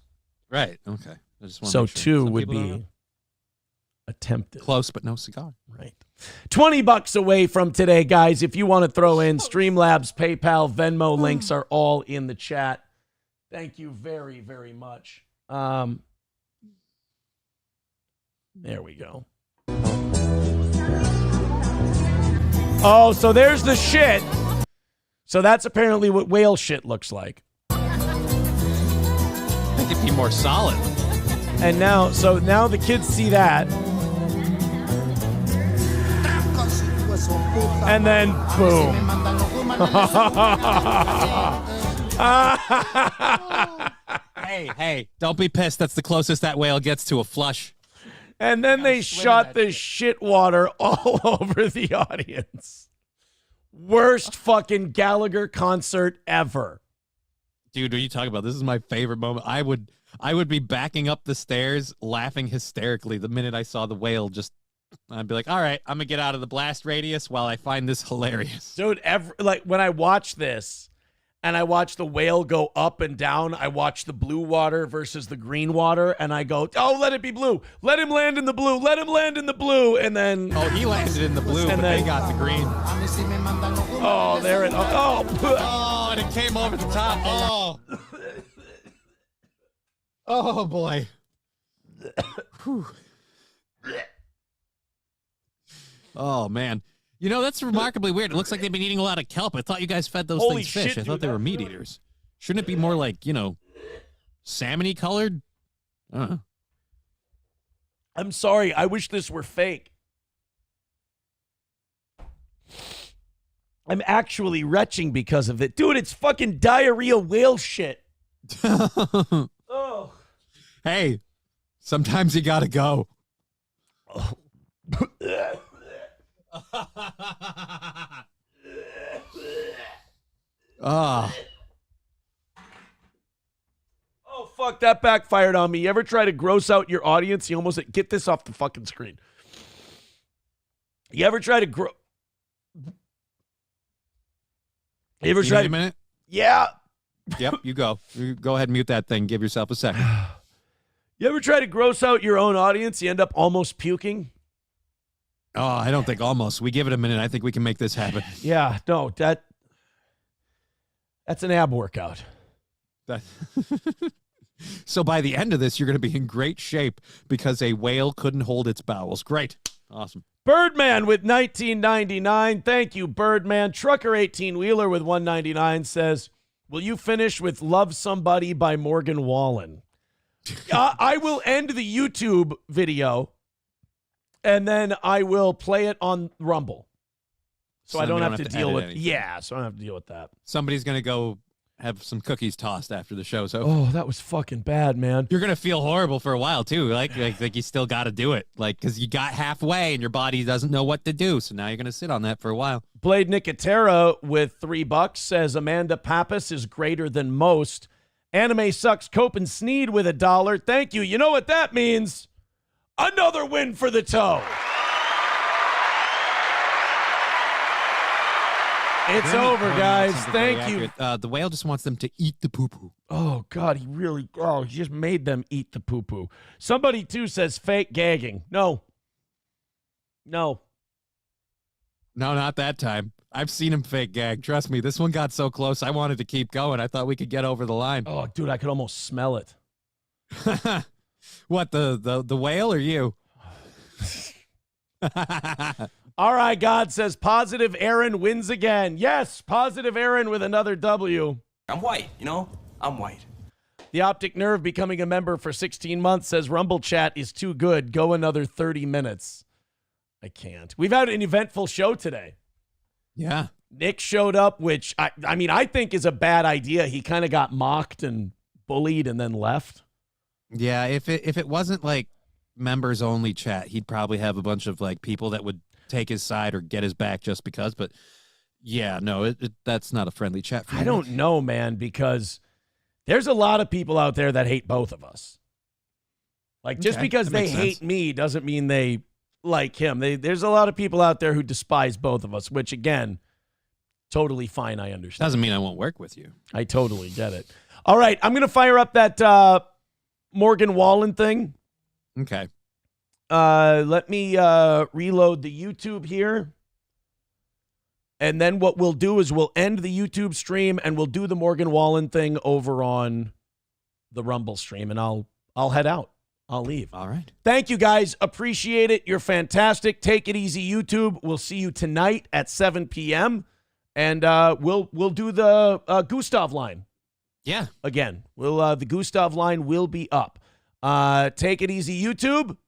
Right. Okay. I just want so to make sure. 2 Some would people don't be know. attempted. Close, but no cigar. Right. $20 away from today, guys. If you want to throw in Streamlabs, PayPal, Venmo links are all in the chat. Thank you very, very much. There we go. Oh, so there's the shit. So that's apparently what whale shit looks like. I think it'd be more solid. And now the kids see that. And then, boom. Hey, don't be pissed. That's the closest that whale gets to a flush. And then they shot the shit water all over the audience. Worst fucking Gallagher concert ever. Dude, what are you talking about? This is my favorite moment. I would be backing up the stairs laughing hysterically the minute I saw the whale just... I'd be like, all right, I'm going to get out of the blast radius while I find this hilarious. Dude, when I watch this and I watch the whale go up and down, I watch the blue water versus the green water, and I go, oh, let it be blue. Let him land in the blue. Let him land in the blue. And then... Oh, he landed in the blue, but they got the green. Oh, there it... Oh, and it came over the top. Oh. Oh, boy. Whew. Oh, man. You know, that's remarkably weird. It looks like they've been eating a lot of kelp. I thought you guys fed those Holy things fish. shit, I thought dude, they were meat eaters. Shouldn't it be more like, salmon-y colored? I don't know. I'm sorry. I wish this were fake. I'm actually retching because of it. Dude, it's fucking diarrhea whale shit. Oh. Hey, sometimes you gotta go. Oh, fuck, that backfired on me. You ever try to gross out your audience? You almost get this off the fucking screen. You ever try to You ever try to? A minute? Yeah. Yep, you go. You go ahead and mute that thing. Give yourself a second. You ever try to gross out your own audience? You end up almost puking? Oh, I don't think almost. We give it a minute. I think we can make this happen. Yeah, no, that's an ab workout. So by the end of this, you're going to be in great shape because a whale couldn't hold its bowels. Great. Awesome. Birdman with $19.99. Thank you, Birdman. Trucker 18-wheeler with $1.99 says, will you finish with Love Somebody by Morgan Wallen? I will end the YouTube video, and then I will play it on Rumble. So I don't have to deal with so I don't have to deal with that. Somebody's going to go have some cookies tossed after the show's over. Oh, that was fucking bad, man. You're going to feel horrible for a while, too. Like you still got to do it. Like, because you got halfway and your body doesn't know what to do. So now you're going to sit on that for a while. Blade Nicotera with $3 says Amanda Pappas is greater than most. Anime Sucks Cope and Sneed with $1. Thank you. You know what that means? Another win for the toe. It's over, guys. Thank you. The whale just wants them to eat the poo-poo. Oh, God, he just made them eat the poo-poo. Somebody, too, says fake gagging. No. No, not that time. I've seen him fake gag. Trust me, this one got so close, I wanted to keep going. I thought we could get over the line. Oh, dude, I could almost smell it. What, the whale or you? All right, God says positive Aaron wins again. Yes, positive Aaron with another W. I'm white, I'm white. The Optic Nerve becoming a member for 16 months says Rumble chat is too good. Go another 30 minutes. I can't. We've had an eventful show today. Yeah. Nick showed up, which I think is a bad idea. He kind of got mocked and bullied and then left. Yeah, if it wasn't like members only chat, he'd probably have a bunch of like people that would take his side or get his back just because. But yeah, no, that's not a friendly chat for me. I don't know, man, because there's a lot of people out there that hate both of us. Like, just because they hate me doesn't mean they like him. There's a lot of people out there who despise both of us, which, again, totally fine. I understand. Doesn't mean I won't work with you. I totally get it. All right, I'm going to fire up that Morgan Wallen thing. Okay. Let me reload the YouTube here. And then what we'll do is we'll end the YouTube stream and we'll do the Morgan Wallen thing over on the Rumble stream, and I'll head out. I'll leave. All right. Thank you, guys. Appreciate it. You're fantastic. Take it easy, YouTube. We'll see you tonight at 7 p.m. And we'll do the Gustav line. Yeah. Again, the Gustav line will be up. Take it easy, YouTube.